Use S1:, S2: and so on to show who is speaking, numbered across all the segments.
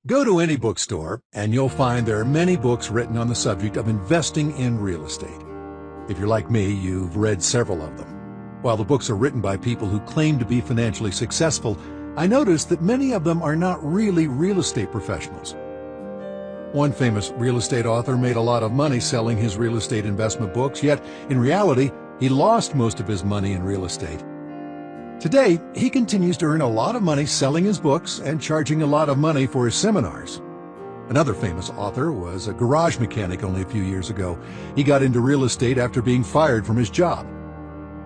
S1: Go to any bookstore and you'll find there are many books written on the subject of investing in real estate. If you're like me, you've read several of them. While the books are written by people who claim to be financially successful, I noticed that many of them are not really real estate professionals. One famous real estate author made a lot of money selling his real estate investment books, yet in reality, he lost most of his money in real estate. Today, he continues to earn a lot of money selling his books and charging a lot of money for his seminars. Another famous author was a garage mechanic only a few years ago. He got into real estate after being fired from his job.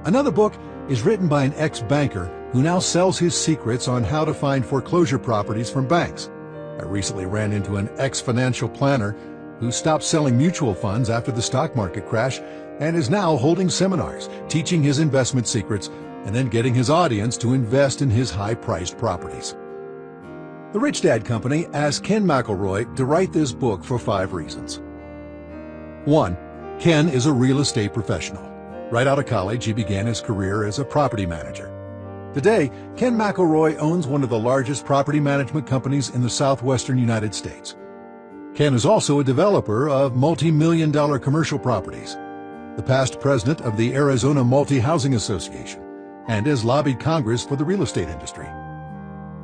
S1: Another book is written by an ex-banker who now sells his secrets on how to find foreclosure properties from banks. I recently ran into an ex-financial planner who stopped selling mutual funds after the stock market crash and is now holding seminars, teaching his investment secrets, and then getting his audience to invest in his high-priced properties. The Rich Dad Company asked Ken McElroy to write this book for 5 reasons. 1. Ken is a real estate professional. Right out of college, he began his career as a property manager. Today, Ken McElroy owns one of the largest property management companies in the southwestern United States. Ken is also a developer of multi-million-dollar commercial properties, the past president of the Arizona Multi-Housing Association, and has lobbied Congress for the real estate industry.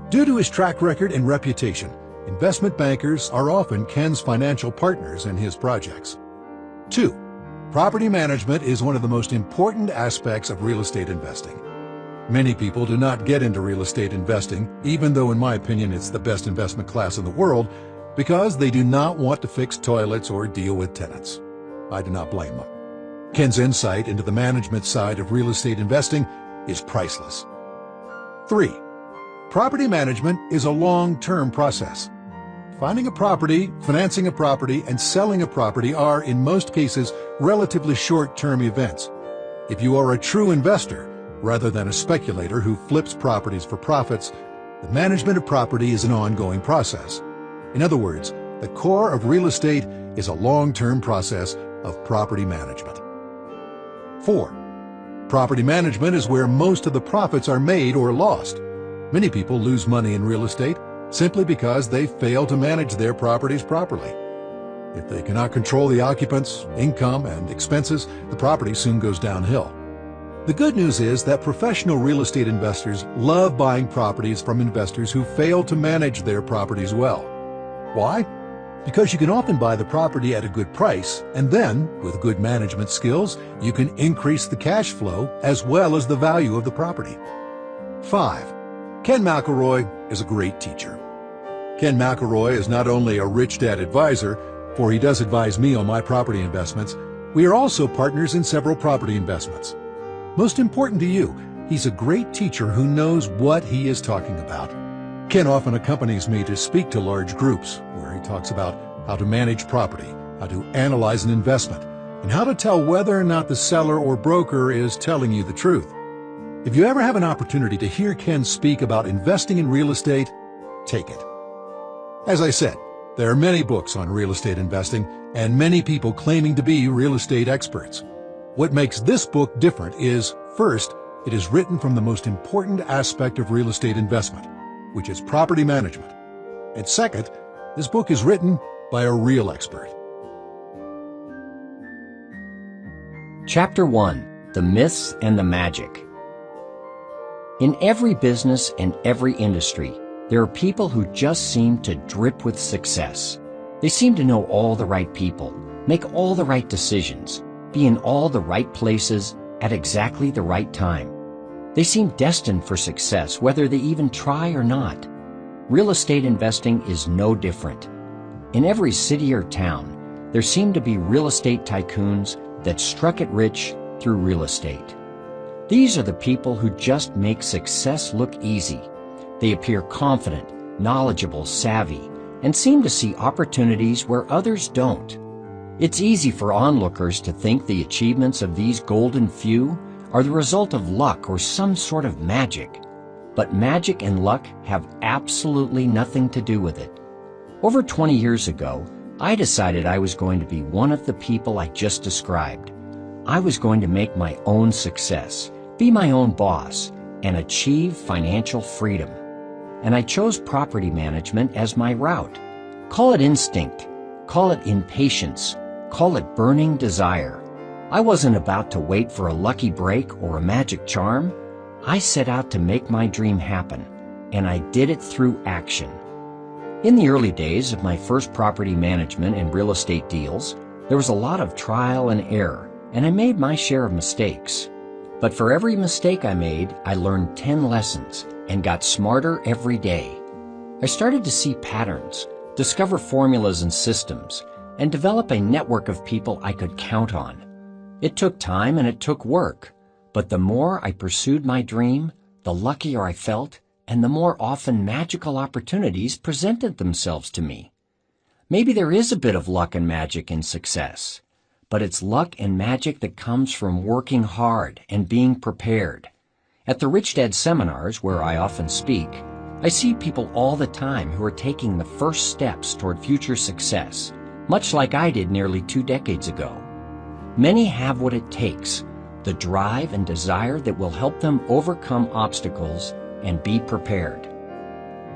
S1: Due to his track record and reputation, investment bankers are often Ken's financial partners in his projects. 2. Property management is one of the most important aspects of real estate investing. Many people do not get into real estate investing, even though in my opinion it's the best investment class in the world, because they do not want to fix toilets or deal with tenants. I do not blame them. Ken's insight into the management side of real estate investing is priceless. 3. Property management is a long-term process. Finding a property, financing a property, and selling a property are, in most cases, relatively short-term events. If you are a true investor, rather than a speculator who flips properties for profits, the management of property is an ongoing process. In other words, the core of real estate is a long-term process of property management. 4. Property management is where most of the profits are made or lost. Many people lose money in real estate simply because they fail to manage their properties properly. If they cannot control the occupants, income, and expenses, the property soon goes downhill. The good news is that professional real estate investors love buying properties from investors who fail to manage their properties well. Why? Because you can often buy the property at a good price, and then, with good management skills, you can increase the cash flow as well as the value of the property. 5. Ken McElroy is a great teacher. Ken McElroy is not only a Rich Dad advisor, for he does advise me on my property investments, we are also partners in several property investments. Most important to you, he's a great teacher who knows what he is talking about. Ken often accompanies me to speak to large groups where he talks about how to manage property, how to analyze an investment, and how to tell whether or not the seller or broker is telling you the truth. If you ever have an opportunity to hear Ken speak about investing in real estate, take it. As I said, there are many books on real estate investing and many people claiming to be real estate experts. What makes this book different is, first, it is written from the most important aspect of real estate investment, which is property management. And second, this book is written by a real expert.
S2: Chapter 1. The Myths and the Magic. In every business and every industry, there are people who just seem to drip with success. They seem to know all the right people, make all the right decisions, be in all the right places at exactly the right time. They seem destined for success, whether they even try or not. Real estate investing is no different. In every city or town, there seem to be real estate tycoons that struck it rich through real estate. These are the people who just make success look easy. They appear confident, knowledgeable, savvy, and seem to see opportunities where others don't. It's easy for onlookers to think the achievements of these golden few are the result of luck or some sort of magic. But magic and luck have absolutely nothing to do with it. Over 20 years ago, I decided I was going to be one of the people I just described. I was going to make my own success, be my own boss, and achieve financial freedom. and I chose property management as my route. Call it instinct, call it impatience, call it burning desire. I wasn't about to wait for a lucky break or a magic charm. I set out to make my dream happen, and I did it through action. In the early days of my first property management and real estate deals, there was a lot of trial and error, and I made my share of mistakes. But for every mistake I made, I learned 10 lessons and got smarter every day. I started to see patterns, discover formulas and systems, and develop a network of people I could count on. It took time and it took work, but the more I pursued my dream, the luckier I felt, and the more often magical opportunities presented themselves to me. Maybe there is a bit of luck and magic in success, but it's luck and magic that comes from working hard and being prepared. At the Rich Dad seminars, where I often speak, I see people all the time who are taking the first steps toward future success, much like I did nearly 2 decades ago. Many have what it takes, the drive and desire that will help them overcome obstacles and be prepared.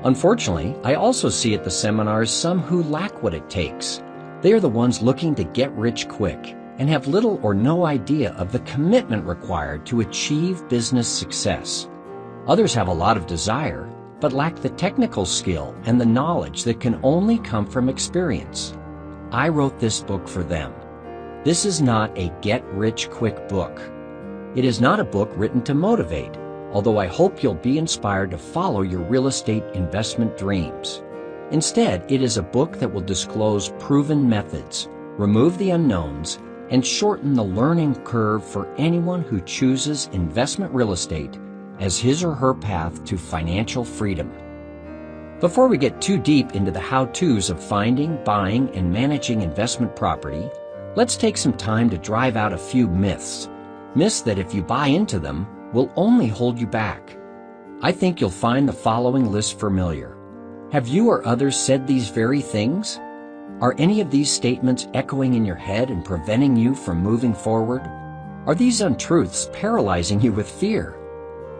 S2: Unfortunately, I also see at the seminars some who lack what it takes. They are the ones looking to get rich quick and have little or no idea of the commitment required to achieve business success. Others have a lot of desire, but lack the technical skill and the knowledge that can only come from experience. I wrote this book for them. This is not a get-rich-quick book. It is not a book written to motivate, although I hope you'll be inspired to follow your real estate investment dreams. Instead, it is a book that will disclose proven methods, remove the unknowns, and shorten the learning curve for anyone who chooses investment real estate as his or her path to financial freedom. Before we get too deep into the how-tos of finding, buying, and managing investment property, let's take some time to drive out a few myths. Myths that if you buy into them, will only hold you back. I think you'll find the following list familiar. Have you or others said these very things? Are any of these statements echoing in your head and preventing you from moving forward? Are these untruths paralyzing you with fear?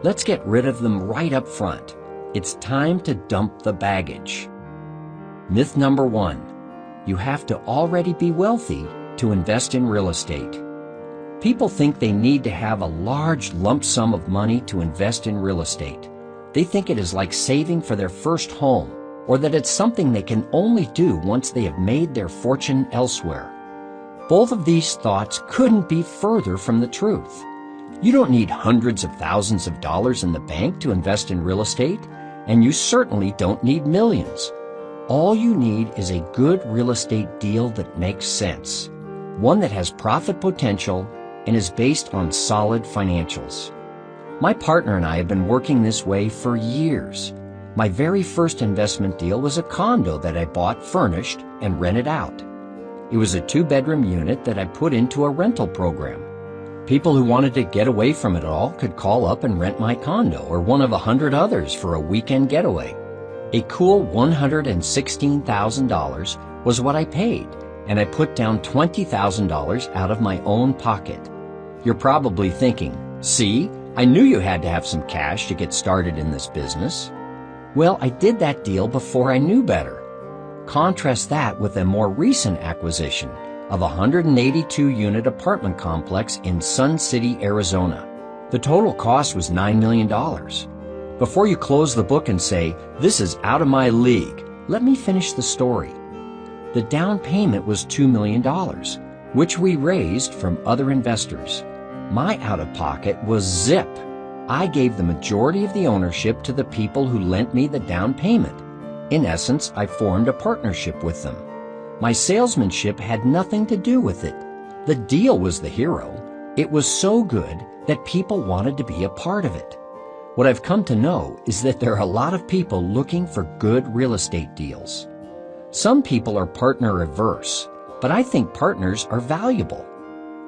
S2: Let's get rid of them right up front. It's time to dump the baggage. Myth number 1. You have to already be wealthy to invest in real estate. People think they need to have a large lump sum of money to invest in real estate. They think it is like saving for their first home, or that it's something they can only do once they have made their fortune elsewhere. Both of these thoughts couldn't be further from the truth. You don't need hundreds of thousands of dollars in the bank to invest in real estate, and you certainly don't need millions. All you need is a good real estate deal that makes sense, one that has profit potential and is based on solid financials. My partner and I have been working this way for years. My very first investment deal was a condo that I bought furnished and rented out. It was a 2-bedroom unit that I put into a rental program. People who wanted to get away from it all could call up and rent my condo or one of 100 others for a weekend getaway. A cool $116,000 was what I paid, and I put down $20,000 out of my own pocket. You're probably thinking, see, I knew you had to have some cash to get started in this business. Well, I did that deal before I knew better. Contrast that with a more recent acquisition of a 182-unit apartment complex in Sun City, Arizona. The total cost was $9 million. Before you close the book and say, this is out of my league, let me finish the story. The down payment was $2 million, which we raised from other investors. My out-of-pocket was zip. I gave the majority of the ownership to the people who lent me the down payment. In essence, I formed a partnership with them. My salesmanship had nothing to do with it. The deal was the hero. It was so good that people wanted to be a part of it. What I've come to know is that there are a lot of people looking for good real estate deals. Some people are partner averse, but I think partners are valuable.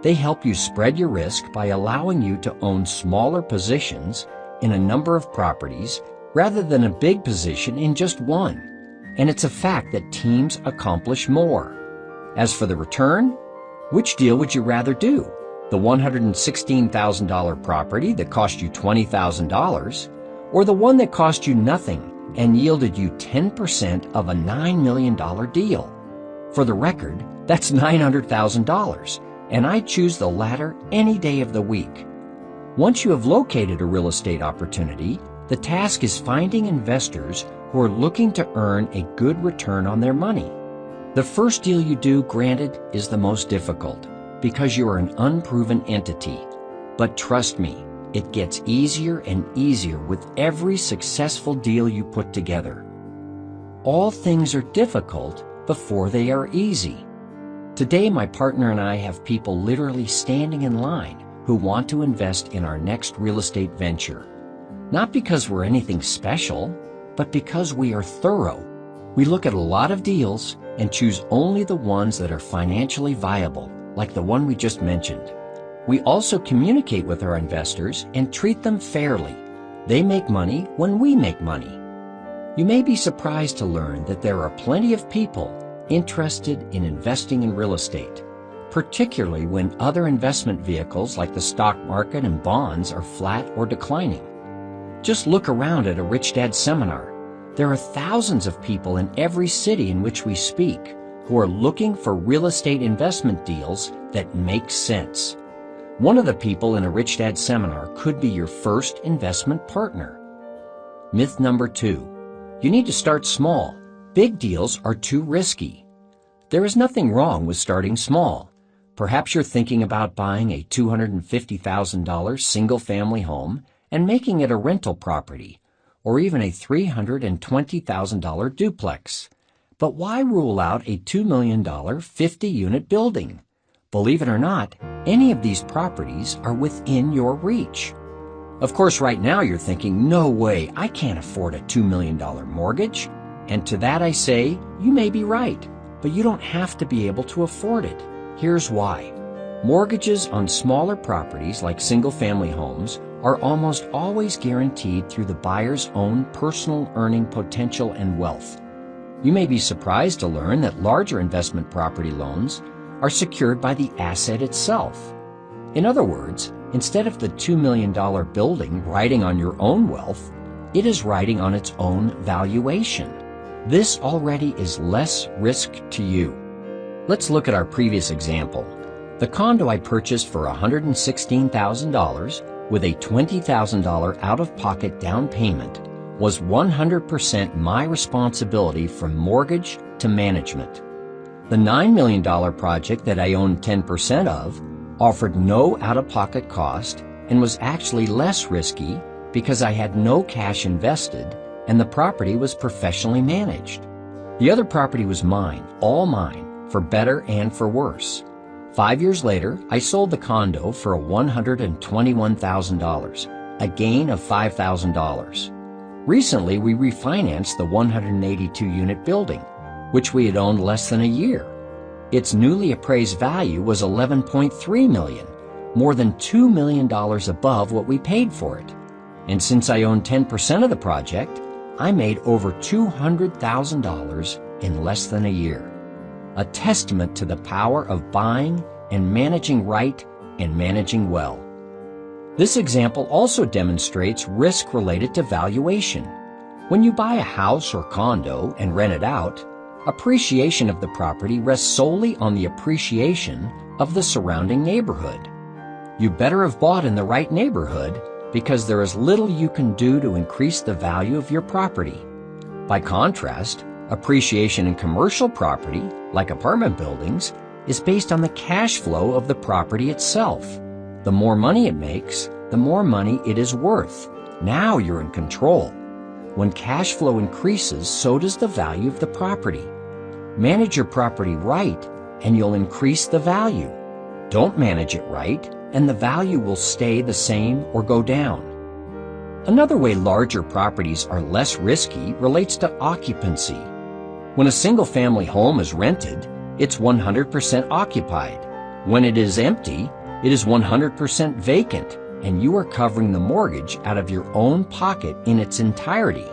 S2: They help you spread your risk by allowing you to own smaller positions in a number of properties rather than a big position in just one. And it's a fact that teams accomplish more. As for the return, which deal would you rather do? The $116,000 property that cost you $20,000, or the one that cost you nothing and yielded you 10% of a $9 million deal. For the record, that's $900,000, and I choose the latter any day of the week. Once you have located a real estate opportunity, the task is finding investors who are looking to earn a good return on their money. The first deal you do, granted, is the most difficult because you are an unproven entity. But trust me, it gets easier and easier with every successful deal you put together. All things are difficult before they are easy. Today, my partner and I have people literally standing in line who want to invest in our next real estate venture. Not because we're anything special, but because we are thorough. We look at a lot of deals and choose only the ones that are financially viable, like the one we just mentioned. We also communicate with our investors and treat them fairly. They make money when we make money. You may be surprised to learn that there are plenty of people interested in investing in real estate, particularly when other investment vehicles like the stock market and bonds are flat or declining. Just look around at a Rich Dad seminar. There are thousands of people in every city in which we speak who are looking for real estate investment deals that make sense. One of the people in a Rich Dad seminar could be your first investment partner. Myth number 2. You need to start small. Big deals are too risky. There is nothing wrong with starting small. Perhaps you're thinking about buying a $250,000 single-family home and making it a rental property, or even a $320,000 duplex. But why rule out a $2 million 50-unit building? Believe it or not, any of these properties are within your reach. Of course, right now you're thinking, no way, I can't afford a $2 million mortgage. And to that I say, you may be right, but you don't have to be able to afford it. Here's why. Mortgages on smaller properties like single-family homes are almost always guaranteed through the buyer's own personal earning potential and wealth. You may be surprised to learn that larger investment property loans are secured by the asset itself. In other words, instead of the $2 million building riding on your own wealth, it is riding on its own valuation. This already is less risk to you. Let's look at our previous example. The condo I purchased for $116,000 with a $20,000 out-of-pocket down payment was 100% my responsibility from mortgage to management. The $9 million project that I owned 10% of offered no out-of-pocket cost and was actually less risky because I had no cash invested and the property was professionally managed. The other property was mine, all mine, for better and for worse. 5 years later, I sold the condo for $121,000, a gain of $5,000. Recently, we refinanced the 182-unit building, which we had owned less than a year. Its newly appraised value was $11.3 million, more than $2 million above what we paid for it. And since I owned 10% of the project, I made over $200,000 in less than a year. A testament to the power of buying and managing right and managing well. This example also demonstrates risk related to valuation. When you buy a house or condo and rent it out, appreciation of the property rests solely on the appreciation of the surrounding neighborhood. You better have bought in the right neighborhood because there is little you can do to increase the value of your property. By contrast, appreciation in commercial property, like apartment buildings, is based on the cash flow of the property itself. The more money it makes, the more money it is worth. Now you're in control. When cash flow increases, so does the value of the property. Manage your property right, and you'll increase the value. Don't manage it right, and the value will stay the same or go down. Another way larger properties are less risky relates to occupancy. When a single-family home is rented, it's 100% occupied. When it is empty, it is 100% vacant, and you are covering the mortgage out of your own pocket in its entirety.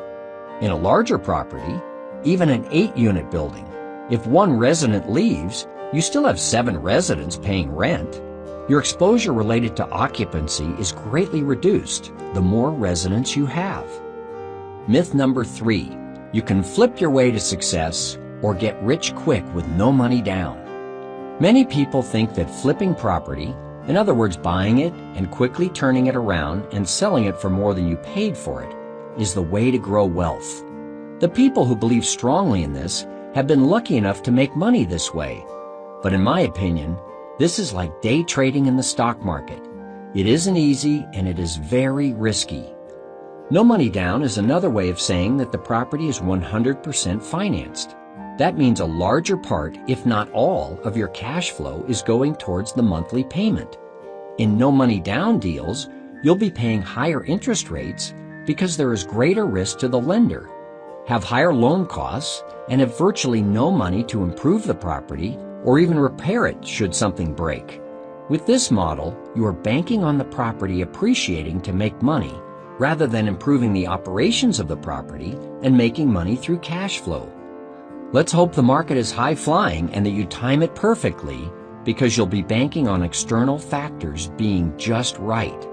S2: In a larger property, even an 8-unit building, if one resident leaves, you still have 7 residents paying rent. Your exposure related to occupancy is greatly reduced the more residents you have. Myth number 3, you can flip your way to success or get rich quick with no money down. Many people think that flipping property, in other words buying it and quickly turning it around and selling it for more than you paid for it, is the way to grow wealth. The people who believe strongly in this have been lucky enough to make money this way. But in my opinion, this is like day trading in the stock market. It isn't easy and it is very risky. No money down is another way of saying that the property is 100% financed. That means a larger part, if not all, of your cash flow is going towards the monthly payment. In no money down deals, you'll be paying higher interest rates because there is greater risk to the lender, have higher loan costs, and have virtually no money to improve the property or even repair it should something break. With this model, you are banking on the property appreciating to make money rather than improving the operations of the property and making money through cash flow. Let's hope the market is high-flying and that you time it perfectly, because you'll be banking on external factors being just right.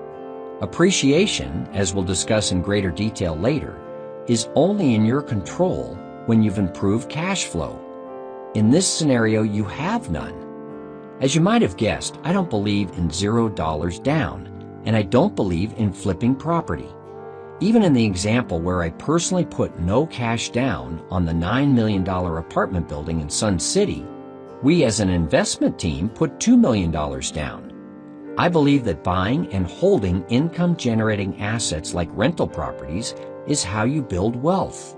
S2: Appreciation, as we'll discuss in greater detail later, is only in your control when you've improved cash flow. In this scenario, you have none. As you might have guessed, I don't believe in $0 down, and I don't believe in flipping property. Even in the example where I personally put no cash down on the $9 million apartment building in Sun City, we as an investment team put $2 million down. I believe that buying and holding income-generating assets like rental properties is how you build wealth.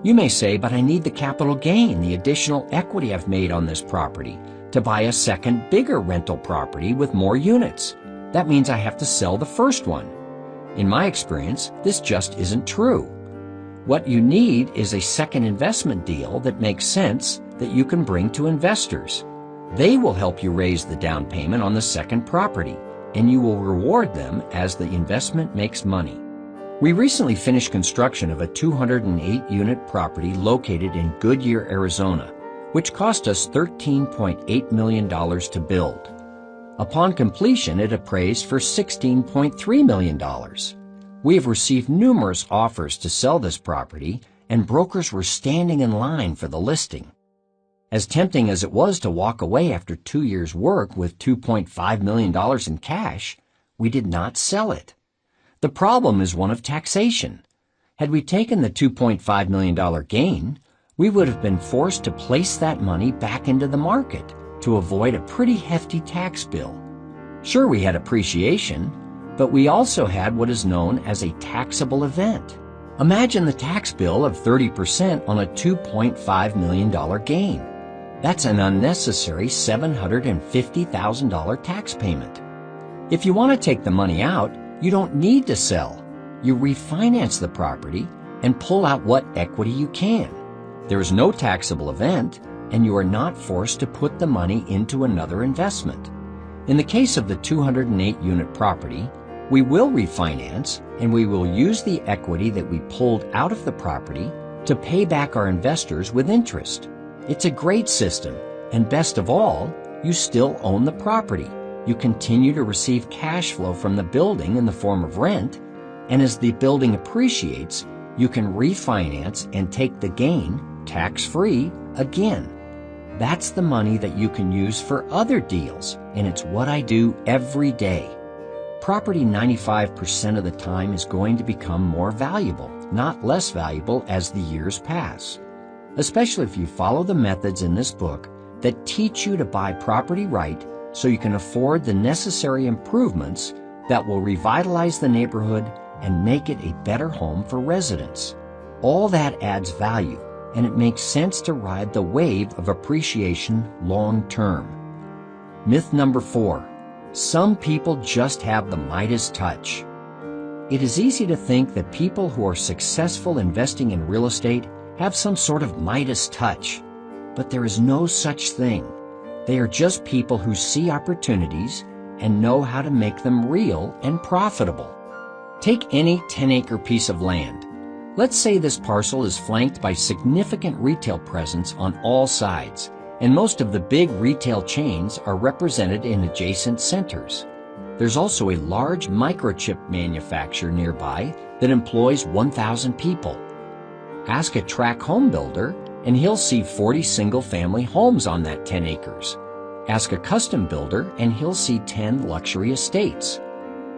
S2: You may say, but I need the capital gain, the additional equity I've made on this property, to buy a second, bigger rental property with more units. That means I have to sell the first one. In my experience, this just isn't true. What you need is a second investment deal that makes sense that you can bring to investors. They will help you raise the down payment on the second property, and you will reward them as the investment makes money. We recently finished construction of a 208-unit property located in Goodyear, Arizona, which cost us $13.8 million to build. Upon completion, it appraised for $16.3 million. We have received numerous offers to sell this property, and brokers were standing in line for the listing. As tempting as it was to walk away after 2 years' work with $2.5 million in cash, we did not sell it. The problem is one of taxation. Had we taken the $2.5 million gain, we would have been forced to place that money back into the market to avoid a pretty hefty tax bill. Sure, we had appreciation, but we also had what is known as a taxable event. Imagine the tax bill of 30% on a $2.5 million gain. That's an unnecessary $750,000 tax payment. If you want to take the money out, you don't need to sell. You refinance the property and pull out what equity you can. There is no taxable event, and you are not forced to put the money into another investment. In the case of the 208-unit property, we will refinance, and we will use the equity that we pulled out of the property to pay back our investors with interest. It's a great system, and best of all, you still own the property. You continue to receive cash flow from the building in the form of rent, and as the building appreciates, you can refinance and take the gain, tax-free, again. That's the money that you can use for other deals, and it's what I do every day. Property 95% of the time is going to become more valuable, not less valuable as the years pass. Especially if you follow the methods in this book that teach you to buy property right so you can afford the necessary improvements that will revitalize the neighborhood and make it a better home for residents. All that adds value, and it makes sense to ride the wave of appreciation long term. Myth number 4. Some people just have the Midas touch. It is easy to think that people who are successful investing in real estate have some sort of Midas touch, but there is no such thing. They are just people who see opportunities and know how to make them real and profitable. Take any 10-acre piece of land. Let's say this parcel is flanked by significant retail presence on all sides, and most of the big retail chains are represented in adjacent centers. There's also a large microchip manufacturer nearby that employs 1,000 people. Ask a tract home builder, and he'll see 40 single-family homes on that 10 acres. Ask a custom builder, and he'll see 10 luxury estates.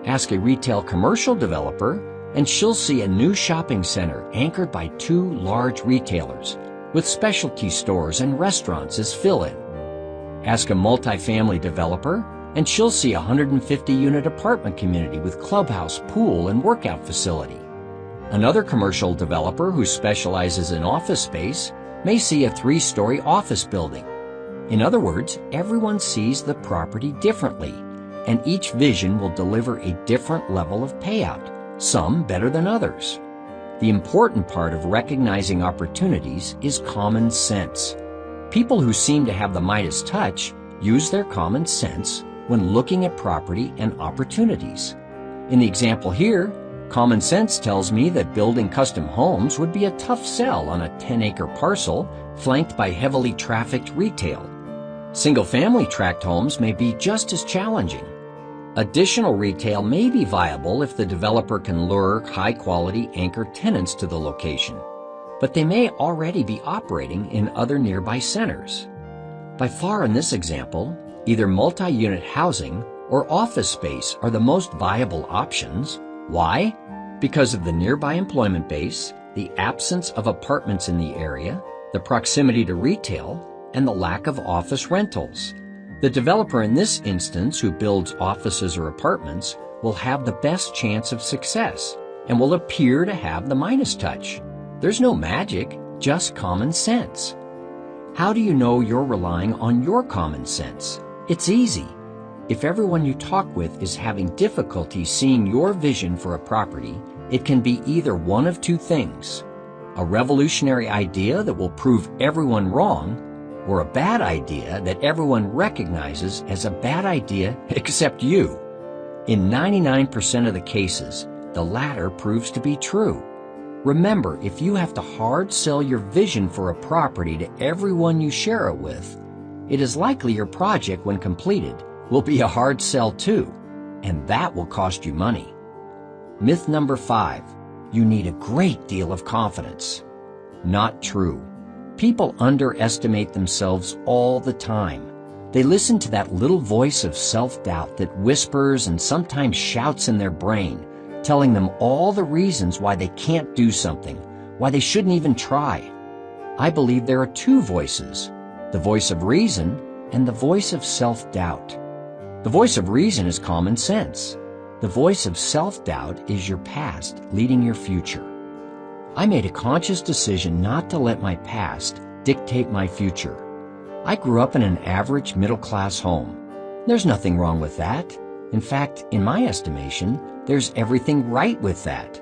S2: Ask a retail commercial developer, and she'll see a new shopping center anchored by 2 large retailers, with specialty stores and restaurants as fill-in. Ask a multifamily developer, and she'll see a 150-unit apartment community with clubhouse, pool, and workout facility. Another commercial developer who specializes in office space may see a 3-story office building. In other words, everyone sees the property differently, and each vision will deliver a different level of payout, some better than others. The important part of recognizing opportunities is common sense. People who seem to have the Midas touch use their common sense when looking at property and opportunities. In the example here, common sense tells me that building custom homes would be a tough sell on a 10-acre parcel flanked by heavily trafficked retail. Single-family tract homes may be just as challenging. Additional retail may be viable if the developer can lure high-quality anchor tenants to the location, but they may already be operating in other nearby centers. By far in this example, either multi-unit housing or office space are the most viable options. Why? Because of the nearby employment base, the absence of apartments in the area, the proximity to retail, and the lack of office rentals. The developer in this instance who builds offices or apartments will have the best chance of success and will appear to have the Midas touch. There's no magic, just common sense. How do you know you're relying on your common sense? It's easy. If everyone you talk with is having difficulty seeing your vision for a property, it can be either one of 2 things: a revolutionary idea that will prove everyone wrong, or a bad idea that everyone recognizes as a bad idea except you. In 99% of the cases, the latter proves to be true. Remember, if you have to hard sell your vision for a property to everyone you share it with, it is likely your project, when completed, will be a hard sell too, and that will cost you money. Myth number 5, you need a great deal of confidence. Not true. People underestimate themselves all the time. They listen to that little voice of self-doubt that whispers and sometimes shouts in their brain, telling them all the reasons why they can't do something, why they shouldn't even try. I believe there are 2 voices, the voice of reason and the voice of self-doubt. The voice of reason is common sense. The voice of self-doubt is your past leading your future. I made a conscious decision not to let my past dictate my future. I grew up in an average middle-class home. There's nothing wrong with that. In fact, in my estimation, there's everything right with that.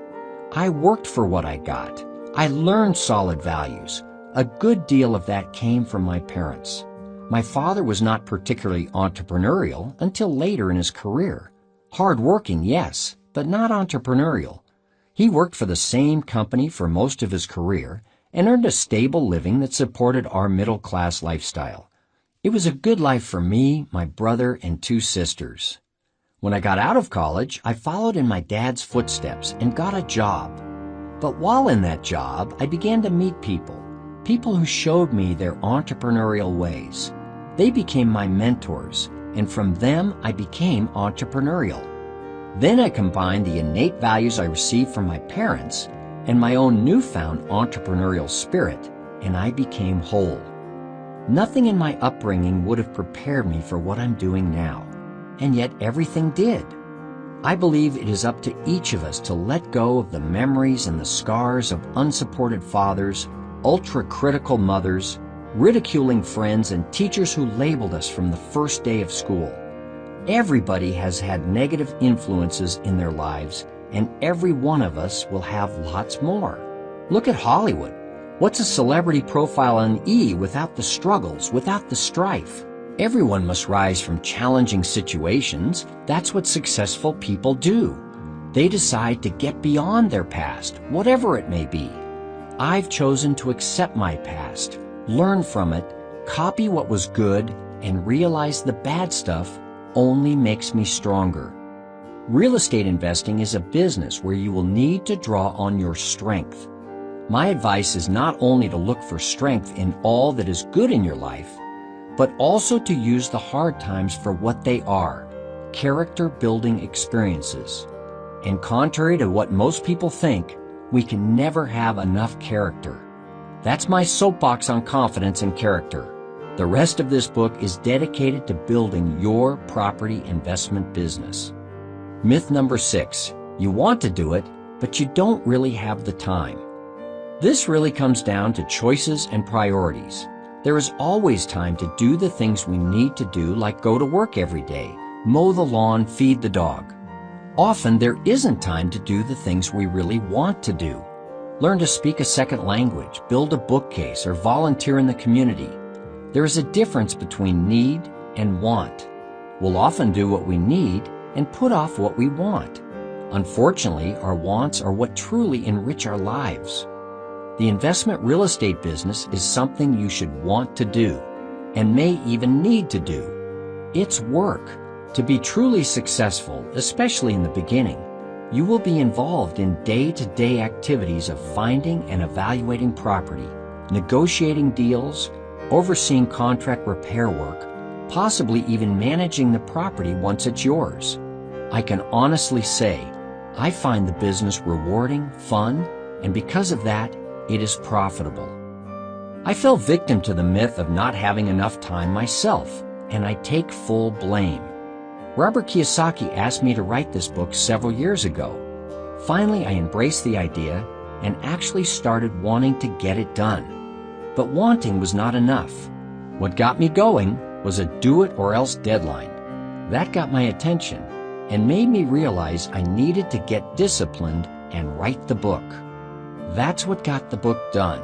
S2: I worked for what I got. I learned solid values. A good deal of that came from my parents. My father was not particularly entrepreneurial until later in his career. Hard-working, yes, but not entrepreneurial. He worked for the same company for most of his career and earned a stable living that supported our middle-class lifestyle. It was a good life for me, my brother, and 2 sisters. When I got out of college, I followed in my dad's footsteps and got a job. But while in that job, I began to meet people who showed me their entrepreneurial ways. They became my mentors, and from them I became entrepreneurial. Then I combined the innate values I received from my parents and my own newfound entrepreneurial spirit, and I became whole. Nothing in my upbringing would have prepared me for what I'm doing now, and yet everything did. I believe it is up to each of us to let go of the memories and the scars of unsupported fathers, ultra-critical mothers, ridiculing friends, and teachers who labeled us from the first day of school. Everybody has had negative influences in their lives, and every one of us will have lots more. Look at Hollywood. What's a celebrity profile on E without the struggles, without the strife? Everyone must rise from challenging situations. That's what successful people do. They decide to get beyond their past, whatever it may be. I've chosen to accept my past, learn from it, copy what was good, and realize the bad stuff only makes me stronger. Real estate investing is a business where you will need to draw on your strength. My advice is not only to look for strength in all that is good in your life, but also to use the hard times for what they are, character-building experiences. And contrary to what most people think, we can never have enough character. That's my soapbox on confidence and character. The rest of this book is dedicated to building your property investment business. Myth number 6, you want to do it, but you don't really have the time. This really comes down to choices and priorities. There is always time to do the things we need to do, like go to work every day, mow the lawn, feed the dog. Often there isn't time to do the things we really want to do. Learn to speak a second language, build a bookcase, or volunteer in the community. There is a difference between need and want. We'll often do what we need and put off what we want. Unfortunately, our wants are what truly enrich our lives. The investment real estate business is something you should want to do and may even need to do. It's work. To be truly successful, especially in the beginning, you will be involved in day-to-day activities of finding and evaluating property, negotiating deals, overseeing contract repair work, possibly even managing the property once it's yours. I can honestly say, I find the business rewarding, fun, and because of that, it is profitable. I fell victim to the myth of not having enough time myself, and I take full blame. Robert Kiyosaki asked me to write this book several years ago. Finally, I embraced the idea and actually started wanting to get it done. But wanting was not enough. What got me going was a do-it-or-else deadline. That got my attention and made me realize I needed to get disciplined and write the book. That's what got the book done.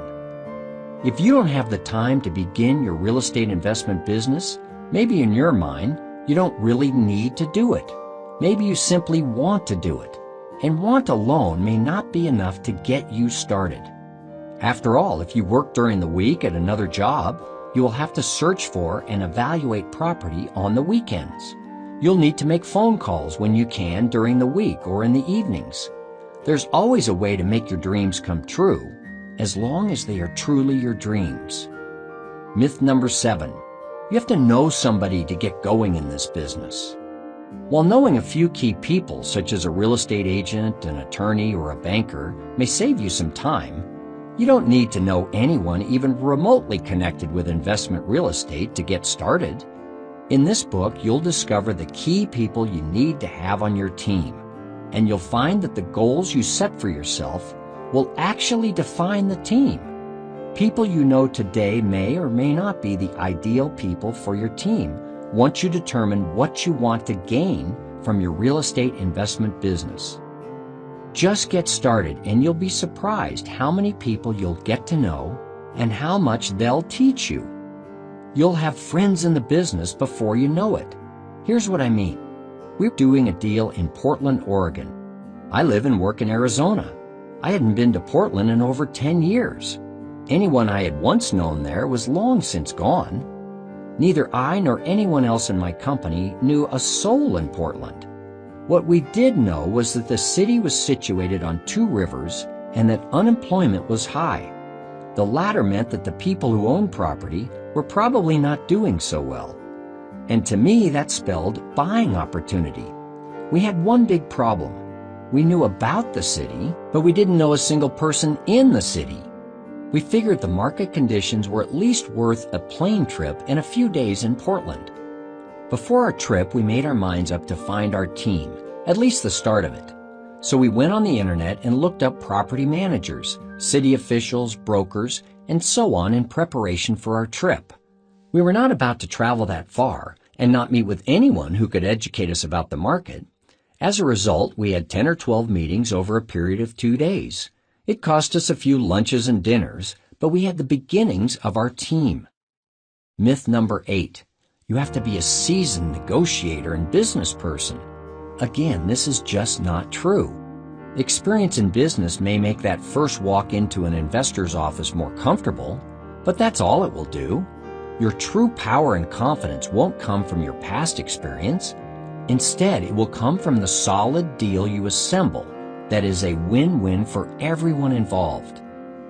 S2: If you don't have the time to begin your real estate investment business, maybe in your mind, you don't really need to do it. Maybe you simply want to do it, and want alone may not be enough to get you started. After all, if you work during the week at another job, you will have to search for and evaluate property on the weekends. You'll need to make phone calls when you can during the week or in the evenings. There's always a way to make your dreams come true, as long as they are truly your dreams. Myth number 7. You have to know somebody to get going in this business. While knowing a few key people, such as a real estate agent, an attorney, or a banker, may save you some time, you don't need to know anyone even remotely connected with investment real estate to get started. In this book, you'll discover the key people you need to have on your team, and you'll find that the goals you set for yourself will actually define the team. People you know today may or may not be the ideal people for your team once you determine what you want to gain from your real estate investment business. Just get started and you'll be surprised how many people you'll get to know and how much they'll teach you. You'll have friends in the business before you know it. Here's what I mean. We're doing a deal in Portland, Oregon. I live and work in Arizona. I hadn't been to Portland in over 10 years. Anyone I had once known there was long since gone. Neither I nor anyone else in my company knew a soul in Portland. What we did know was that the city was situated on 2 rivers and that unemployment was high. The latter meant that the people who owned property were probably not doing so well. And to me, that spelled buying opportunity. We had one big problem. We knew about the city, but we didn't know a single person in the city. We figured the market conditions were at least worth a plane trip and a few days in Portland. Before our trip, we made our minds up to find our team, at least the start of it. So we went on the internet and looked up property managers, city officials, brokers, and so on in preparation for our trip. We were not about to travel that far and not meet with anyone who could educate us about the market. As a result, we had 10 or 12 meetings over a period of 2 days. It cost us a few lunches and dinners, but we had the beginnings of our team. Myth number 8. You have to be a seasoned negotiator and business person. Again, this is just not true. Experience in business may make that first walk into an investor's office more comfortable, but that's all it will do. Your true power and confidence won't come from your past experience. Instead, it will come from the solid deal you assemble that is a win-win for everyone involved.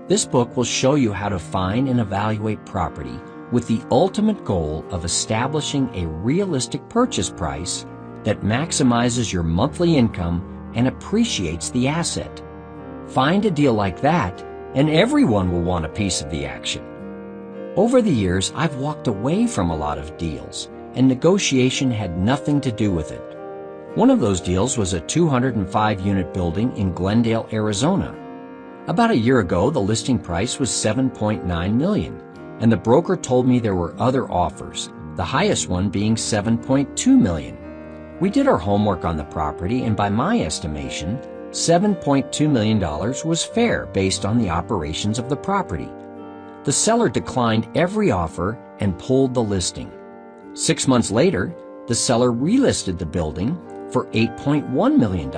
S2: This book will show you how to find and evaluate property with the ultimate goal of establishing a realistic purchase price that maximizes your monthly income and appreciates the asset. Find a deal like that, and everyone will want a piece of the action. Over the years, I've walked away from a lot of deals, and negotiation had nothing to do with it. One of those deals was a 205-unit building in Glendale, Arizona. About a year ago, the listing price was $7.9 million, and the broker told me there were other offers, the highest one being $7.2 million. We did our homework on the property, and by my estimation, $7.2 million was fair based on the operations of the property. The seller declined every offer and pulled the listing. 6 months later, the seller relisted the building for $8.1 million.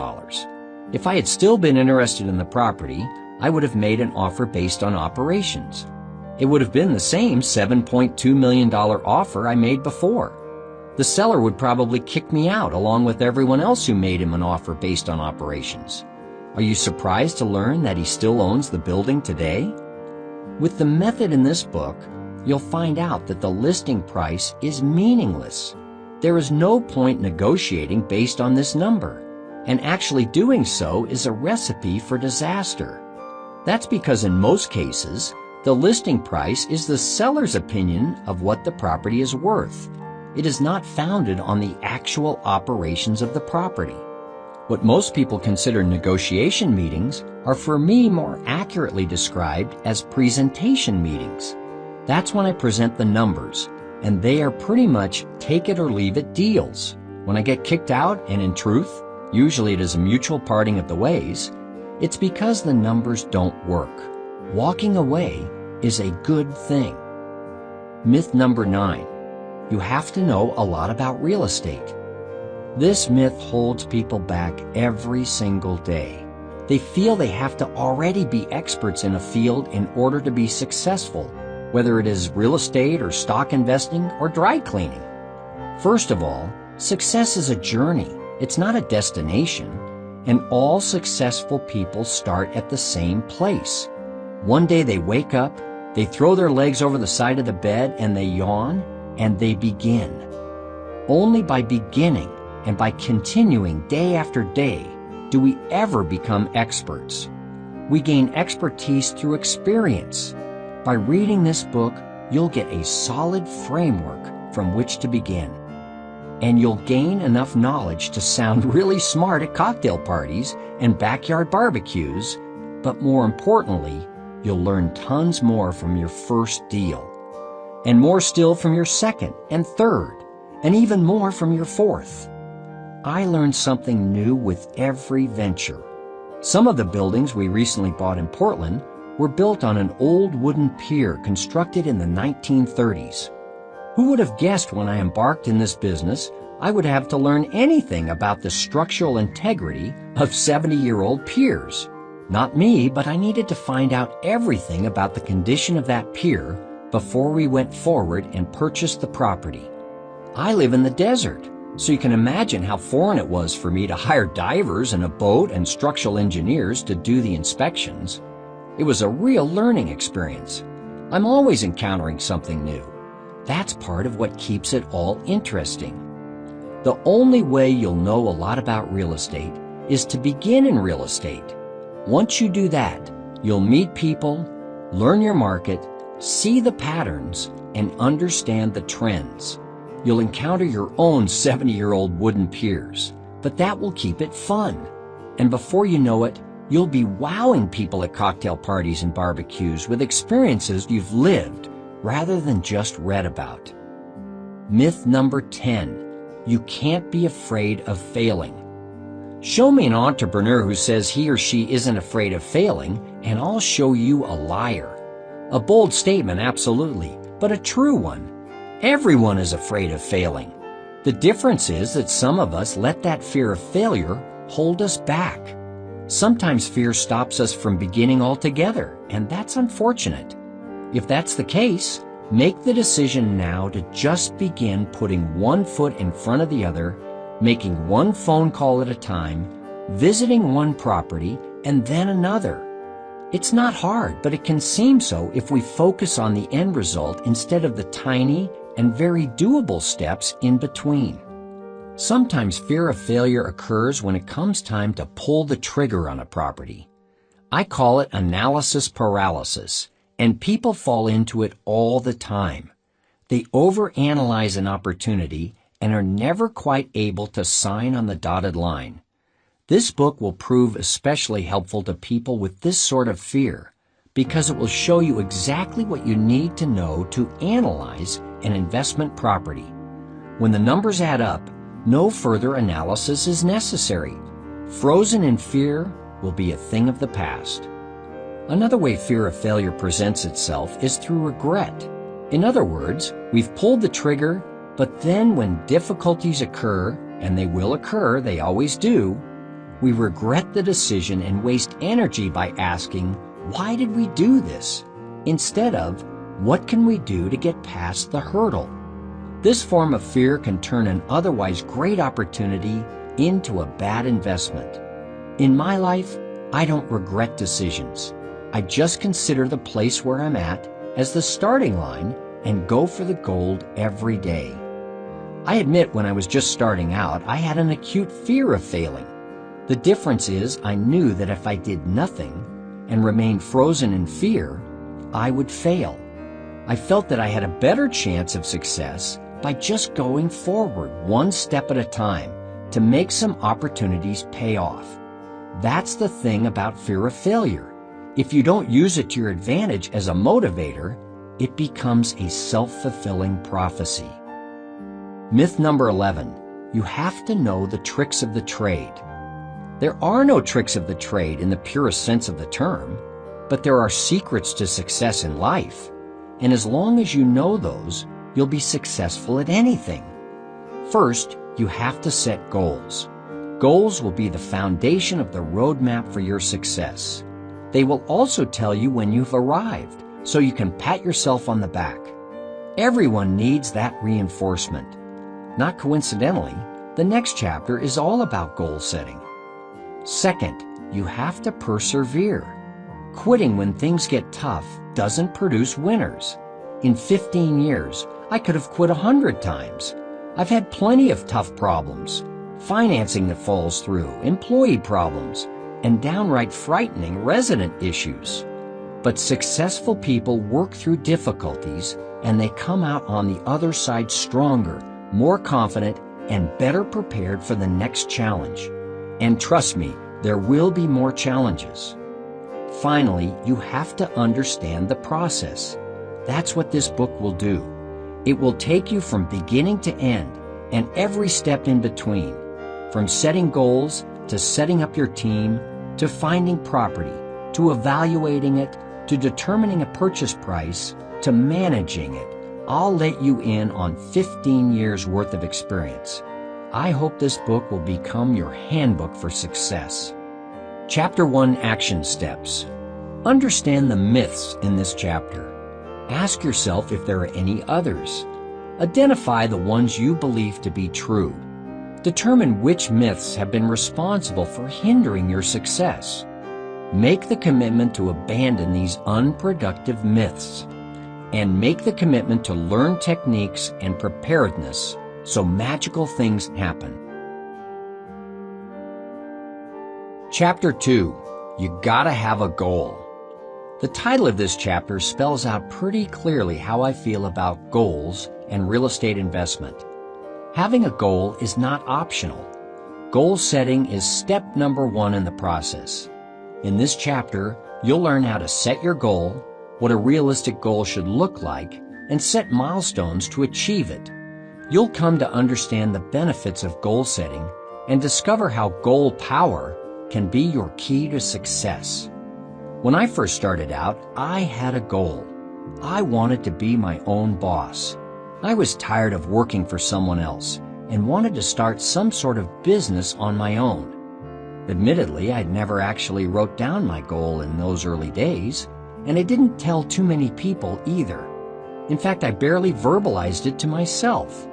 S2: If I had still been interested in the property, I would have made an offer based on operations. It would have been the same $7.2 million offer I made before. The seller would probably kick me out along with everyone else who made him an offer based on operations. Are you surprised to learn that he still owns the building today? With the method in this book, you'll find out that the listing price is meaningless. There is no point negotiating based on this number, and actually doing so is a recipe for disaster. That's because in most cases, the listing price is the seller's opinion of what the property is worth. It is not founded on the actual operations of the property. What most people consider negotiation meetings are for me more accurately described as presentation meetings. That's when I present the numbers, and they are pretty much take it or leave it deals. When I get kicked out, and in truth, usually it is a mutual parting of the ways, it's because the numbers don't work. Walking away is a good thing. Myth number 9. You have to know a lot about real estate. This myth holds people back every single day. They feel they have to already be experts in a field in order to be successful, whether it is real estate or stock investing or dry cleaning. First of all, success is a journey. It's not a destination. And all successful people start at the same place. One day they wake up, they throw their legs over the side of the bed and they yawn, and they begin. Only by beginning and by continuing day after day do we ever become experts. We gain expertise through experience. By reading this book, you'll get a solid framework from which to begin. And you'll gain enough knowledge to sound really smart at cocktail parties and backyard barbecues, but more importantly, you'll learn tons more from your first deal, and more still from your second and third, and even more from your fourth. I learned something new with every venture. Some of the buildings we recently bought in Portland were built on an old wooden pier constructed in the 1930s. Who would have guessed when I embarked in this business I would have to learn anything about the structural integrity of 70-year-old piers? Not me, but I needed to find out everything about the condition of that pier before we went forward and purchased the property. I live in the desert, so you can imagine how foreign it was for me to hire divers and a boat and structural engineers to do the inspections. It was a real learning experience. I'm always encountering something new. That's part of what keeps it all interesting. The only way you'll know a lot about real estate is to begin in real estate. Once you do that, you'll meet people, learn your market, see the patterns, and understand the trends. You'll encounter your own 70-year-old wooden piers, but that will keep it fun. And before you know it, you'll be wowing people at cocktail parties and barbecues with experiences you've lived rather than just read about. Myth number 10. You can't be afraid of failing. Show me an entrepreneur who says he or she isn't afraid of failing, and I'll show you a liar. A bold statement, absolutely, but a true one. Everyone is afraid of failing. The difference is that some of us let that fear of failure hold us back. Sometimes fear stops us from beginning altogether, and that's unfortunate. If that's the case, make the decision now to just begin putting one foot in front of the other, making one phone call at a time, visiting one property and then another. It's not hard, but it can seem so if we focus on the end result instead of the tiny and very doable steps in between. Sometimes fear of failure occurs when it comes time to pull the trigger on a property. I call it analysis paralysis, and people fall into it all the time. They overanalyze an opportunity and are never quite able to sign on the dotted line. This book will prove especially helpful to people with this sort of fear because it will show you exactly what you need to know to analyze an investment property. When the numbers add up, no further analysis is necessary. Frozen in fear will be a thing of the past. Another way fear of failure presents itself is through regret. In other words, we've pulled the trigger, but then when difficulties occur, and they will occur, they always do, we regret the decision and waste energy by asking, why did we do this? Instead of, what can we do to get past the hurdle? This form of fear can turn an otherwise great opportunity into a bad investment. In my life, I don't regret decisions. I just consider the place where I'm at as the starting line and go for the gold every day. I admit when I was just starting out, I had an acute fear of failing. The difference is I knew that if I did nothing and remained frozen in fear, I would fail. I felt that I had a better chance of success by just going forward one step at a time to make some opportunities pay off. That's the thing about fear of failure. If you don't use it to your advantage as a motivator, it becomes a self-fulfilling prophecy. Myth number 11, you have to know the tricks of the trade. There are no tricks of the trade in the purest sense of the term, but there are secrets to success in life, and as long as you know those, you'll be successful at anything. First, you have to set goals. Goals will be the foundation of the roadmap for your success. They will also tell you when you've arrived, so you can pat yourself on the back. Everyone needs that reinforcement. Not coincidentally, the next chapter is all about goal setting. Second, you have to persevere. Quitting when things get tough doesn't produce winners. In 15 years, I could have quit 100 times. I've had plenty of tough problems, financing that falls through, employee problems, and downright frightening resident issues. But successful people work through difficulties and they come out on the other side stronger, more confident, and better prepared for the next challenge. And trust me, there will be more challenges. Finally, you have to understand the process. That's what this book will do. It will take you from beginning to end and every step in between, from setting goals to setting up your team, to finding property, to evaluating it, to determining a purchase price, to managing it. I'll let you in on 15 years worth of experience. I hope this book will become your handbook for success. Chapter 1, Action Steps. Understand the myths in this chapter. Ask yourself if there are any others. Identify the ones you believe to be true. Determine which myths have been responsible for hindering your success. Make the commitment to abandon these unproductive myths. And make the commitment to learn techniques and preparedness so magical things happen. Chapter 2, You Gotta Have a Goal. The title of this chapter spells out pretty clearly how I feel about goals and real estate investment. Having a goal is not optional. Goal setting is step number 1 in the process. In this chapter, you'll learn how to set your goal, what a realistic goal should look like, and set milestones to achieve it. You'll come to understand the benefits of goal setting and discover how goal power can be your key to success. When I first started out, I had a goal. I wanted to be my own boss. I was tired of working for someone else and wanted to start some sort of business on my own. Admittedly, I'd never actually wrote down my goal in those early days, and I didn't tell too many people either. In fact, I barely verbalized it to myself.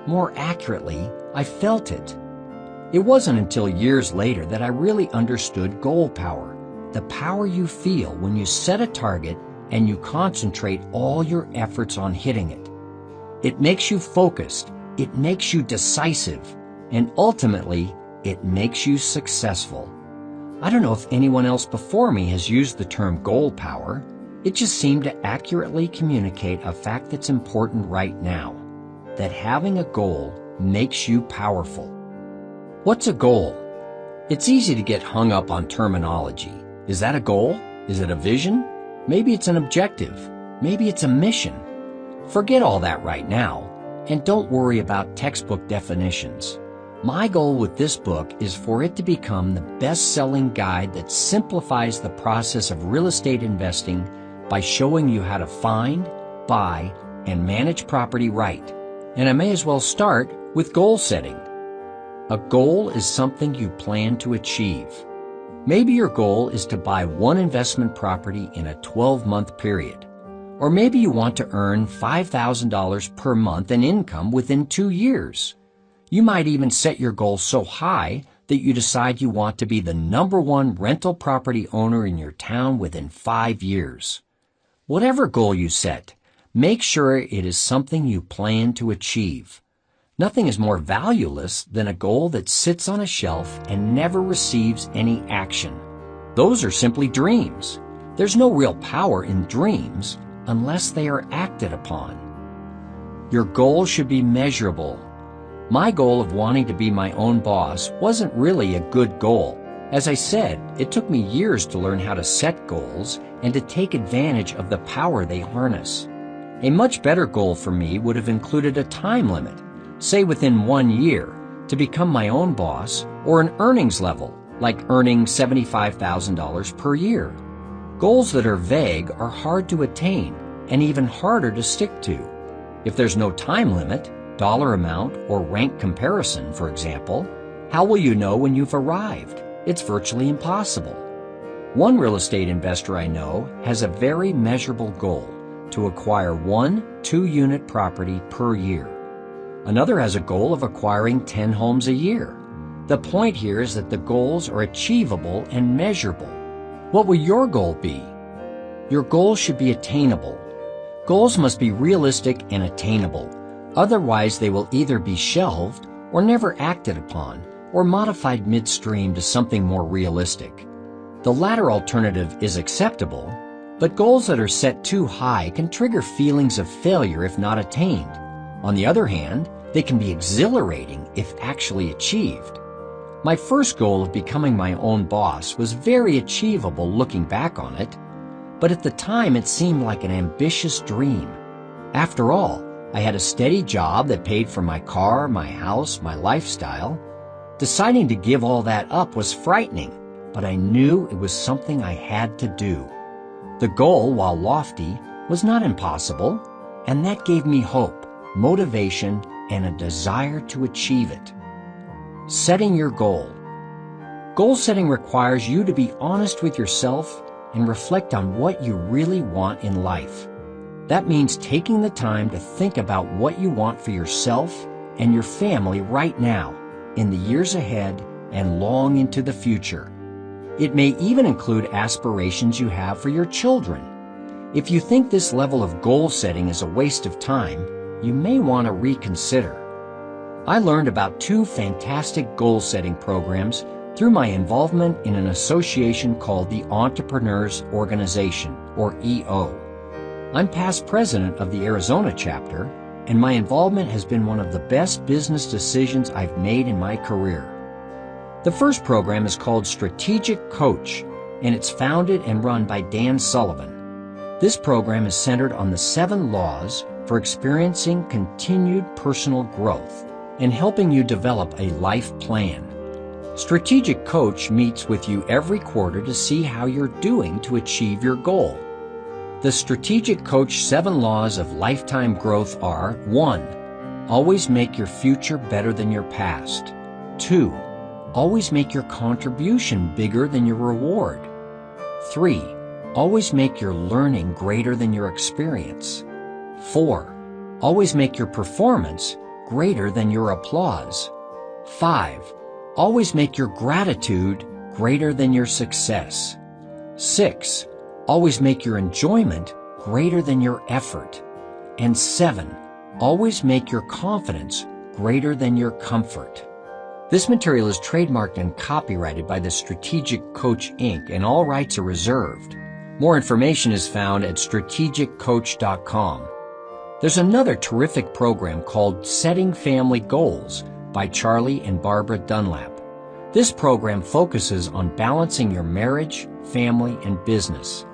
S2: More accurately, I felt it. It wasn't until years later that I really understood goal power, the power you feel when you set a target and you concentrate all your efforts on hitting it. It makes you focused, it makes you decisive, and ultimately, it makes you successful. I don't know if anyone else before me has used the term goal power. It just seemed to accurately communicate a fact that's important right now, that having a goal makes you powerful. What's a goal? It's easy to get hung up on terminology. Is that a goal? Is it a vision? Maybe it's an objective. Maybe it's a mission. Forget all that right now, and don't worry about textbook definitions. My goal with this book is for it to become the best-selling guide that simplifies the process of real estate investing by showing you how to find, buy, and manage property right. And I may as well start with goal setting. A goal is something you plan to achieve. Maybe your goal is to buy one investment property in a 12-month period. Or maybe you want to earn $5,000 per month in income within 2 years. You might even set your goal so high that you decide you want to be the #1 rental property owner in your town within 5 years. Whatever goal you set, make sure it is something you plan to achieve. Nothing is more valueless than a goal that sits on a shelf and never receives any action. Those are simply dreams. There's no real power in dreams unless they are acted upon. Your goal should be measurable. My goal of wanting to be my own boss wasn't really a good goal. As I said, it took me years to learn how to set goals and to take advantage of the power they harness. A much better goal for me would have included a time limit, say within 1 year, to become my own boss, or an earnings level, like earning $75,000 per year. Goals that are vague are hard to attain and even harder to stick to. If there's no time limit, dollar amount, or rank comparison, for example, how will you know when you've arrived? It's virtually impossible. One real estate investor I know has a very measurable goal to acquire 1 2-unit property per year. Another has a goal of acquiring 10 homes a year. The point here is that the goals are achievable and measurable. What will your goal be? Your goal should be attainable. Goals must be realistic and attainable. Otherwise, they will either be shelved or never acted upon or modified midstream to something more realistic. The latter alternative is acceptable, but goals that are set too high can trigger feelings of failure if not attained. On the other hand, they can be exhilarating if actually achieved. My first goal of becoming my own boss was very achievable looking back on it, but at the time it seemed like an ambitious dream. After all, I had a steady job that paid for my car, my house, my lifestyle. Deciding to give all that up was frightening, but I knew it was something I had to do. The goal, while lofty, was not impossible, and that gave me hope, motivation, and a desire to achieve it. Setting your goal. Goal setting requires you to be honest with yourself and reflect on what you really want in life. That means taking the time to think about what you want for yourself and your family right now, in the years ahead, and long into the future. It may even include aspirations you have for your children. If you think this level of goal setting is a waste of time, you may want to reconsider. I learned about 2 fantastic goal-setting programs through my involvement in an association called the Entrepreneurs Organization, or EO. I'm past president of the Arizona chapter, and my involvement has been one of the best business decisions I've made in my career. The first program is called Strategic Coach, and it's founded and run by Dan Sullivan. This program is centered on the 7 laws for experiencing continued personal growth and helping you develop a life plan. Strategic Coach meets with you every quarter to see how you're doing to achieve your goal. The Strategic Coach 7 laws of lifetime growth are: 1. Always make your future better than your past. 2. Always make your contribution bigger than your reward. 3. Always make your learning greater than your experience. 4. Always make your performance greater than your applause. 5. Always make your gratitude greater than your success. 6. Always make your enjoyment greater than your effort. And 7. Always make your confidence greater than your comfort. This material is trademarked and copyrighted by the Strategic Coach, Inc., and all rights are reserved. More information is found at strategiccoach.com. There's another terrific program called Setting Family Goals by Charlie and Barbara Dunlap. This program focuses on balancing your marriage, family, and business.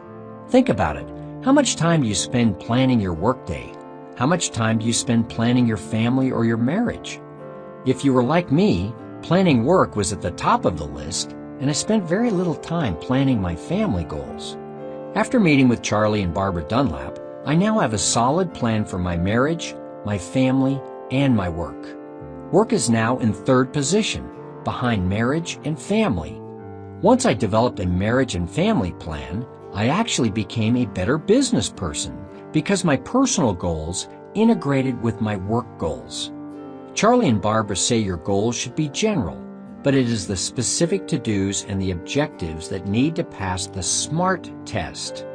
S2: Think about it. How much time do you spend planning your workday? How much time do you spend planning your family or your marriage? If you were like me, planning work was at the top of the list, and I spent very little time planning my family goals. After meeting with Charlie and Barbara Dunlap, I now have a solid plan for my marriage, my family, and my work. Work is now in third position, behind marriage and family. Once I developed a marriage and family plan, I actually became a better business person because my personal goals integrated with my work goals. Charlie and Barbara say your goals should be general, but it is the specific to-dos and the objectives that need to pass the SMART test.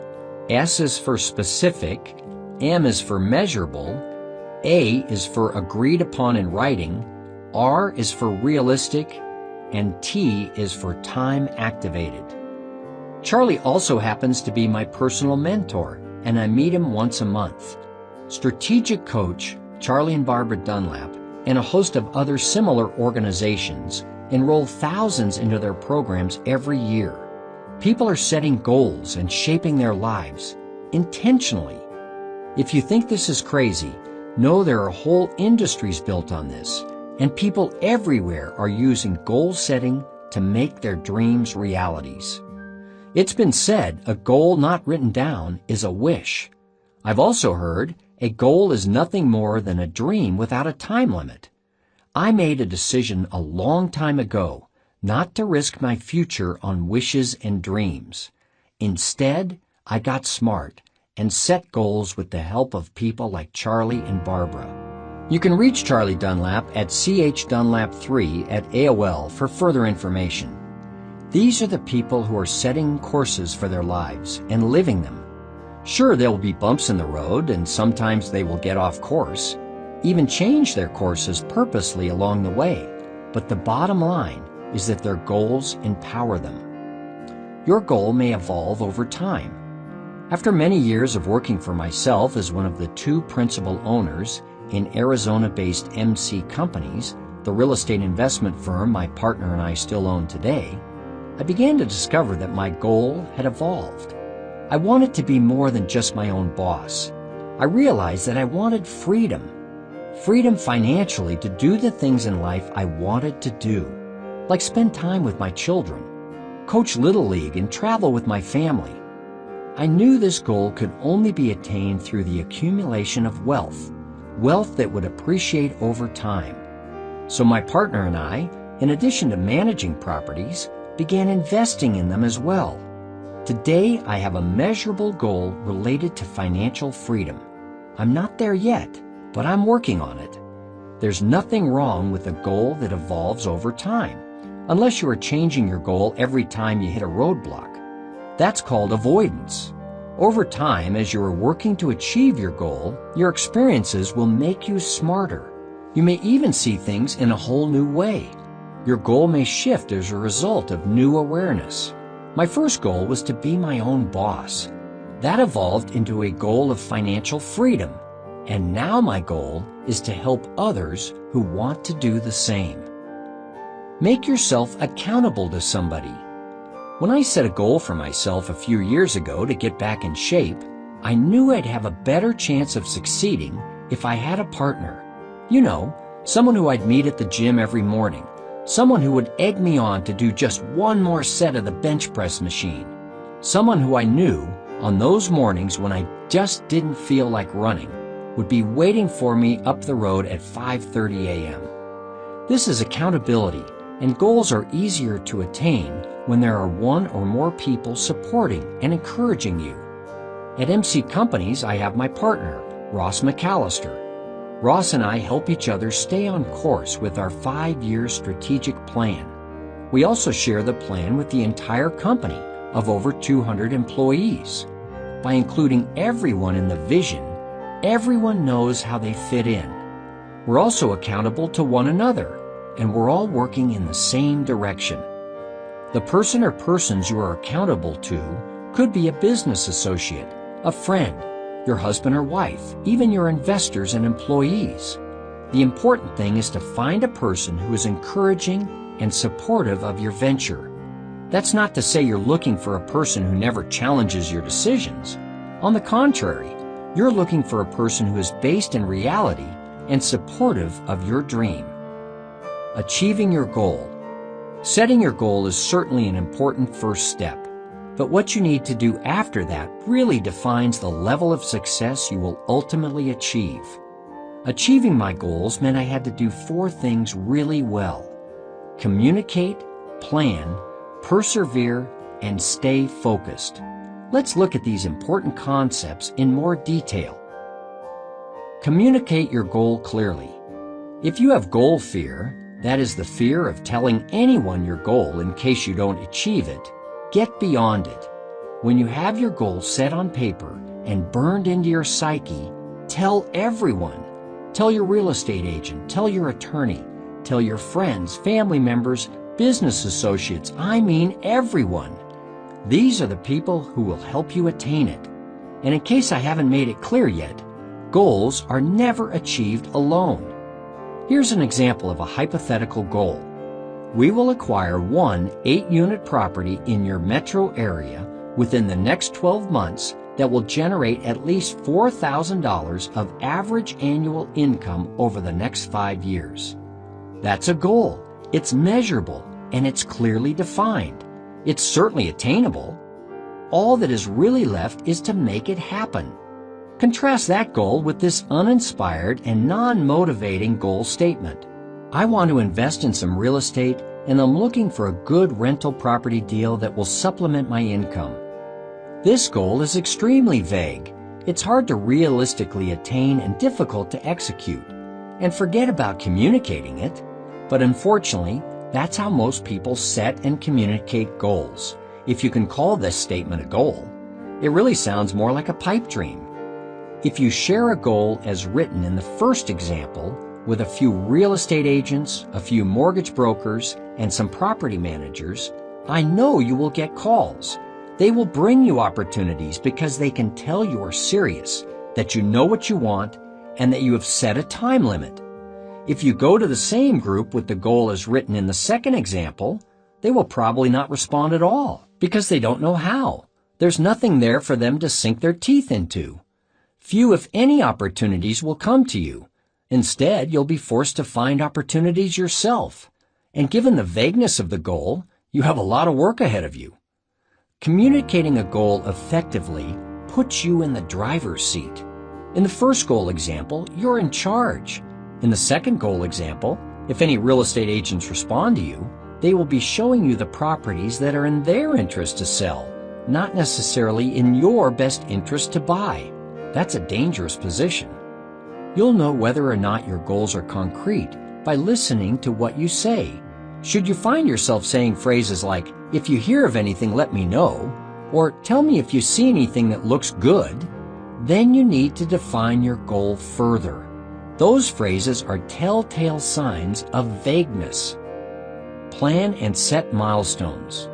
S2: S is for specific, M is for measurable, A is for agreed upon in writing, R is for realistic, and T is for time activated. Charlie also happens to be my personal mentor, and I meet him once a month. Strategic Coach, Charlie and Barbara Dunlap, and a host of other similar organizations enroll thousands into their programs every year. People are setting goals and shaping their lives intentionally. If you think this is crazy, know there are whole industries built on this, and people everywhere are using goal setting to make their dreams realities. It's been said a goal not written down is a wish. I've also heard a goal is nothing more than a dream without a time limit. I made a decision a long time ago not to risk my future on wishes and dreams. Instead, I got smart and set goals with the help of people like Charlie and Barbara. You can reach Charlie Dunlap at chdunlap3@AOL for further information. These are the people who are setting courses for their lives and living them. Sure, there will be bumps in the road, and sometimes they will get off course, even change their courses purposely along the way, but the bottom line is that their goals empower them. Your goal may evolve over time. After many years of working for myself as one of the 2 principal owners in Arizona-based MC Companies, the real estate investment firm my partner and I still own today, I began to discover that my goal had evolved. I wanted to be more than just my own boss. I realized that I wanted freedom. Freedom financially to do the things in life I wanted to do, like spend time with my children, coach Little League, and travel with my family. I knew this goal could only be attained through the accumulation of wealth that would appreciate over time. So my partner and I, in addition to managing properties, began investing in them as well. Today, I have a measurable goal related to financial freedom. I'm not there yet, but I'm working on it. There's nothing wrong with a goal that evolves over time, unless you are changing your goal every time you hit a roadblock. That's called avoidance. Over time, as you are working to achieve your goal, your experiences will make you smarter. You may even see things in a whole new way. Your goal may shift as a result of new awareness. My first goal was to be my own boss. That evolved into a goal of financial freedom. And now my goal is to help others who want to do the same. Make yourself accountable to somebody. When I set a goal for myself a few years ago to get back in shape, I knew I'd have a better chance of succeeding if I had a partner. You know, someone who I'd meet at the gym every morning. Someone who would egg me on to do just one more set of the bench press machine. Someone who I knew, on those mornings when I just didn't feel like running, would be waiting for me up the road at 5:30 a.m. This is accountability, and goals are easier to attain when there are one or more people supporting and encouraging you. At MC Companies, I have my partner, Ross McAllister. Ross and I help each other stay on course with our 5-year strategic plan. We also share the plan with the entire company of over 200 employees. By including everyone in the vision, everyone knows how they fit in. We're also accountable to one another, and we're all working in the same direction. The person or persons you are accountable to could be a business associate, a friend, your husband or wife, even your investors and employees. The important thing is to find a person who is encouraging and supportive of your venture. That's not to say you're looking for a person who never challenges your decisions. On the contrary, you're looking for a person who is based in reality and supportive of your dream. Achieving your goal. Setting your goal is certainly an important first step, but what you need to do after that really defines the level of success you will ultimately achieve. Achieving my goals meant I had to do 4 things really well: communicate, plan, persevere, and stay focused. Let's look at these important concepts in more detail. Communicate your goal clearly. If you have goal fear, that is the fear of telling anyone your goal in case you don't achieve it, get beyond it. When you have your goal set on paper and burned into your psyche, tell everyone. Tell your real estate agent, tell your attorney, tell your friends, family members, business associates, I mean everyone. These are the people who will help you attain it. And in case I haven't made it clear yet, goals are never achieved alone. Here's an example of a hypothetical goal. We will acquire one 8-unit property in your metro area within the next 12 months that will generate at least $4,000 of average annual income over the next 5 years. That's a goal. It's measurable, and it's clearly defined. It's certainly attainable. All that is really left is to make it happen. Contrast that goal with this uninspired and non-motivating goal statement. I want to invest in some real estate, and I'm looking for a good rental property deal that will supplement my income. This goal is extremely vague. It's hard to realistically attain and difficult to execute. And forget about communicating it. But unfortunately, that's how most people set and communicate goals. If you can call this statement a goal, it really sounds more like a pipe dream. If you share a goal as written in the first example with a few real estate agents, a few mortgage brokers, and some property managers, I know you will get calls. They will bring you opportunities because they can tell you are serious, that you know what you want, and that you have set a time limit. If you go to the same group with the goal as written in the second example, they will probably not respond at all because they don't know how. There's nothing there for them to sink their teeth into. Few, if any, opportunities will come to you. Instead, you'll be forced to find opportunities yourself. And given the vagueness of the goal, you have a lot of work ahead of you. Communicating a goal effectively puts you in the driver's seat. In the first goal example, you're in charge. In the second goal example, if any real estate agents respond to you, they will be showing you the properties that are in their interest to sell, not necessarily in your best interest to buy. That's a dangerous position. You'll know whether or not your goals are concrete by listening to what you say. Should you find yourself saying phrases like, "If you hear of anything, let me know," or "Tell me if you see anything that looks good," then you need to define your goal further. Those phrases are telltale signs of vagueness. Plan and set milestones.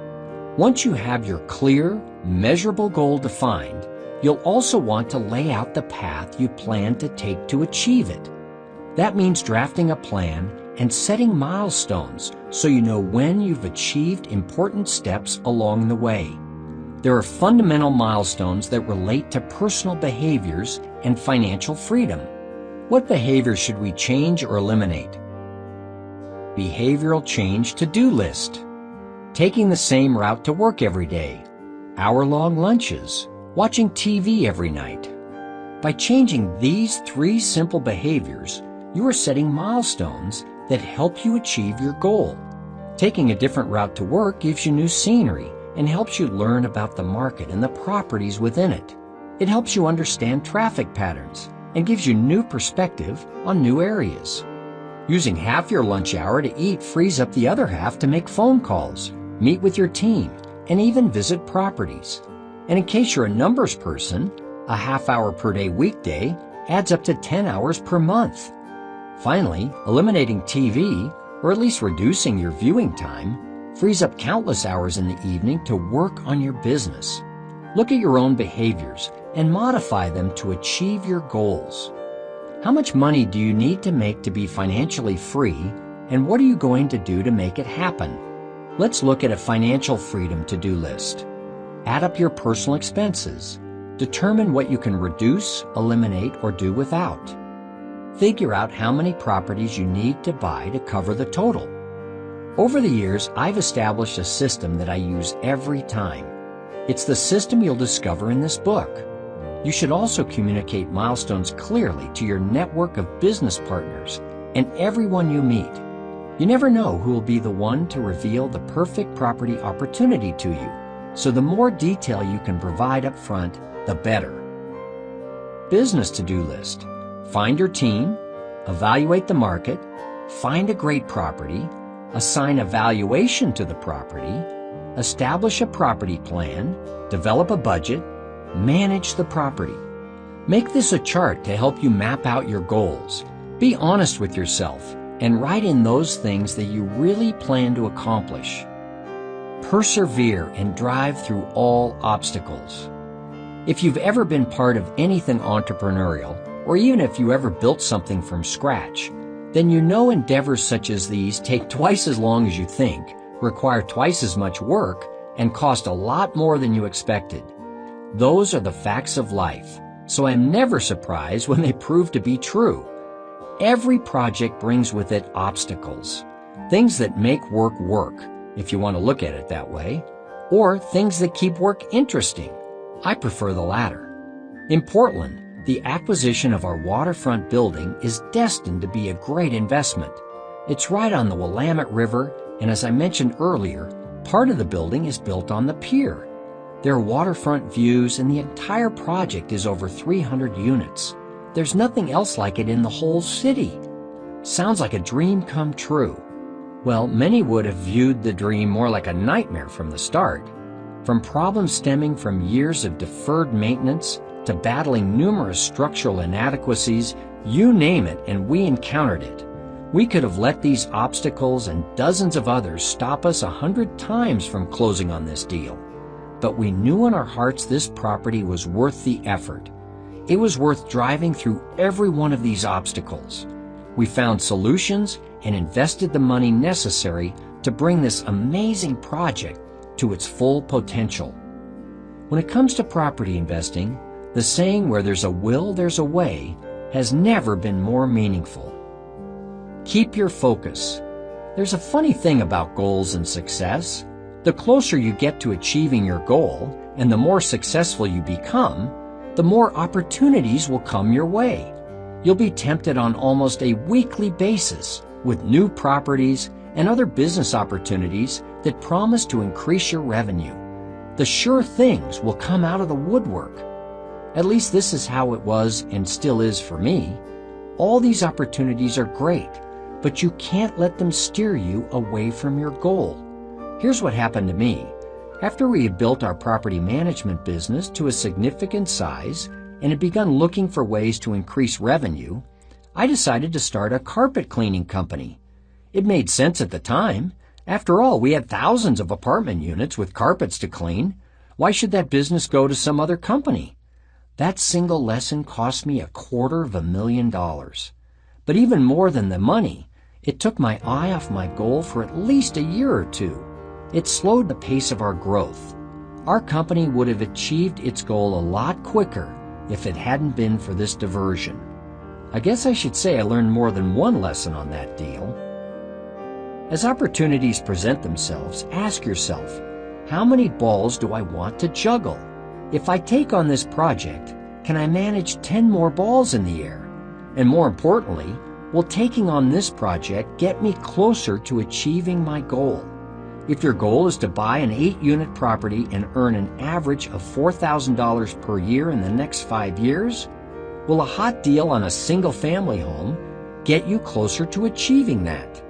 S2: Once you have your clear, measurable goal defined, you'll also want to lay out the path you plan to take to achieve it. That means drafting a plan and setting milestones so you know when you've achieved important steps along the way. There are fundamental milestones that relate to personal behaviors and financial freedom. What behaviors should we change or eliminate? Behavioral change to-do list. Taking the same route to work every day. Hour-long lunches. Watching TV every night. By changing these 3 simple behaviors, you are setting milestones that help you achieve your goal. Taking a different route to work gives you new scenery and helps you learn about the market and the properties within it. It helps you understand traffic patterns and gives you new perspective on new areas. Using half your lunch hour to eat frees up the other half to make phone calls, meet with your team, and even visit properties. And in case you're a numbers person, a half-hour per day weekday adds up to 10 hours per month. Finally, eliminating TV, or at least reducing your viewing time, frees up countless hours in the evening to work on your business. Look at your own behaviors and modify them to achieve your goals. How much money do you need to make to be financially free, and what are you going to do to make it happen? Let's look at a financial freedom to-do list. Add up your personal expenses. Determine what you can reduce, eliminate, or do without. Figure out how many properties you need to buy to cover the total. Over the years, I've established a system that I use every time. It's the system you'll discover in this book. You should also communicate milestones clearly to your network of business partners and everyone you meet. You never know who will be the one to reveal the perfect property opportunity to you, so the more detail you can provide up front, the better. Business to-do list. Find your team, evaluate the market, find a great property, assign a valuation to the property, establish a property plan, develop a budget, manage the property. Make this a chart to help you map out your goals. Be honest with yourself and write in those things that you really plan to accomplish. Persevere and drive through all obstacles. If you've ever been part of anything entrepreneurial, or even if you ever built something from scratch, then you know endeavors such as these take twice as long as you think, require twice as much work, and cost a lot more than you expected. Those are the facts of life, so I'm never surprised when they prove to be true. Every project brings with it obstacles, things that make work work, if you want to look at it that way, or things that keep work interesting. I prefer the latter. In Portland, the acquisition of our waterfront building is destined to be a great investment. It's right on the Willamette River, and as I mentioned earlier, part of the building is built on the pier. There are waterfront views, and the entire project is over 300 units. There's nothing else like it in the whole city. Sounds like a dream come true. Well, many would have viewed the dream more like a nightmare from the start. From problems stemming from years of deferred maintenance to battling numerous structural inadequacies, you name it, and we encountered it. We could have let these obstacles and dozens of others stop us 100 times from closing on this deal. But we knew in our hearts this property was worth the effort. It was worth driving through every one of these obstacles. We found solutions and invested the money necessary to bring this amazing project to its full potential. When it comes to property investing, the saying, "Where there's a will, there's a way," has never been more meaningful. Keep your focus. There's a funny thing about goals and success. The closer you get to achieving your goal, and the more successful you become, the more opportunities will come your way. You'll be tempted on almost a weekly basis with new properties and other business opportunities that promise to increase your revenue. The sure things will come out of the woodwork. At least this is how it was and still is for me. All these opportunities are great, but you can't let them steer you away from your goal. Here's what happened to me. After we had built our property management business to a significant size and had begun looking for ways to increase revenue, I decided to start a carpet cleaning company. It made sense at the time. After all, we had thousands of apartment units with carpets to clean. Why should that business go to some other company? That single lesson cost me $250,000. But even more than the money, it took my eye off my goal for at least a year or two. It slowed the pace of our growth. Our company would have achieved its goal a lot quicker if it hadn't been for this diversion. I guess I should say I learned more than one lesson on that deal. As opportunities present themselves, ask yourself, how many balls do I want to juggle? If I take on this project, can I manage 10 more balls in the air? And more importantly, will taking on this project get me closer to achieving my goal? If your goal is to buy an 8-unit property and earn an average of $4,000 per year in the next 5 years, will a hot deal on a single-family home get you closer to achieving that?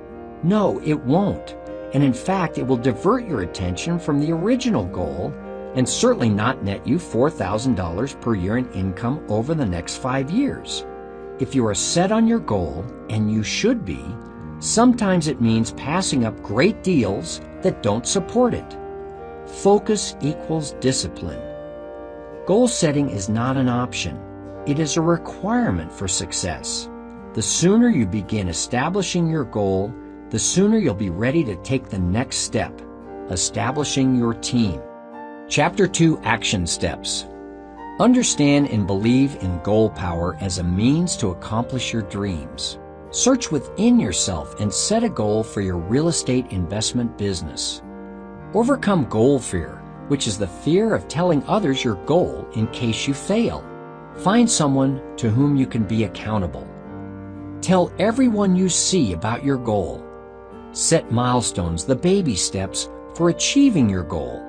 S2: No, it won't. and in fact, it will divert your attention from the original goal and certainly not net you $4,000 per year in income over the next 5 years. If you are set on your goal, and you should be, sometimes it means passing up great deals that don't support it. Focus equals discipline. Goal setting is not an option. It is a requirement for success. The sooner you begin establishing your goal, the sooner you'll be ready to take the next step, establishing your team. Chapter 2, Action Steps. Understand and believe in goal power as a means to accomplish your dreams. Search within yourself and set a goal for your real estate investment business. Overcome goal fear, which is the fear of telling others your goal in case you fail. Find someone to whom you can be accountable. Tell everyone you see about your goal. Set milestones, the baby steps for achieving your goal.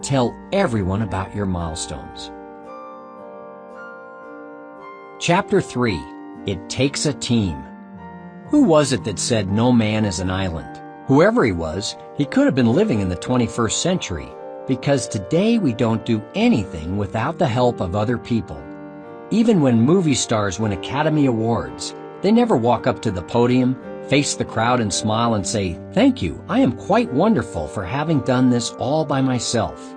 S2: Tell everyone about your milestones. Chapter 3. It takes a team. Who was it that said no man is an island? Whoever he was, he could have been living in the 21st century, because today we don't do anything without the help of other people. Even when movie stars win Academy Awards, they never walk up to the podium, face the crowd and smile and say, "Thank you, I am quite wonderful for having done this all by myself."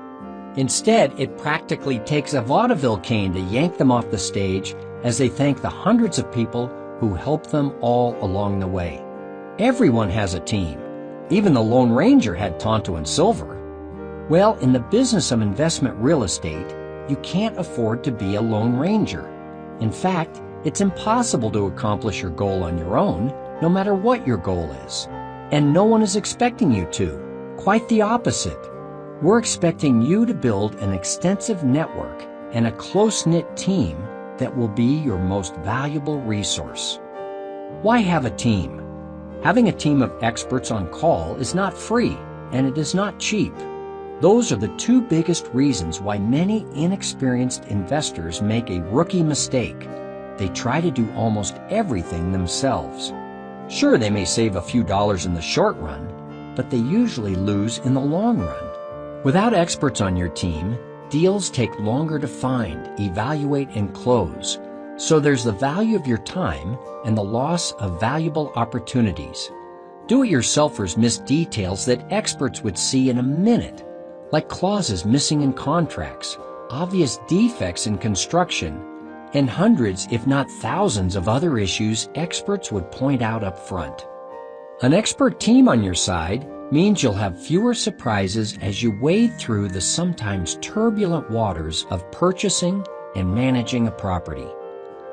S2: Instead, it practically takes a vaudeville cane to yank them off the stage as they thank the hundreds of people who helped them all along the way. Everyone has a team. Even the Lone Ranger had Tonto and Silver. Well, in the business of investment real estate, you can't afford to be a Lone Ranger. In fact, it's impossible to accomplish your goal on your own, no matter what your goal is. And no one is expecting you to. Quite the opposite. We're expecting you to build an extensive network and a close-knit team that will be your most valuable resource. Why have a team? Having a team of experts on call is not free, and it is not cheap. Those are the two biggest reasons why many inexperienced investors make a rookie mistake. They try to do almost everything themselves. Sure, they may save a few dollars in the short run, but they usually lose in the long run. Without experts on your team, deals take longer to find, evaluate, and close. So there's the value of your time and the loss of valuable opportunities. Do-it-yourselfers miss details that experts would see in a minute, like clauses missing in contracts, obvious defects in construction, and hundreds, if not thousands, of other issues experts would point out up front. An expert team on your side means you'll have fewer surprises as you wade through the sometimes turbulent waters of purchasing and managing a property.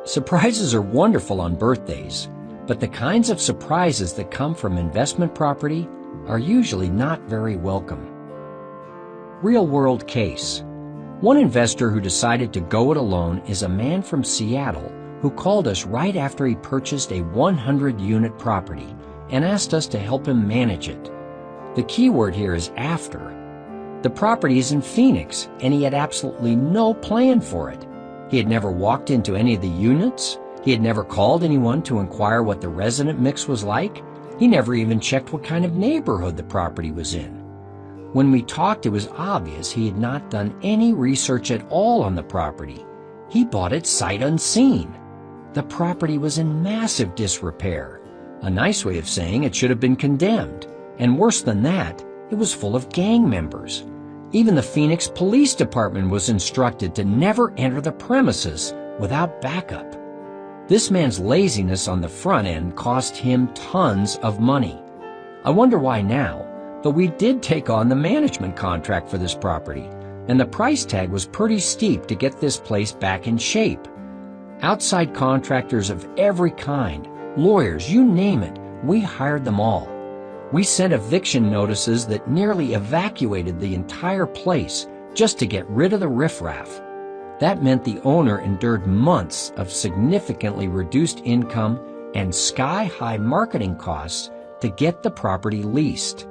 S2: Surprises are wonderful on birthdays, but the kinds of surprises that come from investment property are usually not very welcome. Real-world case. One investor who decided to go it alone is a man from Seattle who called us right after he purchased a 100-unit property and asked us to help him manage it. The key word here is after. The property is in Phoenix, and he had absolutely no plan for it. He had never walked into any of the units. He had never called anyone to inquire what the resident mix was like. He never even checked what kind of neighborhood the property was in. When we talked, it was obvious he had not done any research at all on the property. He bought it sight unseen. The property was in massive disrepair. A nice way of saying it should have been condemned. And worse than that, it was full of gang members. Even the Phoenix Police Department was instructed to never enter the premises without backup. This man's laziness on the front end cost him tons of money. I wonder why now, but we did take on the management contract for this property, and the price tag was pretty steep to get this place back in shape. Outside contractors of every kind, lawyers, you name it, we hired them all. We sent eviction notices that nearly evacuated the entire place just to get rid of the riffraff. That meant the owner endured months of significantly reduced income and sky-high marketing costs to get the property leased.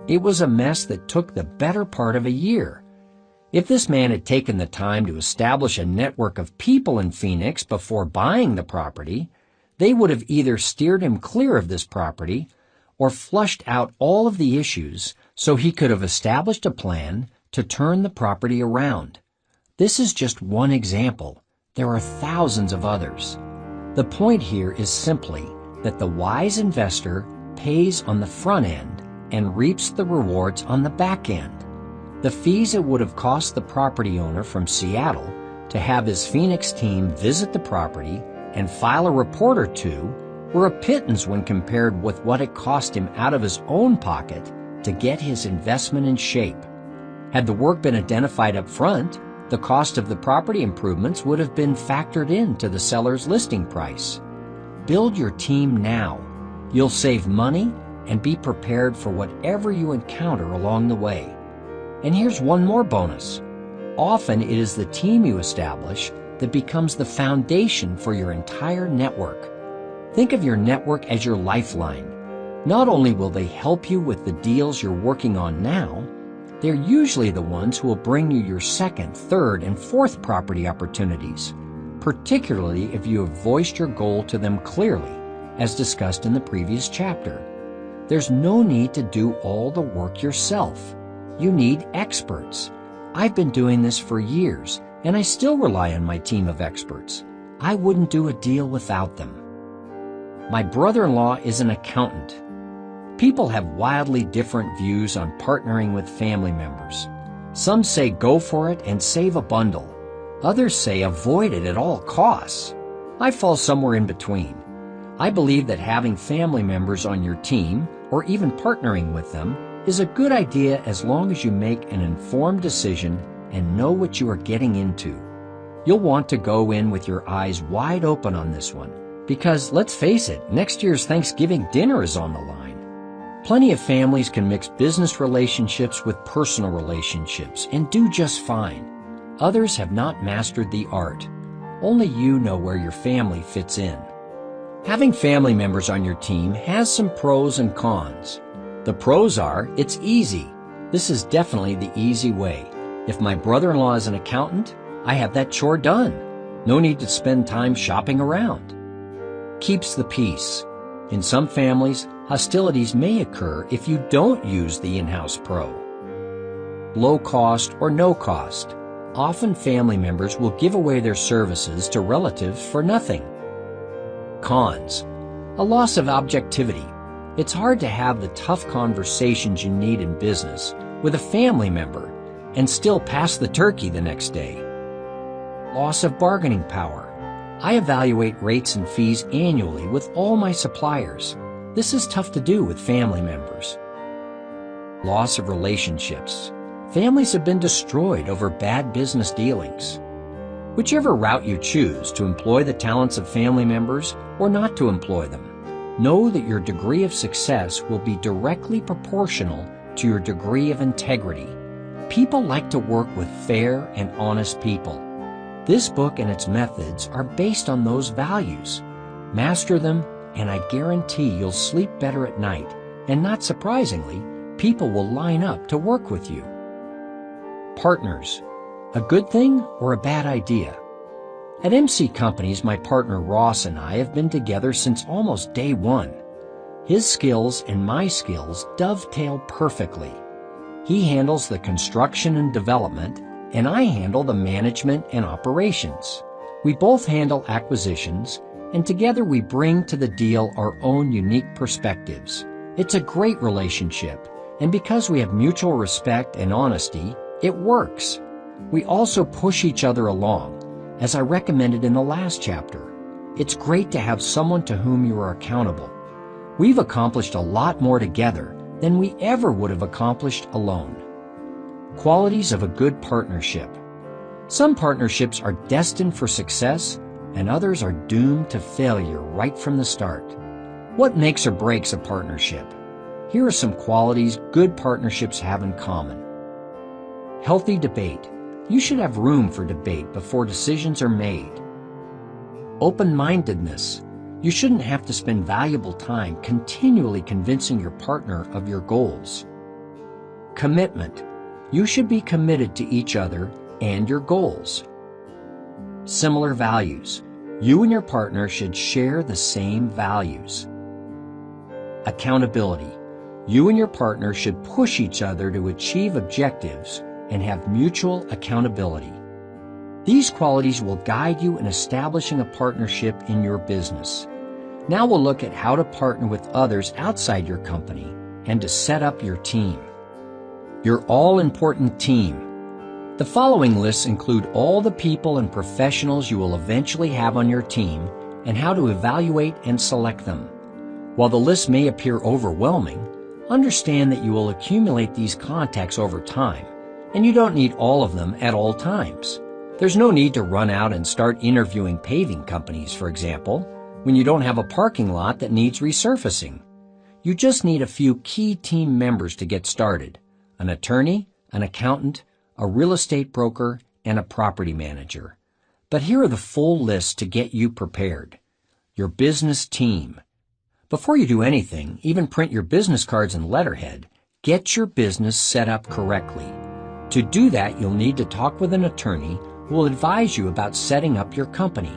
S2: It was a mess that took the better part of a year. If this man had taken the time to establish a network of people in Phoenix before buying the property, they would have either steered him clear of this property or flushed out all of the issues so he could have established a plan to turn the property around. This is just one example. There are thousands of others. The point here is simply that the wise investor pays on the front end and reaps the rewards on the back end. The fees it would have cost the property owner from Seattle to have his Phoenix team visit the property and file a report or two were a pittance when compared with what it cost him out of his own pocket to get his investment in shape. Had the work been identified up front, the cost of the property improvements would have been factored into the seller's listing price. Build your team now. You'll save money and be prepared for whatever you encounter along the way. And here's one more bonus. Often it is the team you establish that becomes the foundation for your entire network. Think of your network as your lifeline. Not only will they help you with the deals you're working on now, they're usually the ones who will bring you your second, third, and fourth property opportunities, particularly if you have voiced your goal to them clearly, as discussed in the previous chapter. There's no need to do all the work yourself. You need experts. I've been doing this for years, and I still rely on my team of experts. I wouldn't do a deal without them. My brother-in-law is an accountant. People have wildly different views on partnering with family members. Some say go for it and save a bundle. Others say avoid it at all costs. I fall somewhere in between. I believe that having family members on your team, or even partnering with them, is a good idea as long as you make an informed decision and know what you are getting into. You'll want to go in with your eyes wide open on this one, because let's face it, next year's Thanksgiving dinner is on the line. Plenty of families can mix business relationships with personal relationships and do just fine. Others have not mastered the art. Only you know where your family fits in. Having family members on your team has some pros and cons. The pros are, it's easy. This is definitely the easy way. If my brother-in-law is an accountant, I have that chore done. No need to spend time shopping around. Keeps the peace. In some families, hostilities may occur if you don't use the in-house pro. Low cost or no cost. Often family members will give away their services to relatives for nothing. Cons. A loss of objectivity. It's hard to have the tough conversations you need in business with a family member and still pass the turkey the next day. Loss of bargaining power. I evaluate rates and fees annually with all my suppliers. This is tough to do with family members. Loss of relationships. Families have been destroyed over bad business dealings. Whichever route you choose to employ the talents of family members or not to employ them, know that your degree of success will be directly proportional to your degree of integrity. People like to work with fair and honest people. This book and its methods are based on those values. Master them, and I guarantee you'll sleep better at night, and not surprisingly, people will line up to work with you. Partners. A good thing or a bad idea? At MC Companies, my partner Ross and I have been together since almost day one. His skills and my skills dovetail perfectly. He handles the construction and development, and I handle the management and operations. We both handle acquisitions, and together we bring to the deal our own unique perspectives. It's a great relationship, and because we have mutual respect and honesty, it works. We also push each other along, as I recommended in the last chapter. It's great to have someone to whom you are accountable. We've accomplished a lot more together than we ever would have accomplished alone. Qualities of a good partnership. Some partnerships are destined for success, and others are doomed to failure right from the start. What makes or breaks a partnership? Here are some qualities good partnerships have in common. Healthy debate. You should have room for debate before decisions are made. Open-mindedness. You shouldn't have to spend valuable time continually convincing your partner of your goals. Commitment. You should be committed to each other and your goals. Similar values. You and your partner should share the same values. Accountability. You and your partner should push each other to achieve objectives and have mutual accountability. These qualities will guide you in establishing a partnership in your business. Now we'll look at how to partner with others outside your company and to set up your team. Your all-important team. The following lists include all the people and professionals you will eventually have on your team and how to evaluate and select them. While the list may appear overwhelming, understand that you will accumulate these contacts over time, and you don't need all of them at all times. There's no need to run out and start interviewing paving companies, for example, when you don't have a parking lot that needs resurfacing. You just need a few key team members to get started: an attorney, an accountant, a real estate broker, and a property manager. But here are the full lists to get you prepared. Your business team. Before you do anything, even print your business cards and letterhead, get your business set up correctly. To do that, you'll need to talk with an attorney who will advise you about setting up your company.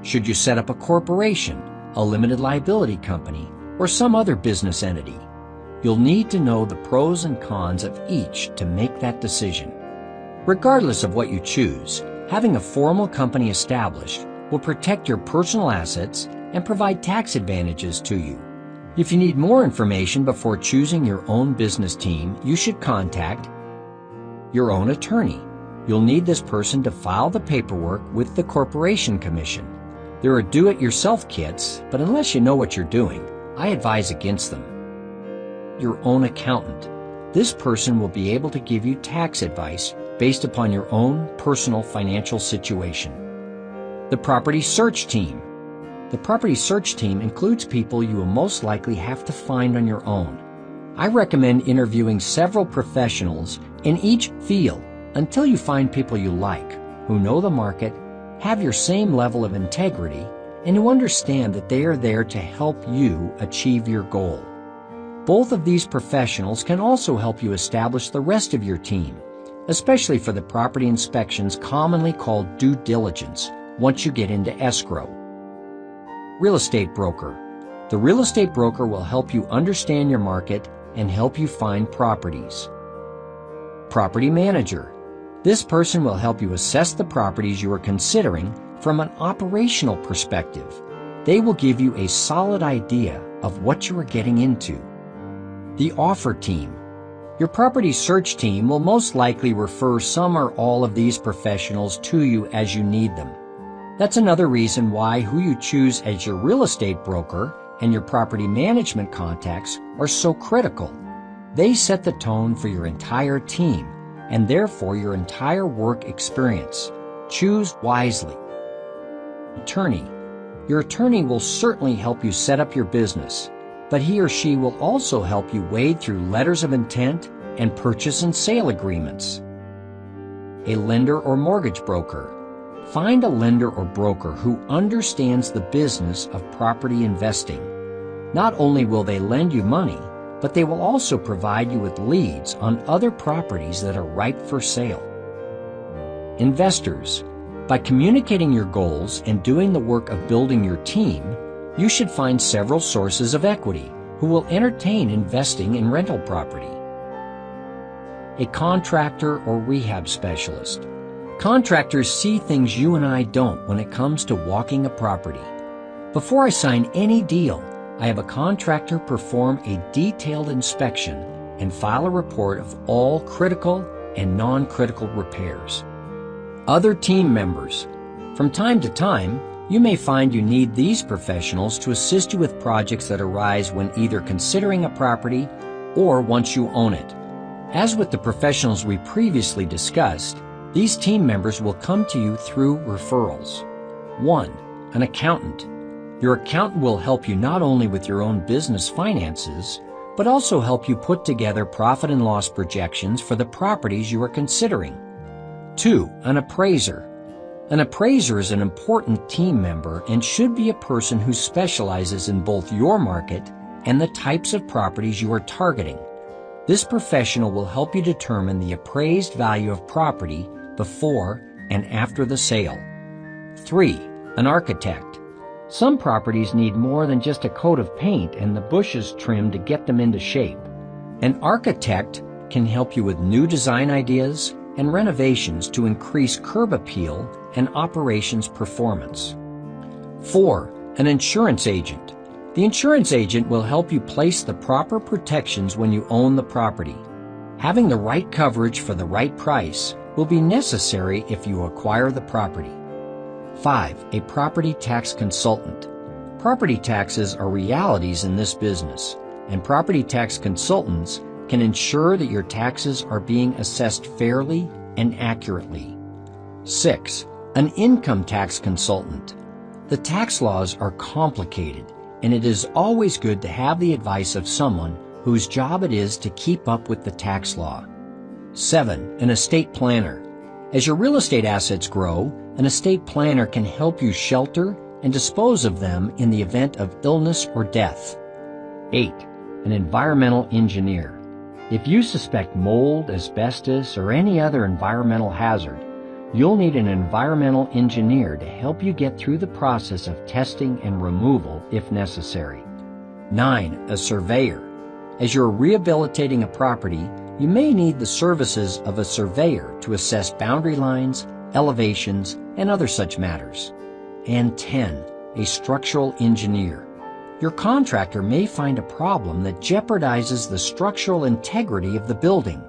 S2: Should you set up a corporation, a limited liability company, or some other business entity? You'll need to know the pros and cons of each to make that decision. Regardless of what you choose, having a formal company established will protect your personal assets and provide tax advantages to you. If you need more information before choosing your own business team, you should contact your own attorney. You'll need this person to file the paperwork with the Corporation Commission. There are do-it-yourself kits, but unless you know what you're doing, I advise against them. Your own accountant. This person will be able to give you tax advice based upon your own personal financial situation. The property search team. The property search team includes people you will most likely have to find on your own. I recommend interviewing several professionals in each field until you find people you like, who know the market, have your same level of integrity, and who understand that they are there to help you achieve your goal. Both of these professionals can also help you establish the rest of your team, especially for the property inspections commonly called due diligence once you get into escrow. Real estate broker. The real estate broker will help you understand your market and help you find properties. Property manager. This person will help you assess the properties you are considering from an operational perspective. They will give you a solid idea of what you are getting into. The offer team. Your property search team will most likely refer some or all of these professionals to you as you need them. That's another reason why who you choose as your real estate broker and your property management contacts are so critical. They set the tone for your entire team and therefore your entire work experience. Choose wisely. Attorney. Your attorney will certainly help you set up your business, but he or she will also help you wade through letters of intent and purchase and sale agreements. A lender or mortgage broker. Find a lender or broker who understands the business of property investing. Not only will they lend you money, but they will also provide you with leads on other properties that are ripe for sale. Investors. By communicating your goals and doing the work of building your team, you should find several sources of equity who will entertain investing in rental property. A contractor or rehab specialist. Contractors see things you and I don't when it comes to walking a property. Before I sign any deal, I have a contractor perform a detailed inspection and file a report of all critical and non-critical repairs. Other team members. From time to time, you may find you need these professionals to assist you with projects that arise when either considering a property or once you own it. As with the professionals we previously discussed, these team members will come to you through referrals. 1. An accountant. Your accountant will help you not only with your own business finances, but also help you put together profit and loss projections for the properties you are considering. 2. An appraiser. An appraiser is an important team member and should be a person who specializes in both your market and the types of properties you are targeting. This professional will help you determine the appraised value of property before and after the sale. 3. An architect. Some properties need more than just a coat of paint and the bushes trimmed to get them into shape. An architect can help you with new design ideas and renovations to increase curb appeal and operations performance. 4. An insurance agent. The insurance agent will help you place the proper protections when you own the property. Having the right coverage for the right price will be necessary if you acquire the property. 5. A property tax consultant. Property taxes are realities in this business, and property tax consultants can ensure that your taxes are being assessed fairly and accurately. 6. An income tax consultant. The tax laws are complicated, and it is always good to have the advice of someone whose job it is to keep up with the tax law. 7. An estate planner. As your real estate assets grow, an estate planner can help you shelter and dispose of them in the event of illness or death. 8. An environmental engineer. If you suspect mold, asbestos, or any other environmental hazard, you'll need an environmental engineer to help you get through the process of testing and removal if necessary. 9. A surveyor. As you're rehabilitating a property, you may need the services of a surveyor to assess boundary lines, elevations, and other such matters. And 10. A structural engineer. Your contractor may find a problem that jeopardizes the structural integrity of the building.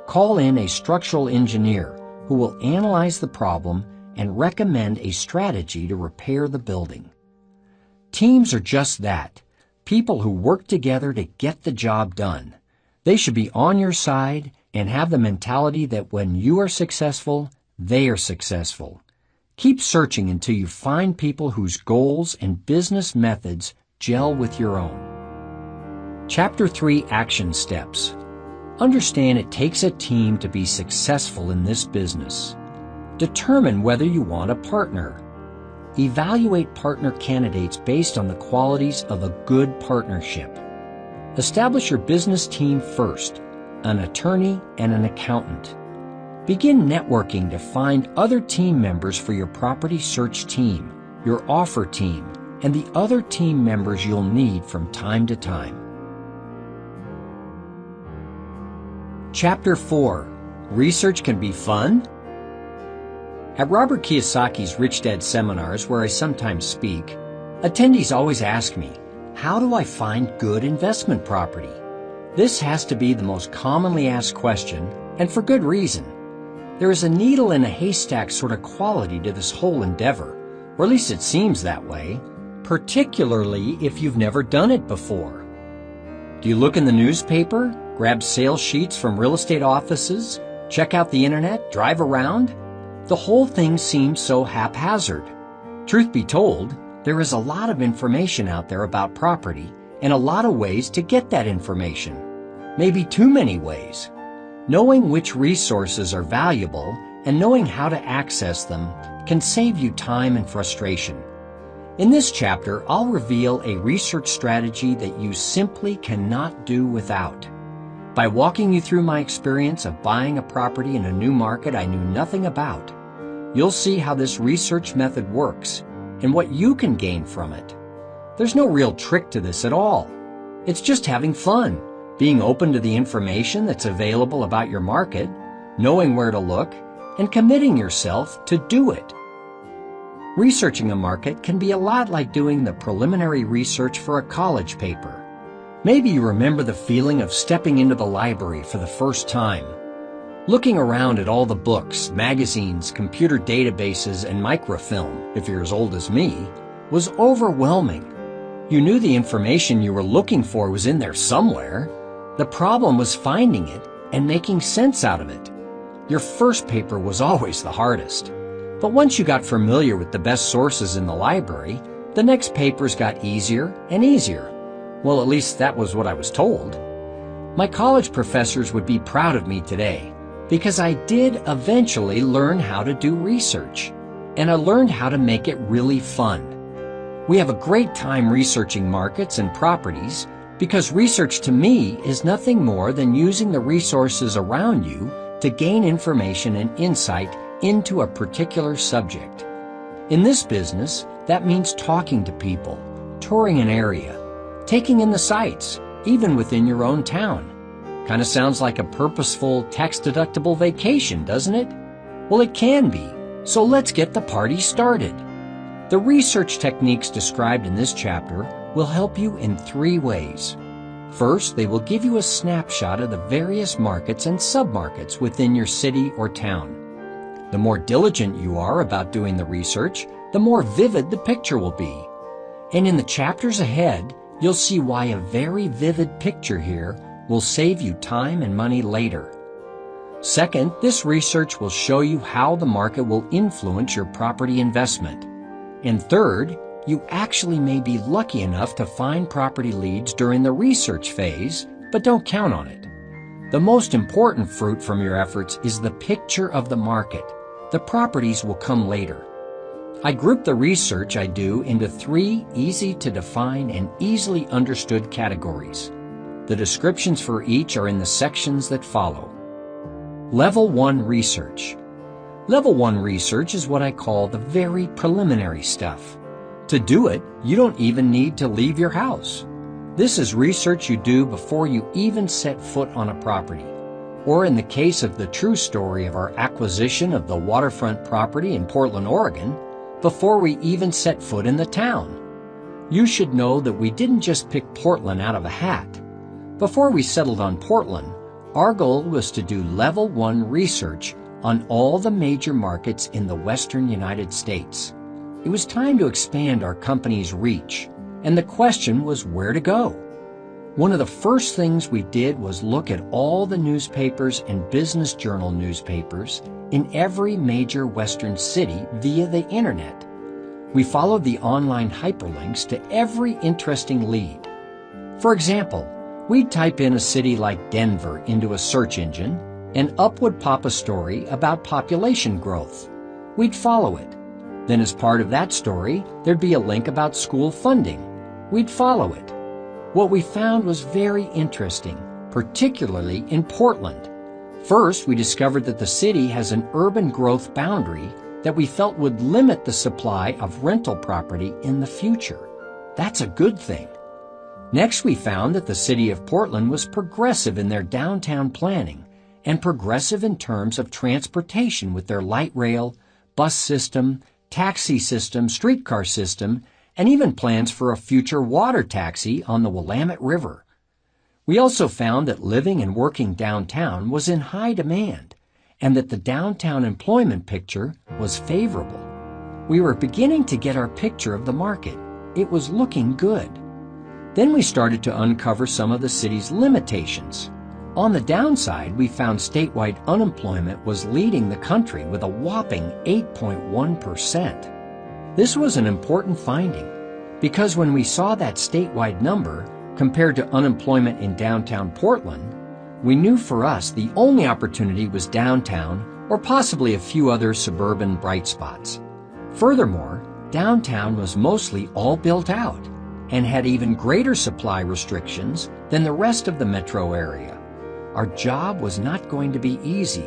S2: Call in a structural engineer who will analyze the problem and recommend a strategy to repair the building. Teams are just that, people who work together to get the job done. They should be on your side and have the mentality that when you are successful, they are successful. Keep searching until you find people whose goals and business methods gel with your own. Chapter 3, Action Steps. Understand it takes a team to be successful in this business. Determine whether you want a partner. Evaluate partner candidates based on the qualities of a good partnership. Establish your business team first, an attorney and an accountant. Begin networking to find other team members for your property search team, your offer team, and the other team members you'll need from time to time. Chapter 4. Research can be fun? At Robert Kiyosaki's Rich Dad seminars, where I sometimes speak, attendees always ask me, how do I find good investment property? This has to be the most commonly asked question, and for good reason. There is a needle in a haystack sort of quality to this whole endeavor, or at least it seems that way, particularly if you've never done it before. Do you look in the newspaper, grab sales sheets from real estate offices, check out the internet, drive around? The whole thing seems so haphazard. Truth be told, there is a lot of information out there about property and a lot of ways to get that information. Maybe too many ways. Knowing which resources are valuable and knowing how to access them can save you time and frustration. In this chapter, I'll reveal a research strategy that you simply cannot do without. By walking you through my experience of buying a property in a new market I knew nothing about, you'll see how this research method works and what you can gain from it. There's no real trick to this at all. It's just having fun, being open to the information that's available about your market, knowing where to look, and committing yourself to do it. Researching a market can be a lot like doing the preliminary research for a college paper. Maybe you remember the feeling of stepping into the library for the first time. Looking around at all the books, magazines, computer databases, and microfilm, if you're as old as me, was overwhelming. You knew the information you were looking for was in there somewhere. The problem was finding it and making sense out of it. Your first paper was always the hardest. But once you got familiar with the best sources in the library, the next papers got easier and easier. Well, at least that was what I was told. My college professors would be proud of me today because I did eventually learn how to do research, and I learned how to make it really fun. We have a great time researching markets and properties because research to me is nothing more than using the resources around you to gain information and insight into a particular subject. In this business, that means talking to people, touring an area, taking in the sights, even within your own town. Kind of sounds like a purposeful, tax-deductible vacation, doesn't it? Well, it can be, so let's get the party started. The research techniques described in this chapter will help you in 3 ways. First, they will give you a snapshot of the various markets and submarkets within your city or town. The more diligent you are about doing the research, the more vivid the picture will be. And in the chapters ahead, you'll see why a very vivid picture here will save you time and money later. Second, this research will show you how the market will influence your property investment. And third, you actually may be lucky enough to find property leads during the research phase, but don't count on it. The most important fruit from your efforts is the picture of the market. The properties will come later. I group the research I do into 3 easy-to-define and easily understood categories. The descriptions for each are in the sections that follow. Level 1 research. Level 1 research is what I call the very preliminary stuff. To do it, you don't even need to leave your house. This is research you do before you even set foot on a property. Or in the case of the true story of our acquisition of the waterfront property in Portland, Oregon, before we even set foot in the town. You should know that we didn't just pick Portland out of a hat. Before we settled on Portland, our goal was to do Level 1 research on all the major markets in the western United States. It was time to expand our company's reach, and the question was where to go. One of the first things we did was look at all the newspapers and business journal newspapers in every major western city via the internet. We followed the online hyperlinks to every interesting lead. For example, we'd type in a city like Denver into a search engine, and up would pop a story about population growth. We'd follow it. Then as part of that story, there'd be a link about school funding. We'd follow it. What we found was very interesting, particularly in Portland. First, we discovered that the city has an urban growth boundary that we felt would limit the supply of rental property in the future. That's a good thing. Next, we found that the city of Portland was progressive in their downtown planning and progressive in terms of transportation with their light rail, bus system, taxi system, streetcar system, and even plans for a future water taxi on the Willamette River. We also found that living and working downtown was in high demand and that the downtown employment picture was favorable. We were beginning to get our picture of the market. It was looking good. Then we started to uncover some of the city's limitations. On the downside, we found statewide unemployment was leading the country with a whopping 8.1%. This was an important finding because when we saw that statewide number compared to unemployment in downtown Portland, we knew for us the only opportunity was downtown or possibly a few other suburban bright spots. Furthermore, downtown was mostly all built out and had even greater supply restrictions than the rest of the metro area. Our job was not going to be easy.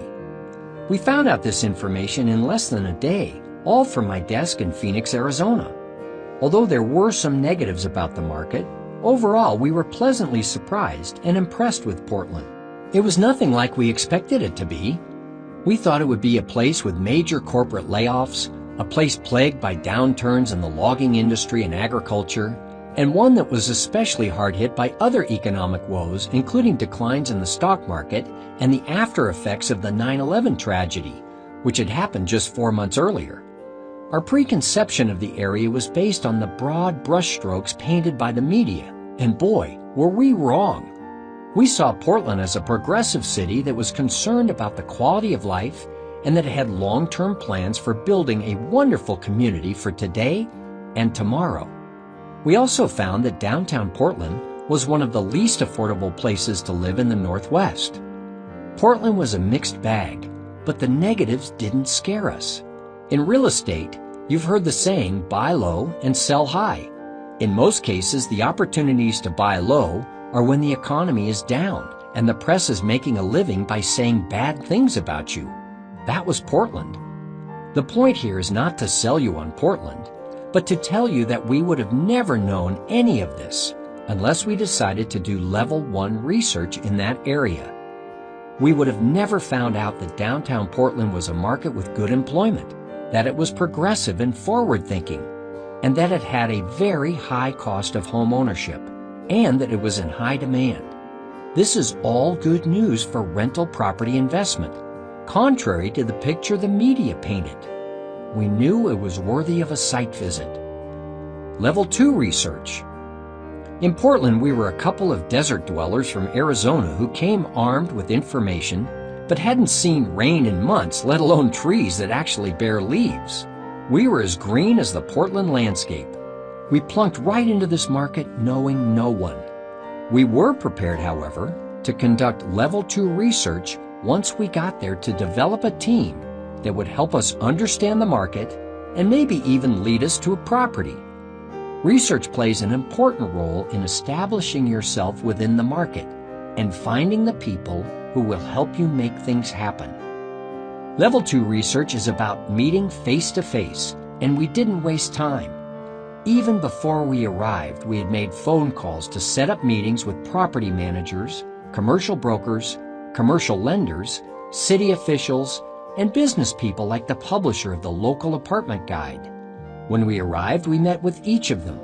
S2: We found out this information in less than a day, all from my desk in Phoenix, Arizona. Although there were some negatives about the market, overall we were pleasantly surprised and impressed with Portland. It was nothing like we expected it to be. We thought it would be a place with major corporate layoffs, a place plagued by downturns in the logging industry and agriculture, and one that was especially hard hit by other economic woes, including declines in the stock market and the after effects of the 9/11 tragedy, which had happened just 4 months earlier. Our preconception of the area was based on the broad brushstrokes painted by the media, and boy, were we wrong. We saw Portland as a progressive city that was concerned about the quality of life and that had long-term plans for building a wonderful community for today and tomorrow. We also found that downtown Portland was one of the least affordable places to live in the Northwest. Portland was a mixed bag, but the negatives didn't scare us. In real estate, you've heard the saying, buy low and sell high. In most cases, the opportunities to buy low are when the economy is down and the press is making a living by saying bad things about you. That was Portland. The point here is not to sell you on Portland, but to tell you that we would have never known any of this unless we decided to do level 1 research in that area. We would have never found out that downtown Portland was a market with good employment, that it was progressive and forward-thinking, and that it had a very high cost of home ownership, and that it was in high demand. This is all good news for rental property investment, contrary to the picture the media painted. We knew it was worthy of a site visit. Level 2 research. In Portland, we were a couple of desert dwellers from Arizona who came armed with information but hadn't seen rain in months, let alone trees that actually bear leaves. We were as green as the Portland landscape. We plunked right into this market knowing no one. We were prepared, however, to conduct level 2 research once we got there to develop a team that would help us understand the market and maybe even lead us to a property. Research plays an important role in establishing yourself within the market and finding the people who will help you make things happen. Level 2 research is about meeting face to face, and we didn't waste time. Even before we arrived, we had made phone calls to set up meetings with property managers, commercial brokers, commercial lenders, city officials, and business people like the publisher of the local apartment guide. When we arrived, we met with each of them.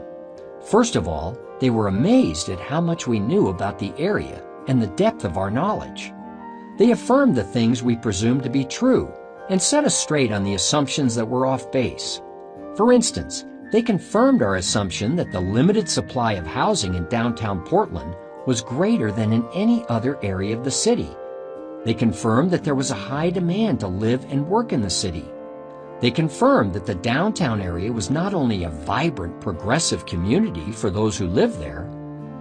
S2: First of all, they were amazed at how much we knew about the area and the depth of our knowledge. They affirmed the things we presumed to be true and set us straight on the assumptions that were off base. For instance, they confirmed our assumption that the limited supply of housing in downtown Portland was greater than in any other area of the city. They confirmed that there was a high demand to live and work in the city. They confirmed that the downtown area was not only a vibrant, progressive community for those who lived there,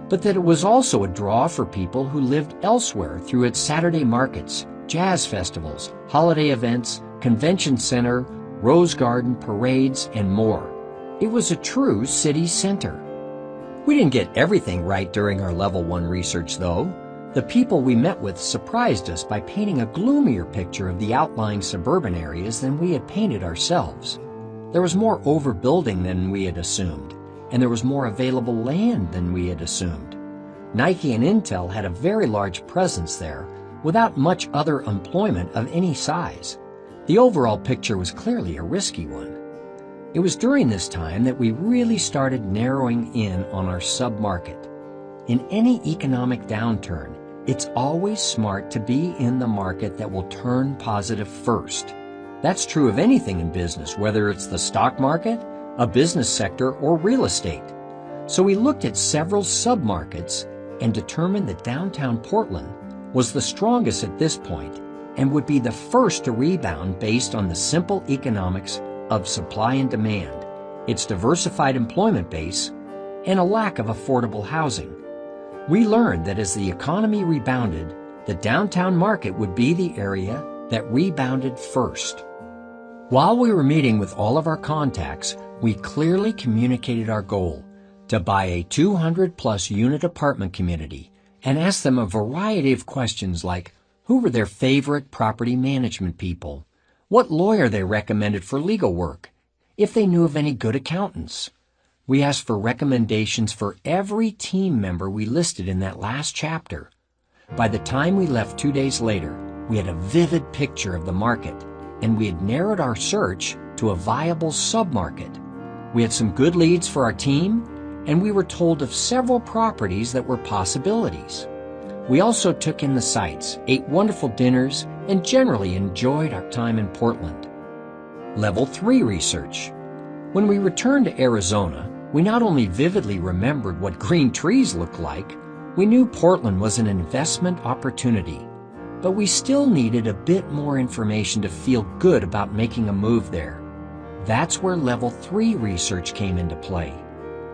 S2: but that it was also a draw for people who lived elsewhere through its Saturday markets, jazz festivals, holiday events, convention center, rose garden, parades, and more. It was a true city center. We didn't get everything right during our level 1 research, though. The people we met with surprised us by painting a gloomier picture of the outlying suburban areas than we had painted ourselves. There was more overbuilding than we had assumed, and there was more available land than we had assumed. Nike and Intel had a very large presence there, without much other employment of any size. The overall picture was clearly a risky one. It was during this time that we really started narrowing in on our sub-market. In any economic downturn, it's always smart to be in the market that will turn positive first. That's true of anything in business, whether it's the stock market, a business sector, or real estate. So we looked at several sub-markets and determined that downtown Portland was the strongest at this point and would be the first to rebound based on the simple economics of supply and demand, its diversified employment base, and a lack of affordable housing. We learned that as the economy rebounded, the downtown market would be the area that rebounded first. While we were meeting with all of our contacts, we clearly communicated our goal to buy a 200-plus unit apartment community and asked them a variety of questions like, who were their favorite property management people? What lawyer they recommended for legal work? If they knew of any good accountants? We asked for recommendations for every team member we listed in that last chapter. By the time we left 2 days later, we had a vivid picture of the market, and we had narrowed our search to a viable sub-market. We had some good leads for our team, and we were told of several properties that were possibilities. We also took in the sights, ate wonderful dinners, and generally enjoyed our time in Portland. Level 3 research. When we returned to Arizona, we not only vividly remembered what green trees looked like, we knew Portland was an investment opportunity. But we still needed a bit more information to feel good about making a move there. That's where Level 3 research came into play.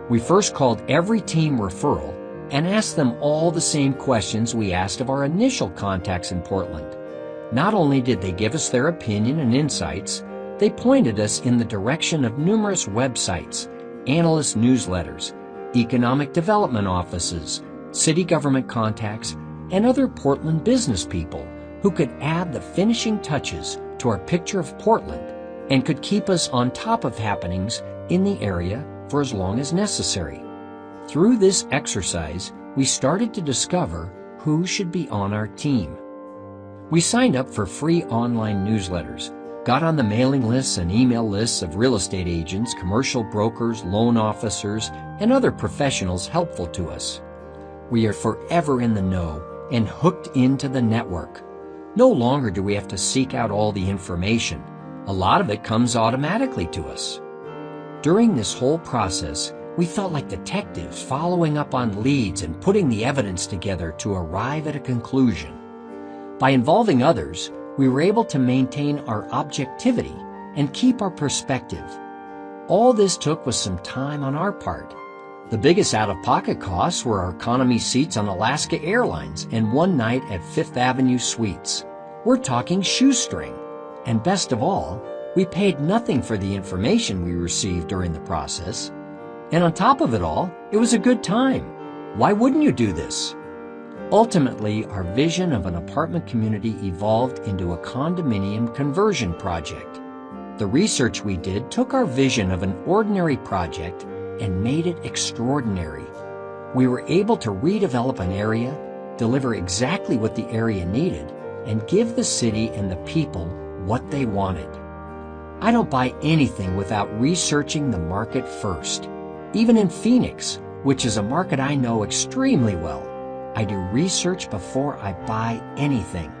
S2: We first called every team referral and asked them all the same questions we asked of our initial contacts in Portland. Not only did they give us their opinion and insights, they pointed us in the direction of numerous websites, analyst newsletters, economic development offices, city government contacts, and other Portland business people who could add the finishing touches to our picture of Portland and could keep us on top of happenings in the area for as long as necessary. Through this exercise, we started to discover who should be on our team. We signed up for free online newsletters, got on the mailing lists and email lists of real estate agents, commercial brokers, loan officers, and other professionals helpful to us. We are forever in the know and hooked into the network. No longer do we have to seek out all the information. A lot of it comes automatically to us. During this whole process, we felt like detectives following up on leads and putting the evidence together to arrive at a conclusion. By involving others, we were able to maintain our objectivity and keep our perspective. All this took was some time on our part. The biggest out-of-pocket costs were our economy seats on Alaska Airlines and one night at Fifth Avenue Suites. We're talking shoestring. And best of all, we paid nothing for the information we received during the process. And on top of it all, it was a good time. Why wouldn't you do this? Ultimately, our vision of an apartment community evolved into a condominium conversion project. The research we did took our vision of an ordinary project and made it extraordinary. We were able to redevelop an area, deliver exactly what the area needed, and give the city and the people what they wanted. I don't buy anything without researching the market first. Even in Phoenix, which is a market I know extremely well, I do research before I buy anything.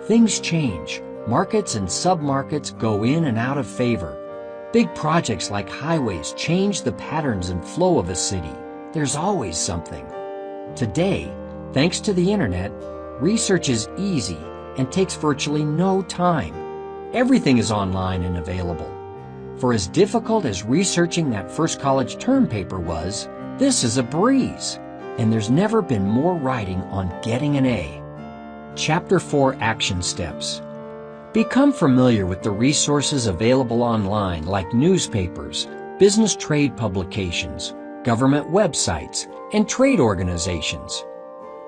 S2: Things change. Markets and submarkets go in and out of favor. Big projects like highways change the patterns and flow of a city. There's always something. Today, thanks to the internet, research is easy and takes virtually no time. Everything is online and available. For as difficult as researching that first college term paper was, this is a breeze, and there's never been more writing on getting an A. Chapter 4 Action Steps. Become familiar with the resources available online like newspapers, business trade publications, government websites, and trade organizations.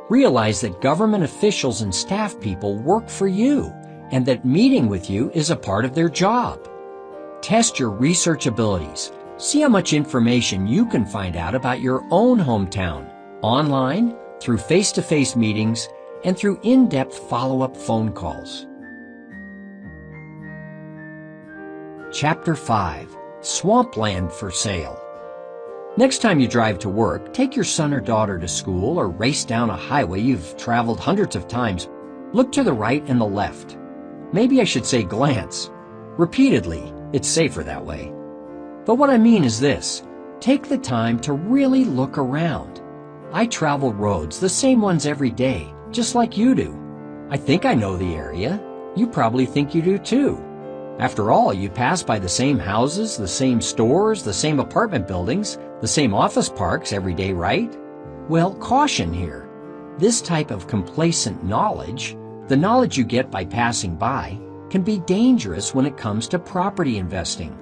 S2: Realize that government officials and staff people work for you and that meeting with you is a part of their job. Test your research abilities. See how much information you can find out about your own hometown, online, through face-to-face meetings, and through in-depth follow-up phone calls. Chapter 5. Swampland for Sale. Next time you drive to work, take your son or daughter to school or race down a highway you've traveled hundreds of times. Look to the right and the left. Maybe I should say glance. Repeatedly, it's safer that way. But what I mean is this. Take the time to really look around. I travel roads, the same ones every day, just like you do. I think I know the area. You probably think you do too. After all, you pass by the same houses, the same stores, the same apartment buildings, the same office parks every day, right? Well, caution here. This type of complacent knowledge, the knowledge you get by passing by, can be dangerous when it comes to property investing.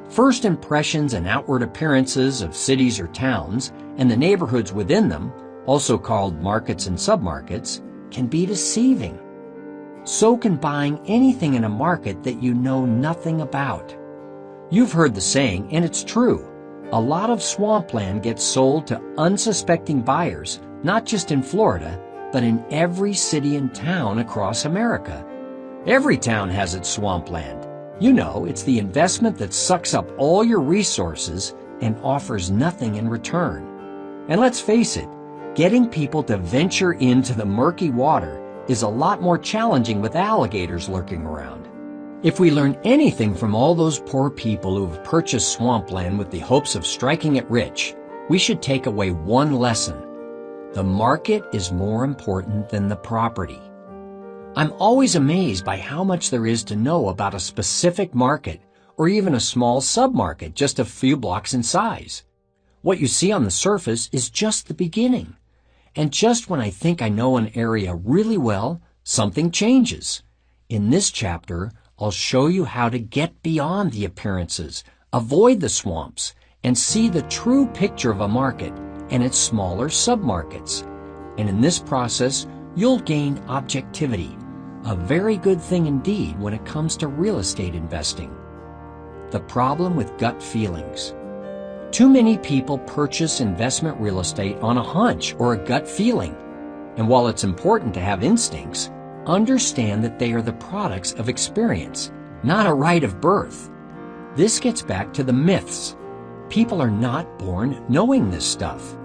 S2: First impressions and outward appearances of cities or towns and the neighborhoods within them, also called markets and submarkets, can be deceiving. So can buying anything in a market that you know nothing about. You've heard the saying, and it's true. A lot of swampland gets sold to unsuspecting buyers, not just in Florida, but in every city and town across America. Every town has its swampland. You know, it's the investment that sucks up all your resources and offers nothing in return. And let's face it, getting people to venture into the murky water is a lot more challenging with alligators lurking around. If we learn anything from all those poor people who have purchased swampland with the hopes of striking it rich, we should take away one lesson. The market is more important than the property. I'm always amazed by how much there is to know about a specific market or even a small submarket just a few blocks in size. What you see on the surface is just the beginning. And just when I think I know an area really well, something changes. In this chapter, I'll show you how to get beyond the appearances, avoid the swamps, and see the true picture of a market and its smaller submarkets. And in this process, you'll gain objectivity, a very good thing indeed when it comes to real estate investing. the problem with gut feelings. Too many people purchase investment real estate on a hunch or a gut feeling. And while it's important to have instincts, understand that they are the products of experience, not a right of birth. This gets back to the myths. People are not born knowing this stuff.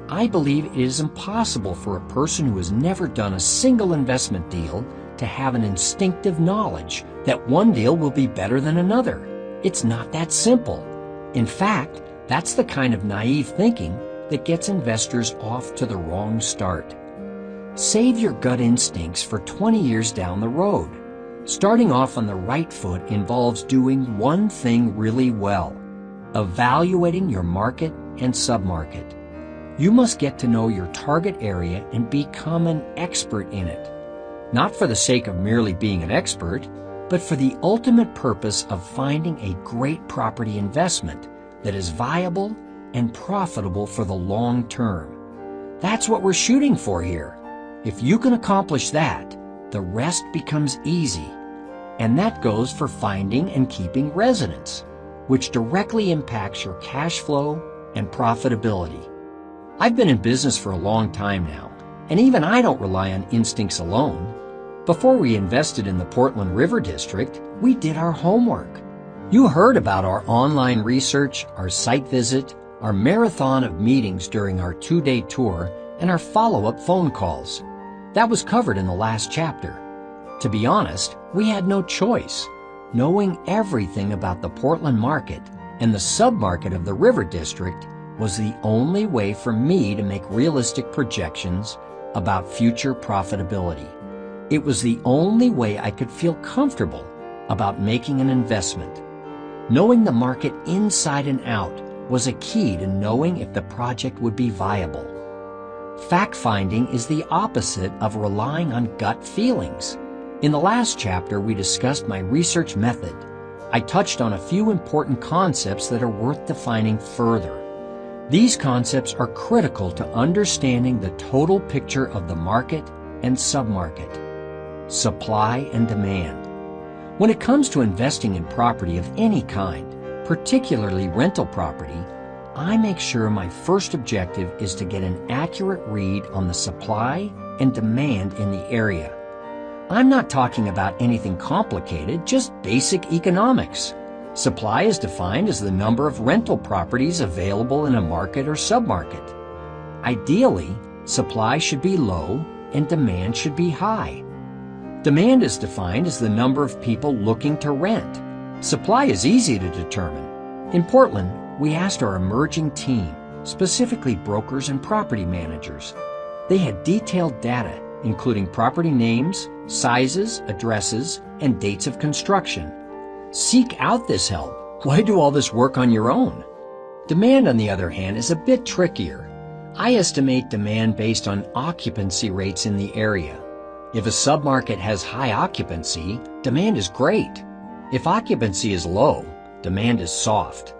S2: I believe it is impossible for a person who has never done a single investment deal to have an instinctive knowledge that one deal will be better than another. It's not that simple. In fact, that's the kind of naive thinking that gets investors off to the wrong start. Save your gut instincts for 20 years down the road. Starting off on the right foot involves doing one thing really well: evaluating your market and submarket. You must get to know your target area and become an expert in it. Not for the sake of merely being an expert, but for the ultimate purpose of finding a great property investment that is viable and profitable for the long term. That's what we're shooting for here. If you can accomplish that, the rest becomes easy. And that goes for finding and keeping residents, which directly impacts your cash flow and profitability. I've been in business for a long time now, and even I don't rely on instincts alone. Before we invested in the Portland River District, we did our homework. You heard about our online research, our site visit, our marathon of meetings during our 2-day tour, and our follow-up phone calls. That was covered in the last chapter. To be honest, we had no choice. Knowing everything about the Portland market and the submarket of the River District was the only way for me to make realistic projections about future profitability. It was the only way I could feel comfortable about making an investment. Knowing the market inside and out was a key to knowing if the project would be viable. Fact-finding is the opposite of relying on gut feelings. In the last chapter, we discussed my research method. I touched on a few important concepts that are worth defining further. These concepts are critical to understanding the total picture of the market and submarket. Supply and demand. When it comes to investing in property of any kind, particularly rental property, I make sure my first objective is to get an accurate read on the supply and demand in the area. I'm not talking about anything complicated, just basic economics. Supply is defined as the number of rental properties available in a market or submarket. Ideally, supply should be low and demand should be high. Demand is defined as the number of people looking to rent. Supply is easy to determine. In Portland, we asked our emerging team, specifically brokers and property managers. They had detailed data, including property names, sizes, addresses, and dates of construction. Seek out this help. Why do all this work on your own? Demand, on the other hand, is a bit trickier. I estimate demand based on occupancy rates in the area. If a submarket has high occupancy, demand is great. If occupancy is low, demand is soft.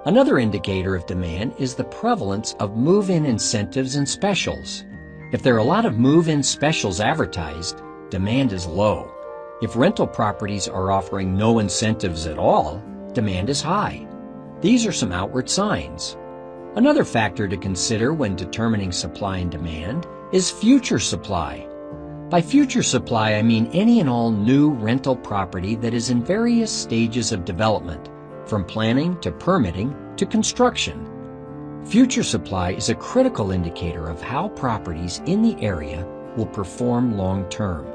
S2: Another indicator of demand is the prevalence of move-in incentives and specials. If there are a lot of move-in specials advertised, demand is low. If rental properties are offering no incentives at all, demand is high. These are some outward signs. Another factor to consider when determining supply and demand is future supply. By future supply, I mean any and all new rental property that is in various stages of development, from planning to permitting to construction. Future supply is a critical indicator of how properties in the area will perform long term.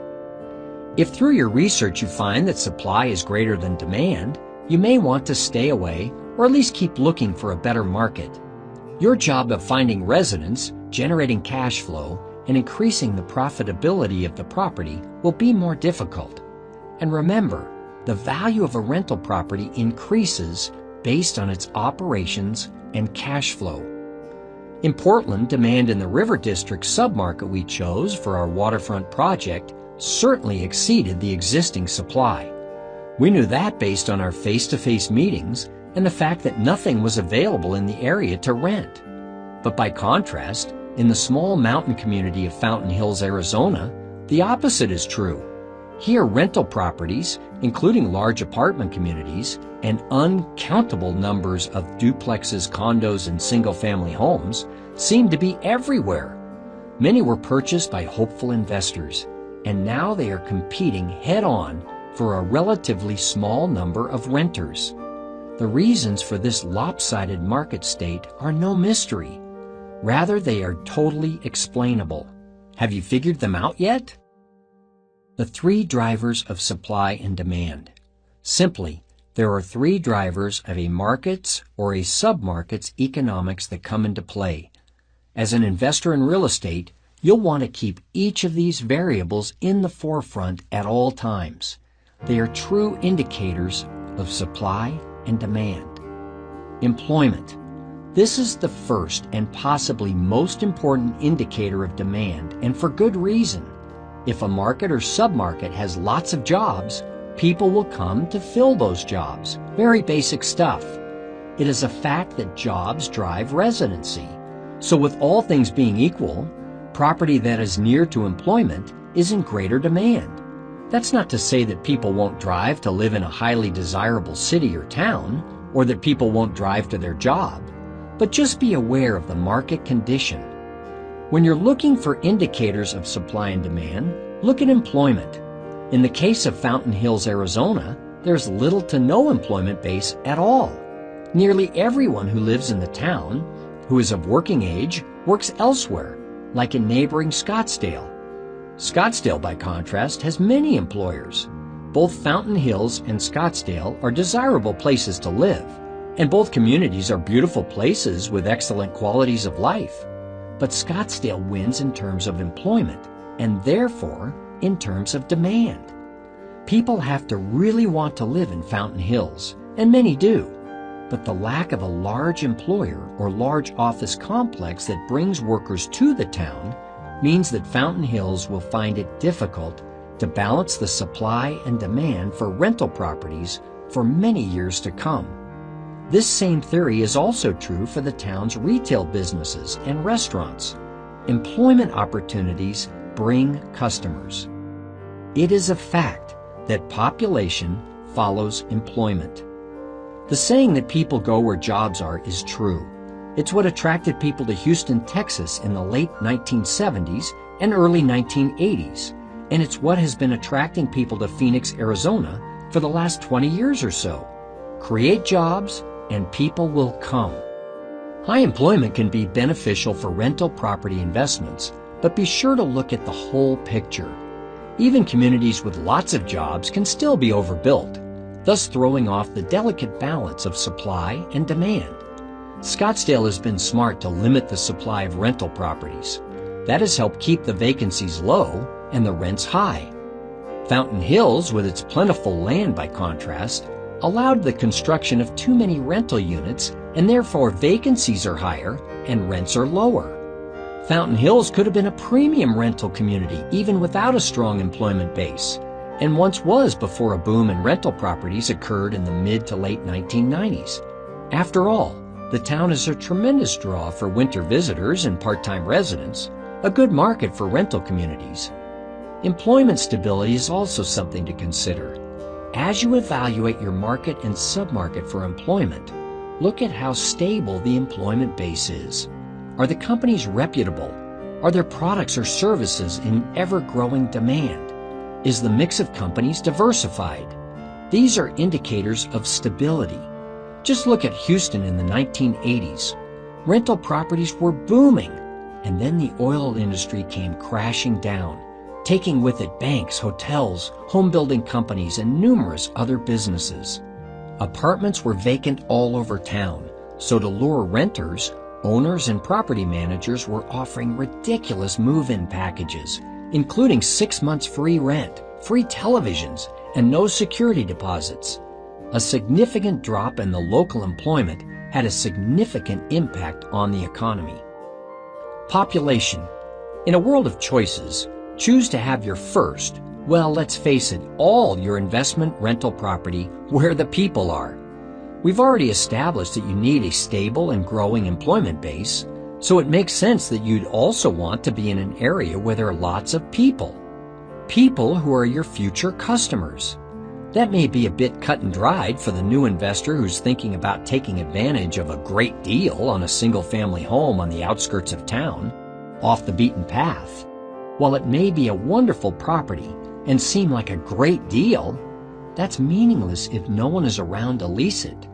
S2: If through your research you find that supply is greater than demand, you may want to stay away or at least keep looking for a better market. Your job of finding residents, generating cash flow, and increasing the profitability of the property will be more difficult. And remember, the value of a rental property increases based on its operations and cash flow. In Portland, demand in the River District submarket we chose for our waterfront project certainly exceeded the existing supply. We knew that based on our face-to-face meetings and the fact that nothing was available in the area to rent. But by contrast, in the small mountain community of Fountain Hills, Arizona, the opposite is true. Here, rental properties, including large apartment communities and uncountable numbers of duplexes, condos, and single-family homes, seem to be everywhere. Many were purchased by hopeful investors, and now they are competing head-on for a relatively small number of renters. The reasons for this lopsided market state are no mystery. Rather, they are totally explainable. Have you figured them out yet? The three drivers of supply and demand. Simply, there are three drivers of a market's or a submarket's economics that come into play. As an investor in real estate, you'll want to keep each of these variables in the forefront at all times. They are true indicators of supply and demand. Employment. This is the first and possibly most important indicator of demand, and for good reason. If a market or submarket has lots of jobs, people will come to fill those jobs. Very basic stuff. It is a fact that jobs drive residency. So with all things being equal, property that is near to employment is in greater demand. That's not to say that people won't drive to live in a highly desirable city or town, or that people won't drive to their job, but just be aware of the market condition. When you're looking for indicators of supply and demand, look at employment. In the case of Fountain Hills, Arizona, there's little to no employment base at all. Nearly everyone who lives in the town, who is of working age, works elsewhere, like in neighboring Scottsdale. Scottsdale, by contrast, has many employers. Both Fountain Hills and Scottsdale are desirable places to live, and both communities are beautiful places with excellent qualities of life. But Scottsdale wins in terms of employment, and therefore in terms of demand. People have to really want to live in Fountain Hills, and many do. But the lack of a large employer or large office complex that brings workers to the town means that Fountain Hills will find it difficult to balance the supply and demand for rental properties for many years to come. This same theory is also true for the town's retail businesses and restaurants. Employment opportunities bring customers. It is a fact that population follows employment. The saying that people go where jobs are is true. It's what attracted people to Houston, Texas in the late 1970s and early 1980s, and it's what has been attracting people to Phoenix, Arizona for the last 20 years or so. Create jobs and people will come. High employment can be beneficial for rental property investments, but be sure to look at the whole picture. Even communities with lots of jobs can still be overbuilt, thus throwing off the delicate balance of supply and demand. Scottsdale has been smart to limit the supply of rental properties. That has helped keep the vacancies low and the rents high. Fountain Hills, with its plentiful land by contrast, allowed the construction of too many rental units, and therefore vacancies are higher and rents are lower. Fountain Hills could have been a premium rental community even without a strong employment base, and once was before a boom in rental properties occurred in the mid to late 1990s. After all, the town is a tremendous draw for winter visitors and part-time residents, a good market for rental communities. Employment stability is also something to consider. As you evaluate your market and submarket for employment, look at how stable the employment base is. Are the companies reputable? Are their products or services in ever-growing demand? Is the mix of companies diversified? These are indicators of stability. Just look at Houston in the 1980s. Rental properties were booming, and then the oil industry came crashing down, taking with it banks, hotels, home-building companies, and numerous other businesses. Apartments were vacant all over town, so to lure renters, owners and property managers were offering ridiculous move-in packages, including 6 months free rent, free televisions, and no security deposits. A significant drop in the local employment had a significant impact on the economy. Population. In a world of choices, choose to have your first, well, let's face it, all your investment rental property where the people are. We've already established that you need a stable and growing employment base, so it makes sense that you'd also want to be in an area where there are lots of people. people who are your future customers. That may be a bit cut and dried for the new investor who's thinking about taking advantage of a great deal on a single-family home on the outskirts of town, off the beaten path. While it may be a wonderful property and seem like a great deal, that's meaningless if no one is around to lease it.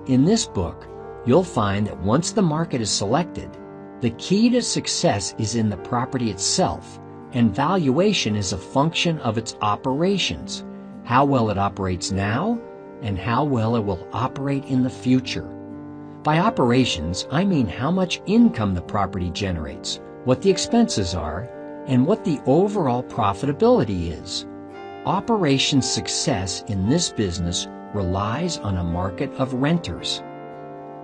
S2: In this book, you'll find that once the market is selected, the key to success is in the property itself, and valuation is a function of its operations, how well it operates now, and how well it will operate in the future. By operations, I mean how much income the property generates, what the expenses are, and what the overall profitability is. Operation success in this business relies on a market of renters.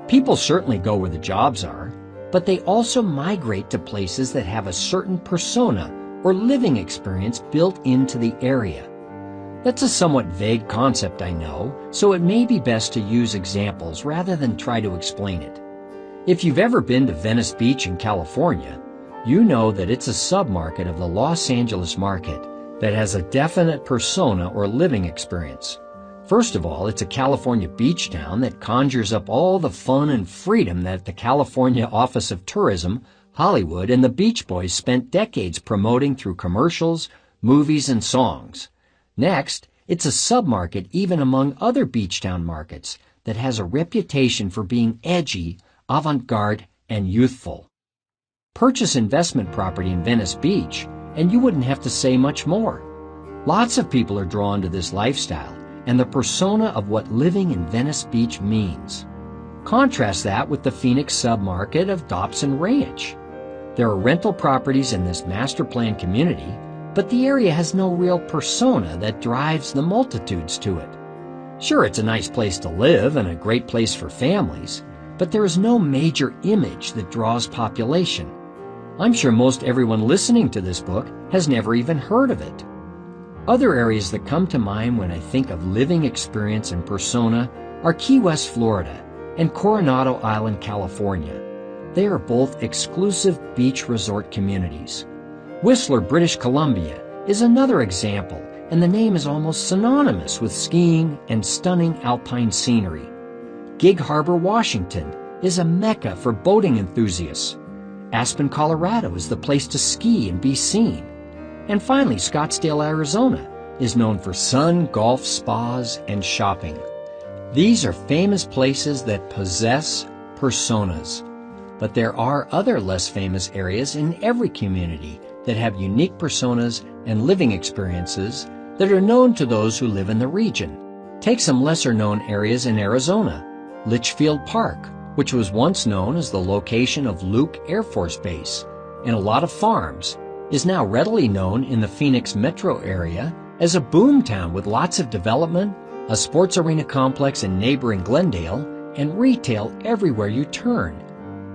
S2: People certainly go where the jobs are, but they also migrate to places that have a certain persona or living experience built into the area. That's a somewhat vague concept, I know, so it may be best to use examples rather than try to explain it. If you've ever been to Venice Beach in California, you know that it's a submarket of the Los Angeles market that has a definite persona or living experience. First of all, it's a California beach town that conjures up all the fun and freedom that the California Office of Tourism, Hollywood, and the Beach Boys spent decades promoting through commercials, movies, and songs. Next, it's a submarket even among other beach town markets that has a reputation for being edgy, avant-garde, and youthful. Purchase investment property in Venice Beach, and you wouldn't have to say much more. Lots of people are drawn to this lifestyle and the persona of what living in Venice Beach means. Contrast that with the Phoenix submarket of Dobson Ranch. There are rental properties in this master plan community, but the area has no real persona that drives the multitudes to it. Sure, it's a nice place to live and a great place for families, but there is no major image that draws population. I'm sure most everyone listening to this book has never even heard of it. Other areas that come to mind when I think of living experience and persona are Key West, Florida, and Coronado Island, California. They are both exclusive beach resort communities. Whistler, British Columbia, is another example, and the name is almost synonymous with skiing and stunning alpine scenery. Gig Harbor, Washington, is a mecca for boating enthusiasts. Aspen, Colorado, is the place to ski and be seen. And finally, Scottsdale, Arizona, is known for sun, golf, spas, and shopping. These are famous places that possess personas. But there are other less famous areas in every community that have unique personas and living experiences that are known to those who live in the region. Take some lesser-known areas in Arizona. Litchfield Park, which was once known as the location of Luke Air Force Base and a lot of farms, is now readily known in the Phoenix metro area as a boom town with lots of development, a sports arena complex in neighboring Glendale, and retail everywhere you turn.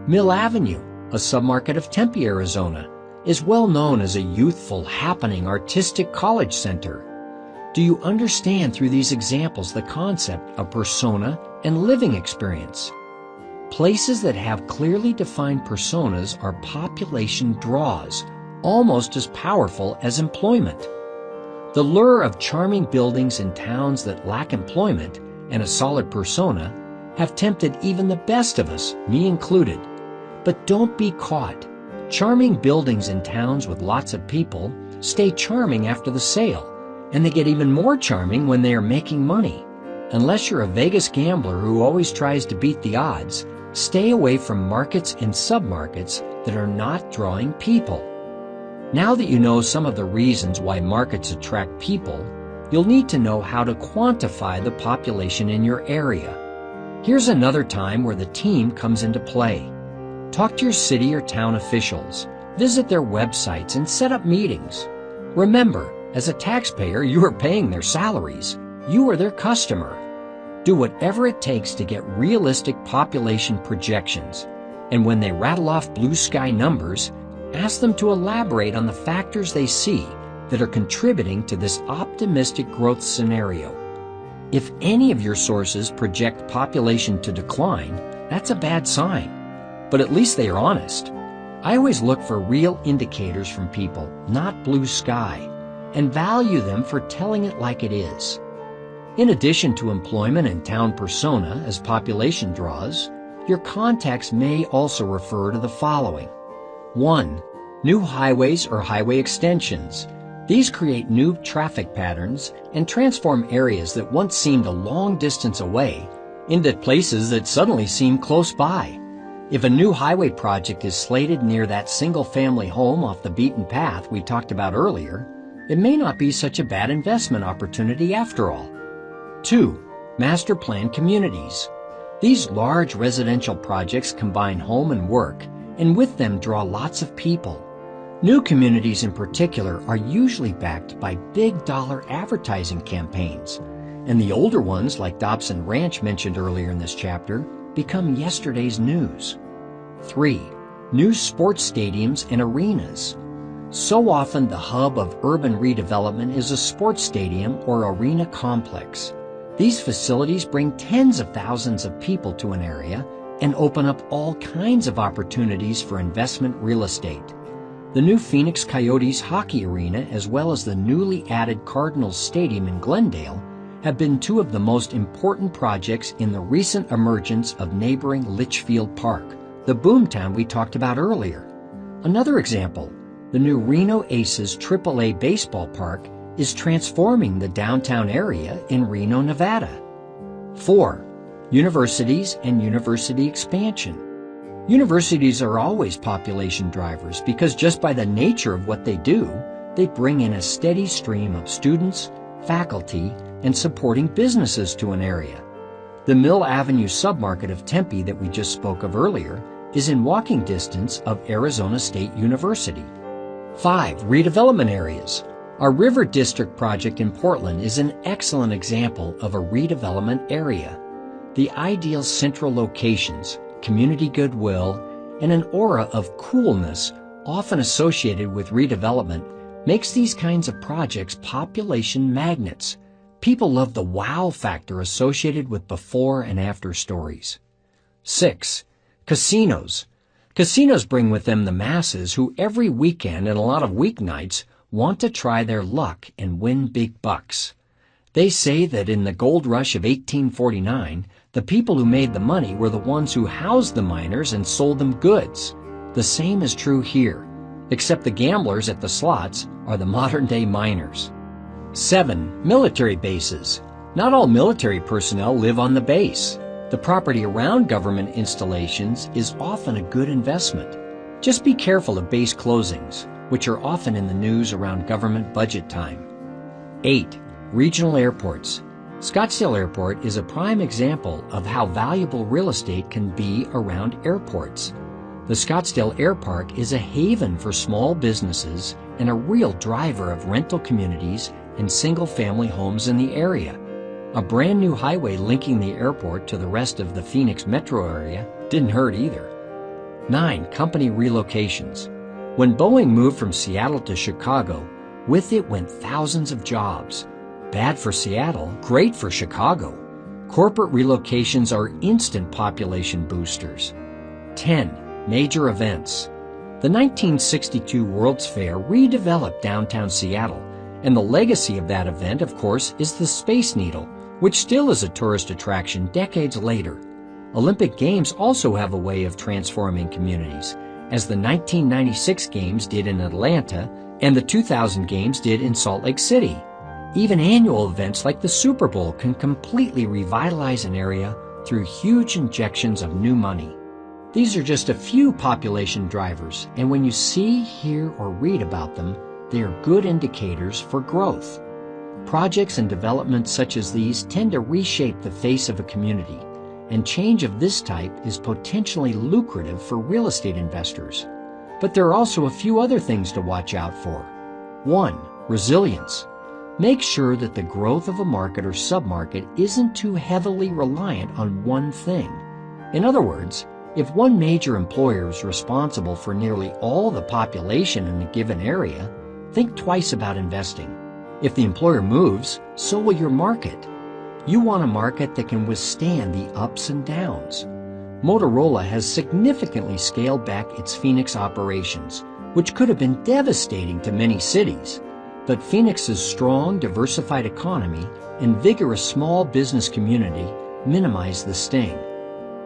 S2: Mill Avenue, a submarket of Tempe, Arizona, is well known as a youthful, happening, artistic college center. Do you understand through these examples the concept of persona and living experience? Places that have clearly defined personas are population draws, almost as powerful as employment. The lure of charming buildings in towns that lack employment and a solid persona have tempted even the best of us, me included. But don't be caught. Charming buildings in towns with lots of people stay charming after the sale, and they get even more charming when they are making money. Unless you're a Vegas gambler who always tries to beat the odds, stay away from markets and submarkets that are not drawing people. Now that you know some of the reasons why markets attract people, you'll need to know how to quantify the population in your area. Here's another time where the team comes into play. Talk to your city or town officials, visit their websites, and set up meetings. Remember, as a taxpayer, you are paying their salaries. You are their customer. Do whatever it takes to get realistic population projections, and when they rattle off blue sky numbers, ask them to elaborate on the factors they see that are contributing to this optimistic growth scenario. If any of your sources project population to decline, that's a bad sign. But at least they are honest. I always look for real indicators from people, not blue sky. and value them for telling it like it is. In addition to employment and town persona as population draws, your contacts may also refer to the following. 1. New highways or highway extensions. These create new traffic patterns and transform areas that once seemed a long distance away into places that suddenly seem close by. If a new highway project is slated near that single-family home off the beaten path we talked about earlier, it may not be such a bad investment opportunity after all. 2. Master plan communities. These large residential projects combine home and work, and with them draw lots of people. New communities in particular are usually backed by big-dollar advertising campaigns, and the older ones, like Dobson Ranch mentioned earlier in this chapter, become yesterday's news. 3. New sports stadiums and arenas. So often the hub of urban redevelopment is a sports stadium or arena complex. These facilities bring tens of thousands of people to an area and open up all kinds of opportunities for investment real estate. The new Phoenix Coyotes hockey arena, as well as the newly added Cardinals Stadium in Glendale, have been two of the most important projects in the recent emergence of neighboring Litchfield Park, the boomtown we talked about earlier. Another example, the new Reno Aces AAA baseball park is transforming the downtown area in Reno, Nevada. 4. Universities and university expansion. Universities are always population drivers because just by the nature of what they do, they bring in a steady stream of students, faculty, and supporting businesses to an area. The Mill Avenue submarket of Tempe that we just spoke of earlier is in walking distance of Arizona State University. 5. Redevelopment areas. Our River District project in Portland is an excellent example of a redevelopment area. The ideal central locations, community goodwill, and an aura of coolness often associated with redevelopment makes these kinds of projects population magnets. People love the wow factor associated with before and after stories. 6. Casinos. Casinos bring with them the masses who every weekend and a lot of weeknights want to try their luck and win big bucks. They say that in the gold rush of 1849, the people who made the money were the ones who housed the miners and sold them goods. The same is true here, except the gamblers at the slots are the modern-day miners. 7. Military bases. Not all military personnel live on the base. The property around government installations is often a good investment. Just be careful of base closings, which are often in the news around government budget time. 8. Regional airports. Scottsdale Airport is a prime example of how valuable real estate can be around airports. The Scottsdale Air Park is a haven for small businesses and a real driver of rental communities and single-family homes in the area. A brand new highway linking the airport to the rest of the Phoenix metro area didn't hurt either. 9. Company relocations. When Boeing moved from Seattle to Chicago, with it went thousands of jobs. Bad for Seattle, great for Chicago. Corporate relocations are instant population boosters. 10. Major events. The 1962 World's Fair redeveloped downtown Seattle, and the legacy of that event, of course, is the Space Needle, which still is a tourist attraction decades later. Olympic Games also have a way of transforming communities, as the 1996 Games did in Atlanta and the 2000 Games did in Salt Lake City. Even annual events like the Super Bowl can completely revitalize an area through huge injections of new money. These are just a few population drivers, and when you see, hear, or read about them, they are good indicators for growth. Projects and developments such as these tend to reshape the face of a community, and change of this type is potentially lucrative for real estate investors. But there are also a few other things to watch out for. 1. Resilience. Make sure that the growth of a market or submarket isn't too heavily reliant on one thing. In other words, if one major employer is responsible for nearly all the population in a given area, think twice about investing. If the employer moves, so will your market. You want a market that can withstand the ups and downs. Motorola has significantly scaled back its Phoenix operations, which could have been devastating to many cities. but Phoenix's strong, diversified economy and vigorous small business community minimize the sting.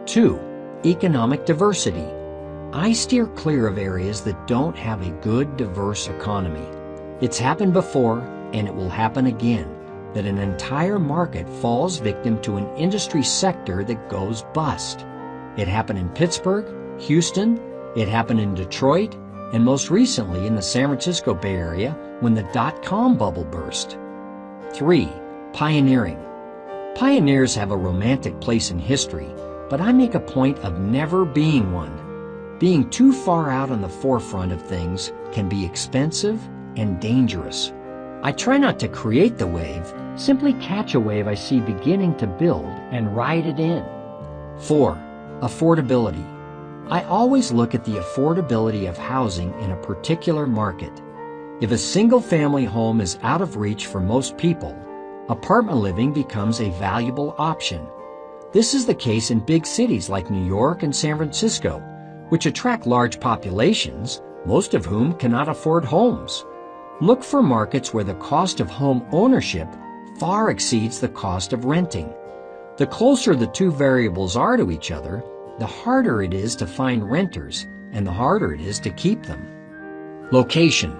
S2: 2. Economic diversity. I steer clear of areas that don't have a good, diverse economy. It's happened before, and it will happen again, that an entire market falls victim to an industry sector that goes bust. It happened in Pittsburgh, Houston, it happened in Detroit, and most recently in the San Francisco Bay Area when the dot-com bubble burst. 3. Pioneering. Pioneers have a romantic place in history, but I make a point of never being one. Being too far out on the forefront of things can be expensive and dangerous. I try not to create the wave, simply catch a wave I see beginning to build and ride it in. 4. Affordability. I always look at the affordability of housing in a particular market. If a single-family home is out of reach for most people, apartment living becomes a valuable option. This is the case in big cities like New York and San Francisco, which attract large populations, most of whom cannot afford homes. Look for markets where the cost of home ownership far exceeds the cost of renting. The closer the two variables are to each other, the harder it is to find renters and the harder it is to keep them. Location.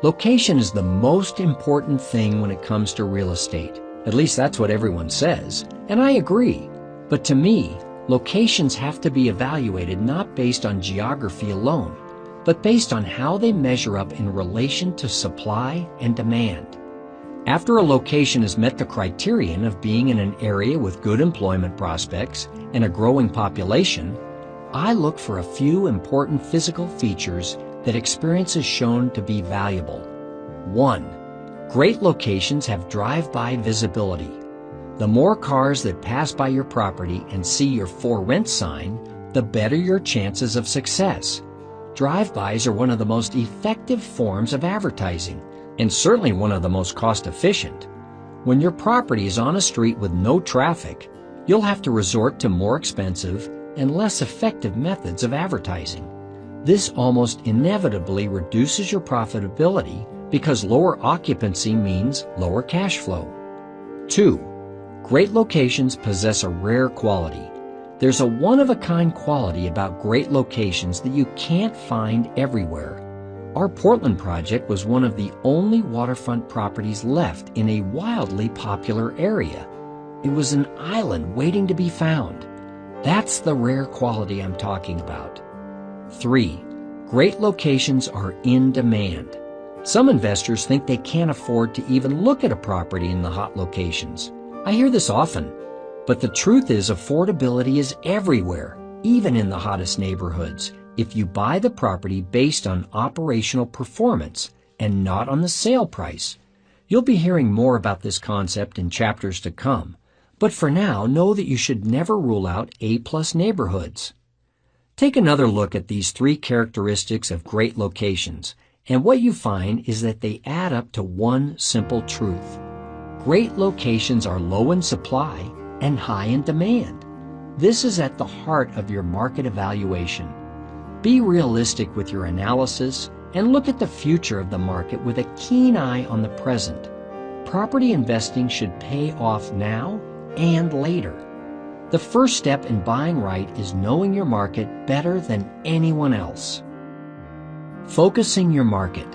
S2: Location is the most important thing when it comes to real estate. At least that's what everyone says, and I agree. But to me, locations have to be evaluated not based on geography alone, but based on how they measure up in relation to supply and demand. After a location has met the criterion of being in an area with good employment prospects and a growing population, I look for a few important physical features that experience has shown to be valuable. 1. Great locations have drive-by visibility. The more cars that pass by your property and see your for rent sign, the better your chances of success. Drive-bys are one of the most effective forms of advertising, and certainly one of the most cost-efficient. When your property is on a street with no traffic, you'll have to resort to more expensive and less effective methods of advertising. This almost inevitably reduces your profitability because lower occupancy means lower cash flow. 2. Great locations possess a rare quality. There's a one-of-a-kind quality about great locations that you can't find everywhere. Our Portland project was one of the only waterfront properties left in a wildly popular area. It was an island waiting to be found. That's the rare quality I'm talking about. 3. Great locations are in demand. Some investors think they can't afford to even look at a property in the hot locations. I hear this often, but the truth is affordability is everywhere, even in the hottest neighborhoods, if you buy the property based on operational performance and not on the sale price. You'll be hearing more about this concept in chapters to come, but for now, know that you should never rule out A-plus neighborhoods. Take another look at these 3 characteristics of great locations, and what you find is that they add up to one simple truth. Great locations are low in supply and high in demand. This is at the heart of your market evaluation. Be realistic with your analysis and look at the future of the market with a keen eye on the present. Property investing should pay off now and later. The first step in buying right is knowing your market better than anyone else. Focusing your market.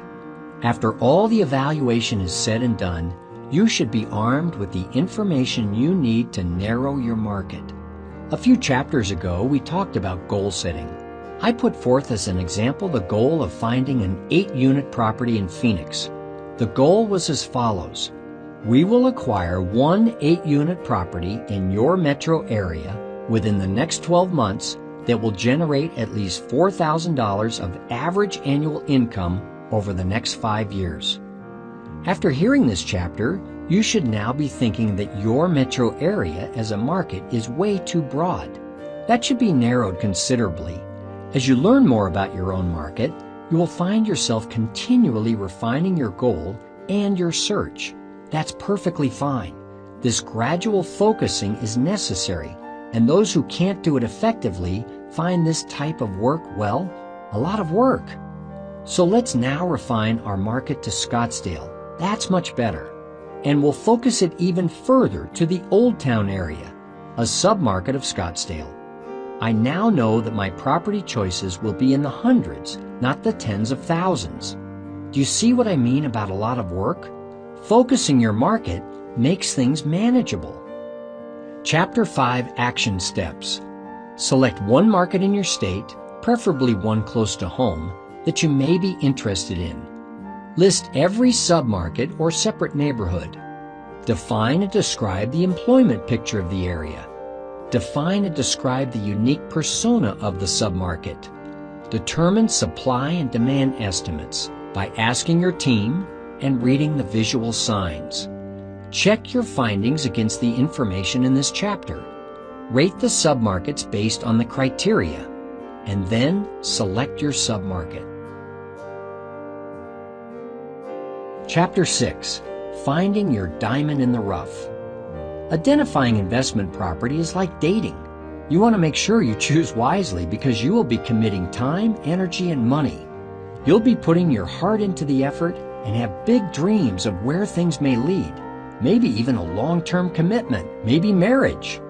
S2: After all the evaluation is said and done, you should be armed with the information you need to narrow your market. A few chapters ago, we talked about goal setting. I put forth as an example the goal of finding an 8-unit property in Phoenix. The goal was as follows. We will acquire one 8-unit property in your metro area within the next 12 months that will generate at least $4,000 of average annual income over the next 5 years. After hearing this chapter, you should now be thinking that your metro area as a market is way too broad. That should be narrowed considerably. As you learn more about your own market, you will find yourself continually refining your goal and your search. That's perfectly fine. This gradual focusing is necessary, and those who can't do it effectively find this type of work, well, a lot of work. So let's now refine our market to Scottsdale, That's much better. And we'll focus it even further to the Old Town area, a submarket of Scottsdale. I now know that my property choices will be in the hundreds, not the tens of thousands. Do you see what I mean about a lot of work? Focusing your market makes things manageable. Chapter 5 Action Steps. Select one market in your state, preferably one close to home, that you may be interested in. List every submarket or separate neighborhood. Define and describe the employment picture of the area. Define and describe the unique persona of the submarket. Determine supply and demand estimates by asking your team and reading the visual signs. Check your findings against the information in this chapter. Rate the submarkets based on the criteria, and then select your submarket. Chapter 6. Finding your diamond in the rough. Identifying investment property is like dating. You want to make sure you choose wisely because you will be committing time, energy, and money. You'll be putting your heart into the effort and have big dreams of where things may lead, maybe even a long-term commitment, maybe marriage.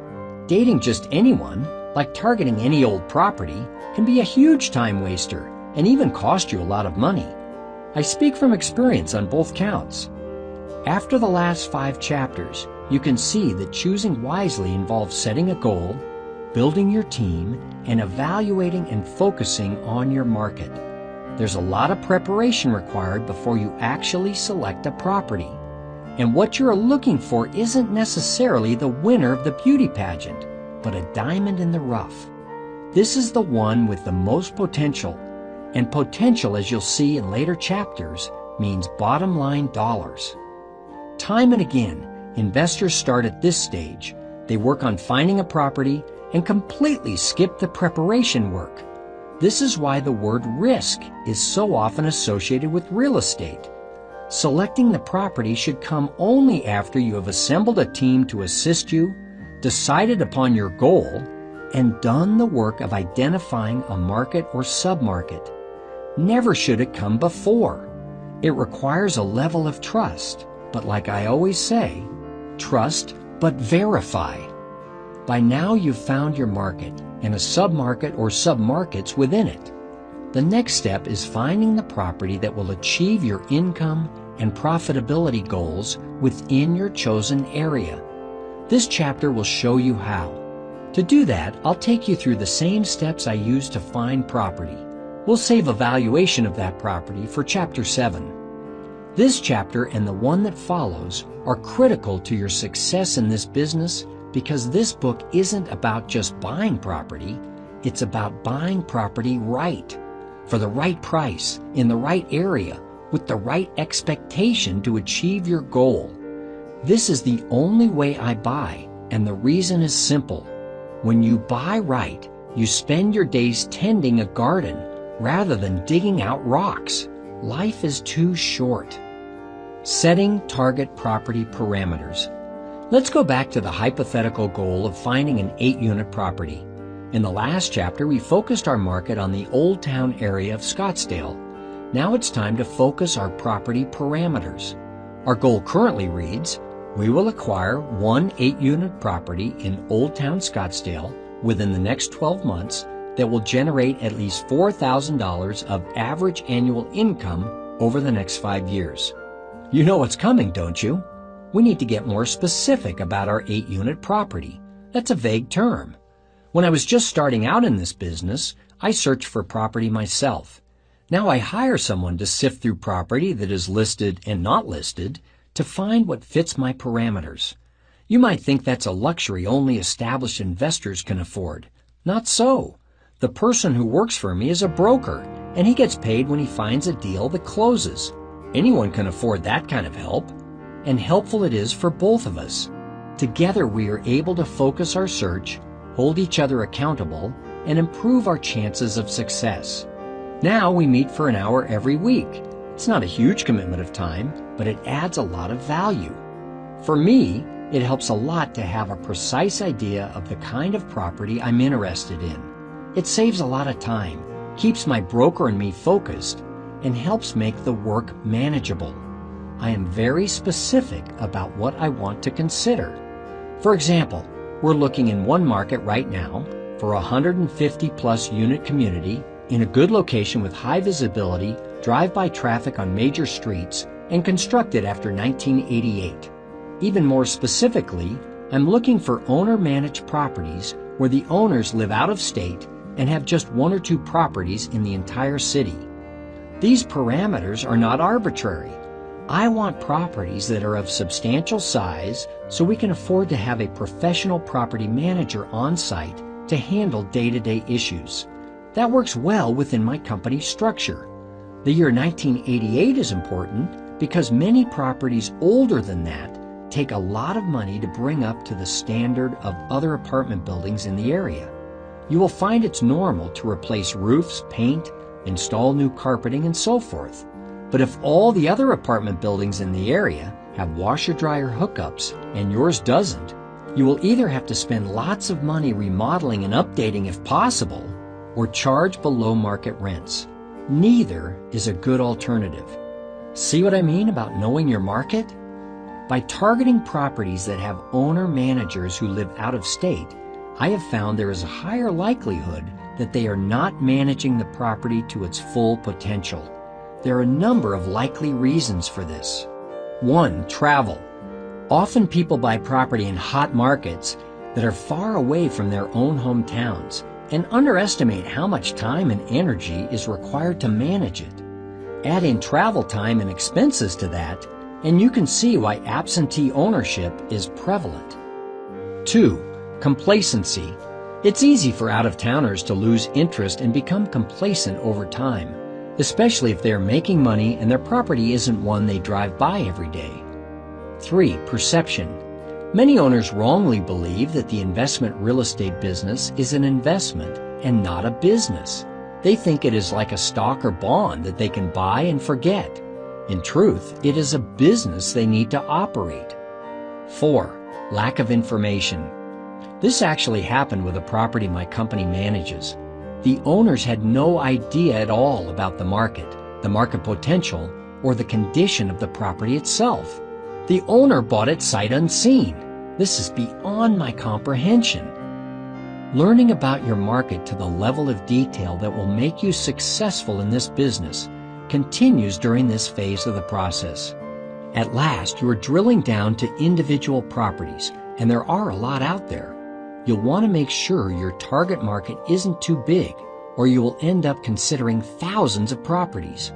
S2: Dating just anyone, like targeting any old property, can be a huge time waster and even cost you a lot of money. I speak from experience on both counts. After the last 5 chapters, you can see that choosing wisely involves setting a goal, building your team, and evaluating and focusing on your market. There's a lot of preparation required before you actually select a property. And what you're looking for isn't necessarily the winner of the beauty pageant, but a diamond in the rough. This is the one with the most potential. And potential, as you'll see in later chapters, means bottom line dollars. Time and again, investors start at this stage. They work on finding a property and completely skip the preparation work. This is why the word risk is so often associated with real estate. Selecting the property should come only after you have assembled a team to assist you, decided upon your goal, and done the work of identifying a market or submarket. Never should it come before. It requires a level of trust, but like I always say, trust but verify. By now you've found your market and a submarket or submarkets within it. The next step is finding the property that will achieve your income and profitability goals within your chosen area. This chapter will show you how. To do that, I'll take you through the same steps I used to find property. We'll save evaluation of that property for Chapter 7. This chapter and the one that follows are critical to your success in this business because this book isn't about just buying property, it's about buying property right, for the right price, in the right area, with the right expectation to achieve your goal. This is the only way I buy, and the reason is simple. When you buy right, you spend your days tending a garden rather than digging out rocks. Life is too short. Setting target property parameters. Let's go back to the hypothetical goal of finding an 8-unit property. In the last chapter, we focused our market on the Old Town area of Scottsdale. Now it's time to focus our property parameters. Our goal currently reads, we will acquire one 8-unit property in Old Town Scottsdale within the next 12 months that will generate at least $4,000 of average annual income over the next 5 years. You know what's coming, don't you? We need to get more specific about our 8-unit property. That's a vague term. When I was just starting out in this business, I searched for property myself. Now I hire someone to sift through property that is listed and not listed to find what fits my parameters. You might think that's a luxury only established investors can afford. Not so. The person who works for me is a broker, and he gets paid when he finds a deal that closes. Anyone can afford that kind of help, and helpful it is for both of us. Together we are able to focus our search, hold each other accountable, and improve our chances of success. Now we meet for an hour every week. It's not a huge commitment of time, but it adds a lot of value. For me, it helps a lot to have a precise idea of the kind of property I'm interested in. It saves a lot of time, keeps my broker and me focused, and helps make the work manageable. I am very specific about what I want to consider. For example, we're looking in one market right now for a 150-plus unit community in a good location with high visibility, drive-by traffic on major streets, and constructed after 1988. Even more specifically, I'm looking for owner-managed properties where the owners live out of state and have just one or two properties in the entire city. These parameters are not arbitrary. I want properties that are of substantial size so we can afford to have a professional property manager on site to handle day-to-day issues. That works well within my company's structure. The year 1988 is important because many properties older than that take a lot of money to bring up to the standard of other apartment buildings in the area. You will find it's normal to replace roofs, paint, install new carpeting, and so forth. But if all the other apartment buildings in the area have washer-dryer hookups and yours doesn't, you will either have to spend lots of money remodeling and updating if possible, or charge below market rents. Neither is a good alternative. See what I mean about knowing your market? By targeting properties that have owner-managers who live out of state, I have found there is a higher likelihood that they are not managing the property to its full potential. There are a number of likely reasons for this. 1. Travel. Often people buy property in hot markets that are far away from their own hometowns and underestimate how much time and energy is required to manage it. Add in travel time and expenses to that, and you can see why absentee ownership is prevalent. 2. Complacency. It's easy for out-of-towners to lose interest and become complacent over time, especially if they are making money and their property isn't one they drive by every day. 3. Perception. Many owners wrongly believe that the investment real estate business is an investment and not a business. They think it is like a stock or bond that they can buy and forget. In truth, it is a business they need to operate. 4. Lack of information. This actually happened with a property my company manages. The owners had no idea at all about the market potential, or the condition of the property itself. The owner bought it sight unseen. This is beyond my comprehension. Learning about your market to the level of detail that will make you successful in this business continues during this phase of the process. At last, you are drilling down to individual properties, and there are a lot out there. You'll want to make sure your target market isn't too big, or you will end up considering thousands of properties.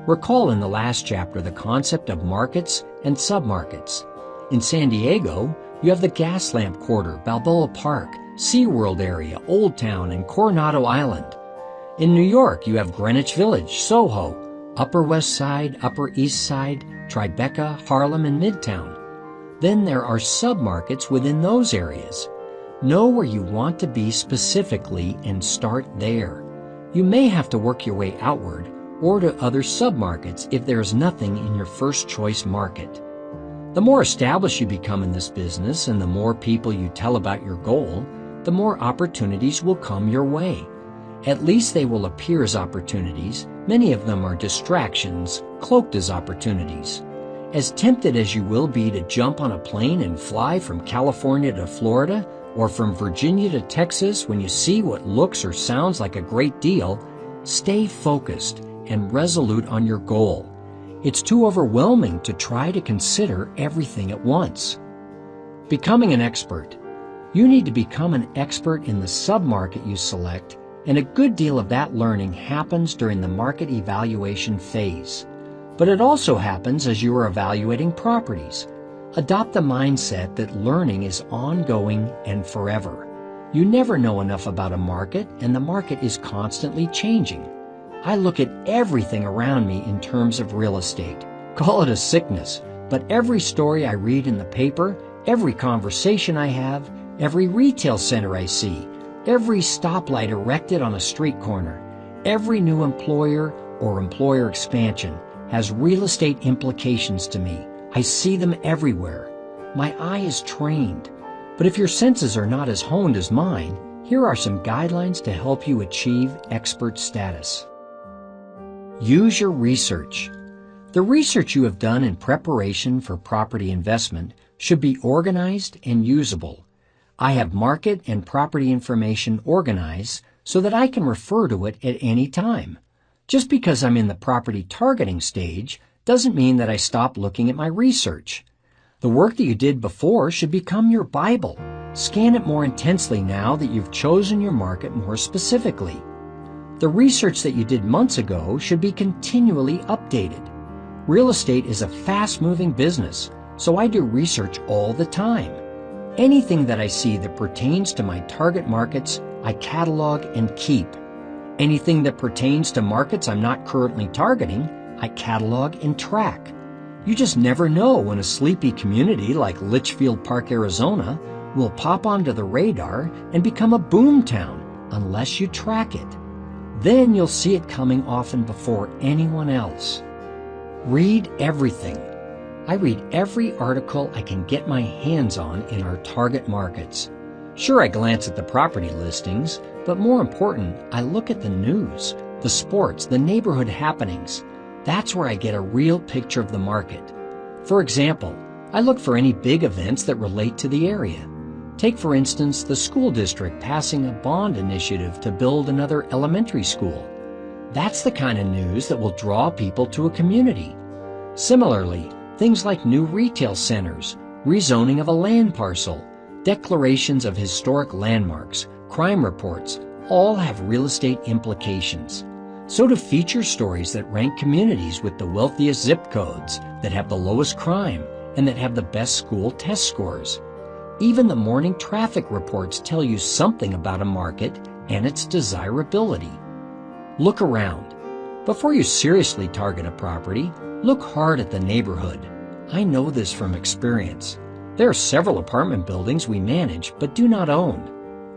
S2: Recall in the last chapter the concept of markets and submarkets. In San Diego, you have the Gaslamp Quarter, Balboa Park, SeaWorld area, Old Town, and Coronado Island. In New York, you have Greenwich Village, Soho, Upper West Side, Upper East Side, Tribeca, Harlem, and Midtown. Then there are submarkets within those areas. Know where you want to be specifically and start there. You may have to work your way outward or to other submarkets if there is nothing in your first choice market. The more established you become in this business and the more people you tell about your goal, the more opportunities will come your way. At least they will appear as opportunities. Many of them are distractions, cloaked as opportunities. As tempted as you will be to jump on a plane and fly from California to Florida, or from Virginia to Texas when you see what looks or sounds like a great deal, stay focused and resolute on your goal. It's too overwhelming to try to consider everything at once. Becoming an expert. You need to become an expert in the submarket you select, and a good deal of that learning happens during the market evaluation phase. But it also happens as you are evaluating properties. Adopt the mindset that learning is ongoing and forever. You never know enough about a market, and the market is constantly changing. I look at everything around me in terms of real estate. Call it a sickness, but every story I read in the paper, every conversation I have, every retail center I see, every stoplight erected on a street corner, every new employer or employer expansion has real estate implications to me. I see them everywhere. My eye is trained. But if your senses are not as honed as mine, here are some guidelines to help you achieve expert status. Use your research. The research you have done in preparation for property investment should be organized and usable. I have market and property information organized so that I can refer to it at any time. Just because I'm in the property targeting stage doesn't mean that I stop looking at my research. The work that you did before should become your Bible. Scan it more intensely now that you've chosen your market more specifically. The research that you did months ago should be continually updated. Real estate is a fast-moving business, so I do research all the time. Anything that I see that pertains to my target markets, I catalog and keep. Anything that pertains to markets I'm not currently targeting, I catalog and track. You just never know when a sleepy community like Litchfield Park, Arizona, will pop onto the radar and become a boom town unless you track it. Then you'll see it coming often before anyone else. Read everything. I read every article I can get my hands on in our target markets. Sure, I glance at the property listings, but more important, I look at the news, the sports, the neighborhood happenings. That's where I get a real picture of the market. For example, I look for any big events that relate to the area. Take, for instance, the school district passing a bond initiative to build another elementary school. That's the kind of news that will draw people to a community. Similarly, things like new retail centers, rezoning of a land parcel, declarations of historic landmarks, crime reports, all have real estate implications. So do feature stories that rank communities with the wealthiest zip codes, that have the lowest crime, and that have the best school test scores. Even the morning traffic reports tell you something about a market and its desirability. Look around. Before you seriously target a property, look hard at the neighborhood. I know this from experience. There are several apartment buildings we manage but do not own.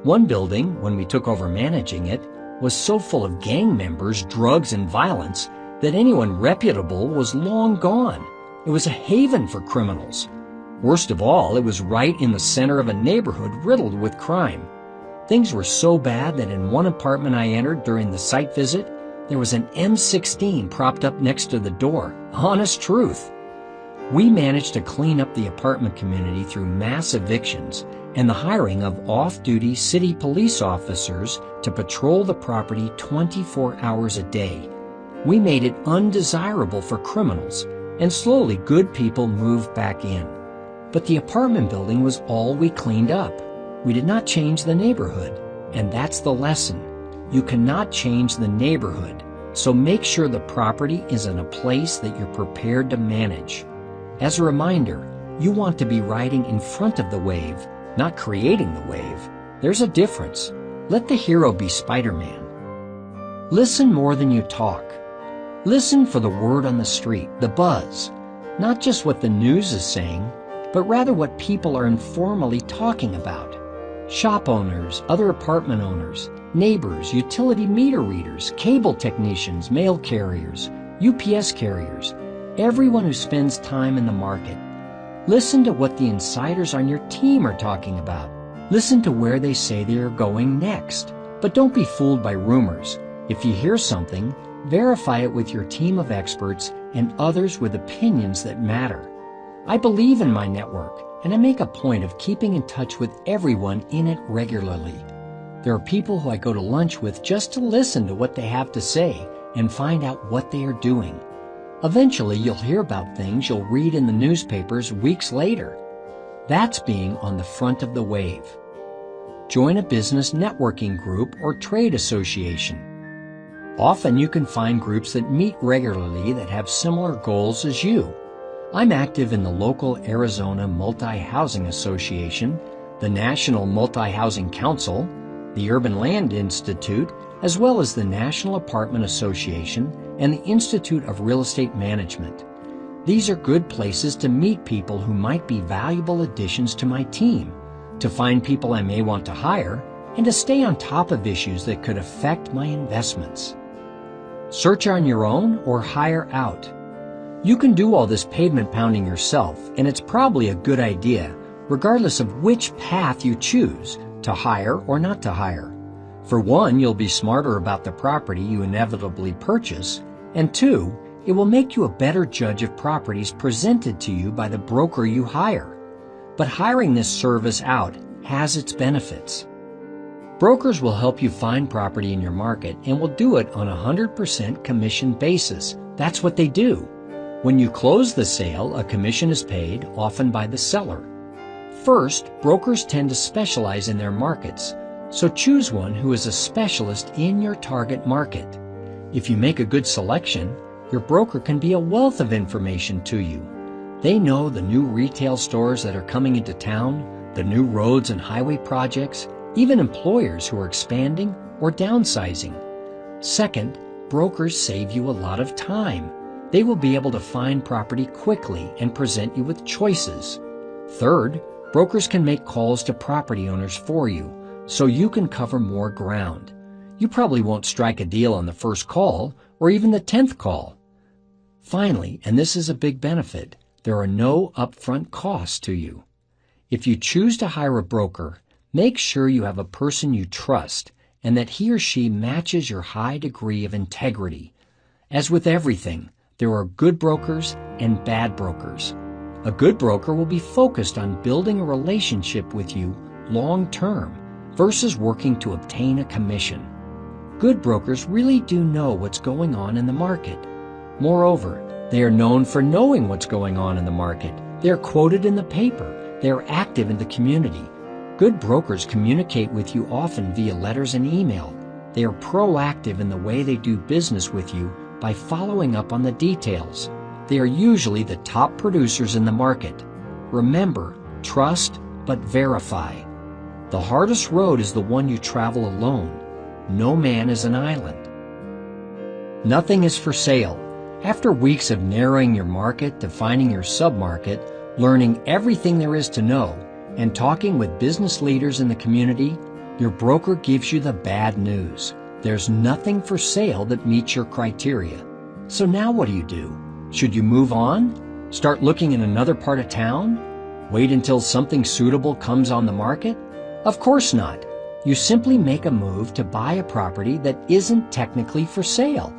S2: One building, when we took over managing it, was so full of gang members, drugs, and violence that anyone reputable was long gone. It was a haven for criminals. Worst of all, it was right in the center of a neighborhood riddled with crime. Things were so bad that in one apartment I entered during the site visit, there was an M16 propped up next to the door. Honest truth. We managed to clean up the apartment community through mass evictions and the hiring of off-duty city police officers to patrol the property 24 hours a day. We made it undesirable for criminals, and slowly good people moved back in. But the apartment building was all we cleaned up. We did not change the neighborhood, and that's the lesson. You cannot change the neighborhood, so make sure the property is in a place that you're prepared to manage. As a reminder, you want to be riding in front of the wave, not creating the wave. There's a difference. Let the hero be Spider-Man. Listen more than you talk. Listen for the word on the street, the buzz. Not just what the news is saying, but rather what people are informally talking about. Shop owners, other apartment owners, neighbors, utility meter readers, cable technicians, mail carriers, UPS carriers, everyone who spends time in the market. Listen to what the insiders on your team are talking about. Listen to where they say they are going next. But don't be fooled by rumors. If you hear something, verify it with your team of experts and others with opinions that matter. I believe in my network, and I make a point of keeping in touch with everyone in it regularly. There are people who I go to lunch with just to listen to what they have to say and find out what they are doing. Eventually, you'll hear about things you'll read in the newspapers weeks later. That's being on the front of the wave. Join a business networking group or trade association. Often you can find groups that meet regularly that have similar goals as you. I'm active in the local Arizona Multi-Housing Association, the National Multi-Housing Council, the Urban Land Institute, as well as the National Apartment Association and the Institute of Real Estate Management. These are good places to meet people who might be valuable additions to my team, to find people I may want to hire, and to stay on top of issues that could affect my investments. Search on your own or hire out. You can do all this pavement pounding yourself, and it's probably a good idea, regardless of which path you choose, to hire or not to hire. For one, you'll be smarter about the property you inevitably purchase, and two, It will make you a better judge of properties presented to you by the broker you hire. But hiring this service out has its benefits. Brokers will help you find property in your market and will do it on a 100% commission basis. That's what they do. When you close the sale, a commission is paid, often by the seller. First, brokers tend to specialize in their markets, so choose one who is a specialist in your target market. If you make a good selection, your broker can be a wealth of information to you. They know the new retail stores that are coming into town, the new roads and highway projects, even employers who are expanding or downsizing. Second, brokers save you a lot of time. They will be able to find property quickly and present you with choices. Third, brokers can make calls to property owners for you, so you can cover more ground. You probably won't strike a deal on the first call or even the 10th call. Finally, and this is a big benefit, there are no upfront costs to you. If you choose to hire a broker, make sure you have a person you trust and that he or she matches your high degree of integrity. As with everything, there are good brokers and bad brokers. A good broker will be focused on building a relationship with you long term versus working to obtain a commission. Good brokers really do know what's going on in the market. Moreover, they are known for knowing what's going on in the market. They are quoted in the paper. They are active in the community. Good brokers communicate with you often via letters and email. They are proactive in the way they do business with you by following up on the details. They are usually the top producers in the market. Remember, trust but verify. The hardest road is the one you travel alone. No man is an island. Nothing is for sale. After weeks of narrowing your market, defining your submarket, learning everything there is to know, and talking with business leaders in the community, your broker gives you the bad news. There's nothing for sale that meets your criteria. So now what do? Should you move on? Start looking in another part of town? Wait until something suitable comes on the market? Of course not. You simply make a move to buy a property that isn't technically for sale.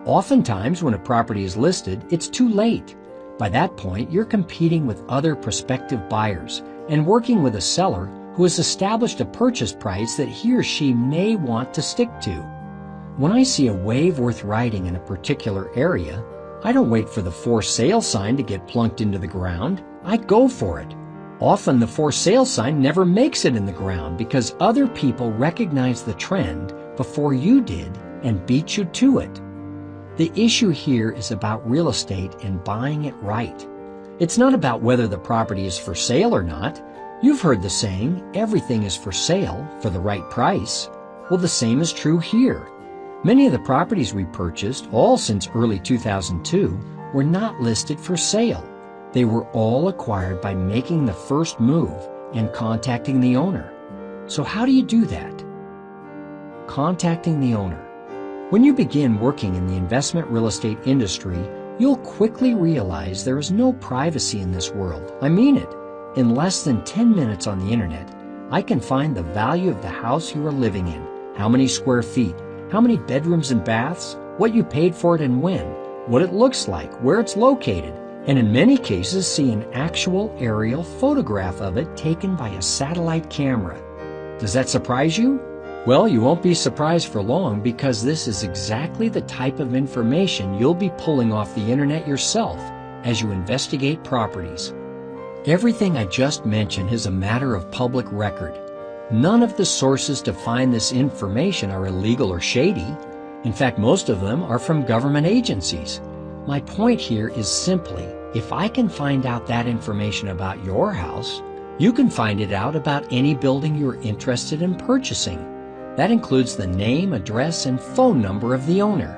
S2: Oftentimes, when a property is listed, it's too late. By that point, you're competing with other prospective buyers and working with a seller who has established a purchase price that he or she may want to stick to. When I see a wave worth riding in a particular area, I don't wait for the for sale sign to get plunked into the ground. I go for it. Often the for sale sign never makes it in the ground because other people recognize the trend before you did and beat you to it. The issue here is about real estate and buying it right. It's not about whether the property is for sale or not. You've heard the saying, everything is for sale for the right price. Well, the same is true here. Many of the properties we purchased, all since early 2002, were not listed for sale. They were all acquired by making the first move and contacting the owner. So how do you do that? Contacting the owner. When you begin working in the investment real estate industry, you'll quickly realize there is no privacy in this world. I mean it. In less than 10 minutes on the internet, I can find the value of the house you are living in, how many square feet, how many bedrooms and baths, what you paid for it and when, what it looks like, where it's located, and in many cases see an actual aerial photograph of it taken by a satellite camera. Does that surprise you? Well, you won't be surprised for long because this is exactly the type of information you'll be pulling off the internet yourself as you investigate properties. Everything I just mentioned is a matter of public record. None of the sources to find this information are illegal or shady. In fact, most of them are from government agencies. My point here is simply, if I can find out that information about your house, you can find it out about any building you're interested in purchasing. That includes the name, address, and phone number of the owner.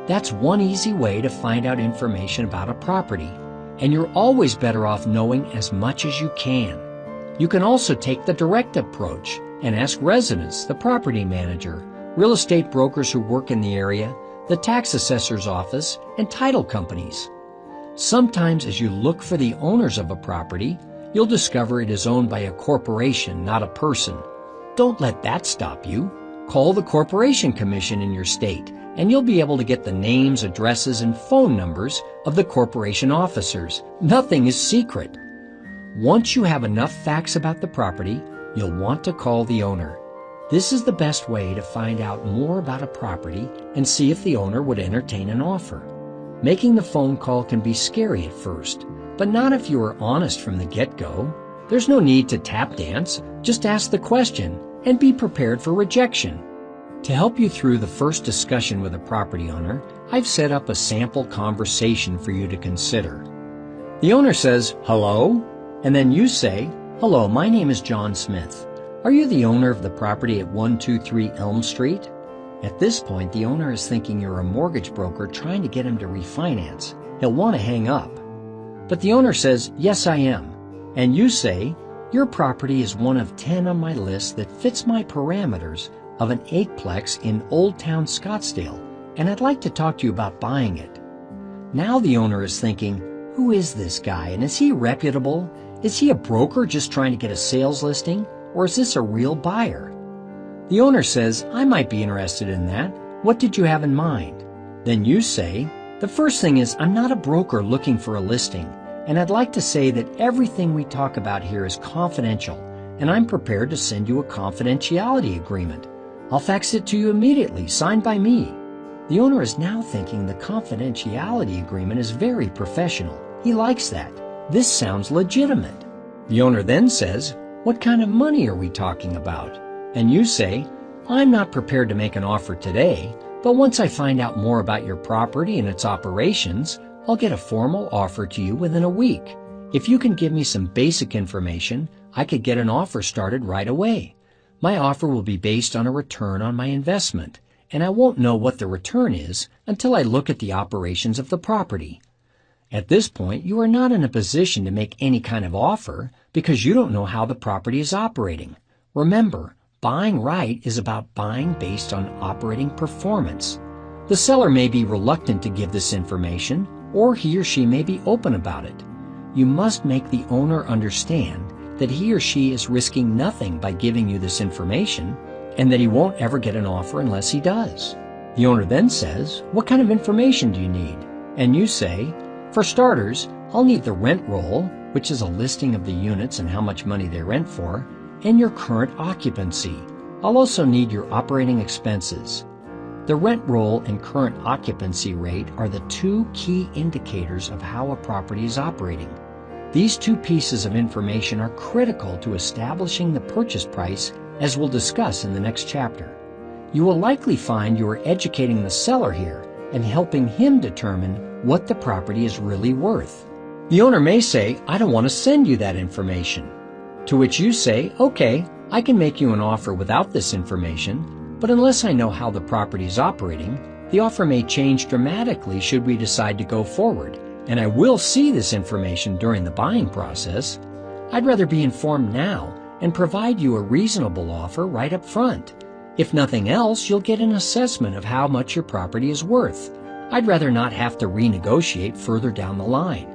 S2: That's one easy way to find out information about a property, and you're always better off knowing as much as you can. You can also take the direct approach and ask residents, the property manager, real estate brokers who work in the area, the tax assessor's office, and title companies. Sometimes as you look for the owners of a property, you'll discover it is owned by a corporation, not a person. Don't let that stop you. Call the Corporation Commission in your state, and you'll be able to get the names, addresses, and phone numbers of the corporation officers. Nothing is secret. Once you have enough facts about the property, you'll want to call the owner. This is the best way to find out more about a property and see if the owner would entertain an offer. Making the phone call can be scary at first, but not if you are honest from the get-go. There's no need to tap dance, just ask the question and be prepared for rejection. To help you through the first discussion with a property owner, I've set up a sample conversation for you to consider. The owner says, "Hello?" And then you say, "Hello, my name is John Smith. Are you the owner of the property at 123 Elm Street?" At this point, the owner is thinking you're a mortgage broker trying to get him to refinance. He'll want to hang up. But the owner says, "Yes, I am." And you say, "Your property is one of 10 on my list that fits my parameters of an 8-plex in Old Town Scottsdale, and I'd like to talk to you about buying it." Now the owner is thinking, who is this guy, and is he reputable? Is he a broker just trying to get a sales listing, or is this a real buyer? The owner says, "I might be interested in that. What did you have in mind?" Then you say, "The first thing is I'm not a broker looking for a listing, and I'd like to say that everything we talk about here is confidential, and I'm prepared to send you a confidentiality agreement. I'll fax it to you immediately, signed by me." The owner is now thinking the confidentiality agreement is very professional. He likes that. This sounds legitimate. The owner then says, "What kind of money are we talking about?" And you say, "I'm not prepared to make an offer today, but once I find out more about your property and its operations, I'll get a formal offer to you within a week. If you can give me some basic information, I could get an offer started right away. My offer will be based on a return on my investment, and I won't know what the return is until I look at the operations of the property." At this point, you are not in a position to make any kind of offer because you don't know how the property is operating. Remember, buying right is about buying based on operating performance. The seller may be reluctant to give this information, or he or she may be open about it. You must make the owner understand that he or she is risking nothing by giving you this information, and that he won't ever get an offer unless he does. The owner then says, "What kind of information do you need?" And you say, "For starters, I'll need the rent roll, which is a listing of the units and how much money they rent for, and your current occupancy. I'll also need your operating expenses." The rent roll and current occupancy rate are the two key indicators of how a property is operating. These two pieces of information are critical to establishing the purchase price, as we'll discuss in the next chapter. You will likely find you are educating the seller here and helping him determine what the property is really worth. The owner may say, "I don't want to send you that information." To which you say, "Okay, I can make you an offer without this information, but unless I know how the property is operating, the offer may change dramatically should we decide to go forward, and I will see this information during the buying process. I'd rather be informed now and provide you a reasonable offer right up front. If nothing else, you'll get an assessment of how much your property is worth. I'd rather not have to renegotiate further down the line."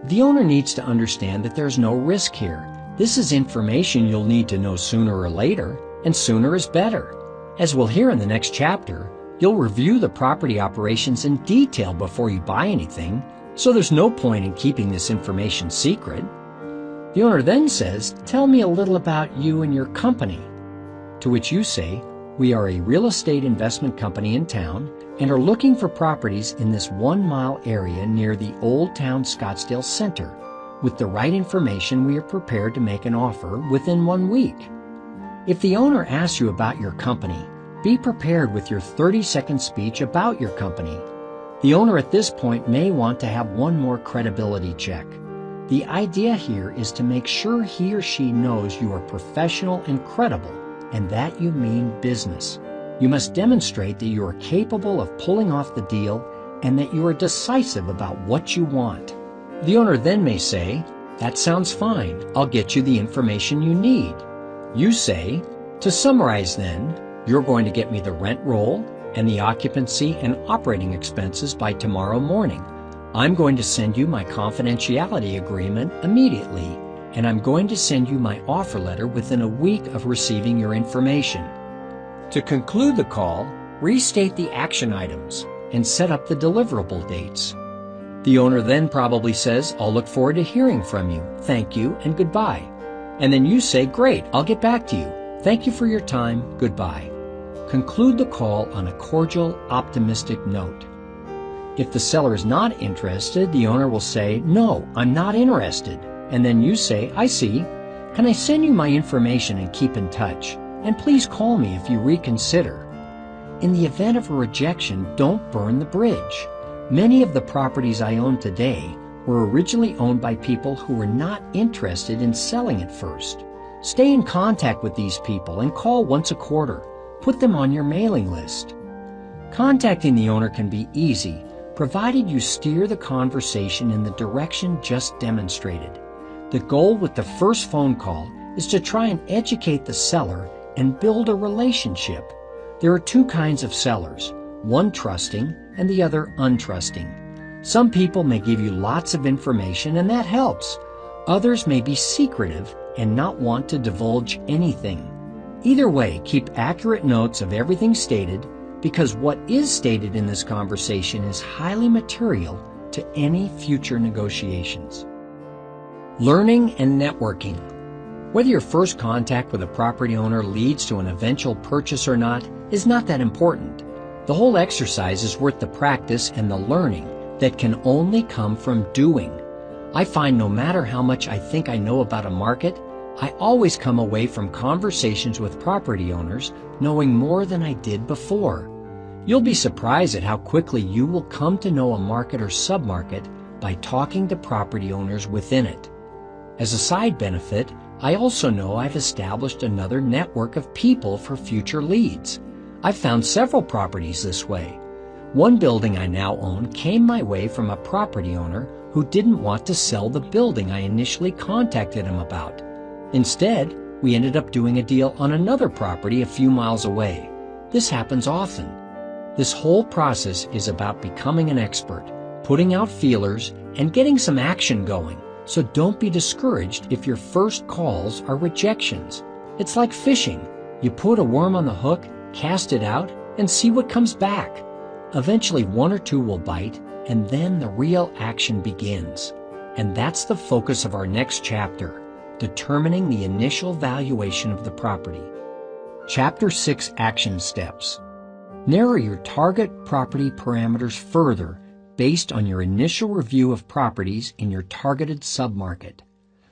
S2: The owner needs to understand that there's no risk here. This is information you'll need to know sooner or later, and sooner is better. As we'll hear in the next chapter, you'll review the property operations in detail before you buy anything, so there's no point in keeping this information secret. The owner then says, "Tell me a little about you and your company." To which you say, "We are a real estate investment company in town and are looking for properties in this 1-mile area near the Old Town Scottsdale Center. With the right information, we are prepared to make an offer within 1 week." If the owner asks you about your company, be prepared with your 30-second speech about your company. The owner at this point may want to have one more credibility check. The idea here is to make sure he or she knows you are professional and credible, and that you mean business. You must demonstrate that you are capable of pulling off the deal and that you are decisive about what you want. The owner then may say, "That sounds fine. I'll get you the information you need." You say, "To summarize then, you're going to get me the rent roll and the occupancy and operating expenses by tomorrow morning. I'm going to send you my confidentiality agreement immediately, and I'm going to send you my offer letter within a week of receiving your information." To conclude the call, restate the action items and set up the deliverable dates. The owner then probably says, "I'll look forward to hearing from you. Thank you and goodbye." And then you say, "Great, I'll get back to you. Thank you for your time. Goodbye." Conclude the call on a cordial, optimistic note. If the seller is not interested, the owner will say, "No, I'm not interested." And then you say, "I see. Can I send you my information and keep in touch? And please call me if you reconsider." In the event of a rejection, don't burn the bridge. Many of the properties I own today were originally owned by people who were not interested in selling at first. Stay in contact with these people and call once a quarter. Put them on your mailing list. Contacting the owner can be easy, provided you steer the conversation in the direction just demonstrated. The goal with the first phone call is to try and educate the seller and build a relationship. There are two kinds of sellers, one trusting and the other untrusting. Some people may give you lots of information and that helps. Others may be secretive and not want to divulge anything. Either way, keep accurate notes of everything stated because what is stated in this conversation is highly material to any future negotiations. Learning and networking. Whether your first contact with a property owner leads to an eventual purchase or not is not that important. The whole exercise is worth the practice and the learning that can only come from doing. I find no matter how much I think I know about a market, I always come away from conversations with property owners knowing more than I did before. You'll be surprised at how quickly you will come to know a market or submarket by talking to property owners within it. As a side benefit, I also know I've established another network of people for future leads. I've found several properties this way. One building I now own came my way from a property owner who didn't want to sell the building I initially contacted him about. Instead, we ended up doing a deal on another property a few miles away. This happens often. This whole process is about becoming an expert, putting out feelers, and getting some action going. So don't be discouraged if your first calls are rejections. It's like fishing. You put a worm on the hook, cast it out, and see what comes back. Eventually one or two will bite, and then the real action begins. And that's the focus of our next chapter, determining the initial valuation of the property. Chapter 6 Action Steps. Narrow your target property parameters further based on your initial review of properties in your targeted submarket.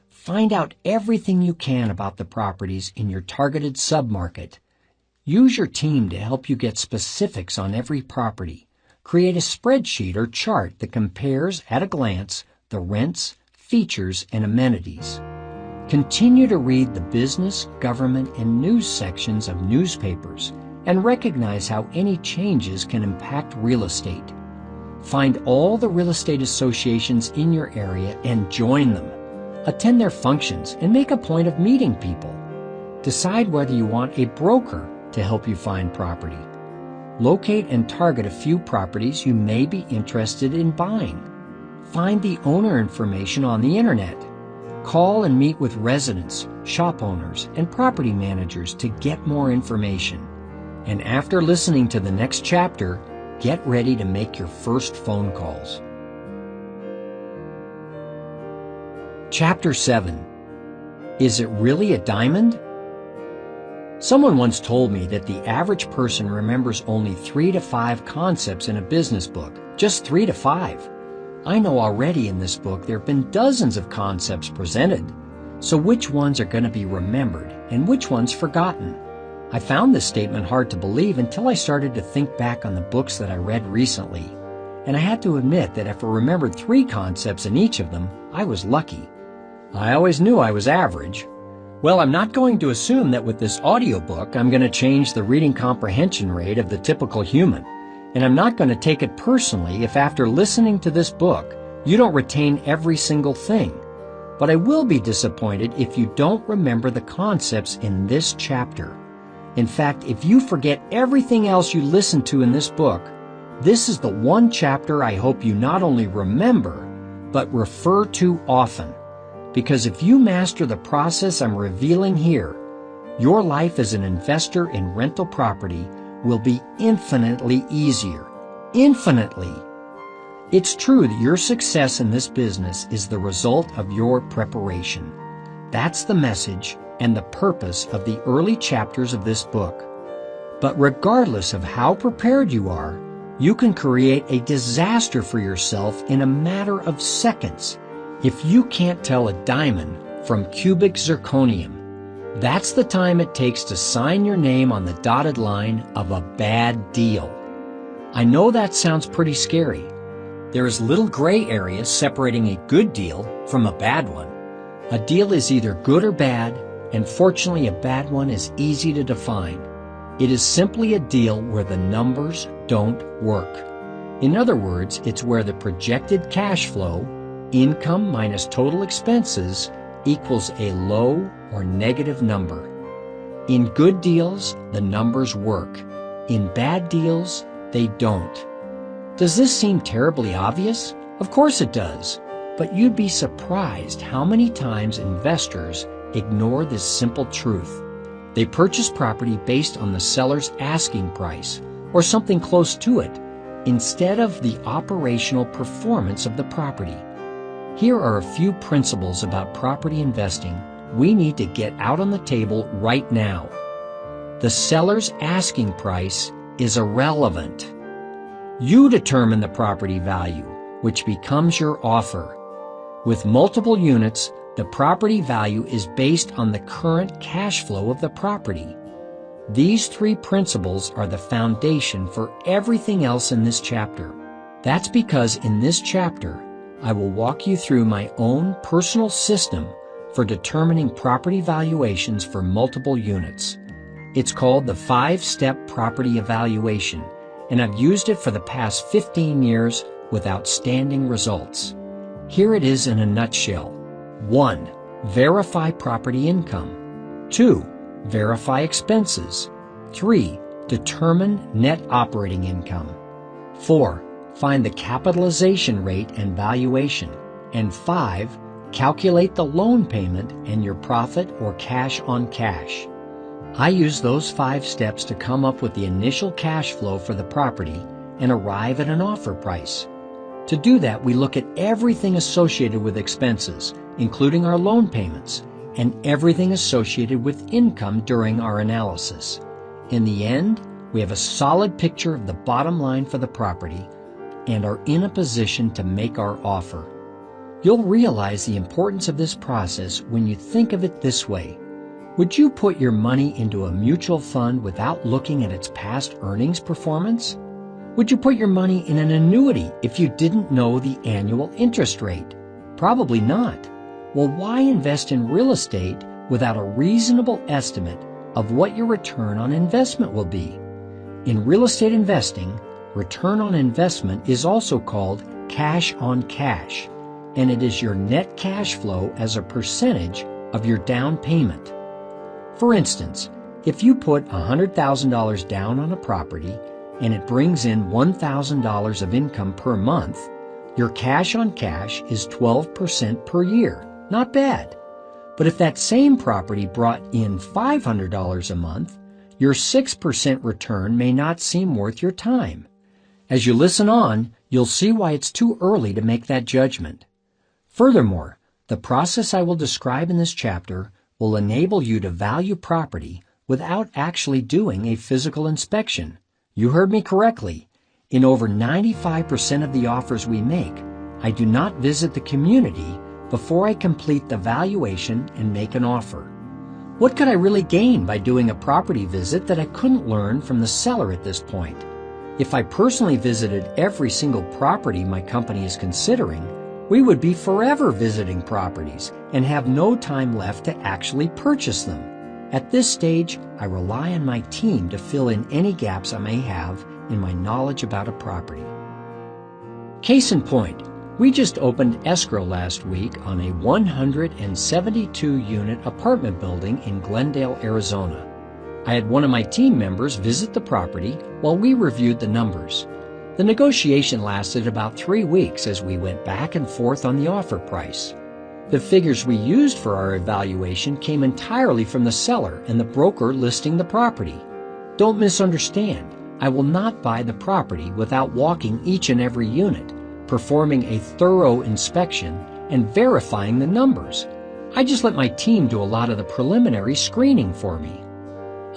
S2: Find out everything you can about the properties in your targeted submarket. Use your team to help you get specifics on every property. Create a spreadsheet or chart that compares at a glance the rents, features, and amenities. Continue to read the business, government, and news sections of newspapers and recognize how any changes can impact real estate. Find all the real estate associations in your area and join them. Attend their functions and make a point of meeting people. Decide whether you want a broker to help you find property. Locate and target a few properties you may be interested in buying. Find the owner information on the internet. Call and meet with residents, shop owners, and property managers to get more information. And after listening to the next chapter, get ready to make your first phone calls. Chapter 7. Is it really a diamond? Someone once told me that the average person remembers only 3 to 5 concepts in a business book, just 3 to 5. I know already in this book there have been dozens of concepts presented, so which ones are going to be remembered and which ones forgotten? I found this statement hard to believe until I started to think back on the books that I read recently, and I had to admit that if I remembered 3 concepts in each of them, I was lucky. I always knew I was average. Well, I'm not going to assume that with this audiobook I'm going to change the reading comprehension rate of the typical human, and I'm not going to take it personally if after listening to this book you don't retain every single thing. But I will be disappointed if you don't remember the concepts in this chapter. In fact, if you forget everything else you listened to in this book, this is the one chapter I hope you not only remember, but refer to often. Because if you master the process I'm revealing here, your life as an investor in rental property will be infinitely easier. Infinitely. It's true that your success in this business is the result of your preparation. That's the message and the purpose of the early chapters of this book. But regardless of how prepared you are, you can create a disaster for yourself in a matter of seconds if you can't tell a diamond from cubic zirconium. That's the time it takes to sign your name on the dotted line of a bad deal. I know that sounds pretty scary. There is little gray area separating a good deal from a bad one. A deal is either good or bad, and fortunately a bad one is easy to define. It is simply a deal where the numbers don't work. In other words, it's where the projected cash flow, income minus total expenses, equals a low or negative number. In good deals, the numbers work. In bad deals, they don't. Does this seem terribly obvious? Of course it does. But you'd be surprised how many times investors ignore this simple truth. They purchase property based on the seller's asking price, or something close to it, instead of the operational performance of the property. Here are a few principles about property investing we need to get out on the table right now. The seller's asking price is irrelevant. You determine the property value, which becomes your offer. With multiple units, the property value is based on the current cash flow of the property. These three principles are the foundation for everything else in this chapter. That's because in this chapter, I will walk you through my own personal system for determining property valuations for multiple units. It's called the 5-step property evaluation, and I've used it for the past 15 years with outstanding results. Here it is in a nutshell. 1. Verify property income. 2. Verify expenses. 3. Determine net operating income. 4. Find the capitalization rate and valuation. And 5. Calculate the loan payment and your profit or cash on cash. I use those 5 steps to come up with the initial cash flow for the property and arrive at an offer price. To do that, we look at everything associated with expenses, including our loan payments, and everything associated with income during our analysis. In the end, we have a solid picture of the bottom line for the property and are in a position to make our offer. You'll realize the importance of this process when you think of it this way. Would you put your money into a mutual fund without looking at its past earnings performance? Would you put your money in an annuity if you didn't know the annual interest rate? Probably not. Well, why invest in real estate without a reasonable estimate of what your return on investment will be? In real estate investing, return on investment is also called cash on cash, and it is your net cash flow as a percentage of your down payment. For instance, if you put $100,000 down on a property and it brings in $1,000 of income per month, your cash on cash is 12% per year. Not bad. But if that same property brought in $500 a month, your 6% return may not seem worth your time. As you listen on, you'll see why it's too early to make that judgment. Furthermore, the process I will describe in this chapter will enable you to value property without actually doing a physical inspection. You heard me correctly. In over 95% of the offers we make, I do not visit the community before I complete the valuation and make an offer. What could I really gain by doing a property visit that I couldn't learn from the seller at this point? If I personally visited every single property my company is considering, we would be forever visiting properties and have no time left to actually purchase them. At this stage, I rely on my team to fill in any gaps I may have in my knowledge about a property. Case in point, we just opened escrow last week on a 172-unit apartment building in Glendale, Arizona. I had one of my team members visit the property while we reviewed the numbers. The negotiation lasted about 3 weeks as we went back and forth on the offer price. The figures we used for our evaluation came entirely from the seller and the broker listing the property. Don't misunderstand. I will not buy the property without walking each and every unit, performing a thorough inspection, and verifying the numbers. I just let my team do a lot of the preliminary screening for me.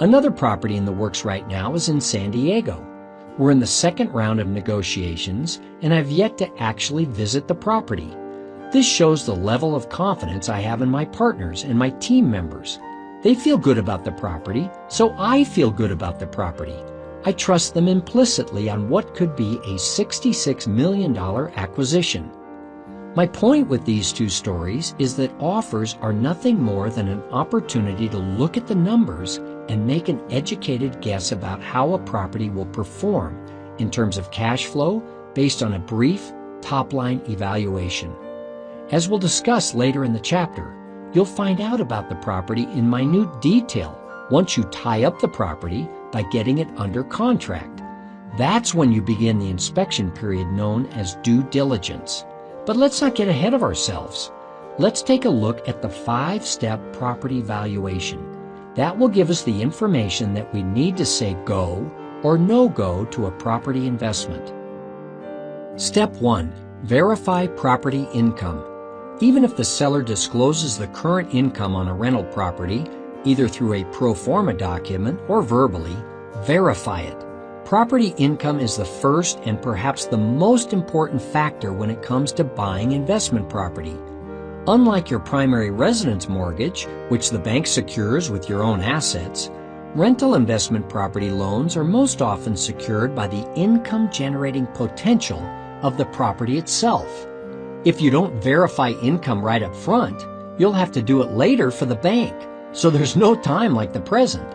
S2: Another property in the works right now is in San Diego. We're in the second round of negotiations, and I've yet to actually visit the property. This shows the level of confidence I have in my partners and my team members. They feel good about the property, so I feel good about the property. I trust them implicitly on what could be a $66 million acquisition. My point with these two stories is that offers are nothing more than an opportunity to look at the numbers and make an educated guess about how a property will perform in terms of cash flow based on a brief top-line evaluation. As we'll discuss later in the chapter, you'll find out about the property in minute detail once you tie up the property by getting it under contract. That's when you begin the inspection period known as due diligence. But let's not get ahead of ourselves. Let's take a look at the 5-step property valuation. That will give us the information that we need to say go or no go to a property investment. Step 1. Verify property income. Even if the seller discloses the current income on a rental property, either through a pro forma document or verbally, verify it. Property income is the first and perhaps the most important factor when it comes to buying investment property. Unlike your primary residence mortgage, which the bank secures with your own assets, rental investment property loans are most often secured by the income-generating potential of the property itself. If you don't verify income right up front, you'll have to do it later for the bank, so there's no time like the present.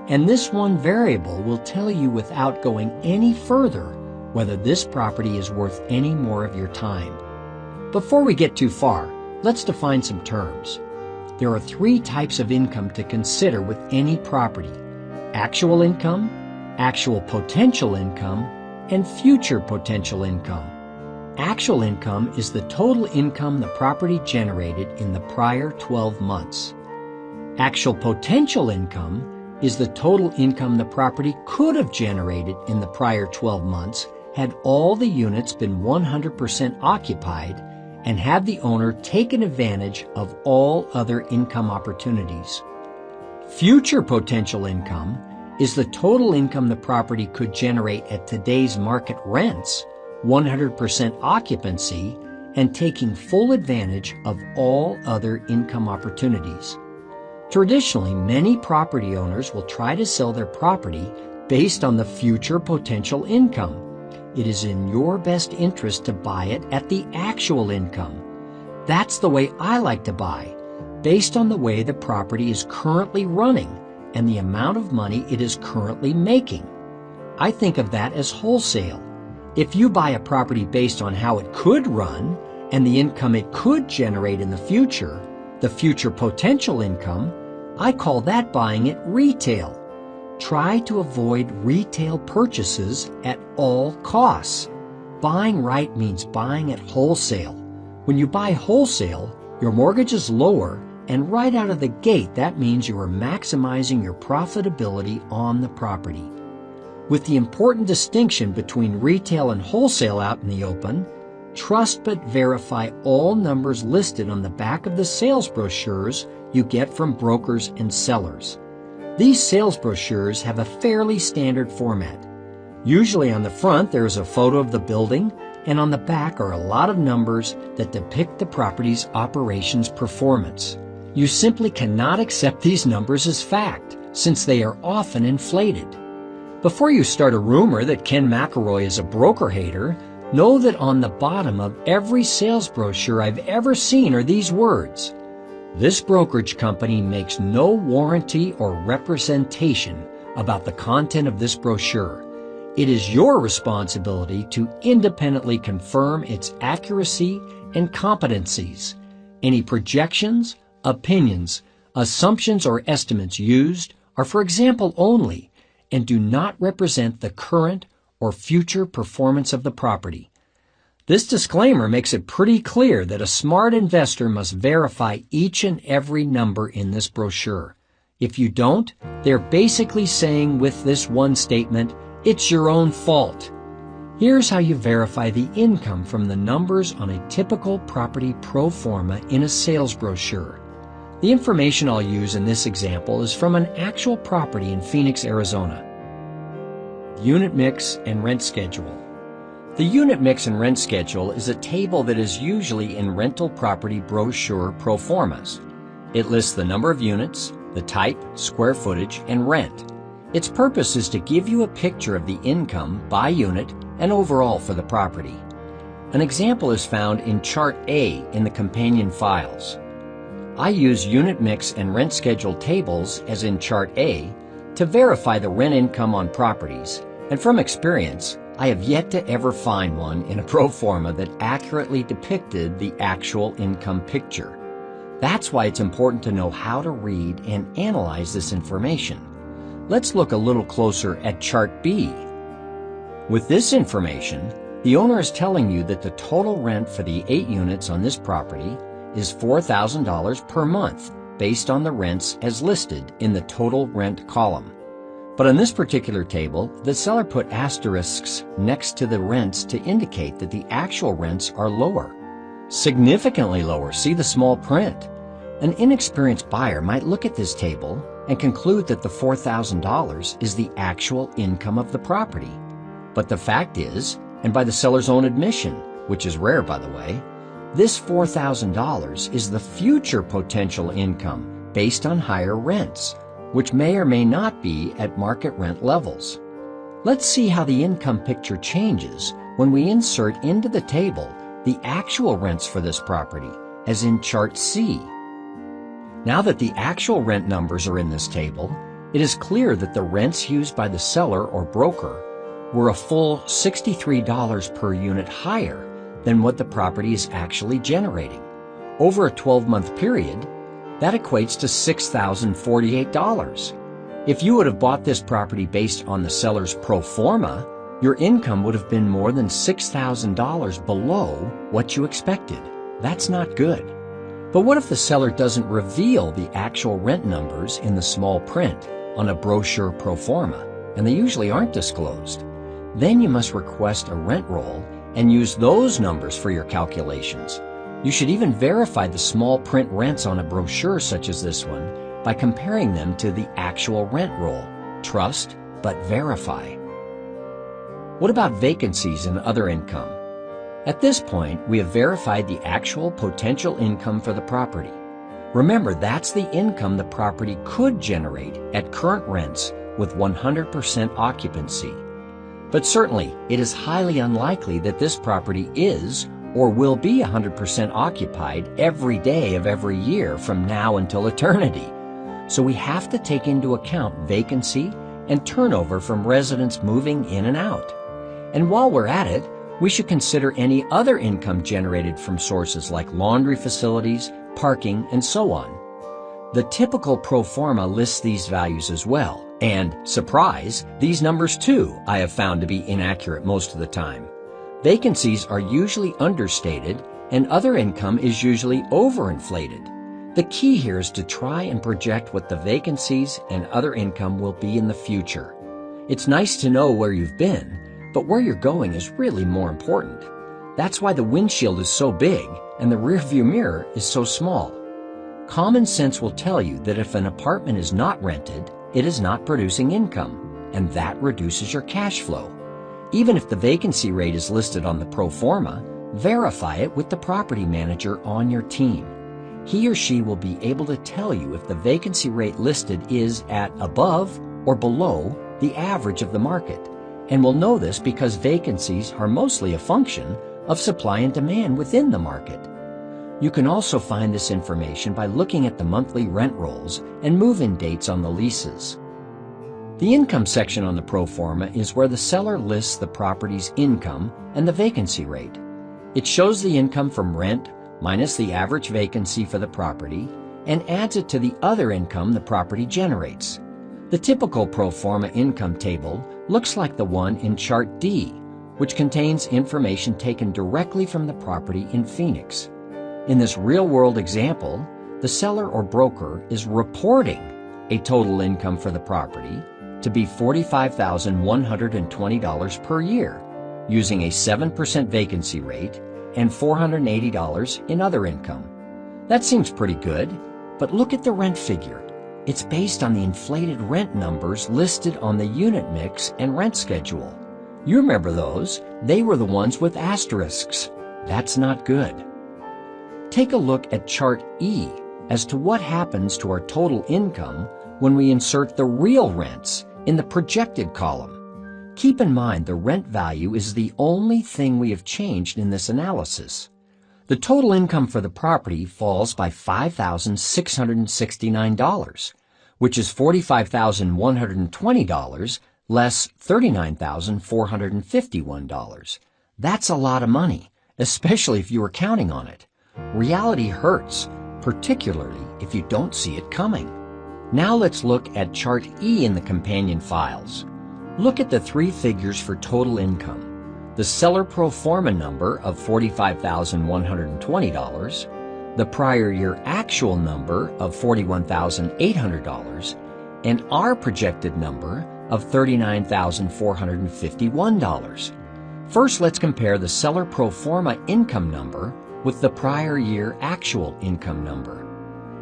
S2: And this one variable will tell you without going any further whether this property is worth any more of your time. Before we get too far, let's define some terms. There are 3 types of income to consider with any property: actual income, actual potential income, and future potential income. Actual income is the total income the property generated in the prior 12 months. Actual potential income is the total income the property could have generated in the prior 12 months had all the units been 100% occupied and had the owner taken advantage of all other income opportunities. Future potential income is the total income the property could generate at today's market rents, 100% occupancy, and taking full advantage of all other income opportunities. Traditionally, many property owners will try to sell their property based on the future potential income. It is in your best interest to buy it at the actual income. That's the way I like to buy, based on the way the property is currently running and the amount of money it is currently making. I think of that as wholesale. If you buy a property based on how it could run and the income it could generate in the future potential income, I call that buying it retail. Try to avoid retail purchases at all costs. Buying right means buying at wholesale. When you buy wholesale, your mortgage is lower, and right out of the gate, that means you are maximizing your profitability on the property. With the important distinction between retail and wholesale out in the open, trust but verify all numbers listed on the back of the sales brochures you get from brokers and sellers. These sales brochures have a fairly standard format. Usually on the front there is a photo of the building, and on the back are a lot of numbers that depict the property's operations performance. You simply cannot accept these numbers as fact, since they are often inflated. Before you start a rumor that Ken McElroy is a broker hater, know that on the bottom of every sales brochure I've ever seen are these words: "This brokerage company makes no warranty or representation about the content of this brochure. It is your responsibility to independently confirm its accuracy and competencies. Any projections, opinions, assumptions, or estimates used are for example only and do not represent the current or future performance of the property." This disclaimer makes it pretty clear that a smart investor must verify each and every number in this brochure. If you don't, they're basically saying with this one statement, it's your own fault. Here's how you verify the income from the numbers on a typical property pro forma in a sales brochure. The information I'll use in this example is from an actual property in Phoenix, Arizona. Unit mix and rent schedule. The unit mix and rent schedule is a table that is usually in rental property brochure pro formas. It lists the number of units, the type, square footage, and rent. Its purpose is to give you a picture of the income by unit and overall for the property. An example is found in Chart A in the companion files. I use unit mix and rent schedule tables, as in Chart A, to verify the rent income on properties, and from experience, I have yet to ever find one in a pro forma that accurately depicted the actual income picture. That's why it's important to know how to read and analyze this information. Let's look a little closer at Chart B. With this information, the owner is telling you that the total rent for the 8 units on this property is $4,000 per month based on the rents as listed in the total rent column. But on this particular table, the seller put asterisks next to the rents to indicate that the actual rents are lower. Significantly lower, see the small print. An inexperienced buyer might look at this table and conclude that the $4,000 is the actual income of the property. But the fact is, and by the seller's own admission, which is rare by the way, this $4,000 is the future potential income based on higher rents, which may or may not be at market rent levels. Let's see how the income picture changes when we insert into the table the actual rents for this property, as in Chart C. Now that the actual rent numbers are in this table, it is clear that the rents used by the seller or broker were a full $63 per unit higher than what the property is actually generating. Over a 12-month period, that equates to $6,048. If you would have bought this property based on the seller's pro forma, your income would have been more than $6,000 below what you expected. That's not good. But what if the seller doesn't reveal the actual rent numbers in the small print on a brochure pro forma, and they usually aren't disclosed? Then you must request a rent roll and use those numbers for your calculations. You should even verify the small print rents on a brochure such as this one by comparing them to the actual rent roll. Trust, but verify. What about vacancies and other income? At this point, we have verified the actual potential income for the property. Remember, that's the income the property could generate at current rents with 100% occupancy. But certainly, it is highly unlikely that this property is or will be 100% occupied every day of every year from now until eternity. So we have to take into account vacancy and turnover from residents moving in and out. And while we're at it, we should consider any other income generated from sources like laundry facilities, parking, and so on. The typical pro forma lists these values as well. And, surprise, these numbers too I have found to be inaccurate most of the time. Vacancies are usually understated and other income is usually overinflated. The key here is to try and project what the vacancies and other income will be in the future. It's nice to know where you've been, but where you're going is really more important. That's why the windshield is so big and the rearview mirror is so small. Common sense will tell you that if an apartment is not rented, it is not producing income, and that reduces your cash flow. Even if the vacancy rate is listed on the pro forma, verify it with the property manager on your team. He or she will be able to tell you if the vacancy rate listed is at above or below the average of the market, and will know this because vacancies are mostly a function of supply and demand within the market. You can also find this information by looking at the monthly rent rolls and move-in dates on the leases. The income section on the pro forma is where the seller lists the property's income and the vacancy rate. It shows the income from rent minus the average vacancy for the property and adds it to the other income the property generates. The typical pro forma income table looks like the one in Chart D, which contains information taken directly from the property in Phoenix. In this real-world example, the seller or broker is reporting a total income for the property to be $45,120 per year, using a 7% vacancy rate and $480 in other income. That seems pretty good, but look at the rent figure. It's based on the inflated rent numbers listed on the unit mix and rent schedule. You remember those? They were the ones with asterisks. That's not good. Take a look at Chart E as to what happens to our total income when we insert the real rents in the projected column. Keep in mind the rent value is the only thing we have changed in this analysis. The total income for the property falls by $5,669, which is $45,120 less $39,451. That's a lot of money, especially if you were counting on it. Reality hurts, particularly if you don't see it coming. Now let's look at Chart E in the companion files. Look at the three figures for total income. The seller pro forma number of $45,120, the prior year actual number of $41,800, and our projected number of $39,451. First, let's compare the seller pro forma income number with the prior year actual income number.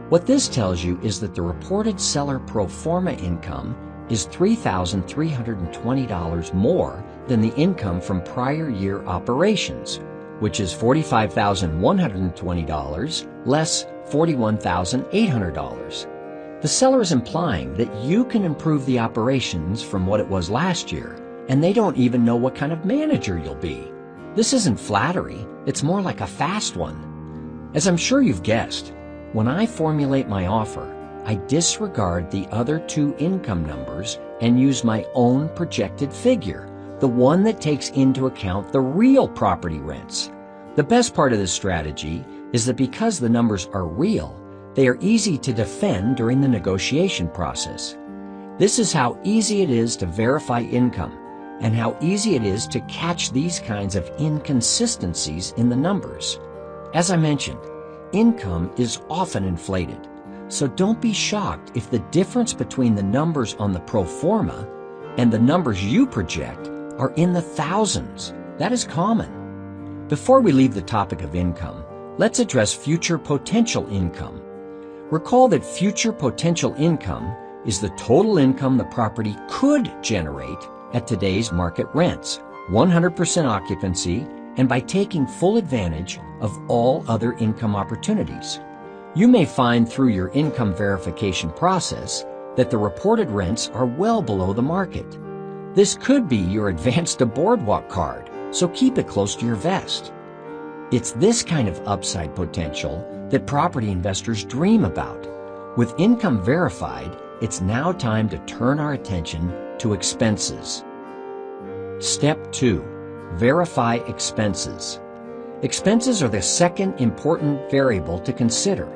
S2: What this tells you is that the reported seller pro forma income is $3,320 more than the income from prior year operations, which is $45,120 less $41,800. The seller is implying that you can improve the operations from what it was last year, and they don't even know what kind of manager you'll be. This isn't flattery, it's more like a fast one. As I'm sure you've guessed, when I formulate my offer, I disregard the other two income numbers and use my own projected figure, the one that takes into account the real property rents. The best part of this strategy is that because the numbers are real, they are easy to defend during the negotiation process. This is how easy it is to verify income and how easy it is to catch these kinds of inconsistencies in the numbers. As I mentioned, income is often inflated, so don't be shocked if the difference between the numbers on the pro forma and the numbers you project are in the thousands. That is common. Before we leave the topic of income, let's address future potential income. Recall that future potential income is the total income the property could generate at today's market rents, 100% occupancy, and by taking full advantage of all other income opportunities. You may find through your income verification process that the reported rents are well below the market. This could be your advance to boardwalk card, so keep it close to your vest. It's this kind of upside potential that property investors dream about. With income verified, it's now time to turn our attention to expenses. Step 2. Verify expenses. Expenses are the second important variable to consider.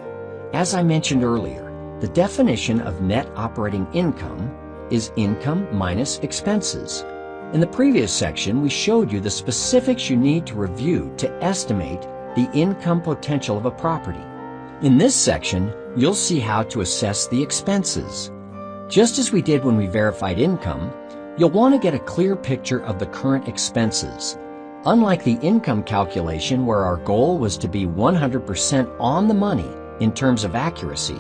S2: As I mentioned earlier, the definition of net operating income is income minus expenses. In the previous section, we showed you the specifics you need to review to estimate the income potential of a property. In this section, you'll see how to assess the expenses. Just as we did when we verified income, you'll want to get a clear picture of the current expenses. Unlike the income calculation where our goal was to be 100% on the money in terms of accuracy,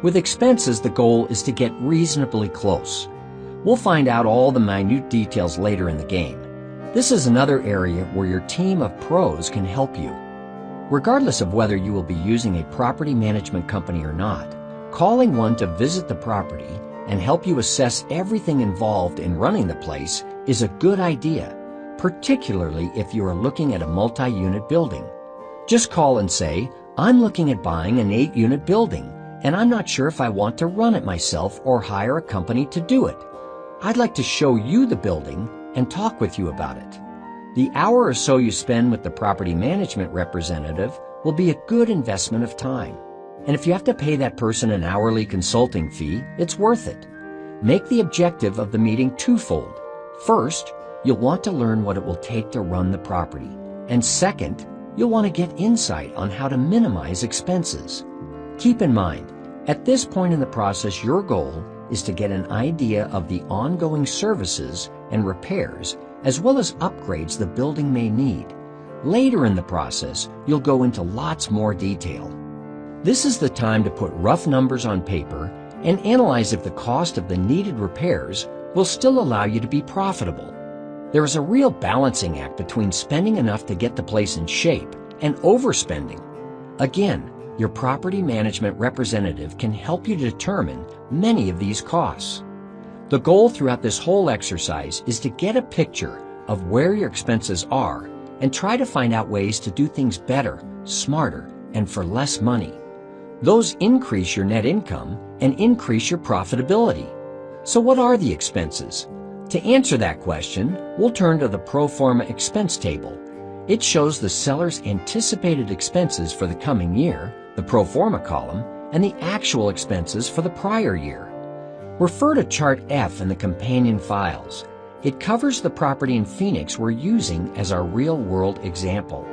S2: with expenses the goal is to get reasonably close. We'll find out all the minute details later in the game. This is another area where your team of pros can help you. Regardless of whether you will be using a property management company or not, calling one to visit the property and help you assess everything involved in running the place is a good idea, particularly if you are looking at a multi-unit building. Just call and say, "I'm looking at buying an 8-unit building, and I'm not sure if I want to run it myself or hire a company to do it. I'd like to show you the building and talk with you about it." The hour or so you spend with the property management representative will be a good investment of time. And if you have to pay that person an hourly consulting fee, it's worth it. Make the objective of the meeting twofold. First, you'll want to learn what it will take to run the property. And second, you'll want to get insight on how to minimize expenses. Keep in mind, at this point in the process, your goal is to get an idea of the ongoing services and repairs, as well as upgrades the building may need. Later in the process, you'll go into lots more detail. This is the time to put rough numbers on paper and analyze if the cost of the needed repairs will still allow you to be profitable. There is a real balancing act between spending enough to get the place in shape and overspending. Again, your property management representative can help you determine many of these costs. The goal throughout this whole exercise is to get a picture of where your expenses are and try to find out ways to do things better, smarter, and for less money. Those increase your net income and increase your profitability. So what are the expenses? To answer that question, we'll turn to the pro forma expense table. It shows the seller's anticipated expenses for the coming year, the pro forma column, and the actual expenses for the prior year. Refer to Chart F in the companion files. It covers the property in Phoenix we're using as our real-world example.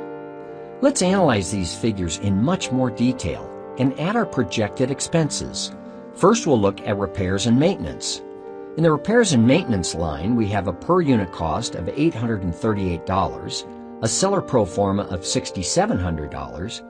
S2: Let's analyze these figures in much more detail and add our projected expenses. First, we'll look at repairs and maintenance. In the repairs and maintenance line, we have a per-unit cost of $838, a seller pro forma of $6,700,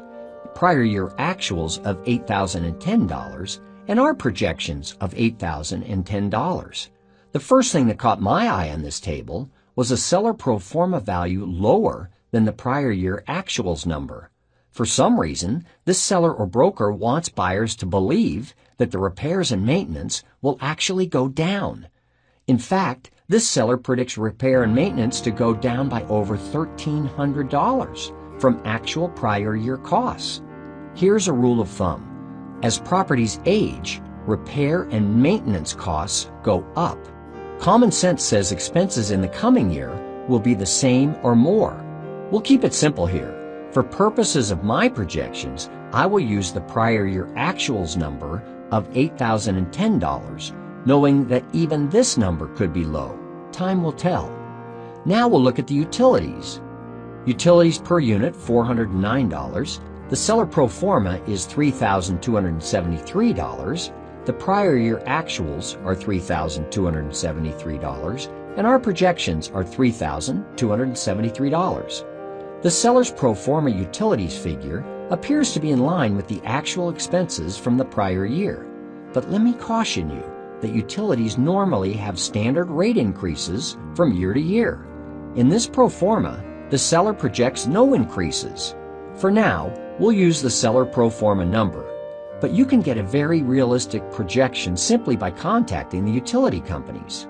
S2: prior year actuals of $8,010, and our projections of $8,010. The first thing that caught my eye on this table was a seller pro forma value lower than the prior year actuals number. For some reason, this seller or broker wants buyers to believe that the repairs and maintenance will actually go down. In fact, this seller predicts repair and maintenance to go down by over $1,300 from actual prior year costs. Here's a rule of thumb. As properties age, repair and maintenance costs go up. Common sense says expenses in the coming year will be the same or more. We'll keep it simple here. For purposes of my projections, I will use the prior year actuals number of $8,010, knowing that even this number could be low. Time will tell. Now we'll look at the utilities. Utilities per unit, $409. The seller pro forma is $3,273. The prior year actuals are $3,273, and our projections are $3,273. The seller's pro forma utilities figure appears to be in line with the actual expenses from the prior year. But let me caution you that utilities normally have standard rate increases from year to year. In this pro forma, the seller projects no increases. For now, we'll use the seller pro forma number, but you can get a very realistic projection simply by contacting the utility companies.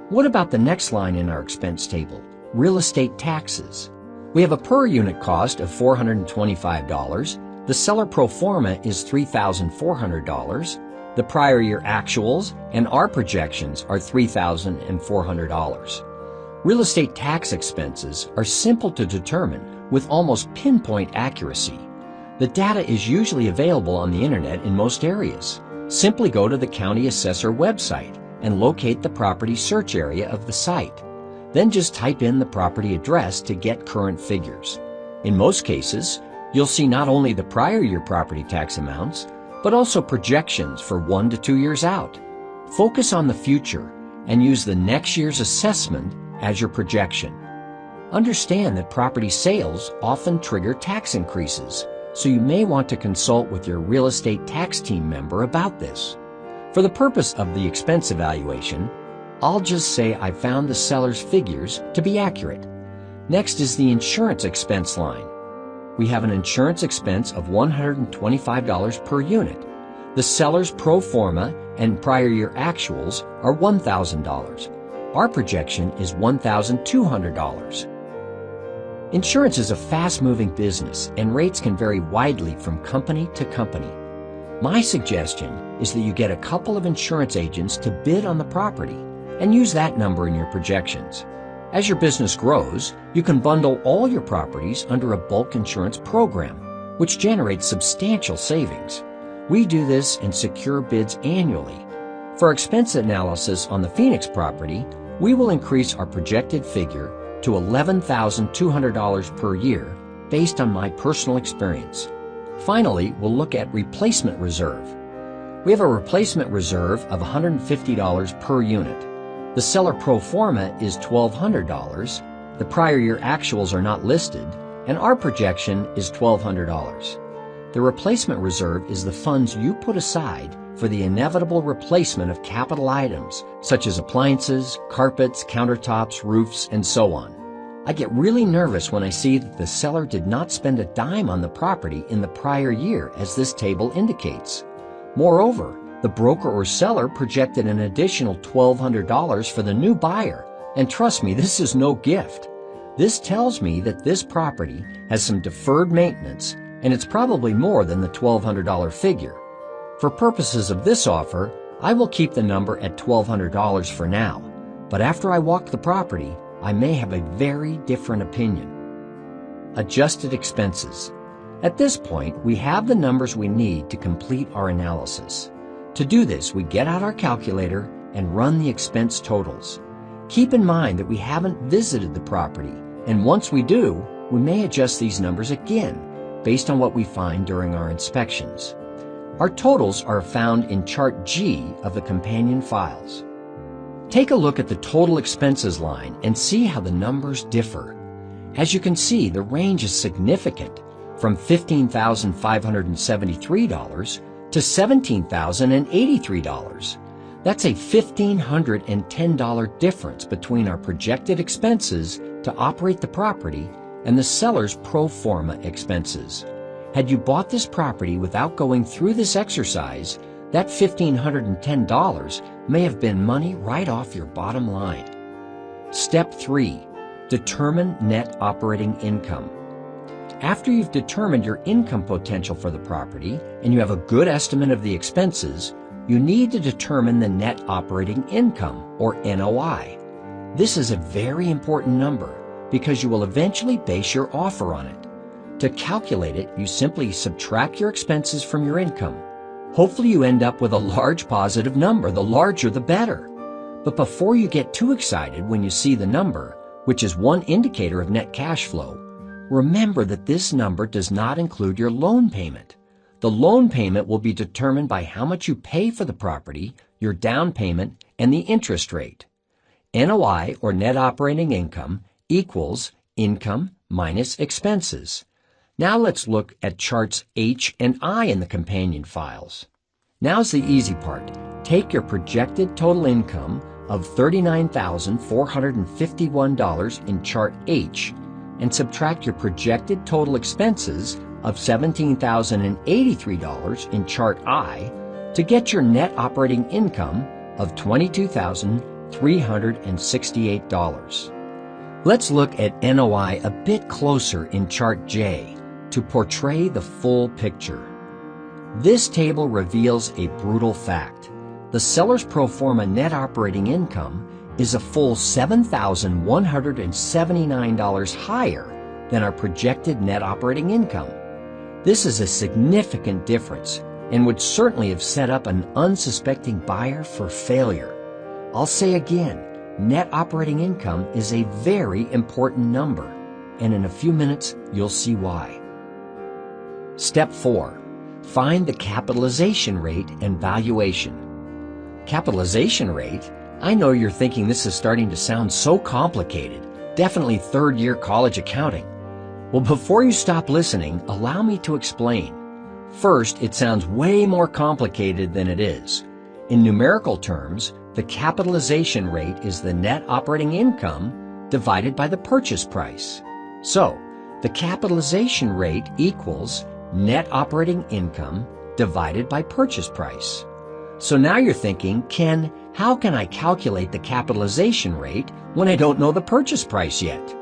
S2: What about the next line in our expense table, real estate taxes? We have a per unit cost of $425. The seller pro forma is $3,400. The prior year actuals and our projections are $3,400. Real estate tax expenses are simple to determine with almost pinpoint accuracy. The data is usually available on the internet in most areas. Simply go to the county assessor website and locate the property search area of the site. Then just type in the property address to get current figures. In most cases, you'll see not only the prior year property tax amounts, but also projections for 1 to 2 years out. Focus on the future and use the next year's assessment as your projection. Understand that property sales often trigger tax increases, so you may want to consult with your real estate tax team member about this. For the purpose of the expense evaluation, I'll just say I found the seller's figures to be accurate. Next is the insurance expense line. We have an insurance expense of $125 per unit. The seller's pro forma and prior year actuals are $1,000. Our projection is $1,200. Insurance is a fast-moving business, and rates can vary widely from company to company. My suggestion is that you get a couple of insurance agents to bid on the property and use that number in your projections. As your business grows, you can bundle all your properties under a bulk insurance program, which generates substantial savings. We do this and secure bids annually. For expense analysis on the Phoenix property, we will increase our projected figure to $11,200 per year based on my personal experience. Finally, we'll look at replacement reserve. We have a replacement reserve of $150 per unit. The seller pro forma is $1,200. The prior year actuals are not listed, and our projection is $1,200. The replacement reserve is the funds you put aside for the inevitable replacement of capital items, such as appliances, carpets, countertops, roofs, and so on. I get really nervous when I see that the seller did not spend a dime on the property in the prior year, as this table indicates. Moreover, the broker or seller projected an additional $1,200 for the new buyer, and trust me, this is no gift. This tells me that this property has some deferred maintenance, and it's probably more than the $1,200 figure. For purposes of this offer, I will keep the number at $1,200 for now, but after I walk the property, I may have a very different opinion. Adjusted expenses. At this point, we have the numbers we need to complete our analysis. To do this, we get out our calculator and run the expense totals. Keep in mind that we haven't visited the property, and once we do, we may adjust these numbers again based on what we find during our inspections. Our totals are found in Chart G of the companion files. Take a look at the total expenses line and see how the numbers differ. As you can see, the range is significant, from $15,573 to $17,083. That's a $1,510 difference between our projected expenses to operate the property and the seller's pro forma expenses. Had you bought this property without going through this exercise, that $1,510 may have been money right off your bottom line. Step 3. Determine net operating income. After you've determined your income potential for the property and you have a good estimate of the expenses, you need to determine the net operating income, or NOI. This is a very important number because you will eventually base your offer on it. To calculate it, you simply subtract your expenses from your income. Hopefully you end up with a large positive number. The larger the better. But before you get too excited when you see the number, which is one indicator of net cash flow, remember that this number does not include your loan payment. The loan payment will be determined by how much you pay for the property, your down payment, and the interest rate. NOI, or net operating income, equals income minus expenses. Now let's look at charts H and I in the companion files. Now's the easy part. Take your projected total income of $39,451 in chart H and subtract your projected total expenses of $17,083 in chart I to get your net operating income of $22,368. Let's look at NOI a bit closer in chart J to portray the full picture. This table reveals a brutal fact. The seller's pro forma net operating income is a full $7,179 higher than our projected net operating income. This is a significant difference and would certainly have set up an unsuspecting buyer for failure. I'll say again, net operating income is a very important number, and in a few minutes you'll see why. Step 4. Find the capitalization rate and valuation. Capitalization rate? I know you're thinking this is starting to sound so complicated, definitely third-year college accounting. Well, before you stop listening, allow me to explain. First, it sounds way more complicated than it is. In numerical terms, the capitalization rate is the net operating income divided by the purchase price. So, the capitalization rate equals net operating income divided by purchase price. So now you're thinking, Ken, how can I calculate the capitalization rate when I don't know the purchase price yet?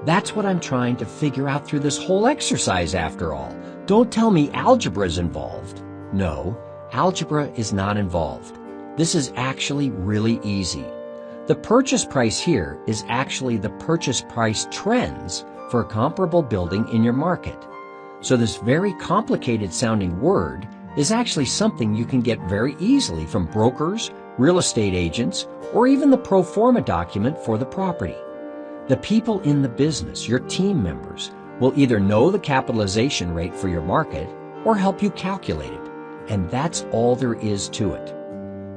S2: That's what I'm trying to figure out through this whole exercise after all. Don't tell me algebra is involved. No, algebra is not involved. This is actually really easy. The purchase price here is actually the purchase price trends for a comparable building in your market. So this very complicated sounding word is actually something you can get very easily from brokers, real estate agents, or even the pro forma document for the property. The people in the business, your team members, will either know the capitalization rate for your market or help you calculate it, and that's all there is to it.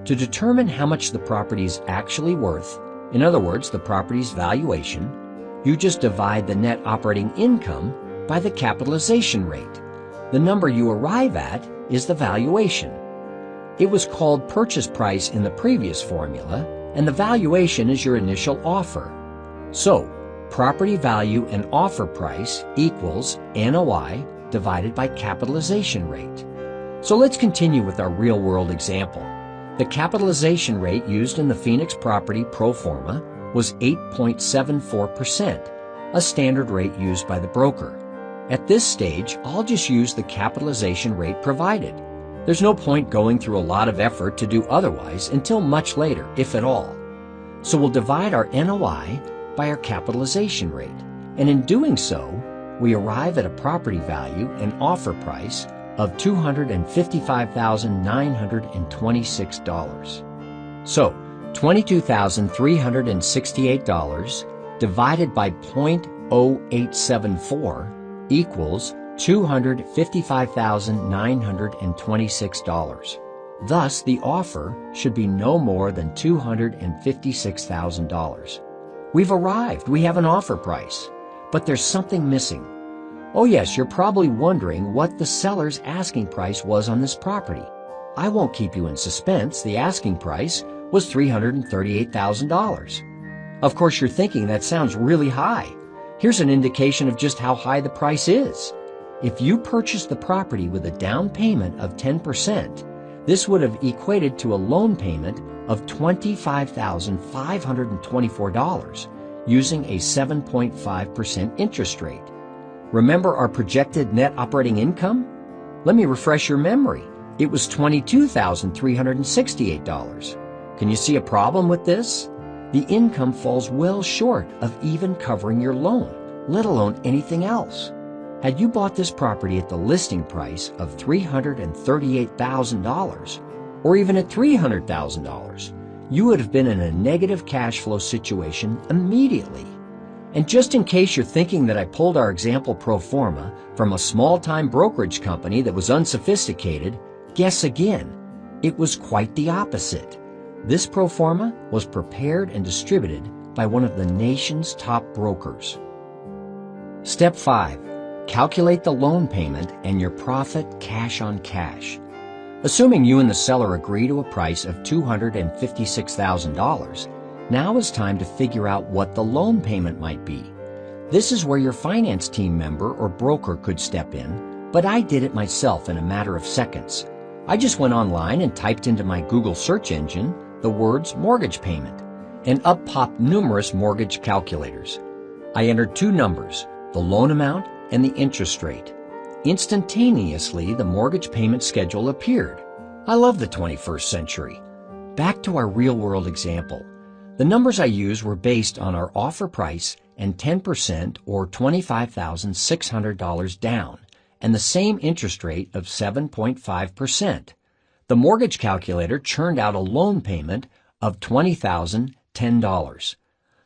S2: To determine how much the property is actually worth, in other words, the property's valuation, you just divide the net operating income by the capitalization rate. The number you arrive at is the valuation. It was called purchase price in the previous formula, and the valuation is your initial offer. So, property value and offer price equals NOI divided by capitalization rate. So let's continue with our real-world example. The capitalization rate used in the Phoenix property pro forma was 8.74%, a standard rate used by the broker. At this stage, I'll just use the capitalization rate provided. There's no point going through a lot of effort to do otherwise until much later, if at all. So we'll divide our NOI by our capitalization rate, and in doing so, we arrive at a property value and offer price of $255,926. So, $22,368 divided by 0.0874 equals $255,926. Thus, the offer should be no more than $256,000. We've arrived. We have an offer price. But there's something missing. Oh yes, you're probably wondering what the seller's asking price was on this property. I won't keep you in suspense. The asking price was $338,000. Of course, you're thinking that sounds really high. Here's an indication of just how high the price is. If you purchased the property with a down payment of 10%, this would have equated to a loan payment of $25,524 using a 7.5% interest rate. Remember our projected net operating income? Let me refresh your memory. It was $22,368. Can you see a problem with this? The income falls well short of even covering your loan, let alone anything else. Had you bought this property at the listing price of $338,000, or even at $300,000, you would have been in a negative cash flow situation immediately. And just in case you're thinking that I pulled our example pro forma from a small-time brokerage company that was unsophisticated, guess again. It was quite the opposite. This pro forma was prepared and distributed by one of the nation's top brokers. Step 5. Calculate the loan payment and your profit cash on cash. Assuming you and the seller agree to a price of $256,000, now is time to figure out what the loan payment might be. This is where your finance team member or broker could step in, but I did it myself in a matter of seconds. I just went online and typed into my Google search engine the words mortgage payment, and up popped numerous mortgage calculators. I entered two numbers, the loan amount and the interest rate. Instantaneously, the mortgage payment schedule appeared. I love the 21st century. Back to our real-world example. The numbers I used were based on our offer price and 10% or $25,600 down, and the same interest rate of 7.5%. The mortgage calculator churned out a loan payment of $20,010.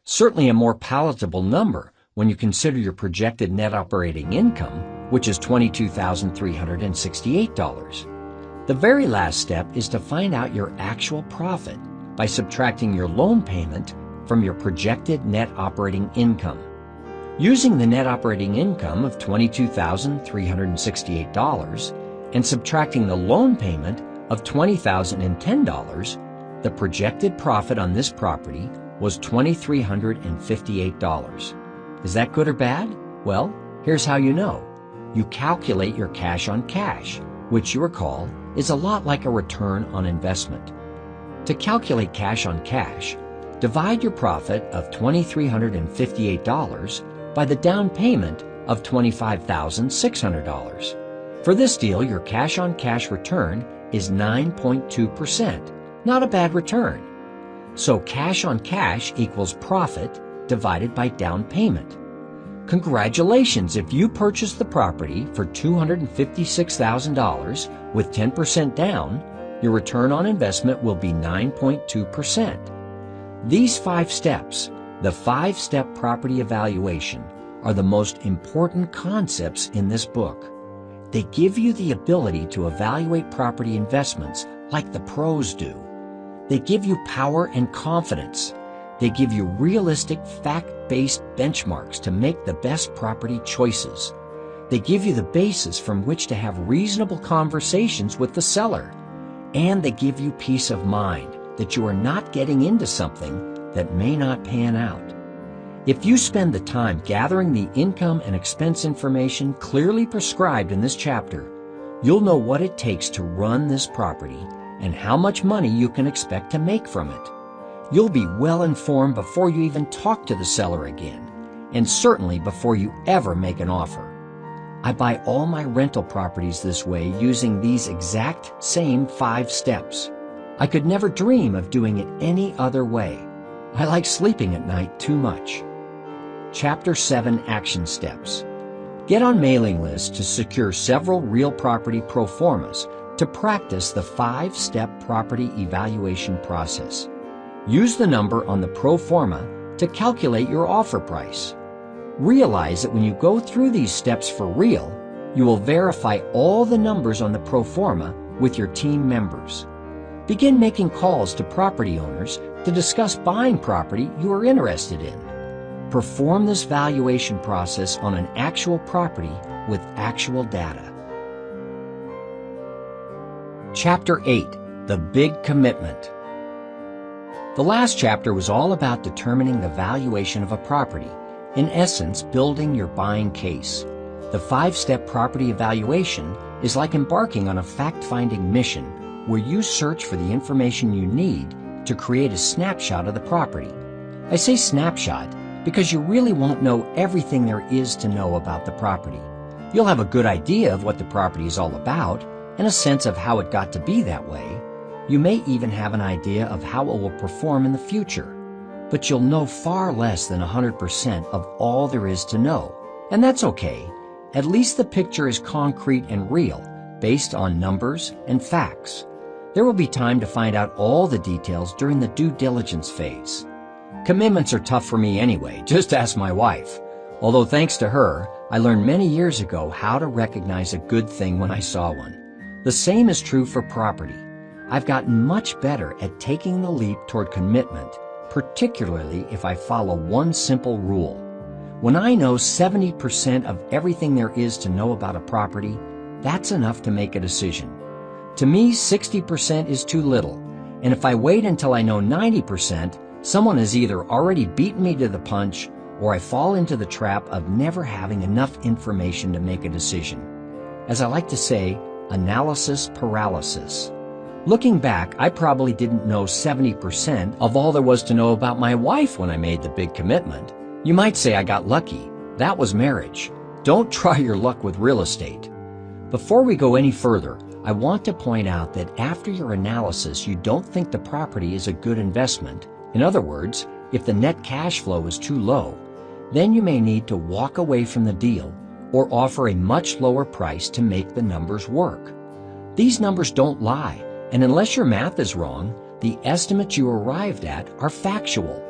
S2: Certainly a more palatable number when you consider your projected net operating income, which is $22,368. The very last step is to find out your actual profit by subtracting your loan payment from your projected net operating income. Using the net operating income of $22,368 and subtracting the loan payment of $20,010, the projected profit on this property was $2,358. Is that good or bad? Well, here's how you know. You calculate your cash on cash, which you recall is a lot like a return on investment. To calculate cash on cash, divide your profit of $2,358 by the down payment of $25,600. For this deal, your cash on cash return is 9.2%. Not a bad return. So cash on cash equals profit divided by down payment. Congratulations if you purchased the property for $256,000 with 10% down, your return on investment will be 9.2%. These 5 steps, the 5-step property evaluation, are the most important concepts in this book. They give you the ability to evaluate property investments like the pros do. They give you power and confidence. They give you realistic, fact-based benchmarks to make the best property choices. They give you the basis from which to have reasonable conversations with the seller. And they give you peace of mind that you are not getting into something that may not pan out. If you spend the time gathering the income and expense information clearly prescribed in this chapter, you'll know what it takes to run this property and how much money you can expect to make from it. You'll be well informed before you even talk to the seller again, and certainly before you ever make an offer. I buy all my rental properties this way using these exact same 5 steps. I could never dream of doing it any other way. I like sleeping at night too much. Chapter 7 Action Steps. Get on mailing lists to secure several real property pro formas to practice the 5-step property evaluation process. Use the number on the pro forma to calculate your offer price. Realize that when you go through these steps for real, you will verify all the numbers on the pro forma with your team members. Begin making calls to property owners to discuss buying property you are interested in. Perform this valuation process on an actual property with actual data. Chapter 8, The Big Commitment. The last chapter was all about determining the valuation of a property, in essence, building your buying case. The 5-step property evaluation is like embarking on a fact-finding mission where you search for the information you need to create a snapshot of the property. I say snapshot because you really won't know everything there is to know about the property. You'll have a good idea of what the property is all about and a sense of how it got to be that way. You may even have an idea of how it will perform in the future, but you'll know far less than 100% of all there is to know. And that's okay. At least the picture is concrete and real, based on numbers and facts. There will be time to find out all the details during the due diligence phase. Commitments are tough for me anyway, just ask my wife. Although thanks to her, I learned many years ago how to recognize a good thing when I saw one. The same is true for property. I've gotten much better at taking the leap toward commitment, particularly if I follow one simple rule. When I know 70% of everything there is to know about a property, that's enough to make a decision. To me, 60% is too little, and if I wait until I know 90%, someone has either already beaten me to the punch or I fall into the trap of never having enough information to make a decision. As I like to say, analysis paralysis. Looking back, I probably didn't know 70% of all there was to know about my wife when I made the big commitment. You might say I got lucky. That was marriage. Don't try your luck with real estate. Before we go any further, I want to point out that after your analysis you don't think the property is a good investment. In other words, if the net cash flow is too low, then you may need to walk away from the deal or offer a much lower price to make the numbers work. These numbers don't lie, and unless your math is wrong, the estimates you arrived at are factual.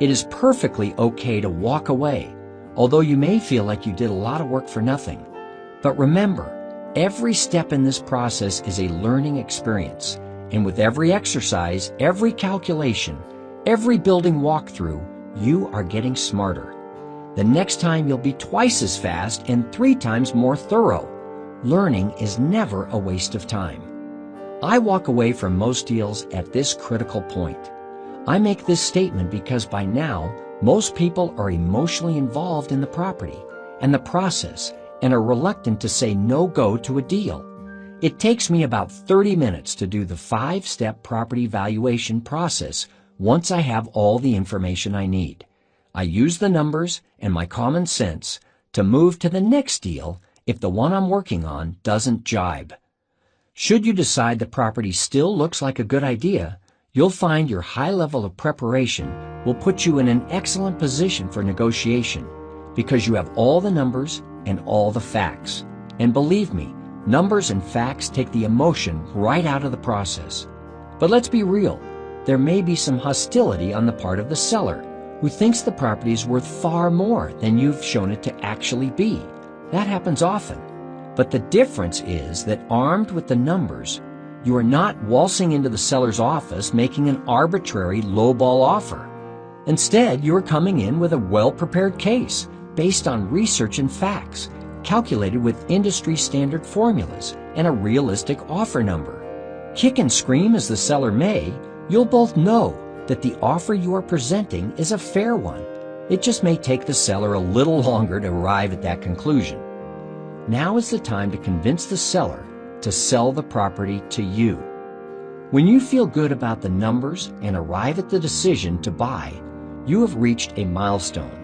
S2: It is perfectly okay to walk away, although you may feel like you did a lot of work for nothing. But remember, every step in this process is a learning experience, and with every exercise, every calculation, every building walkthrough, you are getting smarter. The next time you'll be twice as fast and 3 times more thorough. Learning is never a waste of time. I walk away from most deals at this critical point. I make this statement because by now, most people are emotionally involved in the property and the process and are reluctant to say no-go to a deal. It takes me about 30 minutes to do the 5-step property valuation process once I have all the information I need. I use the numbers and my common sense to move to the next deal if the one I'm working on doesn't jibe. Should you decide the property still looks like a good idea, you'll find your high level of preparation will put you in an excellent position for negotiation because you have all the numbers and all the facts. And believe me, Numbers and facts take the emotion right out of the process. But let's be real, there may be some hostility on the part of the seller, who thinks the property is worth far more than you've shown it to actually be. That happens often. But the difference is that armed with the numbers, you are not waltzing into the seller's office making an arbitrary lowball offer. Instead, you are coming in with a well-prepared case based on research and facts, calculated with industry standard formulas and a realistic offer number. Kick and scream as the seller may, you'll both know that the offer you are presenting is a fair one. It just may take the seller a little longer to arrive at that conclusion. Now is the time to convince the seller to sell the property to you. When you feel good about the numbers and arrive at the decision to buy, you have reached a milestone.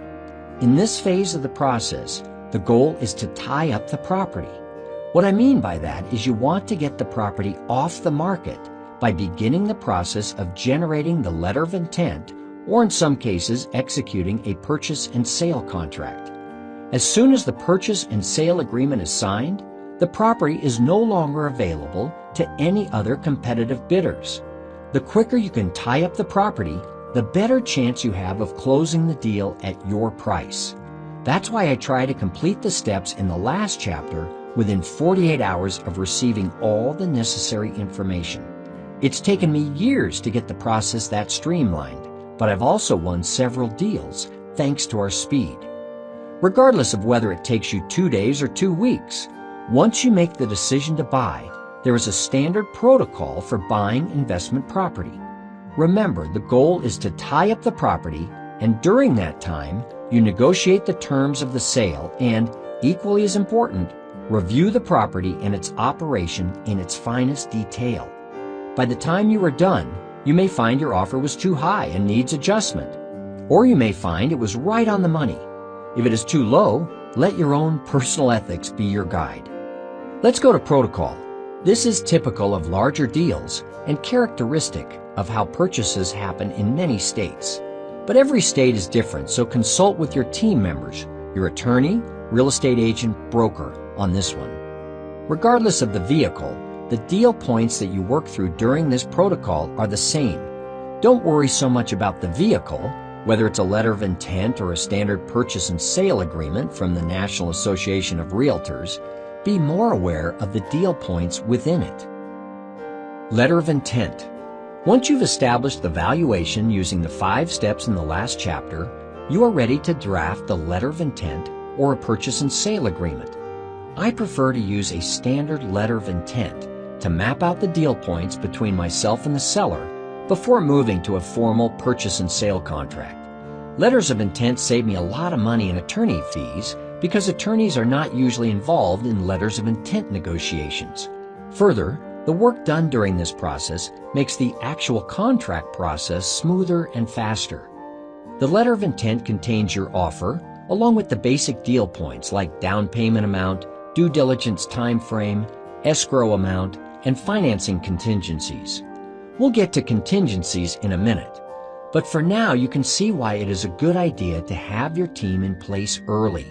S2: In this phase of the process, the goal is to tie up the property. What I mean by that is you want to get the property off the market by beginning the process of generating the letter of intent, or in some cases executing a purchase and sale contract. As soon as the purchase and sale agreement is signed, the property is no longer available to any other competitive bidders. The quicker you can tie up the property, the better chance you have of closing the deal at your price. That's why I try to complete the steps in the last chapter within 48 hours of receiving all the necessary information. It's taken me years to get the process that streamlined, but I've also won several deals thanks to our speed. Regardless of whether it takes you 2 days or 2 weeks, once you make the decision to buy, there is a standard protocol for buying investment property. Remember, the goal is to tie up the property, and during that time, you negotiate the terms of the sale and, equally as important, review the property and its operation in its finest detail. By the time you are done, you may find your offer was too high and needs adjustment, or you may find it was right on the money. If it is too low, let your own personal ethics be your guide. Let's go to protocol. This is typical of larger deals and characteristic of how purchases happen in many states. But every state is different, so consult with your team members, your attorney, real estate agent, broker on this one. Regardless of the vehicle, the deal points that you work through during this protocol are the same. Don't worry so much about the vehicle, whether it's a letter of intent or a standard purchase and sale agreement from the National Association of Realtors. Be more aware of the deal points within it. Letter of intent. Once you've established the valuation using the 5 steps in the last chapter, you are ready to draft the letter of intent or a purchase and sale agreement. I prefer to use a standard letter of intent to map out the deal points between myself and the seller before moving to a formal purchase and sale contract. Letters of intent save me a lot of money in attorney fees because attorneys are not usually involved in letters of intent negotiations. Further, the work done during this process makes the actual contract process smoother and faster. The letter of intent contains your offer, along with the basic deal points like down payment amount, due diligence time frame, escrow amount, and financing contingencies. We'll get to contingencies in a minute, but for now you can see why it is a good idea to have your team in place early.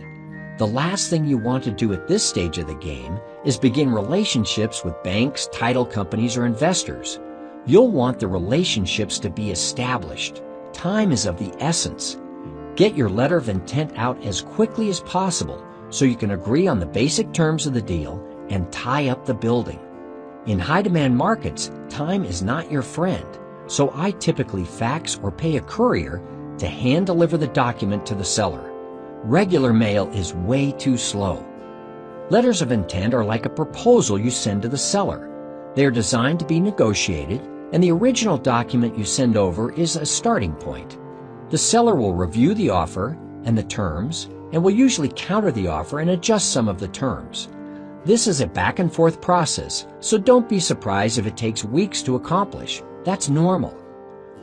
S2: The last thing you want to do at this stage of the game is begin relationships with banks, title companies, or investors. You'll want the relationships to be established. Time is of the essence. Get your letter of intent out as quickly as possible so you can agree on the basic terms of the deal and tie up the building. In high-demand markets, time is not your friend, so I typically fax or pay a courier to hand-deliver the document to the seller. Regular mail is way too slow. Letters of intent are like a proposal you send to the seller. They are designed to be negotiated, and the original document you send over is a starting point. The seller will review the offer and the terms, and will usually counter the offer and adjust some of the terms. This is a back-and-forth process, so don't be surprised if it takes weeks to accomplish. That's normal.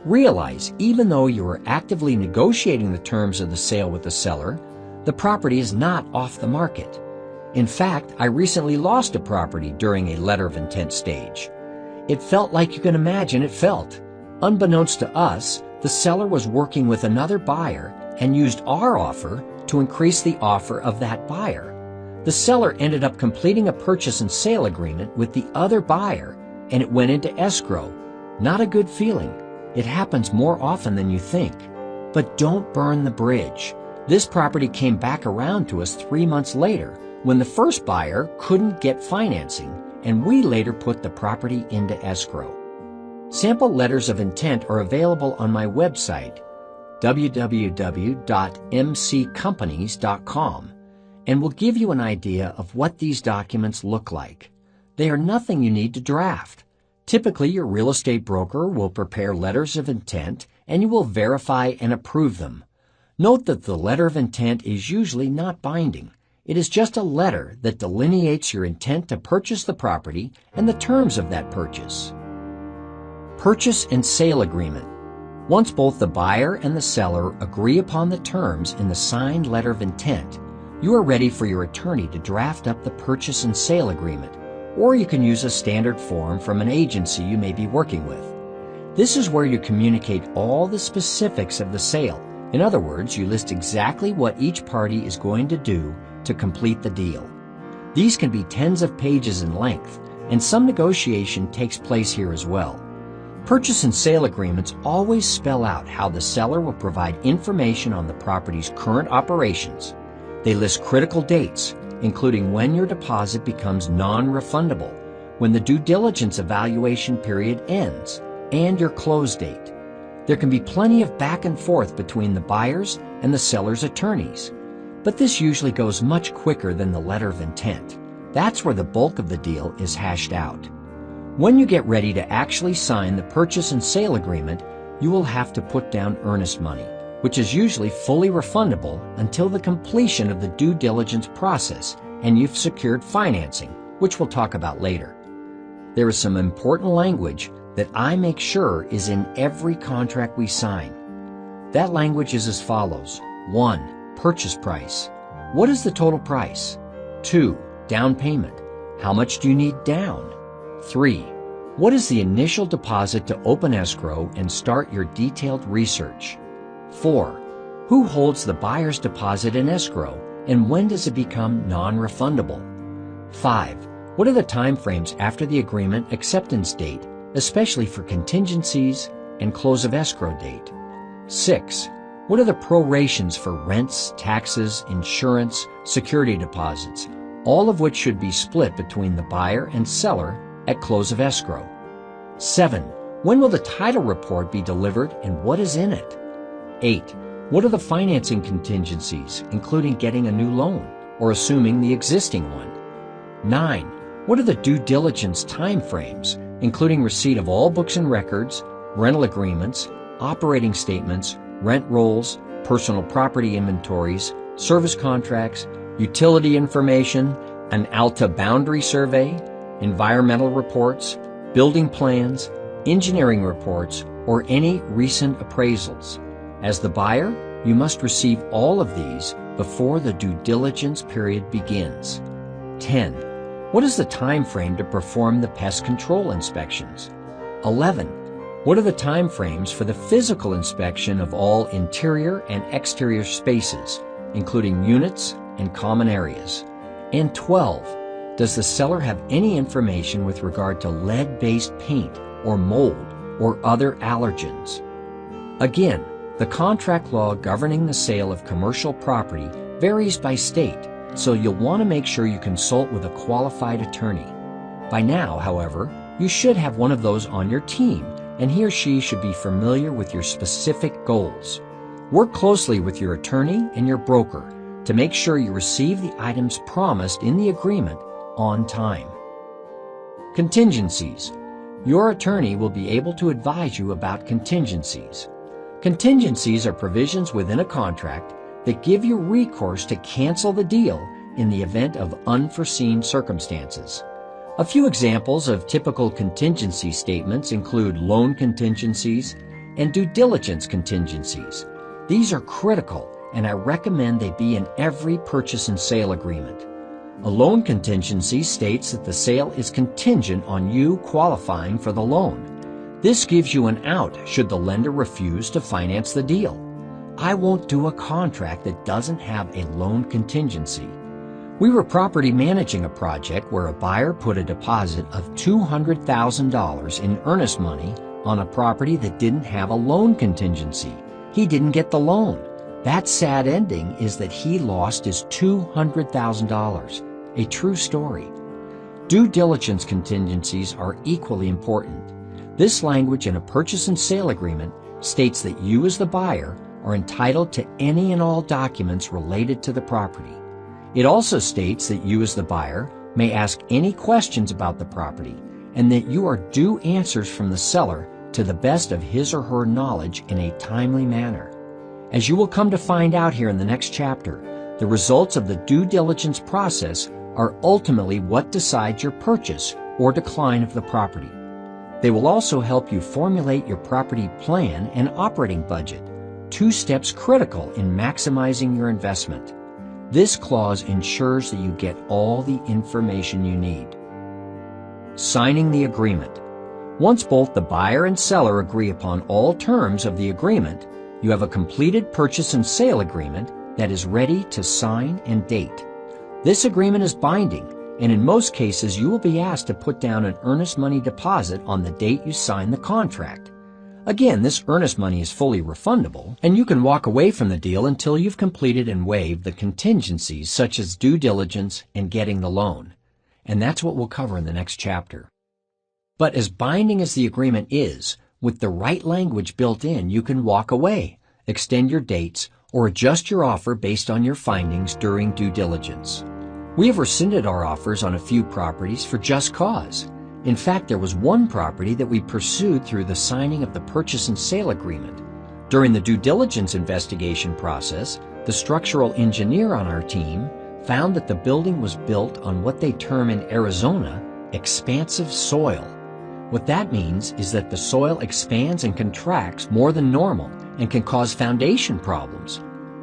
S2: Realize, even though you are actively negotiating the terms of the sale with the seller, the property is not off the market. In fact, I recently lost a property during a letter of intent stage. It felt like you can imagine it felt. Unbeknownst to us, the seller was working with another buyer and used our offer to increase the offer of that buyer. The seller ended up completing a purchase and sale agreement with the other buyer, and it went into escrow. Not a good feeling. It happens more often than you think. But don't burn the bridge. This property came back around to us 3 months later when the first buyer couldn't get financing, and we later put the property into escrow. Sample letters of intent are available on my website, www.mccompanies.com, and will give you an idea of what these documents look like. They are nothing you need to draft. Typically, your real estate broker will prepare letters of intent and you will verify and approve them. Note that the letter of intent is usually not binding. It is just a letter that delineates your intent to purchase the property and the terms of that purchase. Purchase and sale agreement. Once both the buyer and the seller agree upon the terms in the signed letter of intent, you are ready for your attorney to draft up the purchase and sale agreement, or you can use a standard form from an agency you may be working with. This is where you communicate all the specifics of the sale. In other words, you list exactly what each party is going to do to complete the deal. These can be tens of pages in length, and some negotiation takes place here as well. Purchase and sale agreements always spell out how the seller will provide information on the property's current operations. They list critical dates, including when your deposit becomes non-refundable, when the due diligence evaluation period ends, and your close date. There can be plenty of back and forth between the buyers and the seller's attorneys, but this usually goes much quicker than the letter of intent. That's where the bulk of the deal is hashed out. When you get ready to actually sign the purchase and sale agreement, you will have to put down earnest money, which is usually fully refundable until the completion of the due diligence process and you've secured financing, which we'll talk about later. There is some important language that I make sure is in every contract we sign. That language is as follows. 1. Purchase price. What is the total price? 2. Down payment. How much do you need down? 3. What is the initial deposit to open escrow and start your detailed research? 4. Who holds the buyer's deposit in escrow, and when does it become non-refundable? 5. What are the time frames after the agreement acceptance date, especially for contingencies and close of escrow date? 6. What are the prorations for rents, taxes, insurance, security deposits, all of which should be split between the buyer and seller at close of escrow? 7. When will the title report be delivered and what is in it? 8. What are the financing contingencies, including getting a new loan or assuming the existing one? 9. What are the due diligence time frames, including receipt of all books and records, rental agreements, operating statements, rent rolls, personal property inventories, service contracts, utility information, an ALTA boundary survey, environmental reports, building plans, engineering reports, or any recent appraisals. As the buyer, you must receive all of these before the due diligence period begins. 10. What is the time frame to perform the pest control inspections? 11. What are the time frames for the physical inspection of all interior and exterior spaces, including units and common areas? And 12. Does the seller have any information with regard to lead-based paint or mold or other allergens? Again, the contract law governing the sale of commercial property varies by state, so you'll want to make sure you consult with a qualified attorney. By now, however, you should have one of those on your team, and he or she should be familiar with your specific goals. Work closely with your attorney and your broker to make sure you receive the items promised in the agreement on time. Contingencies. Your attorney will be able to advise you about contingencies. Contingencies are provisions within a contract that give you recourse to cancel the deal in the event of unforeseen circumstances. A few examples of typical contingency statements include loan contingencies and due diligence contingencies. These are critical, and I recommend they be in every purchase and sale agreement. A loan contingency states that the sale is contingent on you qualifying for the loan. This gives you an out should the lender refuse to finance the deal. I won't do a contract that doesn't have a loan contingency. We were property managing a project where a buyer put a deposit of $200,000 in earnest money on a property that didn't have a loan contingency. He didn't get the loan. That sad ending is that he lost his $200,000. A true story. Due diligence contingencies are equally important. This language in a purchase and sale agreement states that you as the buyer are entitled to any and all documents related to the property. It also states that you as the buyer may ask any questions about the property and that you are due answers from the seller to the best of his or her knowledge in a timely manner. As you will come to find out here in the next chapter, the results of the due diligence process are ultimately what decides your purchase or decline of the property. They will also help you formulate your property plan and operating budget, 2 steps critical in maximizing your investment. This clause ensures that you get all the information you need. Signing the agreement. Once both the buyer and seller agree upon all terms of the agreement, you have a completed purchase and sale agreement that is ready to sign and date. This agreement is binding, and in most cases you will be asked to put down an earnest money deposit on the date you sign the contract. Again, this earnest money is fully refundable, and you can walk away from the deal until you've completed and waived the contingencies such as due diligence and getting the loan. And that's what we'll cover in the next chapter. But as binding as the agreement is, with the right language built in, you can walk away, extend your dates, or adjust your offer based on your findings during due diligence. We have rescinded our offers on a few properties for just cause. In fact, there was one property that we pursued through the signing of the purchase and sale agreement. During the due diligence investigation process, the structural engineer on our team found that the building was built on what they term in Arizona, expansive soil. What that means is that the soil expands and contracts more than normal and can cause foundation problems.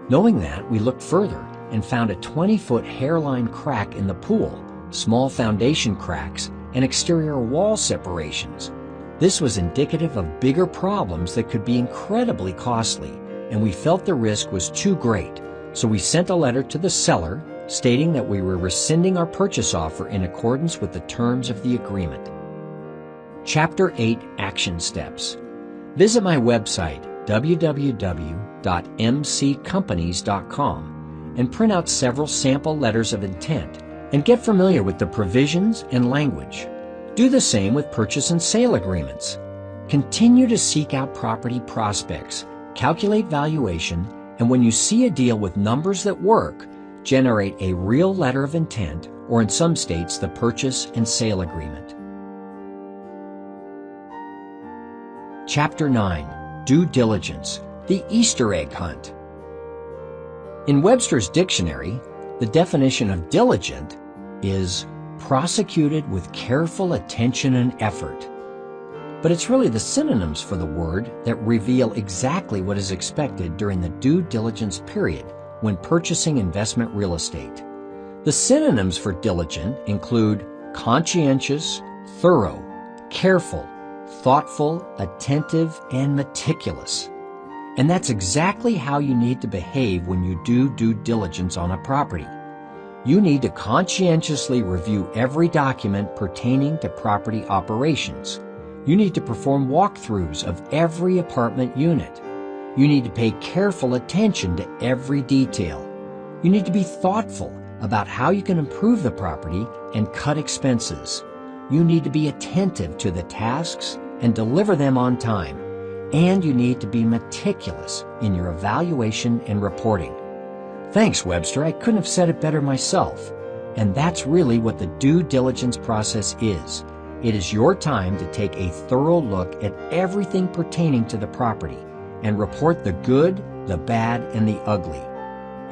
S2: Knowing that, we looked further and found a 20-foot hairline crack in the pool, small foundation cracks, and exterior wall separations. This was indicative of bigger problems that could be incredibly costly, and we felt the risk was too great, so we sent a letter to the seller stating that we were rescinding our purchase offer in accordance with the terms of the agreement. Chapter 8 Action Steps. Visit my website, www.mccompanies.com, and print out several sample letters of intent and get familiar with the provisions and language. Do the same with purchase and sale agreements. Continue to seek out property prospects, calculate valuation, and when you see a deal with numbers that work, generate a real letter of intent, or in some states, the purchase and sale agreement. Chapter 9, Due Diligence, the Easter egg hunt. In Webster's dictionary, the definition of diligent is prosecuted with careful attention and effort. But it's really the synonyms for the word that reveal exactly what is expected during the due diligence period when purchasing investment real estate. The synonyms for diligent include conscientious, thorough, careful, thoughtful, attentive, and meticulous. And that's exactly how you need to behave when you do due diligence on a property. You need to conscientiously review every document pertaining to property operations. You need to perform walkthroughs of every apartment unit. You need to pay careful attention to every detail. You need to be thoughtful about how you can improve the property and cut expenses. You need to be attentive to the tasks and deliver them on time. And you need to be meticulous in your evaluation and reporting. Thanks, Webster. I couldn't have said it better myself. And that's really what the due diligence process is. It is your time to take a thorough look at everything pertaining to the property and report the good, the bad, and the ugly.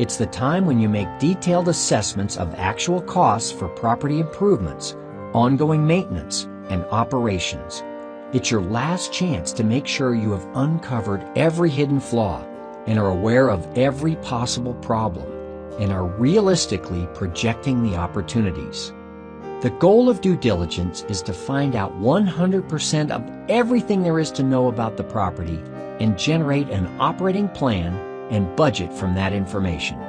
S2: It's the time when you make detailed assessments of actual costs for property improvements, ongoing maintenance, and operations. It's your last chance to make sure you have uncovered every hidden flaw and are aware of every possible problem and are realistically projecting the opportunities. The goal of due diligence is to find out 100% of everything there is to know about the property and generate an operating plan and budget from that information.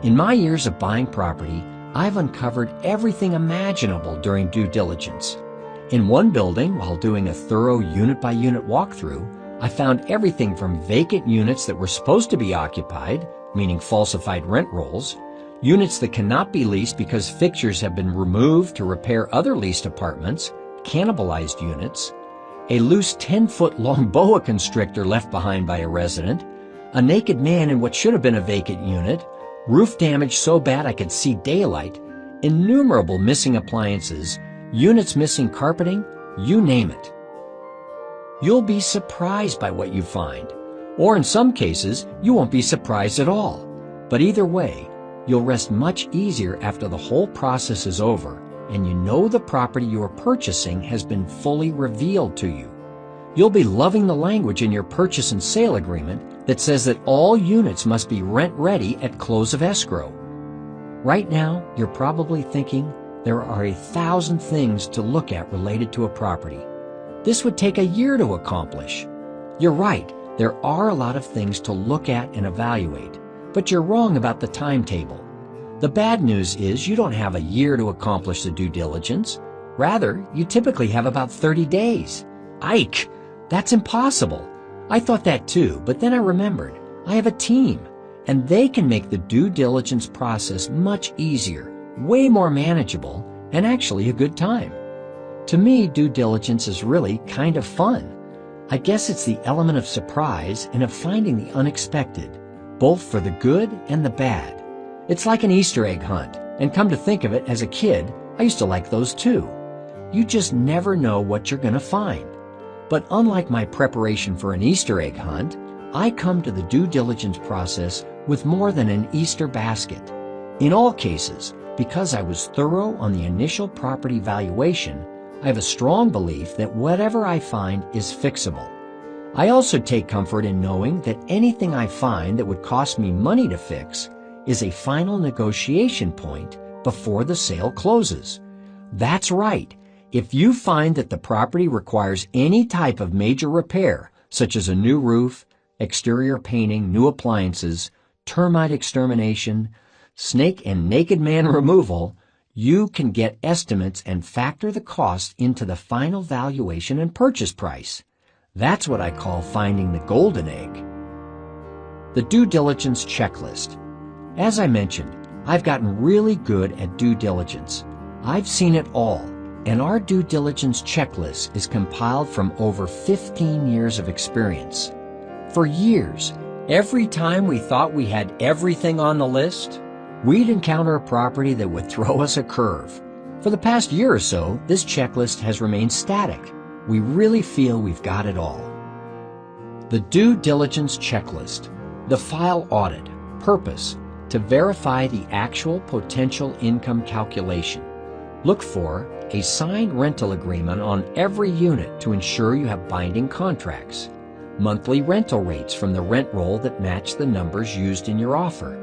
S2: In my years of buying property, I've uncovered everything imaginable during due diligence. In one building, while doing a thorough unit-by-unit walkthrough, I found everything from vacant units that were supposed to be occupied, meaning falsified rent rolls, units that cannot be leased because fixtures have been removed to repair other leased apartments, cannibalized units, a loose 10-foot-long boa constrictor left behind by a resident, a naked man in what should have been a vacant unit, roof damage so bad I could see daylight, innumerable missing appliances, units missing carpeting, you name it. You'll be surprised by what you find, or in some cases, you won't be surprised at all. But either way, you'll rest much easier after the whole process is over and you know the property you are purchasing has been fully revealed to you. You'll be loving the language in your purchase and sale agreement that says that all units must be rent-ready at close of escrow. Right now, you're probably thinking there are 1,000 things to look at related to a property. This would take a year to accomplish. You're right, there are a lot of things to look at and evaluate, but you're wrong about the timetable. The bad news is you don't have a year to accomplish the due diligence. Rather, you typically have about 30 days. Ike, that's impossible. I thought that too, but then I remembered. I have a team, and they can make the due diligence process much easier, way more manageable, and actually a good time. To me, due diligence is really kind of fun. I guess it's the element of surprise and of finding the unexpected, both for the good and the bad. It's like an Easter egg hunt, and come to think of it, as a kid, I used to like those too. You just never know what you're going to find. But unlike my preparation for an Easter egg hunt, I come to the due diligence process with more than an Easter basket. In all cases, because I was thorough on the initial property valuation, I have a strong belief that whatever I find is fixable. I also take comfort in knowing that anything I find that would cost me money to fix is a final negotiation point before the sale closes. That's right. If you find that the property requires any type of major repair, such as a new roof, exterior painting, new appliances, termite extermination, snake and naked man removal, you can get estimates and factor the cost into the final valuation and purchase price. That's what I call finding the golden egg. The due diligence checklist. As I mentioned, I've gotten really good at due diligence. I've seen it all, and our due diligence checklist is compiled from over 15 years of experience. For years, every time we thought we had everything on the list, we'd encounter a property that would throw us a curve. For the past year or so, this checklist has remained static. We really feel we've got it all. The due diligence checklist. The file audit. Purpose: to verify the actual potential income calculation. Look for a signed rental agreement on every unit to ensure you have binding contracts. Monthly rental rates from the rent roll that match the numbers used in your offer.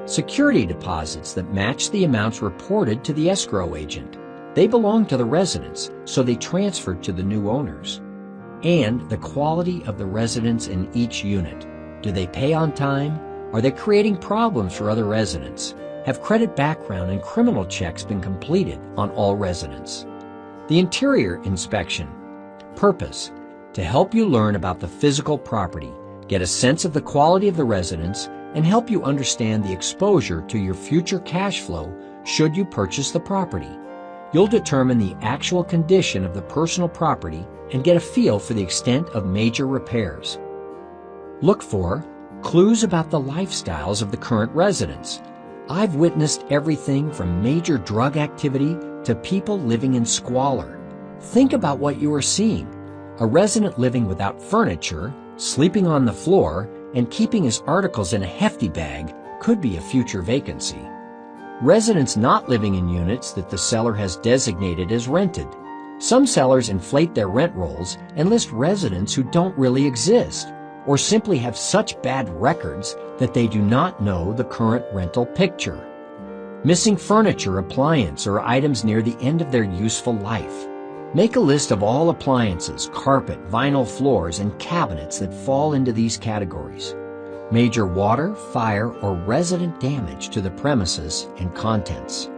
S2: Security deposits that match the amounts reported to the escrow agent. They belong to the residents, so they transferred to the new owners. And the quality of the residents in each unit. Do they pay on time? Are they creating problems for other residents? Have credit background and criminal checks been completed on all residents? The interior inspection. Purpose: to help you learn about the physical property, get a sense of the quality of the residence, and help you understand the exposure to your future cash flow should you purchase the property. You'll determine the actual condition of the personal property and get a feel for the extent of major repairs. Look for clues about the lifestyles of the current residents. I've witnessed everything from major drug activity to people living in squalor. Think about what you are seeing. A resident living without furniture, sleeping on the floor, and keeping his articles in a hefty bag could be a future vacancy. Residents not living in units that the seller has designated as rented. Some sellers inflate their rent rolls and list residents who don't really exist, or simply have such bad records that they do not know the current rental picture. Missing furniture, appliance, or items near the end of their useful life. Make a list of all appliances, carpet, vinyl floors, and cabinets that fall into these categories. Major water, fire, or resident damage to the premises and contents.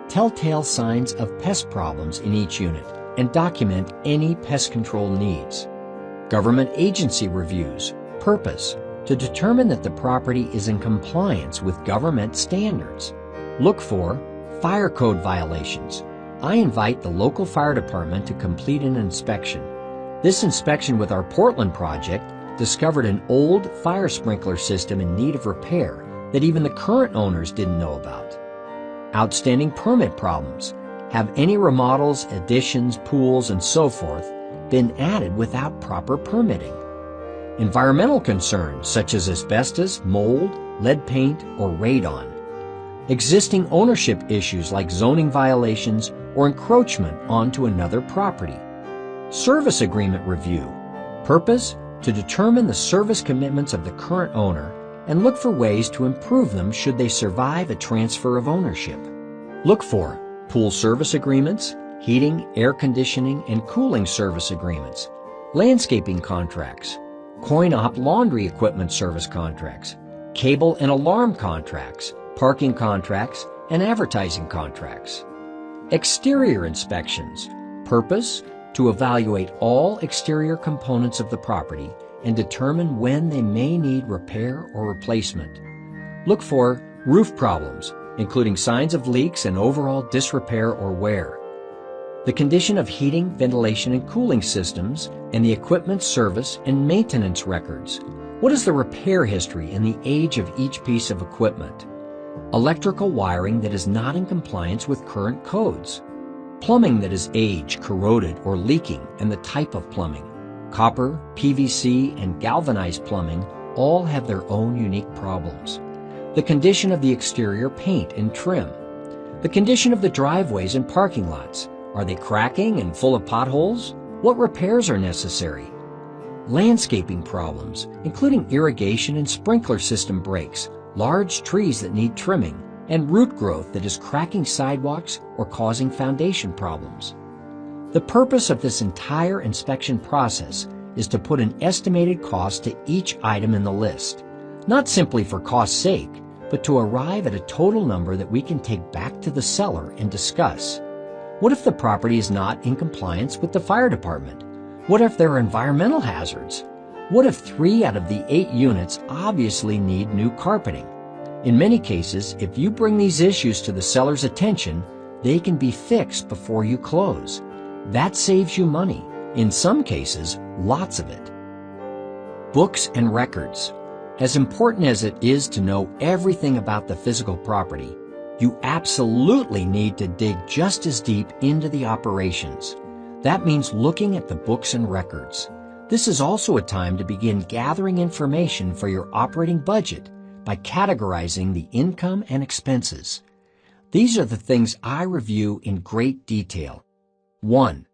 S2: telltale signs of pest problems in each unit, and document any pest control needs. Government agency reviews. Purpose: to determine that the property is in compliance with government standards. Look for fire code violations. I invite the local fire department to complete an inspection. This inspection with our Portland project discovered an old fire sprinkler system in need of repair that even the current owners didn't know about. Outstanding permit problems. Have any remodels, additions, pools, and so forth been added without proper permitting? Environmental concerns such as asbestos, mold, lead paint, or radon. Existing ownership issues like zoning violations or encroachment onto another property. Service agreement review. Purpose: to determine the service commitments of the current owner and look for ways to improve them should they survive a transfer of ownership. Look for pool service agreements, heating, air conditioning, and cooling service agreements, landscaping contracts, coin-op laundry equipment service contracts, cable and alarm contracts, parking contracts, and advertising contracts. Exterior inspections. Purpose: to evaluate all exterior components of the property and determine when they may need repair or replacement. Look for roof problems, including signs of leaks and overall disrepair or wear. The condition of heating, ventilation, and cooling systems, and the equipment service and maintenance records. What is the repair history and the age of each piece of equipment? Electrical wiring that is not in compliance with current codes. Plumbing that is aged, corroded, or leaking, and the type of plumbing. Copper, PVC, and galvanized plumbing all have their own unique problems. The condition of the exterior paint and trim. The condition of the driveways and parking lots. Are they cracking and full of potholes? What repairs are necessary? Landscaping problems, including irrigation and sprinkler system breaks, large trees that need trimming, and root growth that is cracking sidewalks or causing foundation problems. The purpose of this entire inspection process is to put an estimated cost to each item in the list, not simply for cost's sake, but to arrive at a total number that we can take back to the seller and discuss. What if the property is not in compliance with the fire department? What if there are environmental hazards? What if 3 out of the 8 units obviously need new carpeting? In many cases, if you bring these issues to the seller's attention, they can be fixed before you close. That saves you money, in some cases, lots of it. Books and records. As important as it is to know everything about the physical property, you absolutely need to dig just as deep into the operations. That means looking at the books and records. This is also a time to begin gathering information for your operating budget by categorizing the income and expenses. These are the things I review in great detail. 1.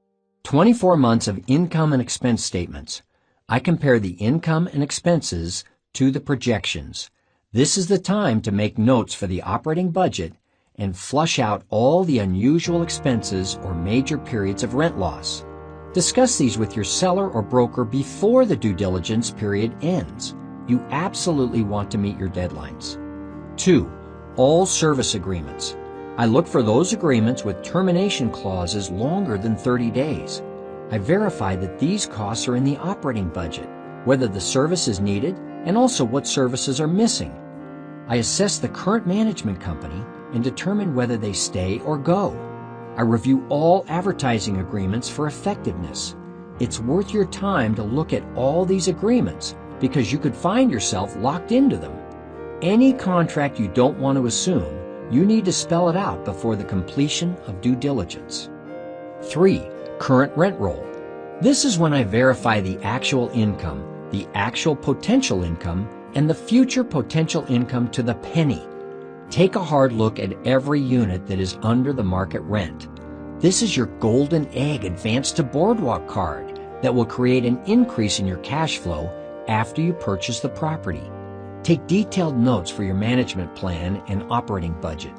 S2: 24 months of income and expense statements. I compare the income and expenses to the projections. This is the time to make notes for the operating budget and flush out all the unusual expenses or major periods of rent loss. Discuss these with your seller or broker before the due diligence period ends. You absolutely want to meet your deadlines. 2. All service agreements. I look for those agreements with termination clauses longer than 30 days. I verify that these costs are in the operating budget, whether the service is needed, and also what services are missing. I assess the current management company and determine whether they stay or go. I review all advertising agreements for effectiveness. It's worth your time to look at all these agreements because you could find yourself locked into them. Any contract you don't want to assume, you need to spell it out before the completion of due diligence. 3. Current rent roll. This is when I verify the actual income, the actual potential income, and the future potential income to the penny. Take a hard look at every unit that is under the market rent. This is your golden egg advance to boardwalk card that will create an increase in your cash flow after you purchase the property. Take detailed notes for your management plan and operating budget.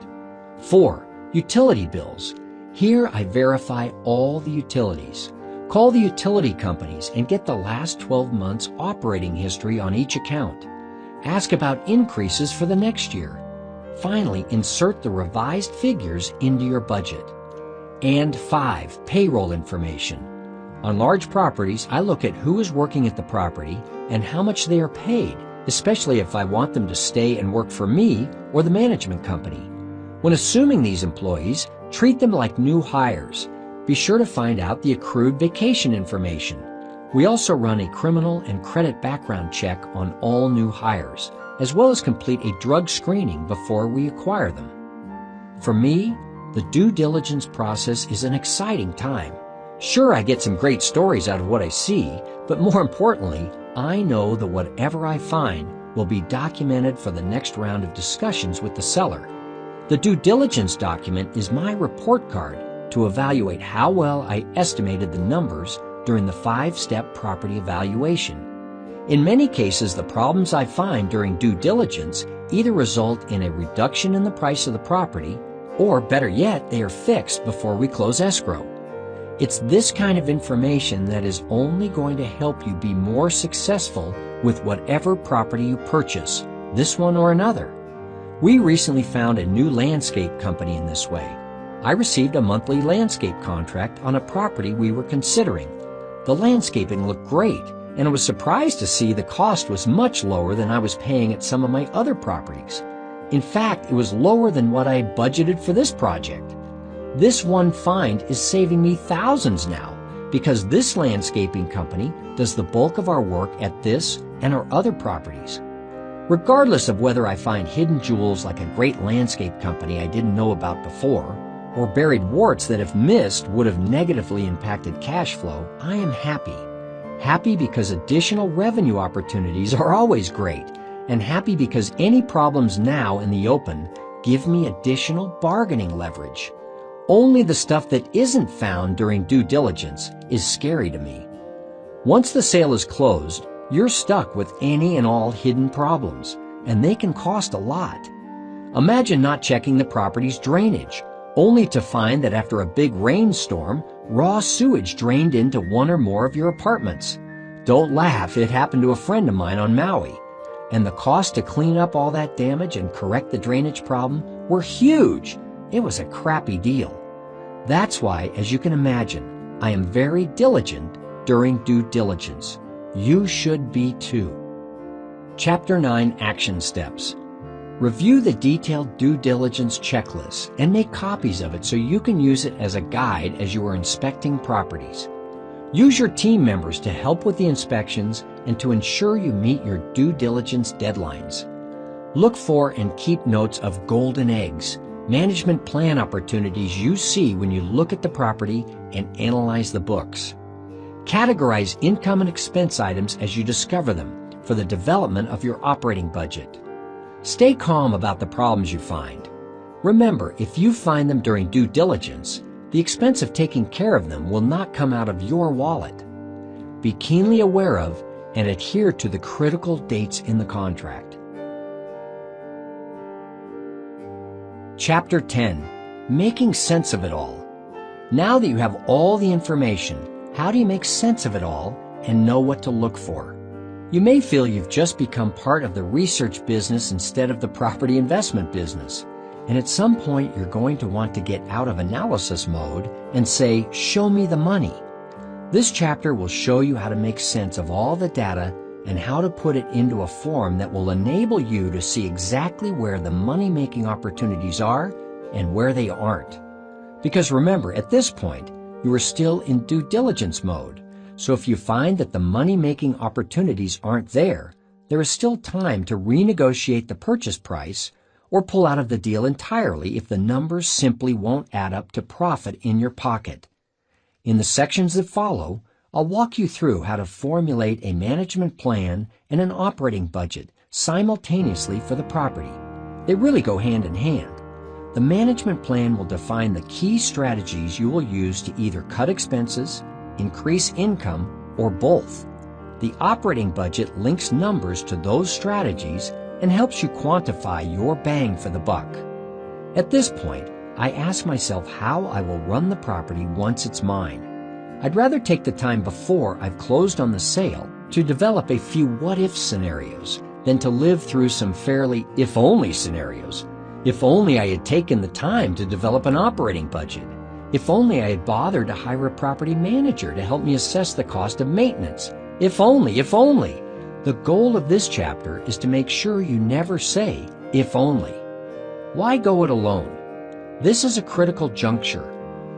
S2: 4. Utility bills. Here I verify all the utilities. Call the utility companies and get the last 12 months operating history on each account. Ask about increases for the next year. Finally, insert the revised figures into your budget. And 5, payroll information. On large properties, I look at who is working at the property and how much they are paid, especially if I want them to stay and work for me or the management company. When assuming these employees, treat them like new hires. Be sure to find out the accrued vacation information. We also run a criminal and credit background check on all new hires, as well as complete a drug screening before we acquire them. For me, the due diligence process is an exciting time. Sure, I get some great stories out of what I see, but more importantly, I know that whatever I find will be documented for the next round of discussions with the seller. The due diligence document is my report card to evaluate how well I estimated the numbers during the 5-step property evaluation. In many cases, the problems I find during due diligence either result in a reduction in the price of the property, or better yet, they are fixed before we close escrow. It's this kind of information that is only going to help you be more successful with whatever property you purchase, this one or another. We recently found a new landscape company in this way. I received a monthly landscape contract on a property we were considering. The landscaping looked great, and I was surprised to see the cost was much lower than I was paying at some of my other properties. In fact, it was lower than what I had budgeted for this project. This one find is saving me thousands now because this landscaping company does the bulk of our work at this and our other properties. Regardless of whether I find hidden jewels like a great landscape company I didn't know about before, or buried warts that if missed would have negatively impacted cash flow, I am happy. Happy because additional revenue opportunities are always great, and happy because any problems now in the open give me additional bargaining leverage. Only the stuff that isn't found during due diligence is scary to me. Once the sale is closed, you're stuck with any and all hidden problems, and they can cost a lot. Imagine not checking the property's drainage, only to find that after a big rainstorm, raw sewage drained into one or more of your apartments. Don't laugh, it happened to a friend of mine on Maui. And the cost to clean up all that damage and correct the drainage problem were huge. It was a crappy deal. That's why, as you can imagine, I am very diligent during due diligence. You should be too. Chapter 9, Action Steps. Review the detailed due diligence checklist and make copies of it so you can use it as a guide as you are inspecting properties. Use your team members to help with the inspections and to ensure you meet your due diligence deadlines. Look for and keep notes of golden eggs, management plan opportunities you see when you look at the property and analyze the books. Categorize income and expense items as you discover them for the development of your operating budget. Stay calm about the problems you find. Remember, if you find them during due diligence, the expense of taking care of them will not come out of your wallet. Be keenly aware of and adhere to the critical dates in the contract. Chapter 10, Making Sense of It All. Now that you have all the information, how do you make sense of it all and know what to look for? You may feel you've just become part of the research business instead of the property investment business. And at some point, you're going to want to get out of analysis mode and say, show me the money. This chapter will show you how to make sense of all the data and how to put it into a form that will enable you to see exactly where the money-making opportunities are and where they aren't. Because remember, at this point, you are still in due diligence mode. So if you find that the money-making opportunities aren't there, there is still time to renegotiate the purchase price or pull out of the deal entirely if the numbers simply won't add up to profit in your pocket. In the sections that follow, I'll walk you through how to formulate a management plan and an operating budget simultaneously for the property. They really go hand in hand. The management plan will define the key strategies you will use to either cut expenses, increase income, or both. The operating budget links numbers to those strategies and helps you quantify your bang for the buck. At this point, I ask myself how I will run the property once it's mine. I'd rather take the time before I've closed on the sale to develop a few what-if scenarios than to live through some fairly if-only scenarios. If only I had taken the time to develop an operating budget. If only I had bothered to hire a property manager to help me assess the cost of maintenance. If only, if only. The goal of this chapter is to make sure you never say, if only. Why go it alone? This is a critical juncture.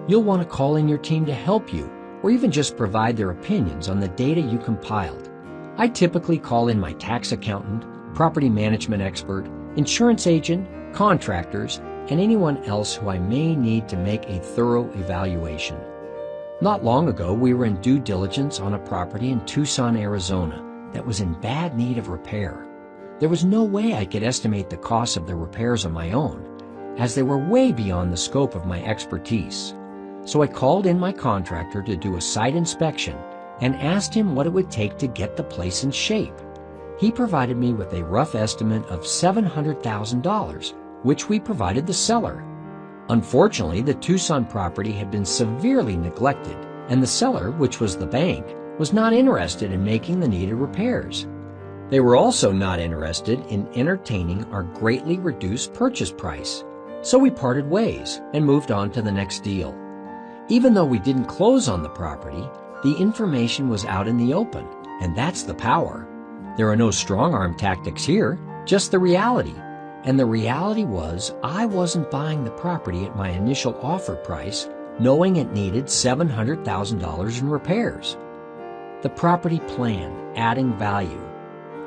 S2: You'll want to call in your team to help you, or even just provide their opinions on the data you compiled. I typically call in my tax accountant, property management expert, insurance agent, contractors, and anyone else who I may need to make a thorough evaluation. Not long ago, we were in due diligence on a property in Tucson, Arizona that was in bad need of repair. There was no way I could estimate the cost of the repairs on my own, as they were way beyond the scope of my expertise. So I called in my contractor to do a site inspection and asked him what it would take to get the place in shape. He provided me with a rough estimate of $700,000, which we provided the seller. Unfortunately, the Tucson property had been severely neglected, and the seller, which was the bank, was not interested in making the needed repairs. They were also not interested in entertaining our greatly reduced purchase price, so we parted ways and moved on to the next deal. Even though we didn't close on the property, the information was out in the open, and that's the power. There are no strong-arm tactics here, just the reality. And the reality was I wasn't buying the property at my initial offer price, knowing it needed $700,000 in repairs. The property plan, adding value.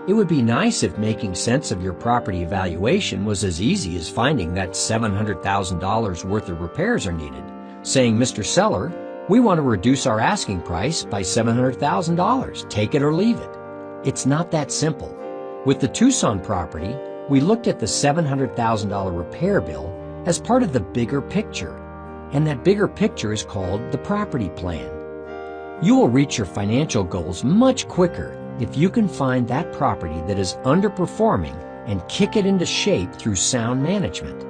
S2: It would be nice if making sense of your property evaluation was as easy as finding that $700,000 worth of repairs are needed, saying, Mr. Seller, we want to reduce our asking price by $700,000. Take it or leave it. It's not that simple. With the Tucson property, we looked at the $700,000 repair bill as part of the bigger picture, and that bigger picture is called the property plan. You will reach your financial goals much quicker if you can find that property that is underperforming and kick it into shape through sound management.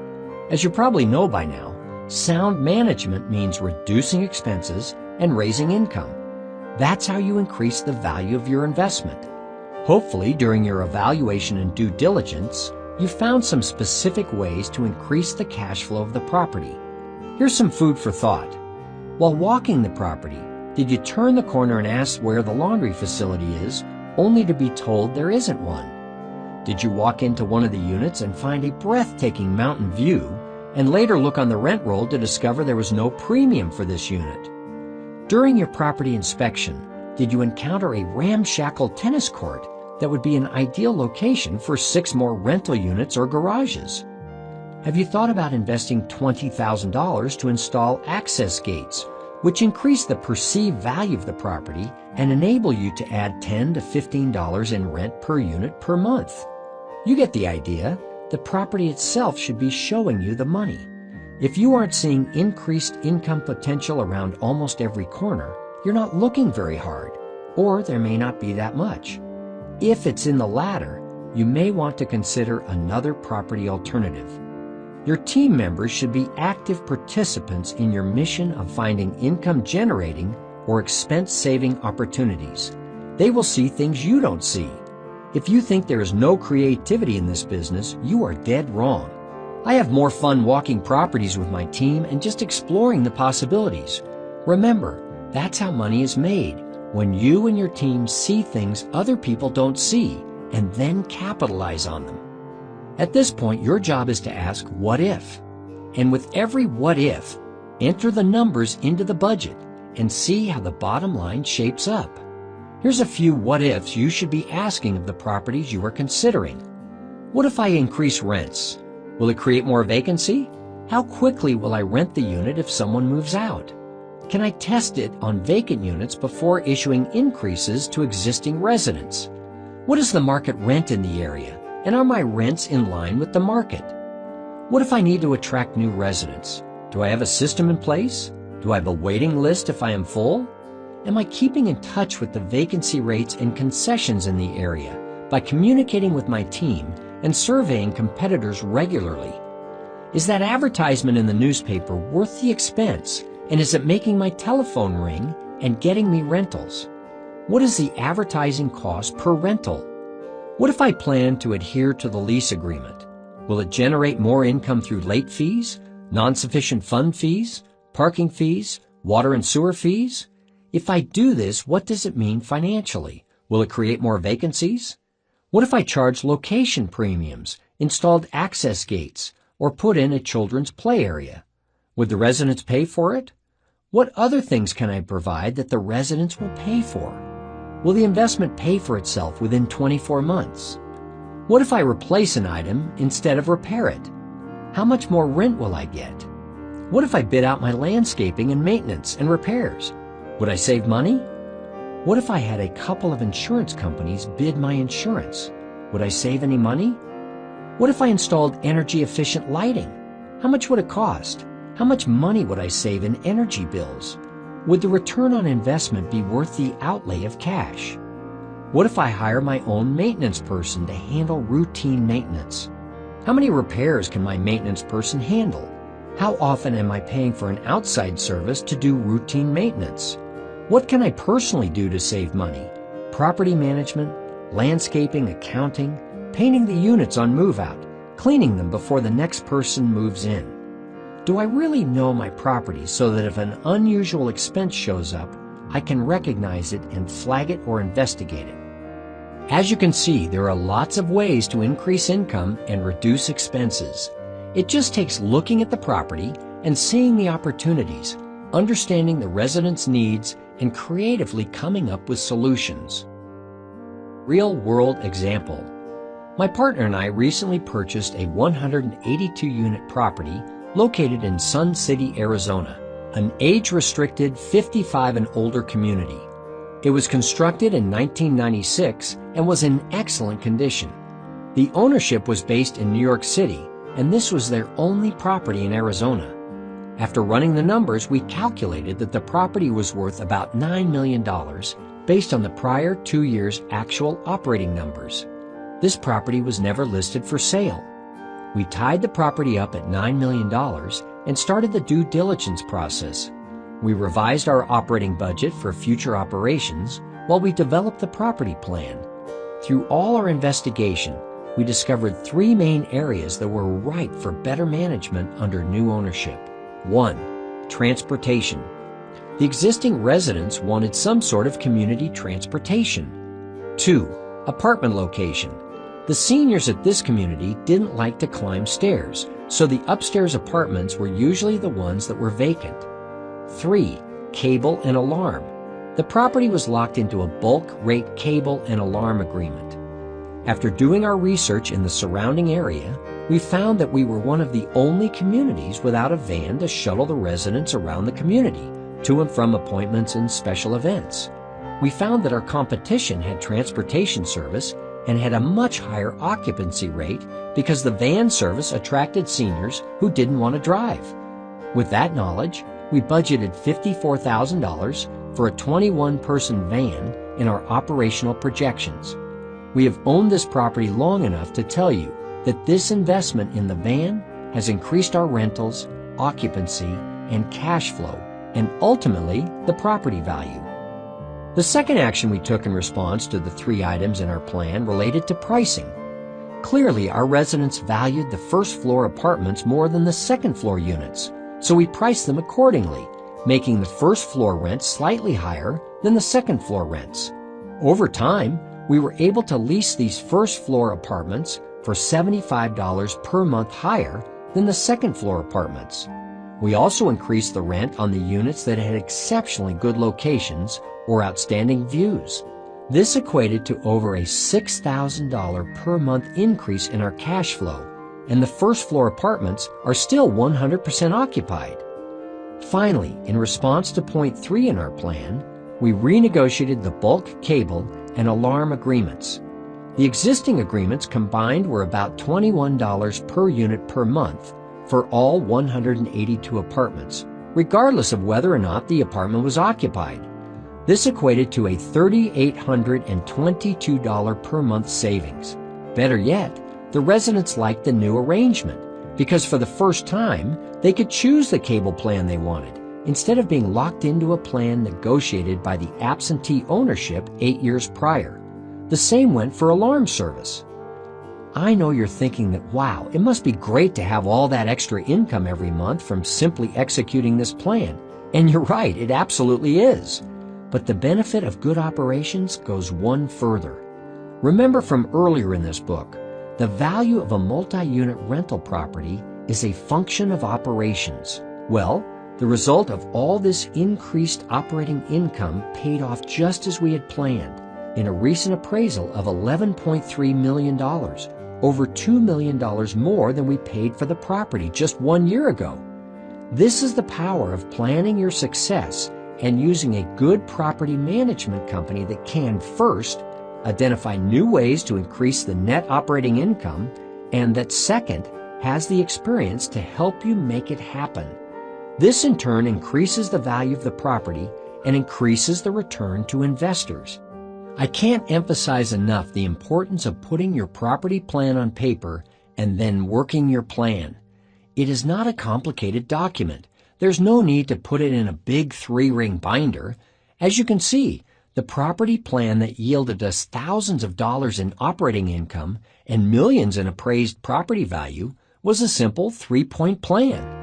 S2: As you probably know by now, sound management means reducing expenses and raising income. That's how you increase the value of your investment. Hopefully, during your evaluation and due diligence, you found some specific ways to increase the cash flow of the property. Here's some food for thought. While walking the property, did you turn the corner and ask where the laundry facility is, only to be told there isn't one? Did you walk into one of the units and find a breathtaking mountain view, and later look on the rent roll to discover there was no premium for this unit? During your property inspection, did you encounter a ramshackle tennis court that would be an ideal location for 6 more rental units or garages? Have you thought about investing $20,000 to install access gates, which increase the perceived value of the property and enable you to add $10 to $15 in rent per unit per month? You get the idea. The property itself should be showing you the money. If you aren't seeing increased income potential around almost every corner, you're not looking very hard, or there may not be that much. If it's in the latter, you may want to consider another property alternative. Your team members should be active participants in your mission of finding income-generating or expense-saving opportunities. They will see things you don't see. If you think there is no creativity in this business, you are dead wrong. I have more fun walking properties with my team and just exploring the possibilities. Remember, that's how money is made, when you and your team see things other people don't see and then capitalize on them. At this point, your job is to ask, what if? And with every what if, enter the numbers into the budget and see how the bottom line shapes up. Here's a few what ifs you should be asking of the properties you are considering. What if I increase rents? Will it create more vacancy? How quickly will I rent the unit if someone moves out? Can I test it on vacant units before issuing increases to existing residents? What is the market rent in the area, and are my rents in line with the market? What if I need to attract new residents? Do I have a system in place? Do I have a waiting list if I am full? Am I keeping in touch with the vacancy rates and concessions in the area by communicating with my team and surveying competitors regularly? Is that advertisement in the newspaper worth the expense? And is it making my telephone ring and getting me rentals? What is the advertising cost per rental? What if I plan to adhere to the lease agreement? Will it generate more income through late fees, non-sufficient fund fees, parking fees, water and sewer fees? If I do this, what does it mean financially? Will it create more vacancies? What if I charge location premiums, installed access gates, or put in a children's play area? Would the residents pay for it? What other things can I provide that the residents will pay for? Will the investment pay for itself within 24 months? What if I replace an item instead of repair it? How much more rent will I get? What if I bid out my landscaping and maintenance and repairs? Would I save money? What if I had a couple of insurance companies bid my insurance? Would I save any money? What if I installed energy-efficient lighting? How much would it cost? How much money would I save in energy bills? Would the return on investment be worth the outlay of cash? What if I hire my own maintenance person to handle routine maintenance? How many repairs can my maintenance person handle? How often am I paying for an outside service to do routine maintenance? What can I personally do to save money? Property management, landscaping, accounting, painting the units on move-out, cleaning them before the next person moves in. Do I really know my property so that if an unusual expense shows up, I can recognize it and flag it or investigate it? As you can see, there are lots of ways to increase income and reduce expenses. It just takes looking at the property and seeing the opportunities, understanding the residents' needs, and creatively coming up with solutions. Real-world example. My partner and I recently purchased a 182-unit property located in Sun City, Arizona, an age-restricted 55 and older community. It was constructed in 1996 and was in excellent condition. The ownership was based in New York City, and this was their only property in Arizona. After running the numbers, we calculated that the property was worth about $9 million based on the prior 2 years' actual operating numbers. This property was never listed for sale. We tied the property up at $9 million and started the due diligence process. We revised our operating budget for future operations while we developed the property plan. Through all our investigation, we discovered 3 main areas that were ripe for better management under new ownership. 1. Transportation. The existing residents wanted some sort of community transportation. 2. Apartment location. The seniors at this community didn't like to climb stairs, so the upstairs apartments were usually the ones that were vacant. 3. Cable and alarm. The property was locked into a bulk rate cable and alarm agreement. After doing our research in the surrounding area, we found that we were one of the only communities without a van to shuttle the residents around the community to and from appointments and special events. We found that our competition had transportation service and had a much higher occupancy rate because the van service attracted seniors who didn't want to drive. With that knowledge, we budgeted $54,000 for a 21-person van in our operational projections. We have owned this property long enough to tell you that this investment in the van has increased our rentals, occupancy, and cash flow, and ultimately the property value. The second action we took in response to the 3 items in our plan related to pricing. Clearly, our residents valued the first-floor apartments more than the second-floor units, so we priced them accordingly, making the first-floor rent slightly higher than the second-floor rents. Over time, we were able to lease these first-floor apartments for $75 per month higher than the second-floor apartments. We also increased the rent on the units that had exceptionally good locations or outstanding views. This equated to over a $6,000 per month increase in our cash flow, and the first-floor apartments are still 100% occupied. Finally, in response to point 3 in our plan, we renegotiated the bulk cable and alarm agreements. The existing agreements combined were about $21 per unit per month for all 182 apartments, regardless of whether or not the apartment was occupied. This equated to a $3,822 per month savings. Better yet, the residents liked the new arrangement because for the first time, they could choose the cable plan they wanted instead of being locked into a plan negotiated by the absentee ownership 8 years prior. The same went for alarm service. I know you're thinking that, wow, it must be great to have all that extra income every month from simply executing this plan. And you're right, it absolutely is. But the benefit of good operations goes one further. Remember from earlier in this book, the value of a multi-unit rental property is a function of operations. Well, the result of all this increased operating income paid off just as we had planned in a recent appraisal of $11.3 million, over $2 million more than we paid for the property just 1 year ago. This is the power of planning your success and using a good property management company that can, first, identify new ways to increase the net operating income, and that, second, has the experience to help you make it happen. This in turn increases the value of the property and increases the return to investors. I can't emphasize enough the importance of putting your property plan on paper and then working your plan. It is not a complicated document. There's no need to put it in a big 3-ring binder. As you can see, the property plan that yielded us thousands of dollars in operating income and millions in appraised property value was a simple 3-point plan.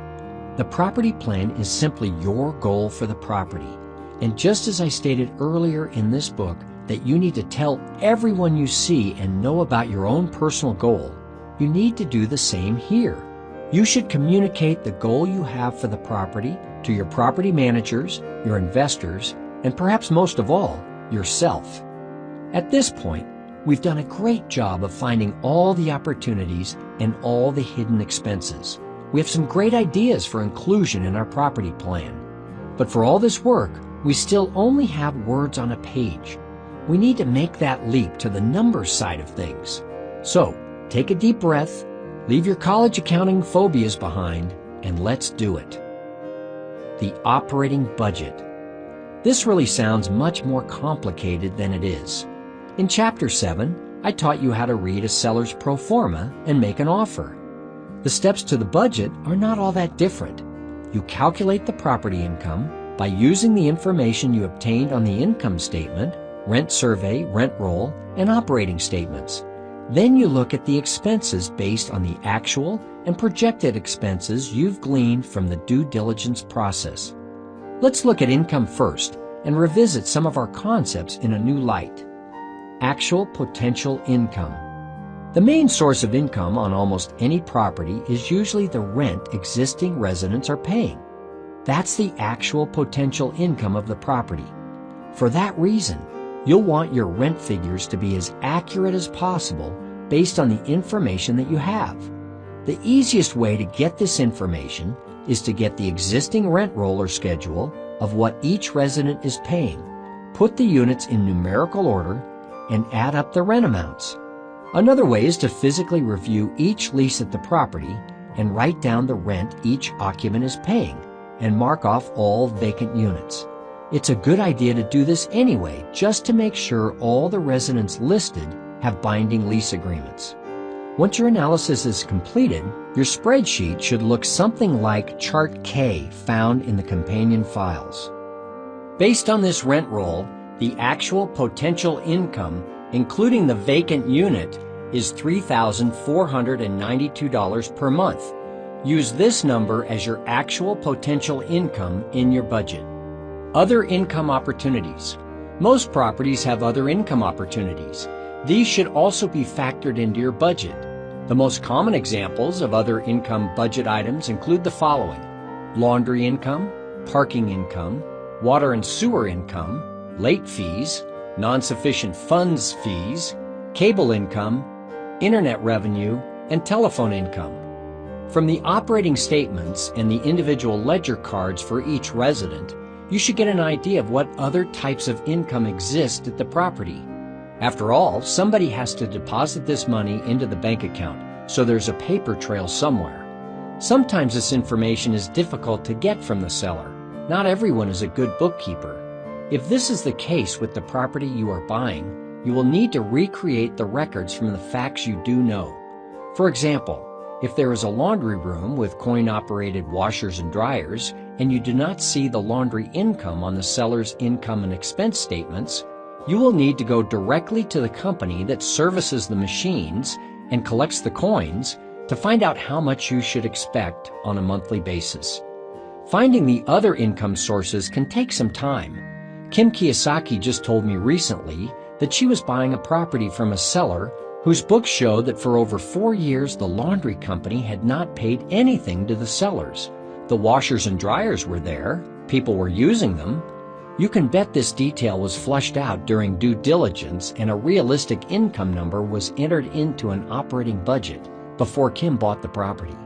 S2: The property plan is simply your goal for the property. And just as I stated earlier in this book that you need to tell everyone you see and know about your own personal goal, you need to do the same here. You should communicate the goal you have for the property to your property managers, your investors, and perhaps most of all, yourself. At this point, we've done a great job of finding all the opportunities and all the hidden expenses. We have some great ideas for inclusion in our property plan. But for all this work, we still only have words on a page. We need to make that leap to the numbers side of things. So, take a deep breath, leave your college accounting phobias behind, and let's do it. The operating budget. This really sounds much more complicated than it is. In Chapter 7, I taught you how to read a seller's pro forma and make an offer. The steps to the budget are not all that different. You calculate the property income by using the information you obtained on the income statement, rent survey, rent roll, and operating statements. Then you look at the expenses based on the actual and projected expenses you've gleaned from the due diligence process. Let's look at income first and revisit some of our concepts in a new light. Actual potential income. The main source of income on almost any property is usually the rent existing residents are paying. That's the actual potential income of the property. For that reason, you'll want your rent figures to be as accurate as possible based on the information that you have. The easiest way to get this information is to get the existing rent roll or schedule of what each resident is paying, put the units in numerical order, and add up the rent amounts. Another way is to physically review each lease at the property and write down the rent each occupant is paying and mark off all vacant units. It's a good idea to do this anyway, just to make sure all the residents listed have binding lease agreements. Once your analysis is completed, your spreadsheet should look something like Chart K found in the companion files. Based on this rent roll, the actual potential income, including the vacant unit, is $3,492 per month. Use this number as your actual potential income in your budget. Other income opportunities. Most properties have other income opportunities. These should also be factored into your budget. The most common examples of other income budget items include the following: laundry income, parking income, water and sewer income, late fees, non-sufficient funds fees, cable income, internet revenue, and telephone income. From the operating statements and the individual ledger cards for each resident, you should get an idea of what other types of income exist at the property. After all, somebody has to deposit this money into the bank account, so there's a paper trail somewhere. Sometimes this information is difficult to get from the seller. Not everyone is a good bookkeeper. If this is the case with the property you are buying, you will need to recreate the records from the facts you do know. For example, if there is a laundry room with coin-operated washers and dryers, and you do not see the laundry income on the seller's income and expense statements, you will need to go directly to the company that services the machines and collects the coins to find out how much you should expect on a monthly basis. Finding the other income sources can take some time. Kim Kiyosaki just told me recently that she was buying a property from a seller whose books showed that for over 4 years the laundry company had not paid anything to the sellers. The washers and dryers were there, people were using them. You can bet this detail was flushed out during due diligence and a realistic income number was entered into an operating budget before Kim bought the property.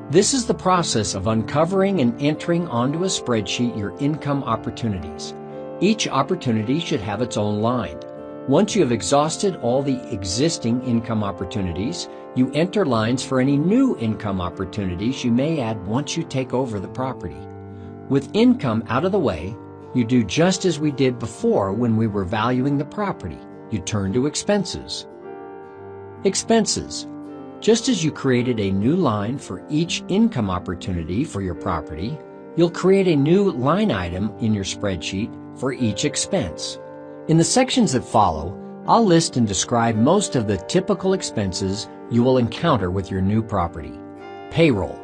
S2: This is the process of uncovering and entering onto a spreadsheet your income opportunities. Each opportunity should have its own line. Once you have exhausted all the existing income opportunities, you enter lines for any new income opportunities you may add once you take over the property. With income out of the way, you do just as we did before when we were valuing the property. You turn to expenses. Expenses. Just as you created a new line for each income opportunity for your property, you'll create a new line item in your spreadsheet for each expense. In the sections that follow, I'll list and describe most of the typical expenses you will encounter with your new property. Payroll.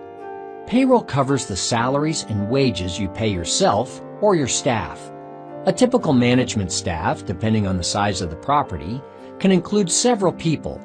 S2: Payroll covers the salaries and wages you pay yourself or your staff. A typical management staff, depending on the size of the property, can include several people.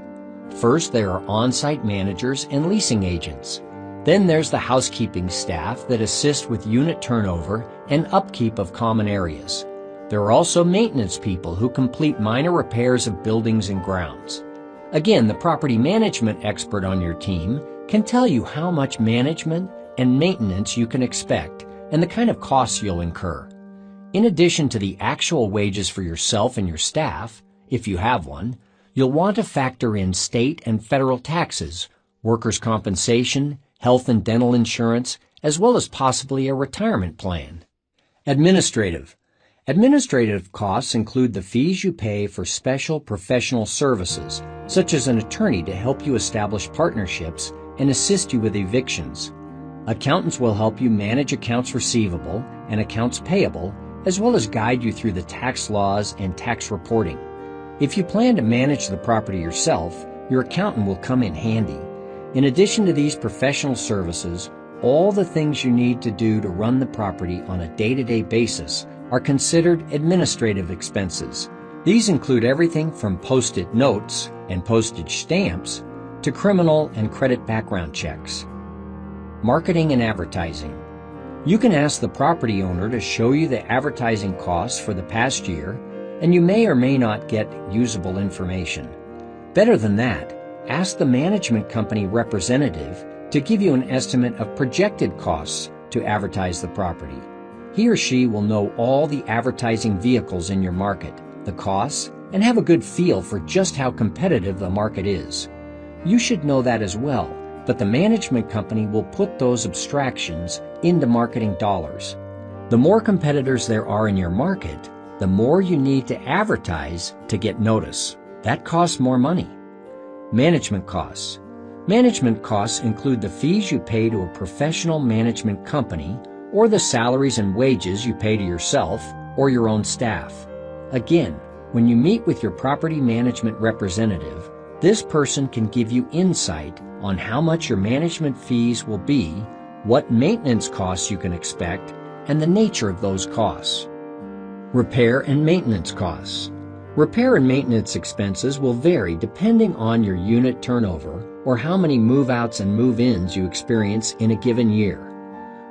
S2: First, there are on-site managers and leasing agents. Then there's the housekeeping staff that assist with unit turnover and upkeep of common areas. There are also maintenance people who complete minor repairs of buildings and grounds. Again, the property management expert on your team can tell you how much management and maintenance you can expect and the kind of costs you'll incur. In addition to the actual wages for yourself and your staff, if you have one, you'll want to factor in state and federal taxes, workers' compensation, health and dental insurance, as well as possibly a retirement plan. Administrative. Administrative costs include the fees you pay for special professional services, such as an attorney to help you establish partnerships and assist you with evictions. Accountants will help you manage accounts receivable and accounts payable, as well as guide you through the tax laws and tax reporting. If you plan to manage the property yourself, your accountant will come in handy. In addition to these professional services, all the things you need to do to run the property on a day-to-day basis are considered administrative expenses. These include everything from post-it notes and postage stamps to criminal and credit background checks. Marketing and advertising. You can ask the property owner to show you the advertising costs for the past year, and you may or may not get usable information. Better than that, ask the management company representative to give you an estimate of projected costs to advertise the property. He or she will know all the advertising vehicles in your market, the costs, and have a good feel for just how competitive the market is. You should know that as well, but the management company will put those abstractions into marketing dollars. The more competitors there are in your market, the more you need to advertise to get notice. That costs more money. Management costs. Management costs include the fees you pay to a professional management company or the salaries and wages you pay to yourself or your own staff. Again, when you meet with your property management representative, this person can give you insight on how much your management fees will be, what maintenance costs you can expect, and the nature of those costs. Repair and maintenance costs. Repair and maintenance expenses will vary depending on your unit turnover or how many move-outs and move-ins you experience in a given year.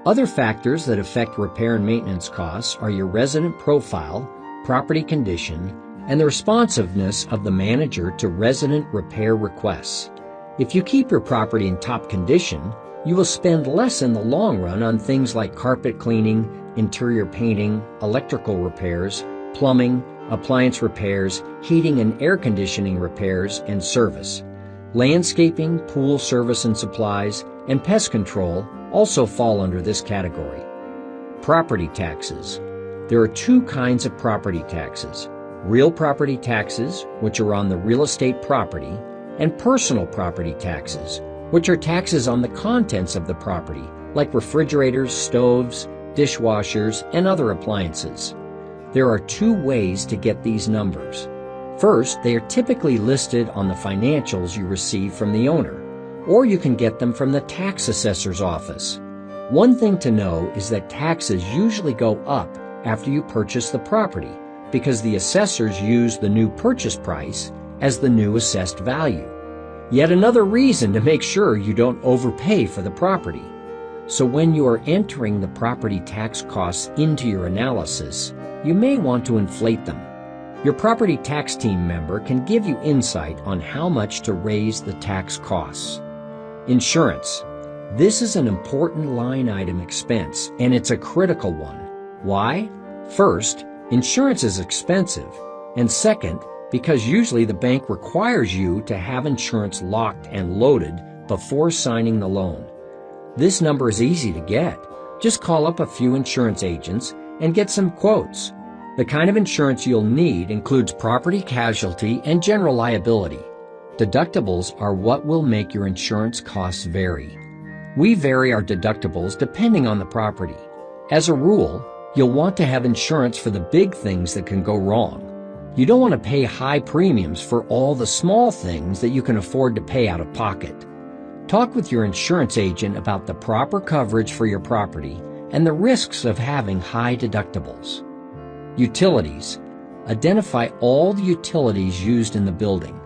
S2: Other factors that affect repair and maintenance costs are your resident profile, property condition, and the responsiveness of the manager to resident repair requests. If you keep your property in top condition, you will spend less in the long run on things like carpet cleaning, interior painting, electrical repairs, plumbing, appliance repairs, heating and air conditioning repairs, and service. Landscaping, pool service and supplies, and pest control also fall under this category. Property taxes. There are two kinds of property taxes: real property taxes, which are on the real estate property, and personal property taxes, which are taxes on the contents of the property, like refrigerators, stoves, dishwashers, and other appliances. There are two ways to get these numbers. First, they are typically listed on the financials you receive from the owner, or you can get them from the tax assessor's office. One thing to know is that taxes usually go up after you purchase the property because the assessors use the new purchase price as the new assessed value. Yet another reason to make sure you don't overpay for the property. So when you are entering the property tax costs into your analysis, you may want to inflate them. Your property tax team member can give you insight on how much to raise the tax costs. Insurance. This is an important line item expense, and it's a critical one. Why? First, insurance is expensive, and second, because usually the bank requires you to have insurance locked and loaded before signing the loan. This number is easy to get. Just call up a few insurance agents and get some quotes. The kind of insurance you'll need includes property casualty and general liability. Deductibles are what will make your insurance costs vary. We vary our deductibles depending on the property. As a rule, you'll want to have insurance for the big things that can go wrong. You don't want to pay high premiums for all the small things that you can afford to pay out of pocket. Talk with your insurance agent about the proper coverage for your property and the risks of having high deductibles. Utilities. Identify all the utilities used in the building.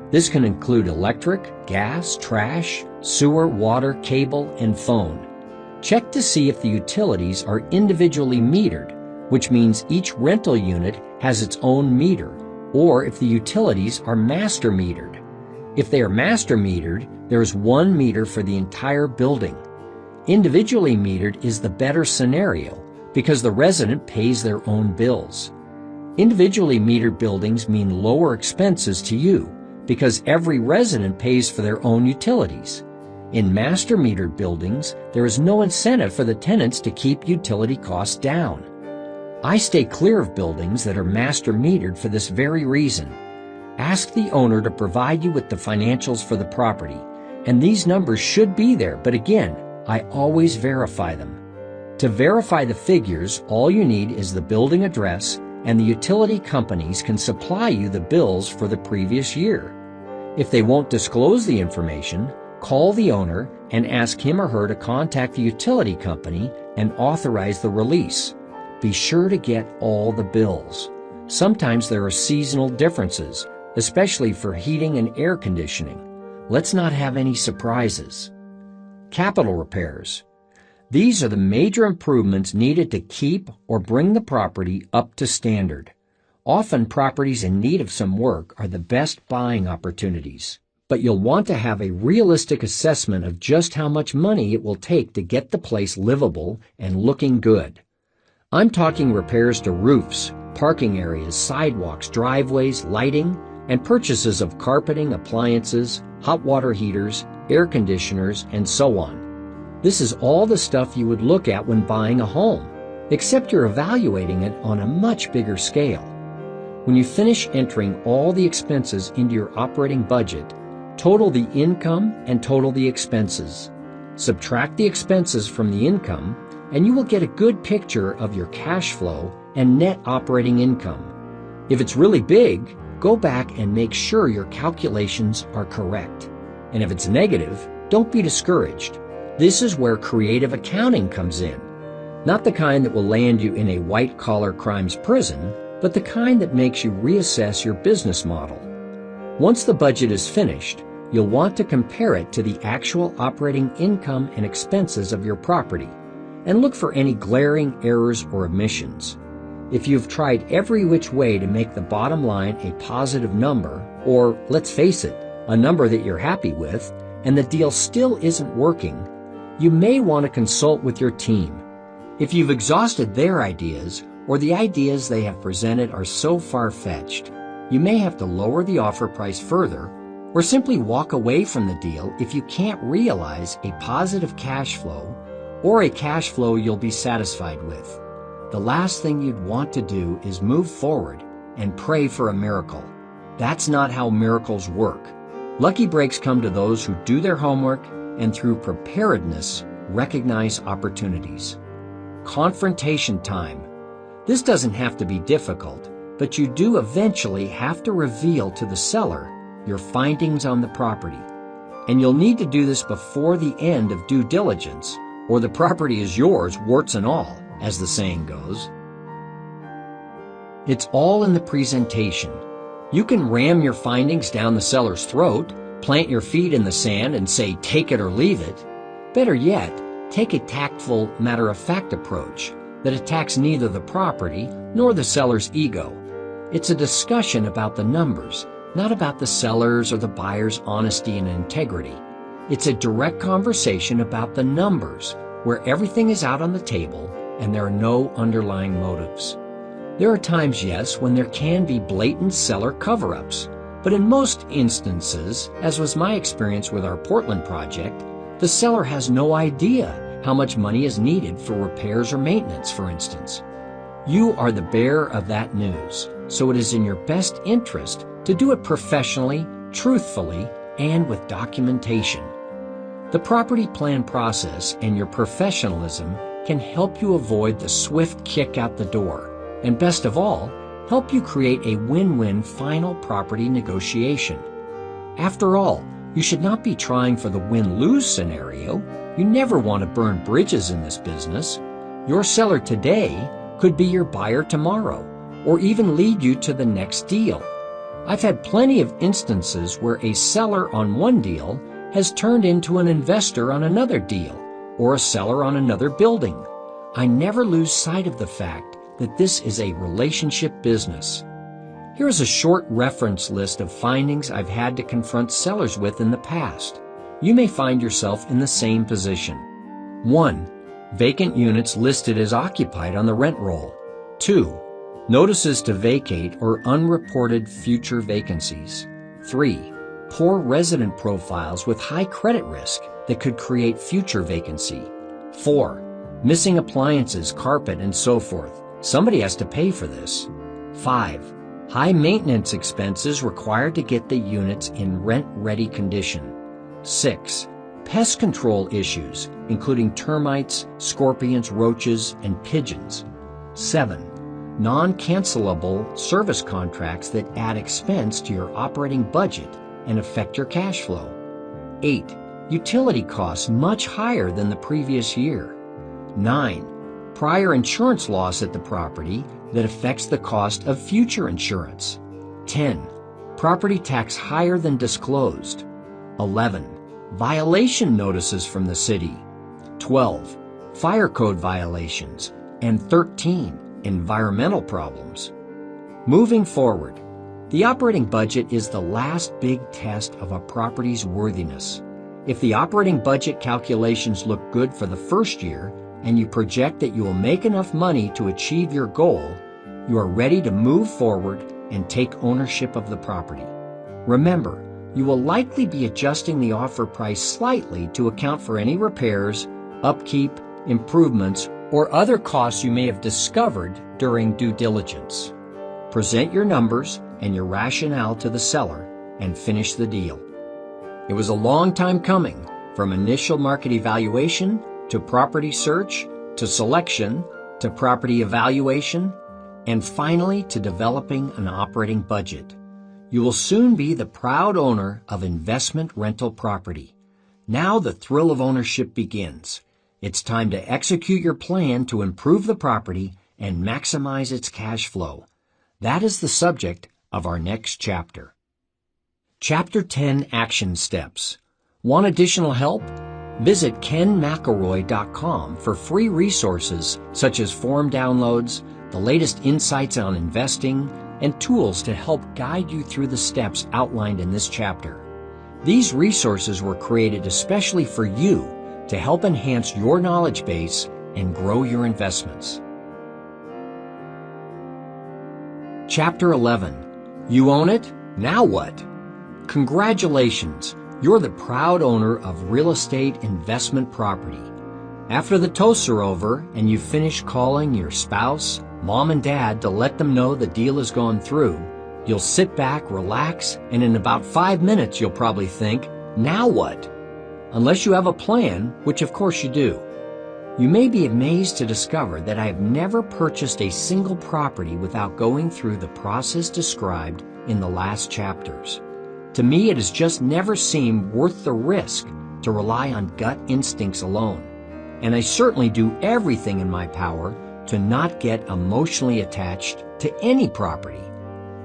S2: This can include electric, gas, trash, sewer, water, cable, and phone. Check to see if the utilities are individually metered, which means each rental unit has its own meter, or if the utilities are master metered. If they are master metered, there is one meter for the entire building. Individually metered is the better scenario because the resident pays their own bills. Individually metered buildings mean lower expenses to you because every resident pays for their own utilities. In master metered buildings, there is no incentive for the tenants to keep utility costs down. I stay clear of buildings that are master metered for this very reason. Ask the owner to provide you with the financials for the property, and these numbers should be there, but again, I always verify them. To verify the figures, all you need is the building address, and the utility companies can supply you the bills for the previous year. If they won't disclose the information, call the owner and ask him or her to contact the utility company and authorize the release. Be sure to get all the bills. Sometimes there are seasonal differences, especially for heating and air conditioning. Let's not have any surprises. Capital repairs. These are the major improvements needed to keep or bring the property up to standard. Often properties in need of some work are the best buying opportunities, but you'll want to have a realistic assessment of just how much money it will take to get the place livable and looking good. I'm talking repairs to roofs, parking areas, sidewalks, driveways, lighting, and purchases of carpeting, appliances, hot water heaters, air conditioners, and so on. This is all the stuff you would look at when buying a home, except you're evaluating it on a much bigger scale. When you finish entering all the expenses into your operating budget, total the income and total the expenses. Subtract the expenses from the income, and you will get a good picture of your cash flow and net operating income. If it's really big, go back and make sure your calculations are correct. And if it's negative, don't be discouraged. This is where creative accounting comes in. Not the kind that will land you in a white-collar crimes prison, but the kind that makes you reassess your business model. Once the budget is finished, you'll want to compare it to the actual operating income and expenses of your property, and look for any glaring errors or omissions. If you've tried every which way to make the bottom line a positive number, or, let's face it, a number that you're happy with, and the deal still isn't working, you may want to consult with your team. If you've exhausted their ideas, or the ideas they have presented are so far-fetched, you may have to lower the offer price further, or simply walk away from the deal if you can't realize a positive cash flow or a cash flow you'll be satisfied with. The last thing you'd want to do is move forward and pray for a miracle. That's not how miracles work. Lucky breaks come to those who do their homework and through preparedness recognize opportunities. Confrontation time. This doesn't have to be difficult, but you do eventually have to reveal to the seller your findings on the property. And you'll need to do this before the end of due diligence, or the property is yours, warts and all, as the saying goes. It's all in the presentation. You can ram your findings down the seller's throat, plant your feet in the sand and say, take it or leave it. Better yet, take a tactful, matter-of-fact approach that attacks neither the property nor the seller's ego. It's a discussion about the numbers, not about the seller's or the buyer's honesty and integrity. It's a direct conversation about the numbers, where everything is out on the table and there are no underlying motives. There are times, yes, when there can be blatant seller cover-ups, but in most instances, as was my experience with our Portland project, the seller has no idea how much money is needed for repairs or maintenance, for instance. You are the bearer of that news, so it is in your best interest to do it professionally, truthfully, and with documentation. The property plan process and your professionalism can help you avoid the swift kick out the door, and best of all, help you create a win-win final property negotiation. After all, you should not be trying for the win-lose scenario. You never want to burn bridges in this business. Your seller today could be your buyer tomorrow, or even lead you to the next deal. I've had plenty of instances where a seller on one deal has turned into an investor on another deal, or a seller on another building. I never lose sight of the fact that this is a relationship business. Here is a short reference list of findings I've had to confront sellers with in the past. You may find yourself in the same position. 1. Vacant units listed as occupied on the rent roll. 2. Notices to vacate or unreported future vacancies. 3. Poor resident profiles with high credit risk that could create future vacancy. 4. Missing appliances, carpet, and so forth. Somebody has to pay for this. 5. High maintenance expenses required to get the units in rent-ready condition. 6. Pest control issues, including termites, scorpions, roaches, and pigeons. 7. Non-cancelable service contracts that add expense to your operating budget and affect your cash flow. 8. Utility costs much higher than the previous year. 9. Prior insurance loss at the property that affects the cost of future insurance. 10. Property tax higher than disclosed. 11. Violation notices from the city. 12. Fire code violations. And 13. Environmental problems. Moving forward, the operating budget is the last big test of a property's worthiness. If the operating budget calculations look good for the first year, and you project that you will make enough money to achieve your goal, you are ready to move forward and take ownership of the property. Remember, you will likely be adjusting the offer price slightly to account for any repairs, upkeep, improvements, or other costs you may have discovered during due diligence. Present your numbers and your rationale to the seller and finish the deal. It was a long time coming, from initial market evaluation to property search, to selection, to property evaluation, and finally to developing an operating budget. You will soon be the proud owner of investment rental property. Now the thrill of ownership begins. It's time to execute your plan to improve the property and maximize its cash flow. That is the subject of our next chapter. Chapter 10 Action Steps. Want additional help? Visit kenmcelroy.com for free resources such as form downloads, the latest insights on investing, and tools to help guide you through the steps outlined in this chapter. These resources were created especially for you to help enhance your knowledge base and grow your investments. Chapter 11. You own it? Now what? Congratulations! You're the proud owner of real estate investment property. After the toasts are over and you finish calling your spouse, mom and dad to let them know the deal has gone through, you'll sit back, relax, and in about 5 minutes you'll probably think, now what? Unless you have a plan, which of course you do. You may be amazed to discover that I have never purchased a single property without going through the process described in the last chapters. To me, it has just never seemed worth the risk to rely on gut instincts alone. And I certainly do everything in my power to not get emotionally attached to any property.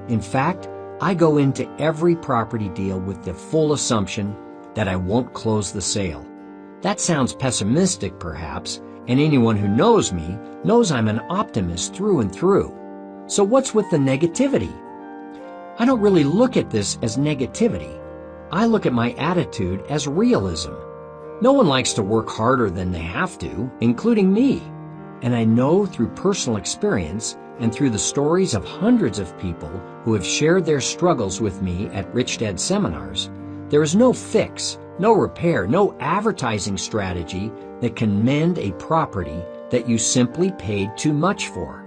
S2: In fact, I go into every property deal with the full assumption that I won't close the sale. That sounds pessimistic, perhaps, and anyone who knows me knows I'm an optimist through and through. So what's with the negativity? I don't really look at this as negativity. I look at my attitude as realism. No one likes to work harder than they have to, including me. And I know through personal experience and through the stories of hundreds of people who have shared their struggles with me at Rich Dad seminars, there is no fix, no repair, no advertising strategy that can mend a property that you simply paid too much for.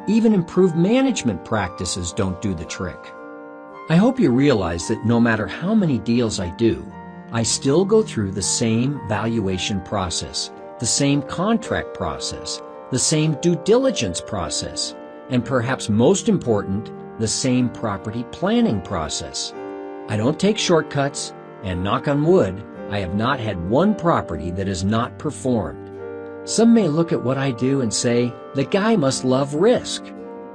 S2: Even improved management practices don't do the trick. I hope you realize that no matter how many deals I do, I still go through the same valuation process, the same contract process, the same due diligence process, and perhaps most important, the same property planning process. I don't take shortcuts, and knock on wood, I have not had one property that has not performed. Some may look at what I do and say, the guy must love risk.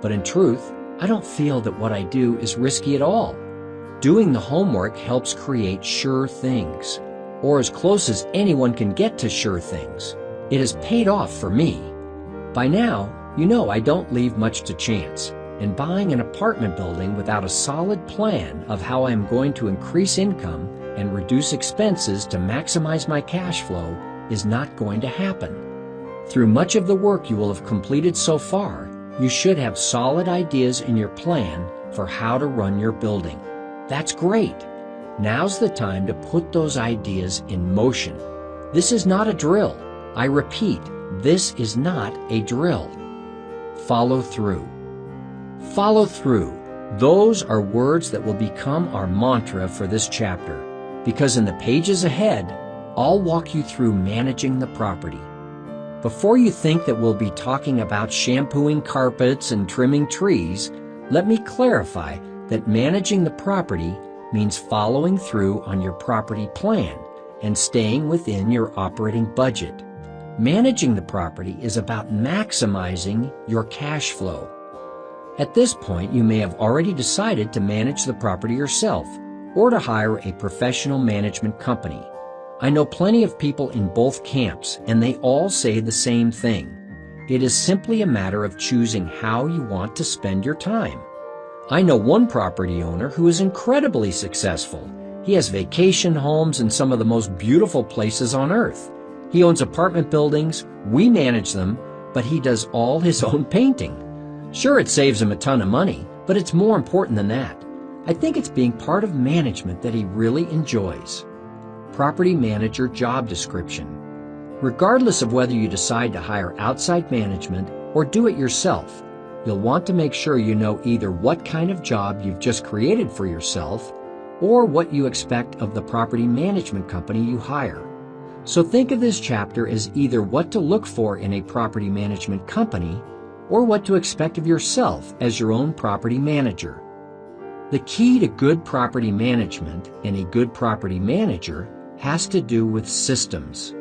S2: But in truth, I don't feel that what I do is risky at all. Doing the homework helps create sure things, or as close as anyone can get to sure things. It has paid off for me. By now, you know I don't leave much to chance, and buying an apartment building without a solid plan of how I am going to increase income and reduce expenses to maximize my cash flow is not going to happen. Through much of the work you will have completed so far, you should have solid ideas in your plan for how to run your building. That's great. Now's the time to put those ideas in motion. This is not a drill. I repeat, this is not a drill. Follow through. Follow through. Those are words that will become our mantra for this chapter, because in the pages ahead, I'll walk you through managing the property. Before you think that we'll be talking about shampooing carpets and trimming trees, let me clarify that managing the property means following through on your property plan and staying within your operating budget. Managing the property is about maximizing your cash flow. At this point, you may have already decided to manage the property yourself or to hire a professional management company. I know plenty of people in both camps, and they all say the same thing. It is simply a matter of choosing how you want to spend your time. I know one property owner who is incredibly successful. He has vacation homes in some of the most beautiful places on earth. He owns apartment buildings, we manage them, but he does all his own painting. Sure, it saves him a ton of money, but it's more important than that. I think it's being part of management that he really enjoys. Property manager job description. Regardless of whether you decide to hire outside management or do it yourself, you'll want to make sure you know either what kind of job you've just created for yourself or what you expect of the property management company you hire. So think of this chapter as either what to look for in a property management company or what to expect of yourself as your own property manager. The key to good property management and a good property manager has to do with systems.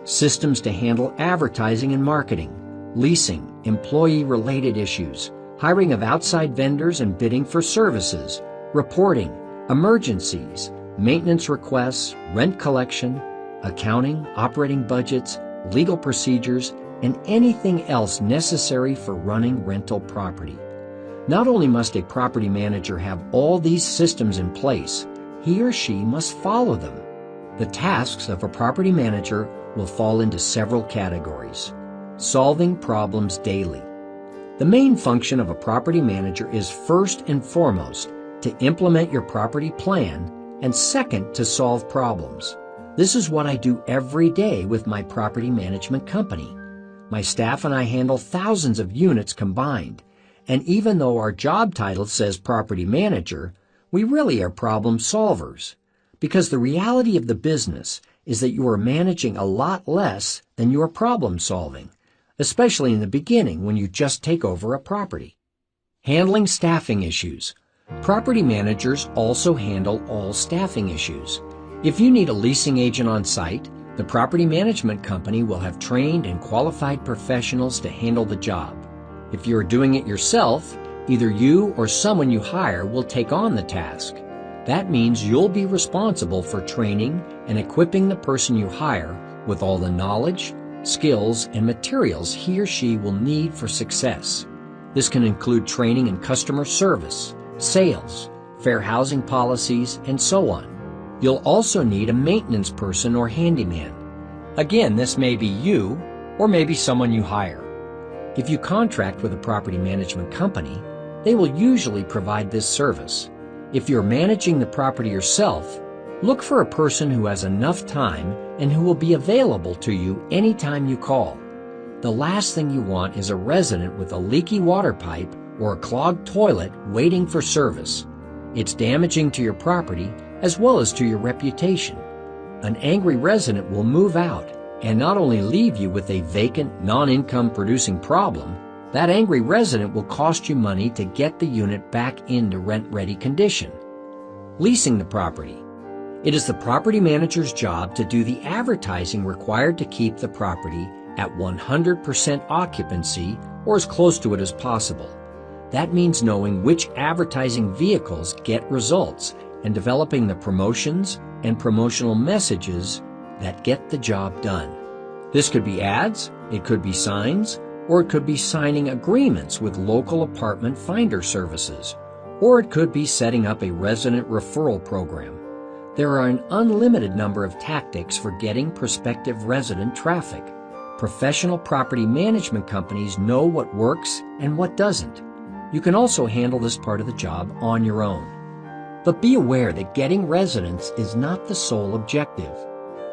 S2: Systems to handle advertising and marketing, leasing, employee-related issues, hiring of outside vendors and bidding for services, reporting, emergencies, maintenance requests, rent collection, accounting, operating budgets, legal procedures, and anything else necessary for running rental property. Not only must a property manager have all these systems in place, he or she must follow them. The tasks of a property manager will fall into several categories. Solving problems daily. The main function of a property manager is first and foremost to implement your property plan and second to solve problems. This is what I do every day with my property management company. My staff and I handle thousands of units combined, and even though our job title says property manager, we really are problem solvers. Because the reality of the business is that you are managing a lot less than you are problem solving, especially in the beginning when you just take over a property. Handling staffing issues. Property managers also handle all staffing issues. If you need a leasing agent on site, the property management company will have trained and qualified professionals to handle the job. If you are doing it yourself, either you or someone you hire will take on the task. That means you'll be responsible for training and equipping the person you hire with all the knowledge, skills, and materials he or she will need for success. This can include training in customer service, sales, fair housing policies, and so on. You'll also need a maintenance person or handyman. Again, this may be you or maybe someone you hire. If you contract with a property management company, they will usually provide this service. If you're managing the property yourself, look for a person who has enough time and who will be available to you anytime you call. The last thing you want is a resident with a leaky water pipe or a clogged toilet waiting for service. It's damaging to your property as well as to your reputation. An angry resident will move out and not only leave you with a vacant, non-income producing problem, that angry resident will cost you money to get the unit back into rent-ready condition. Leasing the property. It is the property manager's job to do the advertising required to keep the property at 100% occupancy or as close to it as possible. That means knowing which advertising vehicles get results and developing the promotions and promotional messages that get the job done. This could be ads, it could be signs, or it could be signing agreements with local apartment finder services, or it could be setting up a resident referral program. There are an unlimited number of tactics for getting prospective resident traffic. Professional property management companies know what works and what doesn't. You can also handle this part of the job on your own. But be aware that getting residents is not the sole objective.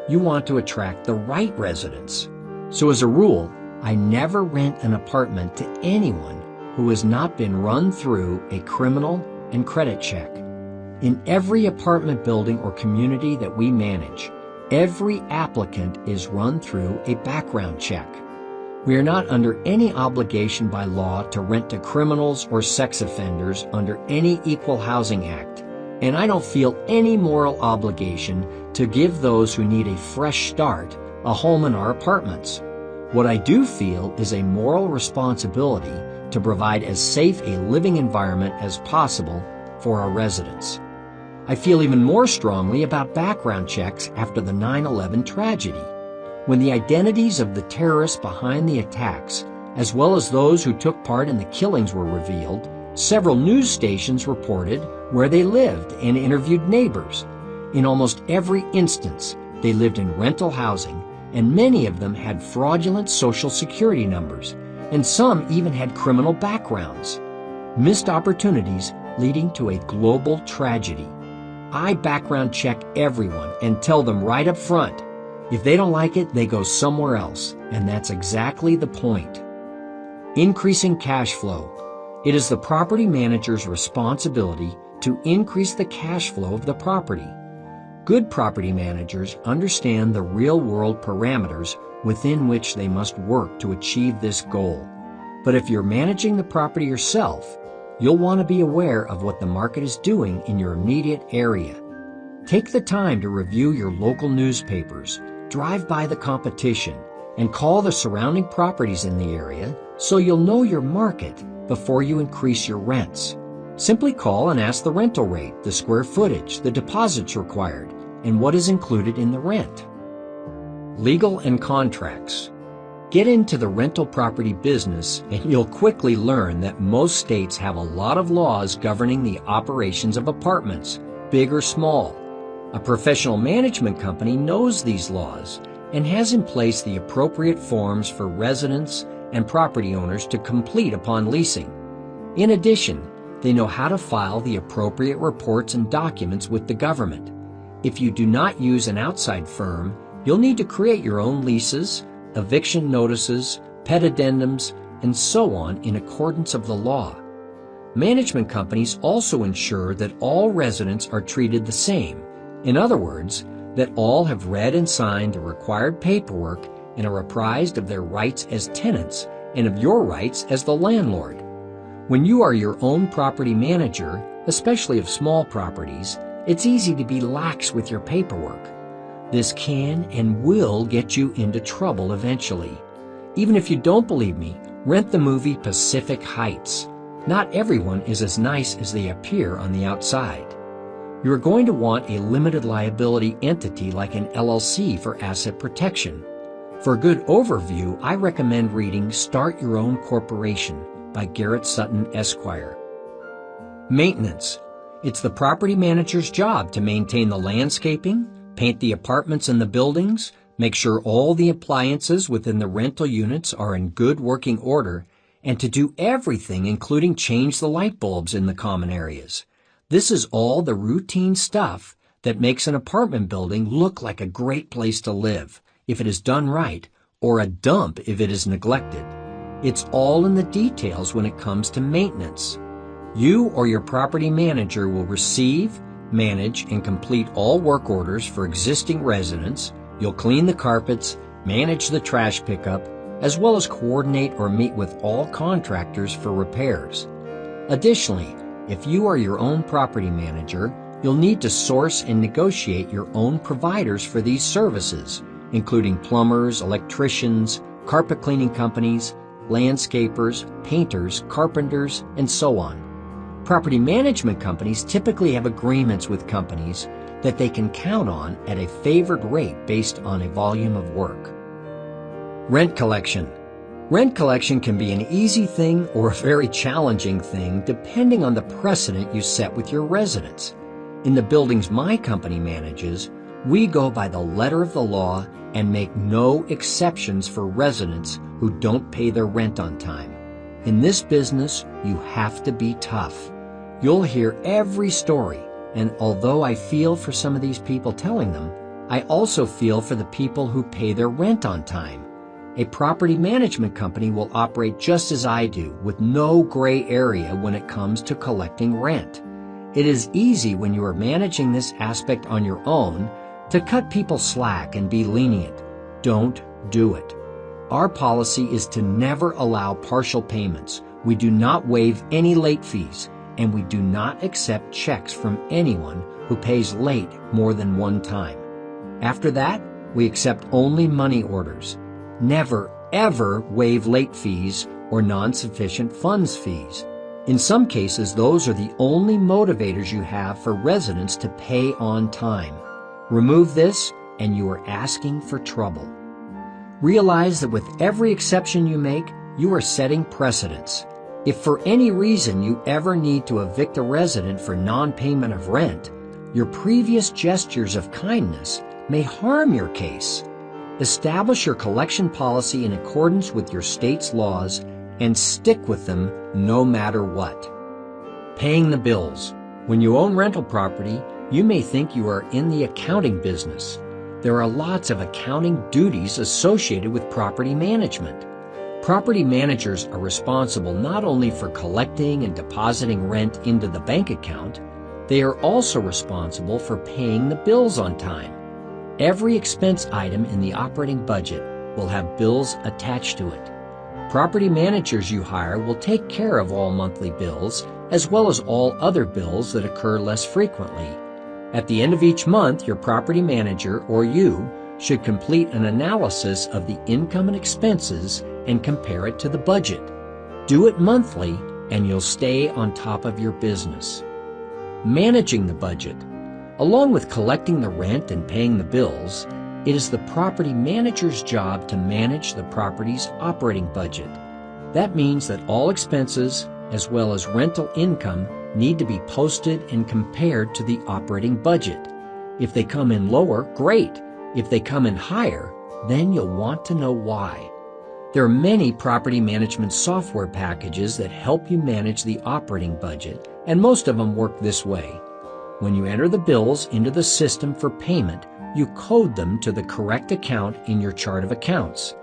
S2: You want to attract the right residents. So as a rule, I never rent an apartment to anyone who has not been run through a criminal and credit check. In every apartment building or community that we manage, every applicant is run through a background check. We are not under any obligation by law to rent to criminals or sex offenders under any Equal Housing Act, and I don't feel any moral obligation to give those who need a fresh start a home in our apartments. What I do feel is a moral responsibility to provide as safe a living environment as possible for our residents. I feel even more strongly about background checks after the 9/11 tragedy. When the identities of the terrorists behind the attacks, as well as those who took part in the killings, were revealed, several news stations reported where they lived and interviewed neighbors. In almost every instance, they lived in rental housing, and many of them had fraudulent Social Security numbers, and some even had criminal backgrounds. Missed opportunities leading to a global tragedy. I background check everyone and tell them right up front. If they don't like it, they go somewhere else, and that's exactly the point. Increasing cash flow. It is the property manager's responsibility to increase the cash flow of the property. Good property managers understand the real-world parameters within which they must work to achieve this goal. But if you're managing the property yourself, you'll want to be aware of what the market is doing in your immediate area. Take the time to review your local newspapers, drive by the competition, and call the surrounding properties in the area so you'll know your market before you increase your rents. Simply call and ask the rental rate, the square footage, the deposits required, and what is included in the rent. Legal and contracts. Get into the rental property business and you'll quickly learn that most states have a lot of laws governing the operations of apartments, big or small. A professional management company knows these laws and has in place the appropriate forms for residents and property owners to complete upon leasing. In addition, they know how to file the appropriate reports and documents with the government. If you do not use an outside firm, you'll need to create your own leases, eviction notices, pet addendums, and so on in accordance of the law. Management companies also ensure that all residents are treated the same. In other words, that all have read and signed the required paperwork and are apprised of their rights as tenants and of your rights as the landlord. When you are your own property manager, especially of small properties, it's easy to be lax with your paperwork. This can and will get you into trouble eventually. Even if you don't believe me, rent the movie Pacific Heights. Not everyone is as nice as they appear on the outside. You are going to want a limited liability entity like an LLC for asset protection. For a good overview, I recommend reading Start Your Own Corporation by Garrett Sutton, Esquire. Maintenance. It's the property manager's job to maintain the landscaping, paint the apartments and the buildings, make sure all the appliances within the rental units are in good working order, and to do everything including change the light bulbs in the common areas. This is all the routine stuff that makes an apartment building look like a great place to live if it is done right, or a dump if it is neglected. It's all in the details when it comes to maintenance. You or your property manager will receive, manage, and complete all work orders for existing residents. You'll clean the carpets, manage the trash pickup, as well as coordinate or meet with all contractors for repairs. Additionally, if you are your own property manager, you'll need to source and negotiate your own providers for these services, including plumbers, electricians, carpet cleaning companies, landscapers, painters, carpenters, and so on. Property management companies typically have agreements with companies that they can count on at a favored rate based on a volume of work. Rent collection. Rent collection can be an easy thing or a very challenging thing depending on the precedent you set with your residents. In the buildings my company manages, we go by the letter of the law and make no exceptions for residents who don't pay their rent on time. In this business, you have to be tough. You'll hear every story, and although I feel for some of these people telling them, I also feel for the people who pay their rent on time. A property management company will operate just as I do, with no gray area when it comes to collecting rent. It is easy when you are managing this aspect on your own to cut people slack and be lenient. Don't do it. Our policy is to never allow partial payments. We do not waive any late fees, and we do not accept checks from anyone who pays late more than one time. After that, we accept only money orders. Never, ever waive late fees or non-sufficient funds fees. In some cases, those are the only motivators you have for residents to pay on time. Remove this, and you are asking for trouble. Realize that with every exception you make, you are setting precedents. If for any reason you ever need to evict a resident for non-payment of rent, your previous gestures of kindness may harm your case. Establish your collection policy in accordance with your state's laws and stick with them no matter what. Paying the bills. When you own rental property, you may think you are in the accounting business. There are lots of accounting duties associated with property management. Property managers are responsible not only for collecting and depositing rent into the bank account, they are also responsible for paying the bills on time. Every expense item in the operating budget will have bills attached to it. Property managers you hire will take care of all monthly bills as well as all other bills that occur less frequently. At the end of each month, your property manager or you should complete an analysis of the income and expenses and compare it to the budget. Do it monthly and you'll stay on top of your business. Managing the budget. Along with collecting the rent and paying the bills, it is the property manager's job to manage the property's operating budget. That means that all expenses, as well as rental income, need to be posted and compared to the operating budget. If they come in lower, great. If they come in higher, then you'll want to know why. There are many property management software packages that help you manage the operating budget, and most of them work this way. When you enter the bills into the system for payment, you code them to the correct account in your chart of accounts.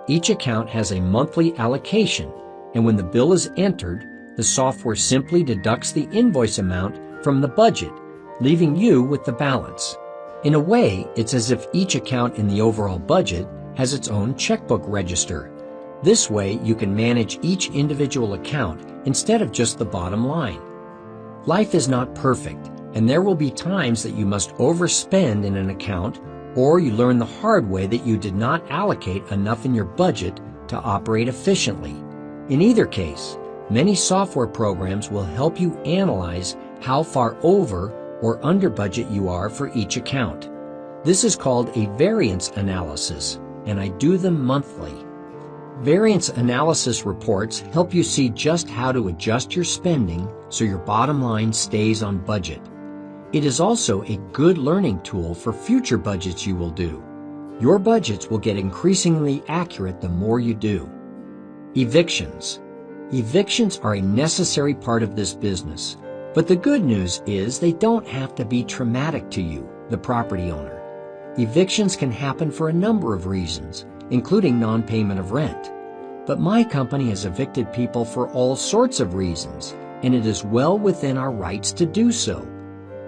S2: Each account has a monthly allocation, and when the bill is entered, the software simply deducts the invoice amount from the budget, leaving you with the balance. In a way, it's as if each account in the overall budget has its own checkbook register. This way, you can manage each individual account instead of just the bottom line. Life is not perfect, and there will be times that you must overspend in an account, or you learn the hard way that you did not allocate enough in your budget to operate efficiently. In either case, many software programs will help you analyze how far over or under budget you are for each account. This is called a variance analysis, and I do them monthly. Variance analysis reports help you see just how to adjust your spending so your bottom line stays on budget. It is also a good learning tool for future budgets you will do. Your budgets will get increasingly accurate the more you do. Evictions. Evictions are a necessary part of this business, but the good news is they don't have to be traumatic to you, the property owner. Evictions can happen for a number of reasons, including non-payment of rent. But my company has evicted people for all sorts of reasons, and it is well within our rights to do so.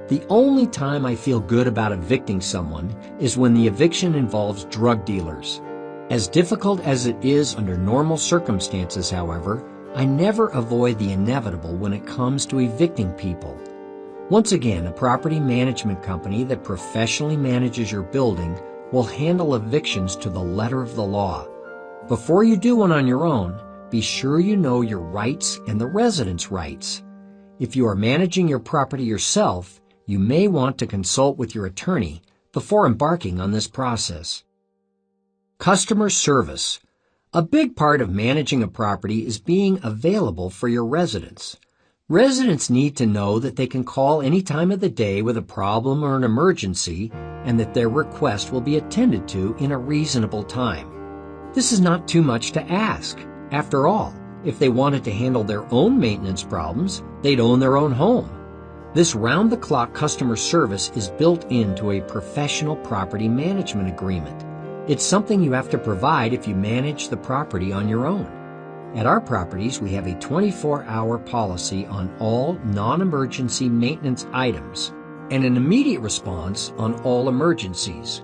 S2: The only time I feel good about evicting someone is when the eviction involves drug dealers. As difficult as it is under normal circumstances, however, I never avoid the inevitable when it comes to evicting people. Once again, a property management company that professionally manages your building will handle evictions to the letter of the law. Before you do one on your own, be sure you know your rights and the residents' rights. If you are managing your property yourself, you may want to consult with your attorney before embarking on this process. Customer service. A big part of managing a property is being available for your residents. Residents need to know that they can call any time of the day with a problem or an emergency and that their request will be attended to in a reasonable time. This is not too much to ask. After all, if they wanted to handle their own maintenance problems, they'd own their own home. This round-the-clock customer service is built into a professional property management agreement. It's something you have to provide if you manage the property on your own. At our properties, we have a 24-hour policy on all non-emergency maintenance items and an immediate response on all emergencies.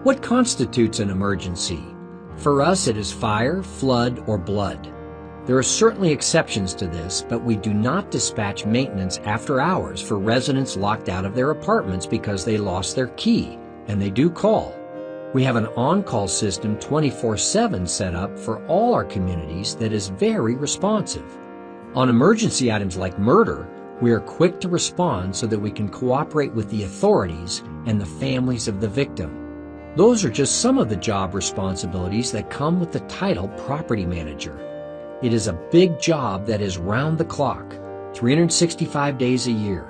S2: What constitutes an emergency? For us, it is fire, flood, or blood. There are certainly exceptions to this, but we do not dispatch maintenance after hours for residents locked out of their apartments because they lost their key, and they do call. We have an on-call system 24/7 set up for all our communities that is very responsive. On emergency items like murder, we are quick to respond so that we can cooperate with the authorities and the families of the victim. Those are just some of the job responsibilities that come with the title property manager. It is a big job that is round the clock, 365 days a year.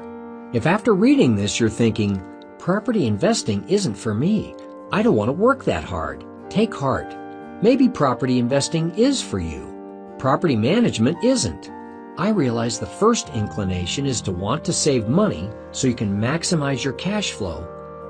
S2: If after reading this you're thinking, property investing isn't for me, I don't want to work that hard, take heart. Maybe property investing is for you. Property management isn't. I realize the first inclination is to want to save money so you can maximize your cash flow.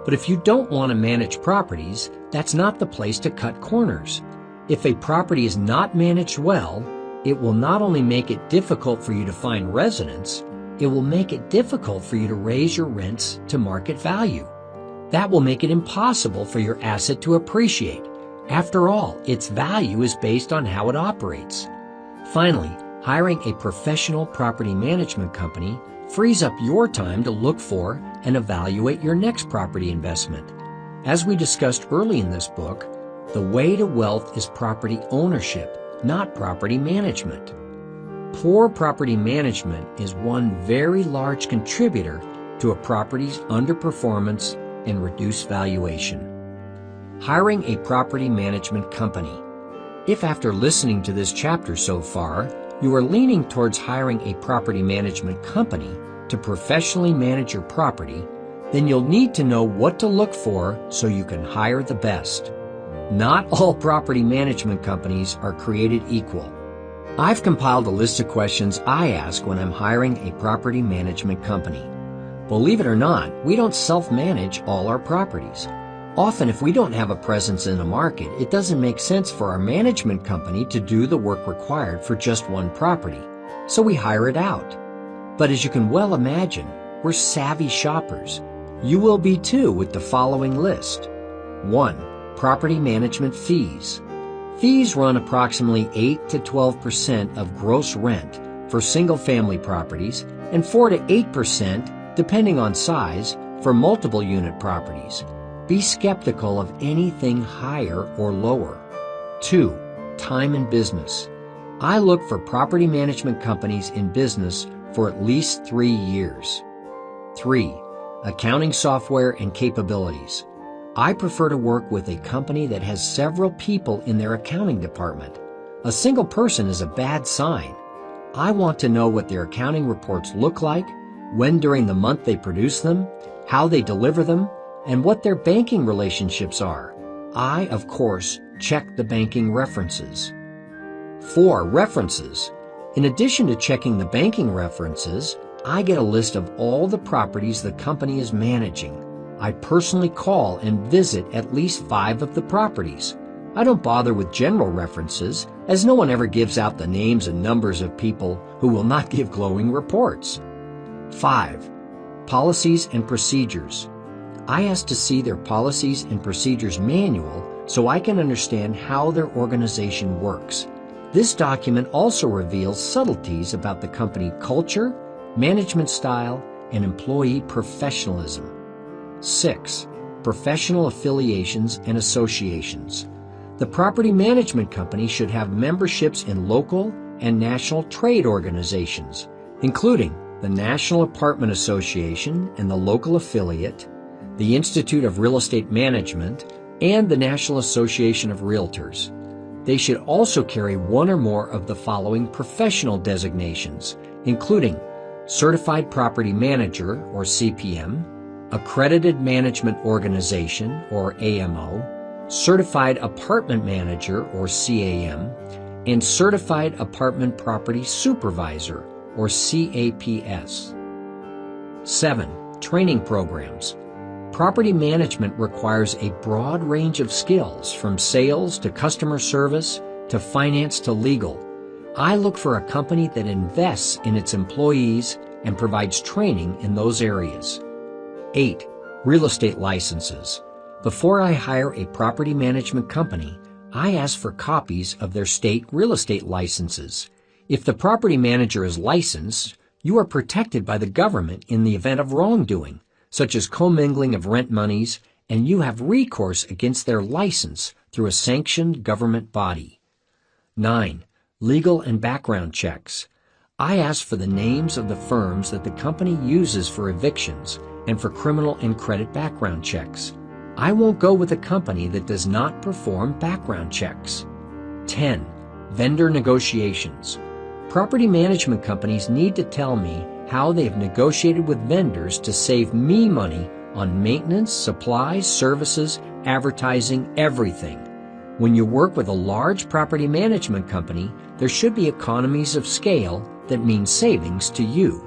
S2: But if you don't want to manage properties, that's not the place to cut corners. If a property is not managed well, it will not only make it difficult for you to find residents, it will make it difficult for you to raise your rents to market value. That will make it impossible for your asset to appreciate. After all, its value is based on how it operates. Finally, hiring a professional property management company frees up your time to look for and evaluate your next property investment. As we discussed early in this book, the way to wealth is property ownership, not property management. Poor property management is one very large contributor to a property's underperformance and reduced valuation. Hiring a property management company. If after listening to this chapter so far, you are leaning towards hiring a property management company to professionally manage your property, then you'll need to know what to look for so you can hire the best. Not all property management companies are created equal. I've compiled a list of questions I ask when I'm hiring a property management company. Believe it or not, we don't self-manage all our properties. Often, if we don't have a presence in a market, it doesn't make sense for our management company to do the work required for just one property, so we hire it out. But as you can well imagine, we're savvy shoppers. You will be too with the following list. 1. Property management fees. Fees run approximately 8 to 12% of gross rent for single-family properties and 4 to 8%, depending on size, for multiple unit properties. Be skeptical of anything higher or lower. 2. Time in business. I look for property management companies in business for at least 3 years. 3. Accounting software and capabilities. I prefer to work with a company that has several people in their accounting department. A single person is a bad sign. I want to know what their accounting reports look like, when during the month they produce them, how they deliver them, and what their banking relationships are. I, of course, check the banking references. 4. References. In addition to checking the banking references, I get a list of all the properties the company is managing. I personally call and visit at least 5 of the properties. I don't bother with general references, as no one ever gives out the names and numbers of people who will not give glowing reports. 5. Policies and procedures. I ask to see their policies and procedures manual so I can understand how their organization works. This document also reveals subtleties about the company culture, management style, and employee professionalism. 6. Professional affiliations and associations. The property management company should have memberships in local and national trade organizations, including the National Apartment Association and the local affiliate, the Institute of Real Estate Management, and the National Association of Realtors. They should also carry one or more of the following professional designations, including Certified Property Manager, or CPM, Accredited Management Organization, or AMO, Certified Apartment Manager, or CAM, and Certified Apartment Property Supervisor, or CAPS. 7. Training programs. Property management requires a broad range of skills, from sales to customer service to finance to legal. I look for a company that invests in its employees and provides training in those areas. 8. Real estate licenses. Before I hire a property management company, I ask for copies of their state real estate licenses. If the property manager is licensed, you are protected by the government in the event of wrongdoing, such as commingling of rent monies, and you have recourse against their license through a sanctioned government body. 9. Legal and background checks. I ask for the names of the firms that the company uses for evictions and for criminal and credit background checks. I won't go with a company that does not perform background checks. 10. Vendor negotiations. Property management companies need to tell me how they have negotiated with vendors to save me money on maintenance, supplies, services, advertising, everything. When you work with a large property management company, there should be economies of scale that mean savings to you.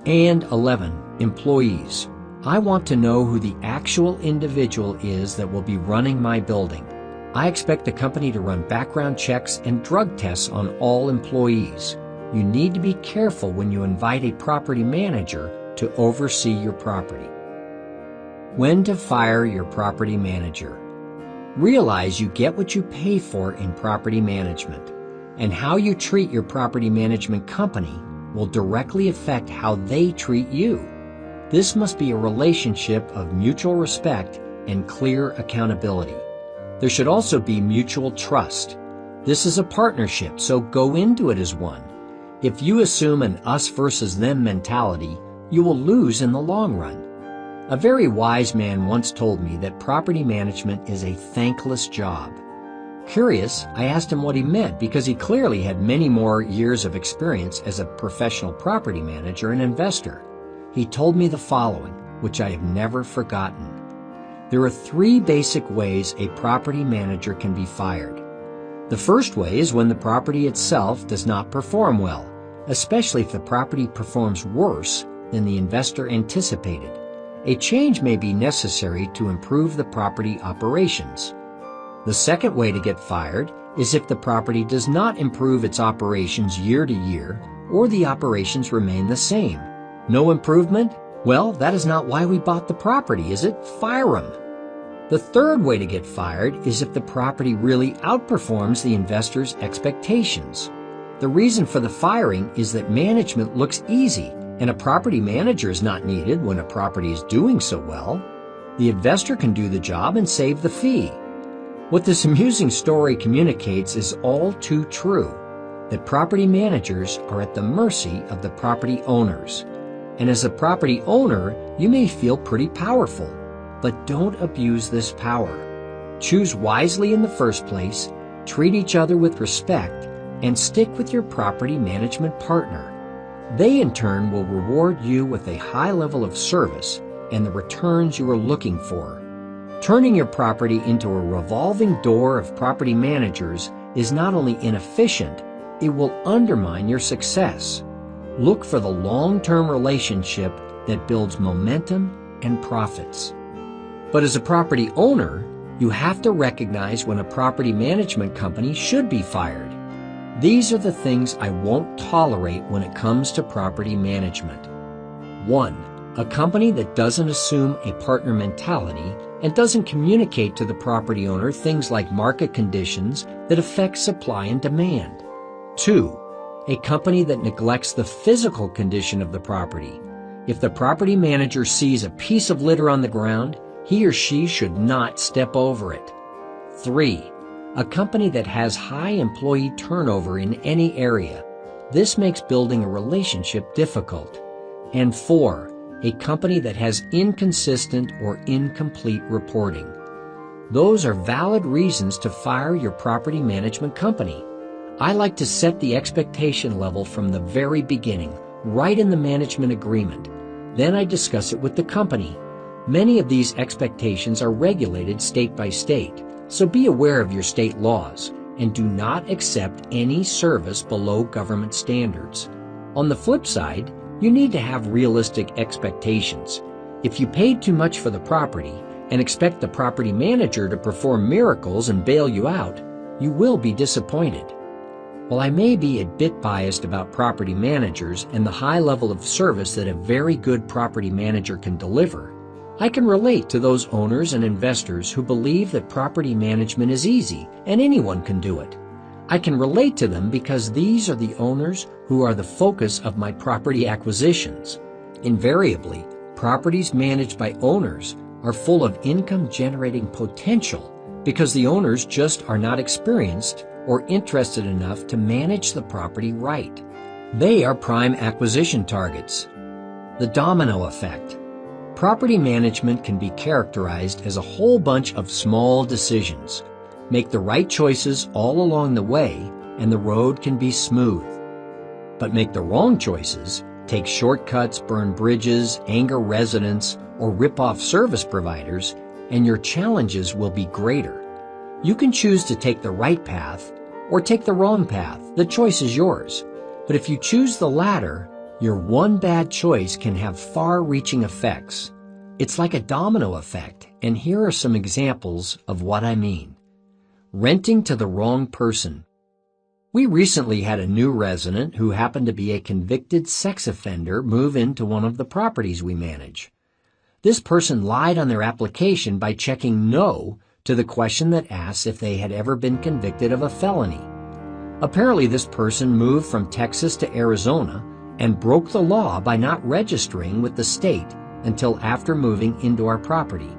S2: And 11. Employees. I want to know who the actual individual is that will be running my building. I expect the company to run background checks and drug tests on all employees. You need to be careful when you invite a property manager to oversee your property. When to fire your property manager. Realize you get what you pay for in property management, and how you treat your property management company will directly affect how they treat you. This must be a relationship of mutual respect and clear accountability. There should also be mutual trust. This is a partnership, so go into it as one. If you assume an us versus them mentality, you will lose in the long run. A very wise man once told me that property management is a thankless job. Curious, I asked him what he meant because he clearly had many more years of experience as a professional property manager and investor. He told me the following, which I have never forgotten. There are 3 basic ways a property manager can be fired. The first way is when the property itself does not perform well, especially if the property performs worse than the investor anticipated. A change may be necessary to improve the property operations. The second way to get fired is if the property does not improve its operations year to year, or the operations remain the same. No improvement, Well, that is not why we bought the property, is it? Fire them. The third way to get fired is if the property really outperforms the investor's expectations. The reason for the firing is that management looks easy, and a property manager is not needed when a property is doing so well. The investor can do the job and save the fee. What this amusing story communicates is all too true, that property managers are at the mercy of the property owners. And as a property owner, you may feel pretty powerful, but don't abuse this power. Choose wisely in the first place, treat each other with respect, and stick with your property management partner. They in turn will reward you with a high level of service and the returns you are looking for. Turning your property into a revolving door of property managers is not only inefficient, it will undermine your success. Look for the long-term relationship that builds momentum and profits. But as a property owner, you have to recognize when a property management company should be fired. These are the things I won't tolerate when it comes to property management. 1. A company that doesn't assume a partner mentality and doesn't communicate to the property owner things like market conditions that affect supply and demand. 2. A company that neglects the physical condition of the property. If the property manager sees a piece of litter on the ground, he or she should not step over it. 3. A company that has high employee turnover in any area. This makes building a relationship difficult. And 4. A company that has inconsistent or incomplete reporting. Those are valid reasons to fire your property management company. I like to set the expectation level from the very beginning, right in the management agreement. Then I discuss it with the company. Many of these expectations are regulated state by state, so be aware of your state laws and do not accept any service below government standards. On the flip side, you need to have realistic expectations. If you paid too much for the property and expect the property manager to perform miracles and bail you out, you will be disappointed. While I may be a bit biased about property managers and the high level of service that a very good property manager can deliver, I can relate to those owners and investors who believe that property management is easy and anyone can do it. I can relate to them because these are the owners who are the focus of my property acquisitions. Invariably, properties managed by owners are full of income-generating potential because the owners just are not experienced or interested enough to manage the property right. They are prime acquisition targets. The domino effect. Property management can be characterized as a whole bunch of small decisions. Make the right choices all along the way, and the road can be smooth. But make the wrong choices, take shortcuts, burn bridges, anger residents, or rip off service providers, and your challenges will be greater. You can choose to take the right path or take the wrong path. The choice is yours. But if you choose the latter, your one bad choice can have far-reaching effects. It's like a domino effect, and here are some examples of what I mean. Renting to the wrong person. We recently had a new resident who happened to be a convicted sex offender move into one of the properties we manage. This person lied on their application by checking no to the question that asks if they had ever been convicted of a felony. Apparently, this person moved from Texas to Arizona and broke the law by not registering with the state until after moving into our property.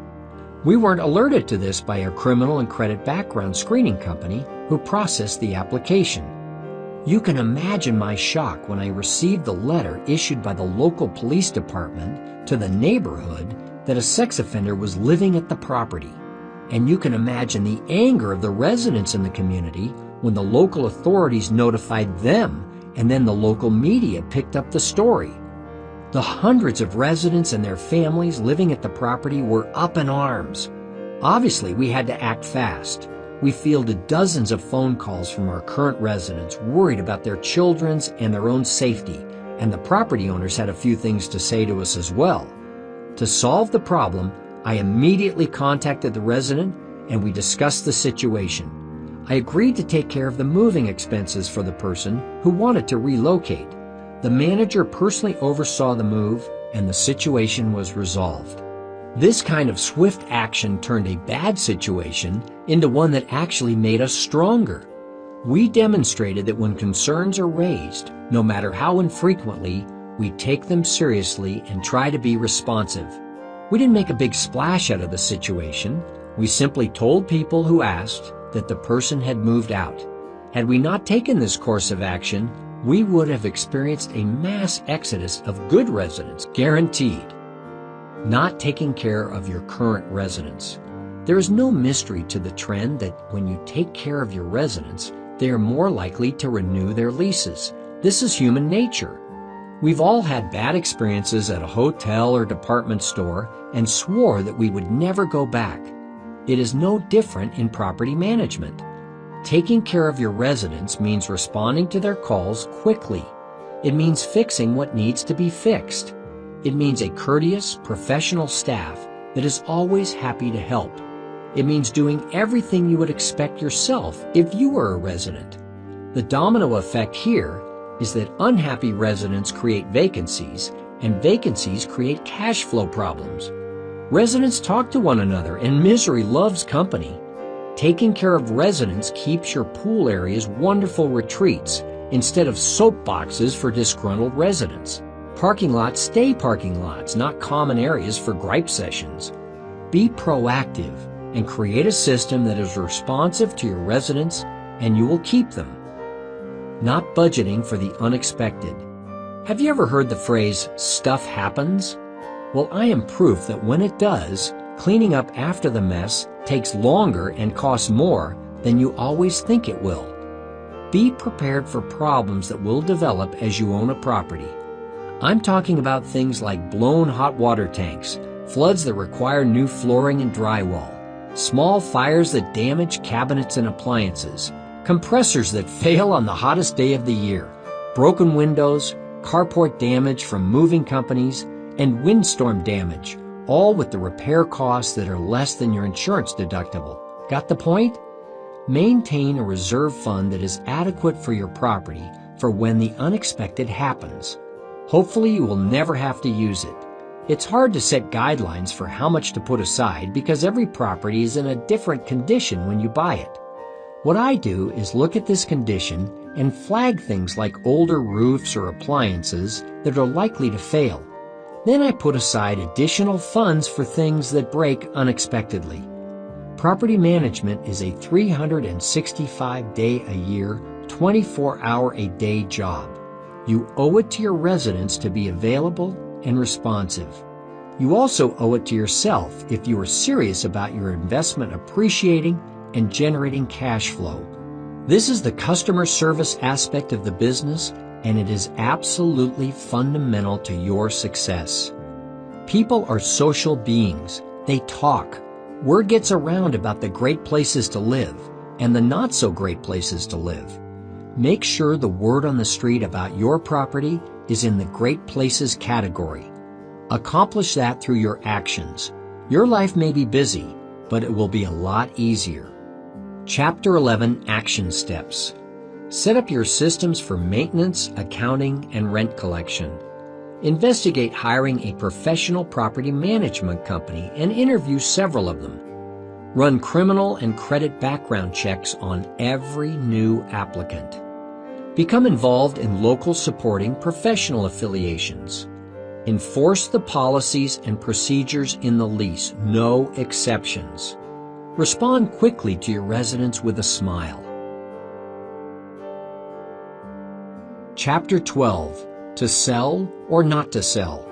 S2: We weren't alerted to this by our criminal and credit background screening company who processed the application. You can imagine my shock when I received the letter issued by the local police department to the neighborhood that a sex offender was living at the property. And you can imagine the anger of the residents in the community when the local authorities notified them and then the local media picked up the story. The hundreds of residents and their families living at the property were up in arms. Obviously, we had to act fast. We fielded dozens of phone calls from our current residents worried about their children's and their own safety, and the property owners had a few things to say to us as well. To solve the problem, I immediately contacted the resident and we discussed the situation. I agreed to take care of the moving expenses for the person who wanted to relocate. The manager personally oversaw the move, and the situation was resolved. This kind of swift action turned a bad situation into one that actually made us stronger. We demonstrated that when concerns are raised, no matter how infrequently, we take them seriously and try to be responsive. We didn't make a big splash out of the situation. We simply told people who asked that the person had moved out. Had we not taken this course of action, we would have experienced a mass exodus of good residents, guaranteed. Not taking care of your current residents. There is no mystery to the trend that when you take care of your residents, they are more likely to renew their leases. This is human nature. We've all had bad experiences at a hotel or department store and swore that we would never go back. It is no different in property management. Taking care of your residents means responding to their calls quickly. It means fixing what needs to be fixed. It means a courteous, professional staff that is always happy to help. It means doing everything you would expect yourself if you were a resident. The domino effect here is that unhappy residents create vacancies, and vacancies create cash flow problems. Residents talk to one another, and misery loves company. Taking care of residents keeps your pool areas wonderful retreats instead of soapboxes for disgruntled residents. Parking lots stay parking lots, not common areas for gripe sessions. Be proactive and create a system that is responsive to your residents, and you will keep them. Not budgeting for the unexpected. Have you ever heard the phrase, "stuff happens"? Well, I am proof that when it does, cleaning up after the mess takes longer and costs more than you always think it will. Be prepared for problems that will develop as you own a property. I'm talking about things like blown hot water tanks, floods that require new flooring and drywall, small fires that damage cabinets and appliances, compressors that fail on the hottest day of the year, broken windows, carport damage from moving companies, and windstorm damage, all with the repair costs that are less than your insurance deductible. Got the point? Maintain a reserve fund that is adequate for your property for when the unexpected happens. Hopefully you will never have to use it. It's hard to set guidelines for how much to put aside because every property is in a different condition when you buy it. What I do is look at this condition and flag things like older roofs or appliances that are likely to fail. Then I put aside additional funds for things that break unexpectedly. Property management is a 365-day-a-year, 24-hour-a-day job. You owe it to your residents to be available and responsive. You also owe it to yourself if you are serious about your investment appreciating and generating cash flow. This is the customer service aspect of the business, and it is absolutely fundamental to your success. People are social beings. They talk. Word gets around about the great places to live and the not so great places to live. Make sure the word on the street about your property is in the great places category. Accomplish that through your actions. Your life may be busy, but it will be a lot easier. Chapter 11, Action Steps. Set up your systems for maintenance, accounting, and rent collection. Investigate hiring a professional property management company and interview several of them. Run criminal and credit background checks on every new applicant. Become involved in local supporting professional affiliations. Enforce the policies and procedures in the lease, no exceptions. Respond quickly to your residents with a smile. Chapter 12, To Sell or Not to Sell.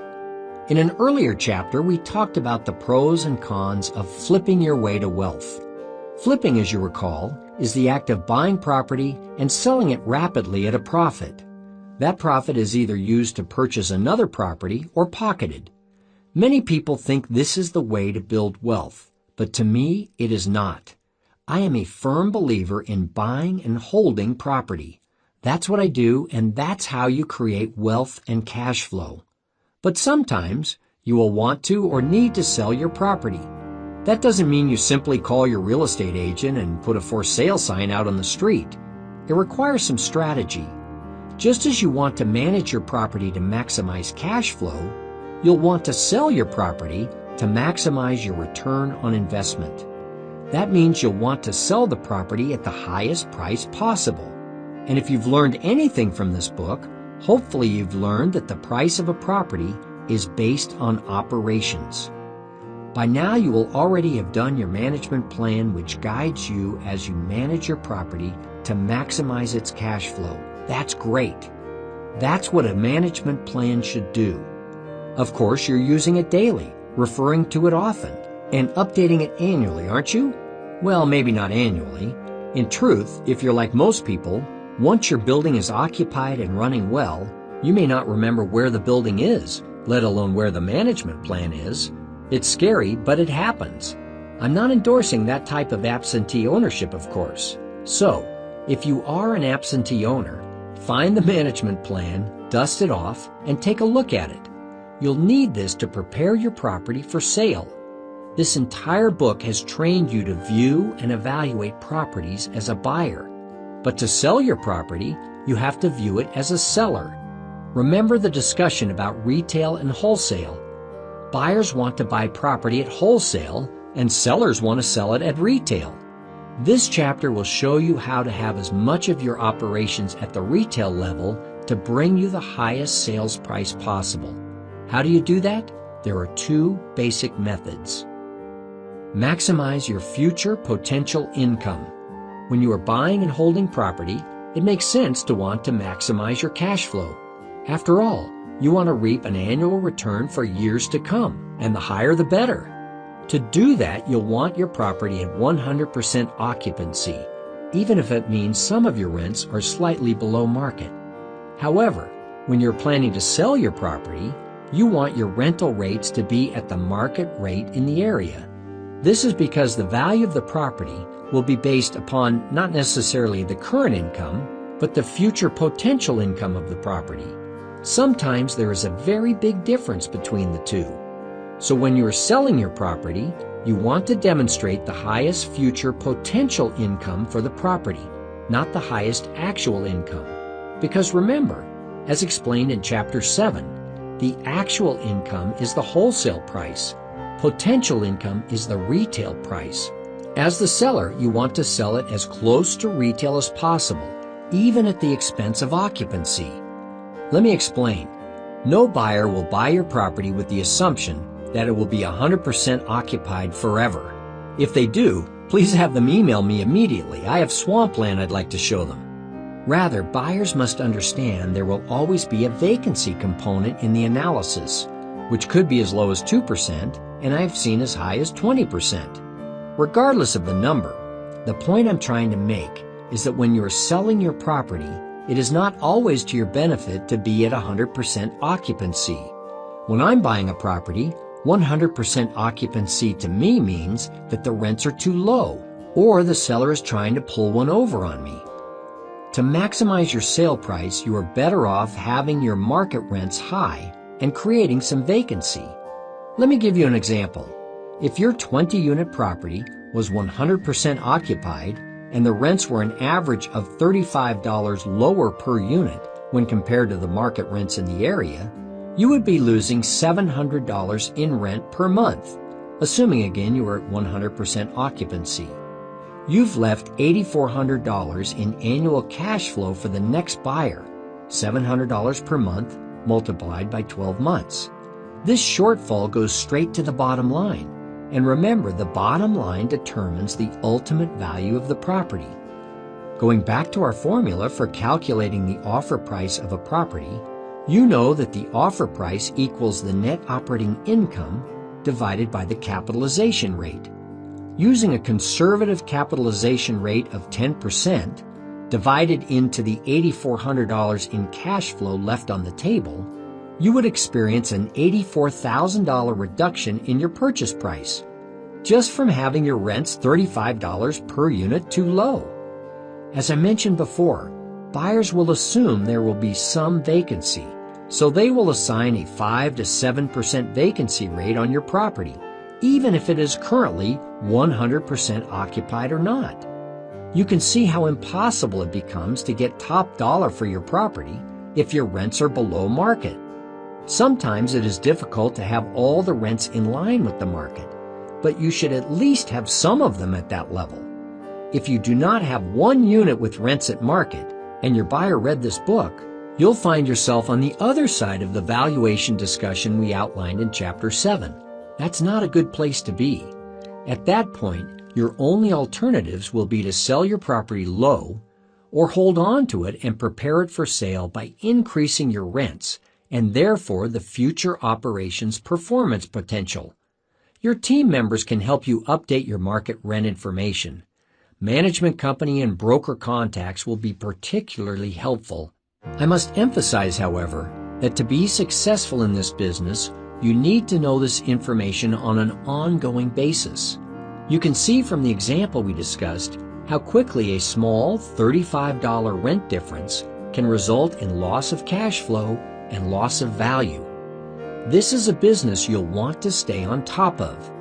S2: In an earlier chapter, we talked about the pros and cons of flipping your way to wealth. Flipping, as you recall, is the act of buying property and selling it rapidly at a profit. That profit is either used to purchase another property or pocketed. Many people think this is the way to build wealth, but to me, it is not. I am a firm believer in buying and holding property. That's what I do, and that's how you create wealth and cash flow. But sometimes you will want to or need to sell your property. That doesn't mean you simply call your real estate agent and put a for sale sign out on the street. It requires some strategy. Just as you want to manage your property to maximize cash flow, you'll want to sell your property to maximize your return on investment. That means you'll want to sell the property at the highest price possible. And if you've learned anything from this book, hopefully you've learned that the price of a property is based on operations. By now you will already have done your management plan, which guides you as you manage your property to maximize its cash flow. That's great. That's what a management plan should do. Of course, you're using it daily, referring to it often, and updating it annually, aren't you? Well, maybe not annually. In truth, if you're like most people, once your building is occupied and running well, you may not remember where the building is, let alone where the management plan is. It's scary, but it happens. I'm not endorsing that type of absentee ownership, of course. So, if you are an absentee owner, find the management plan, dust it off, and take a look at it. You'll need this to prepare your property for sale. This entire book has trained you to view and evaluate properties as a buyer. But to sell your property, you have to view it as a seller. Remember the discussion about retail and wholesale. Buyers want to buy property at wholesale, and sellers want to sell it at retail. This chapter will show you how to have as much of your operations at the retail level to bring you the highest sales price possible. How do you do that? There are two basic methods. Maximize your future potential income. When you are buying and holding property, it makes sense to want to maximize your cash flow. After all, you want to reap an annual return for years to come, and the higher the better. To do that, you'll want your property at 100% occupancy, even if it means some of your rents are slightly below market. However, when you're planning to sell your property, you want your rental rates to be at the market rate in the area. This is because the value of the property will be based upon not necessarily the current income, but the future potential income of the property. Sometimes there is a very big difference between the two. So when you are selling your property, you want to demonstrate the highest future potential income for the property, not the highest actual income. Because remember, as explained in Chapter 7, the actual income is the wholesale price. Potential income is the retail price. As the seller, you want to sell it as close to retail as possible, even at the expense of occupancy. Let me explain. No buyer will buy your property with the assumption that it will be 100% occupied forever. If they do, please have them email me immediately. I have swampland I'd like to show them. Rather, buyers must understand there will always be a vacancy component in the analysis, which could be as low as 2%, and I've seen as high as 20%. Regardless of the number, the point I'm trying to make is that when you're selling your property, it is not always to your benefit to be at 100% occupancy. When I'm buying a property, 100% occupancy to me means that the rents are too low, or the seller is trying to pull one over on me. To maximize your sale price, you are better off having your market rents high and creating some vacancy. Let me give you an example. If your 20-unit property was 100% occupied and the rents were an average of $35 lower per unit when compared to the market rents in the area, you would be losing $700 in rent per month, assuming again you are at 100% occupancy. You've left $8,400 in annual cash flow for the next buyer, $700 per month multiplied by 12 months. This shortfall goes straight to the bottom line. And remember, the bottom line determines the ultimate value of the property. Going back to our formula for calculating the offer price of a property, you know that the offer price equals the net operating income divided by the capitalization rate. Using a conservative capitalization rate of 10% divided into the $8,400 in cash flow left on the table, you would experience an $84,000 reduction in your purchase price, just from having your rents $35 per unit too low. As I mentioned before, buyers will assume there will be some vacancy, so they will assign a 5 to 7% vacancy rate on your property, even if it is currently 100% occupied or not. You can see how impossible it becomes to get top dollar for your property if your rents are below market. Sometimes it is difficult to have all the rents in line with the market, but you should at least have some of them at that level. If you do not have one unit with rents at market and your buyer read this book, you'll find yourself on the other side of the valuation discussion we outlined in Chapter 7. That's not a good place to be. At that point, your only alternatives will be to sell your property low or hold on to it and prepare it for sale by increasing your rents and therefore the future operations performance potential. Your team members can help you update your market rent information. Management company and broker contacts will be particularly helpful. I must emphasize, however, that to be successful in this business, you need to know this information on an ongoing basis. You can see from the example we discussed how quickly a small $35 rent difference can result in loss of cash flow and loss of value. This is a business you'll want to stay on top of.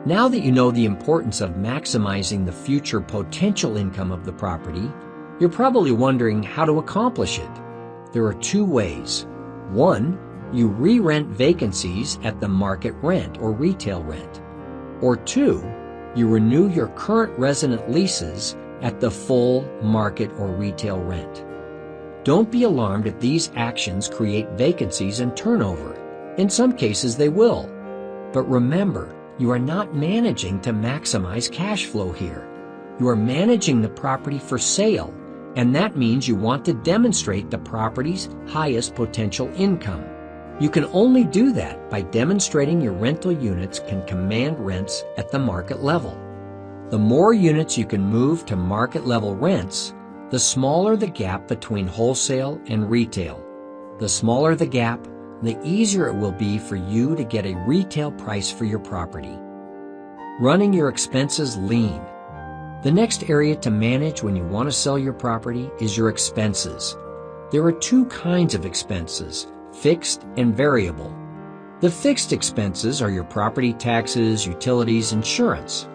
S2: Now that you know the importance of maximizing the future potential income of the property, you're probably wondering how to accomplish it. There are two ways. One, you re-rent vacancies at the market rent or retail rent. Or two, you renew your current resident leases at the full market or retail rent. Don't be alarmed if these actions create vacancies and turnover. In some cases they will. But remember, you are not managing to maximize cash flow here. You are managing the property for sale, and that means you want to demonstrate the property's highest potential income. You can only do that by demonstrating your rental units can command rents at the market level. The more units you can move to market level rents, the smaller the gap between wholesale and retail. The smaller the gap, the easier it will be for you to get a retail price for your property. Running your expenses lean. The next area to manage when you want to sell your property is your expenses. There are two kinds of expenses, fixed and variable. The fixed expenses are your property taxes, utilities, insurance.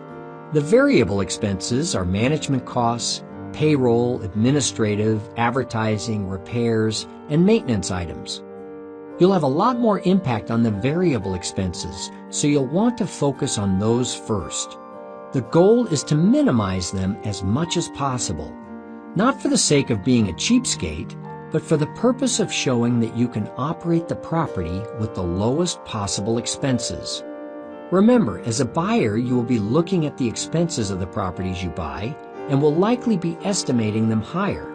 S2: The variable expenses are management costs, payroll, administrative, advertising, repairs, and maintenance items. You'll have a lot more impact on the variable expenses, so you'll want to focus on those first. The goal is to minimize them as much as possible, not for the sake of being a cheapskate, but for the purpose of showing that you can operate the property with the lowest possible expenses. Remember, as a buyer, you will be looking at the expenses of the properties you buy and will likely be estimating them higher.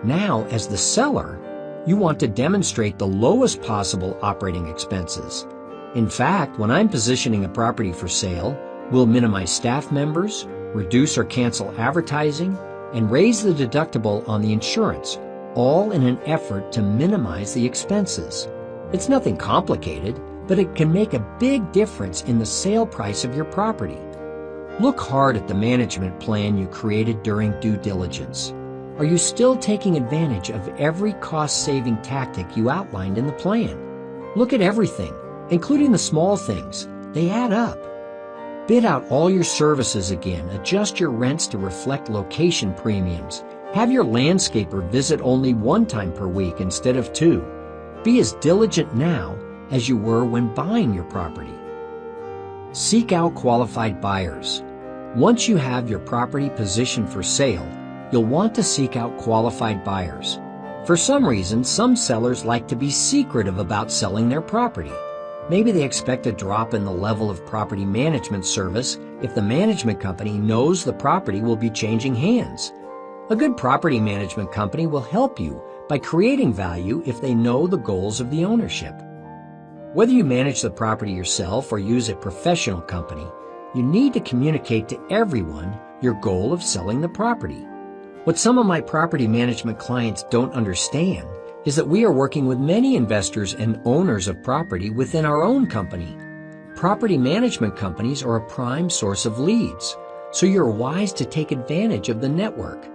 S2: Now, as the seller, you want to demonstrate the lowest possible operating expenses. In fact, when I'm positioning a property for sale, we'll minimize staff members, reduce or cancel advertising, and raise the deductible on the insurance, all in an effort to minimize the expenses. It's nothing complicated, but it can make a big difference in the sale price of your property. Look hard at the management plan you created during due diligence. Are you still taking advantage of every cost-saving tactic you outlined in the plan? Look at everything, including the small things. They add up. Bid out all your services again, adjust your rents to reflect location premiums, have your landscaper visit only one time per week instead of two. Be as diligent now as you were when buying your property. Seek out qualified buyers. Once you have your property positioned for sale, you'll want to seek out qualified buyers. For some reason, some sellers like to be secretive about selling their property. Maybe they expect a drop in the level of property management service if the management company knows the property will be changing hands. A good property management company will help you by creating value if they know the goals of the ownership. Whether you manage the property yourself or use a professional company, you need to communicate to everyone your goal of selling the property. What some of my property management clients don't understand is that we are working with many investors and owners of property within our own company. Property management companies are a prime source of leads, so you're wise to take advantage of the network.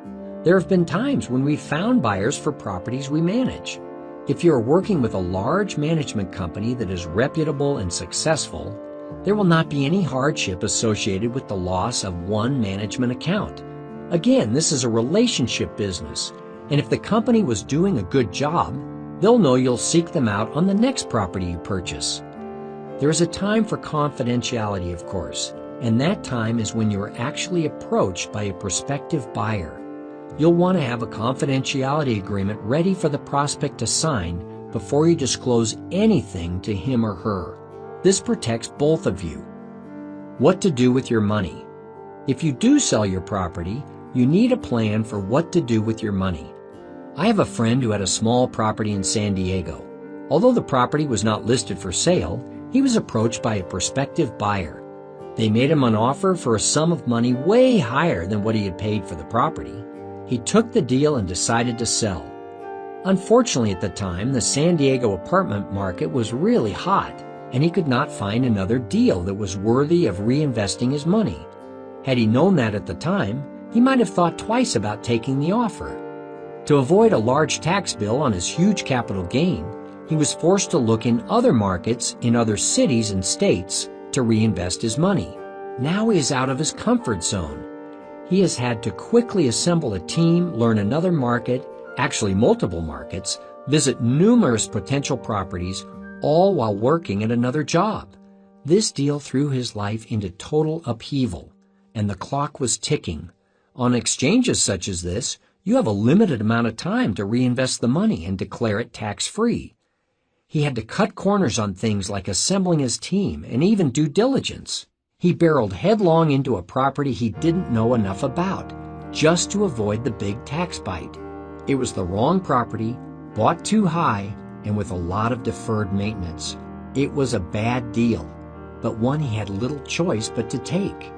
S2: There have been times when we've found buyers for properties we manage. If you're working with a large management company that is reputable and successful, there will not be any hardship associated with the loss of one management account. Again, this is a relationship business, and if the company was doing a good job, They'll know you'll seek them out on the next property you purchase. There is a time for confidentiality, of course, and that time is when you are actually approached by a prospective buyer. You'll want to have a confidentiality agreement ready for the prospect to sign before you disclose anything to him or her. This protects both of you. What to do with your money. If you do sell your property, you need a plan for what to do with your money. I have a friend who had a small property in San Diego. Although the property was not listed for sale, he was approached by a prospective buyer. They made him an offer for a sum of money way higher than what he had paid for the property. He took the deal and decided to sell. Unfortunately, at the time, the San Diego apartment market was really hot, and he could not find another deal that was worthy of reinvesting his money. Had he known that at the time, he might have thought twice about taking the offer. To avoid a large tax bill on his huge capital gain, he was forced to look in other markets in other cities and states to reinvest his money. Now he is out of his comfort zone. He has had to quickly assemble a team, learn another market, actually multiple markets, visit numerous potential properties, all while working at another job. This deal threw his life into total upheaval, and the clock was ticking. On exchanges such as this, you have a limited amount of time to reinvest the money and declare it tax-free. He had to cut corners on things like assembling his team and even due diligence. He barreled headlong into a property he didn't know enough about, just to avoid the big tax bite. It was the wrong property, bought too high, and with a lot of deferred maintenance. It was a bad deal, but one he had little choice but to take.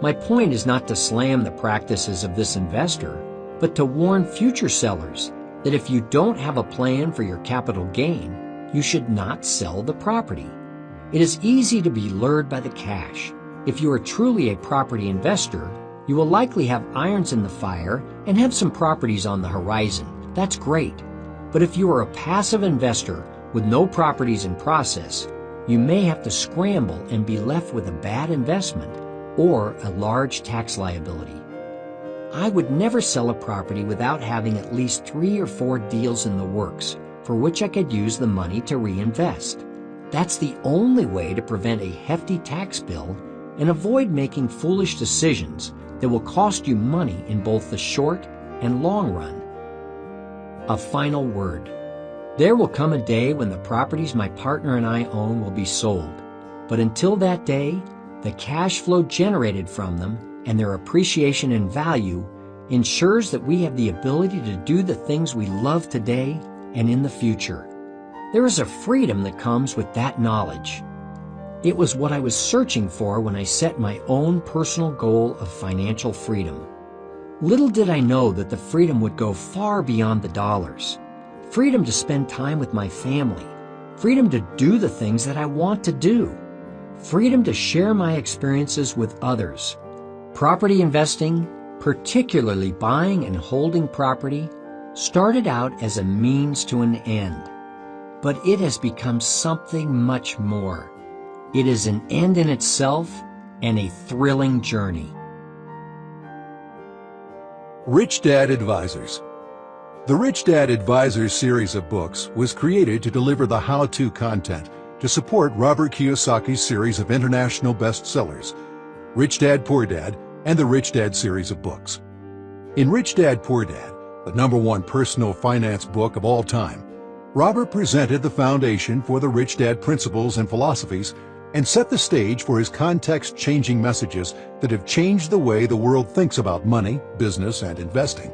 S2: My point is not to slam the practices of this investor, but to warn future sellers that if you don't have a plan for your capital gain, you should not sell the property. It is easy to be lured by the cash. If you are truly a property investor, you will likely have irons in the fire and have some properties on the horizon. That's great. But if you are a passive investor with no properties in process, you may have to scramble and be left with a bad investment or a large tax liability. I would never sell a property without having at least 3 or 4 deals in the works for which I could use the money to reinvest. That's the only way to prevent a hefty tax bill and avoid making foolish decisions that will cost you money in both the short and long run. A final word. There will come a day when the properties my partner and I own will be sold, but until that day, the cash flow generated from them and their appreciation in value ensures that we have the ability to do the things we love today and in the future. There is a freedom that comes with that knowledge. It was what I was searching for when I set my own personal goal of financial freedom. Little did I know that the freedom would go far beyond the dollars. Freedom to spend time with my family. Freedom to do the things that I want to do. Freedom to share my experiences with others. Property investing, particularly buying and holding property, started out as a means to an end. But it has become something much more. It is an end in itself and a thrilling journey.
S1: Rich Dad Advisors. The Rich Dad Advisors series of books was created to deliver the how-to content to support Robert Kiyosaki's series of international bestsellers, Rich Dad, Poor Dad, and the Rich Dad series of books. In Rich Dad, Poor Dad, the #1 personal finance book of all time, Robert presented the foundation for the Rich Dad principles and philosophies and set the stage for his context-changing messages that have changed the way the world thinks about money, business, and investing.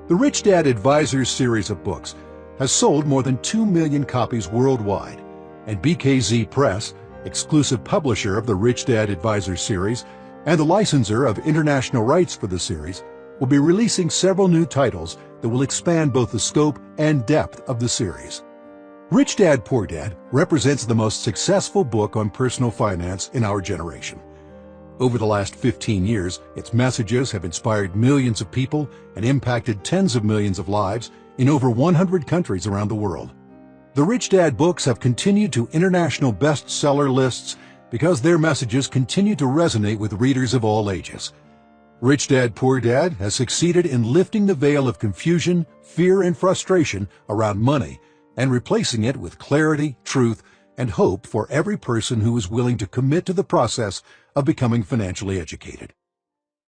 S1: The Rich Dad Advisors series of books has sold more than 2 million copies worldwide, and BKZ Press, exclusive publisher of the Rich Dad Advisors series and the licensor of international rights for the series, will be releasing several new titles that will expand both the scope and depth of the series. Rich Dad, Poor Dad represents the most successful book on personal finance in our generation. Over the last 15 years, its messages have inspired millions of people and impacted tens of millions of lives in over 100 countries around the world. The Rich Dad books have continued to international bestseller lists because their messages continue to resonate with readers of all ages. Rich Dad, Poor Dad has succeeded in lifting the veil of confusion, fear, and frustration around money and replacing it with clarity, truth, and hope for every person who is willing to commit to the process of becoming financially educated.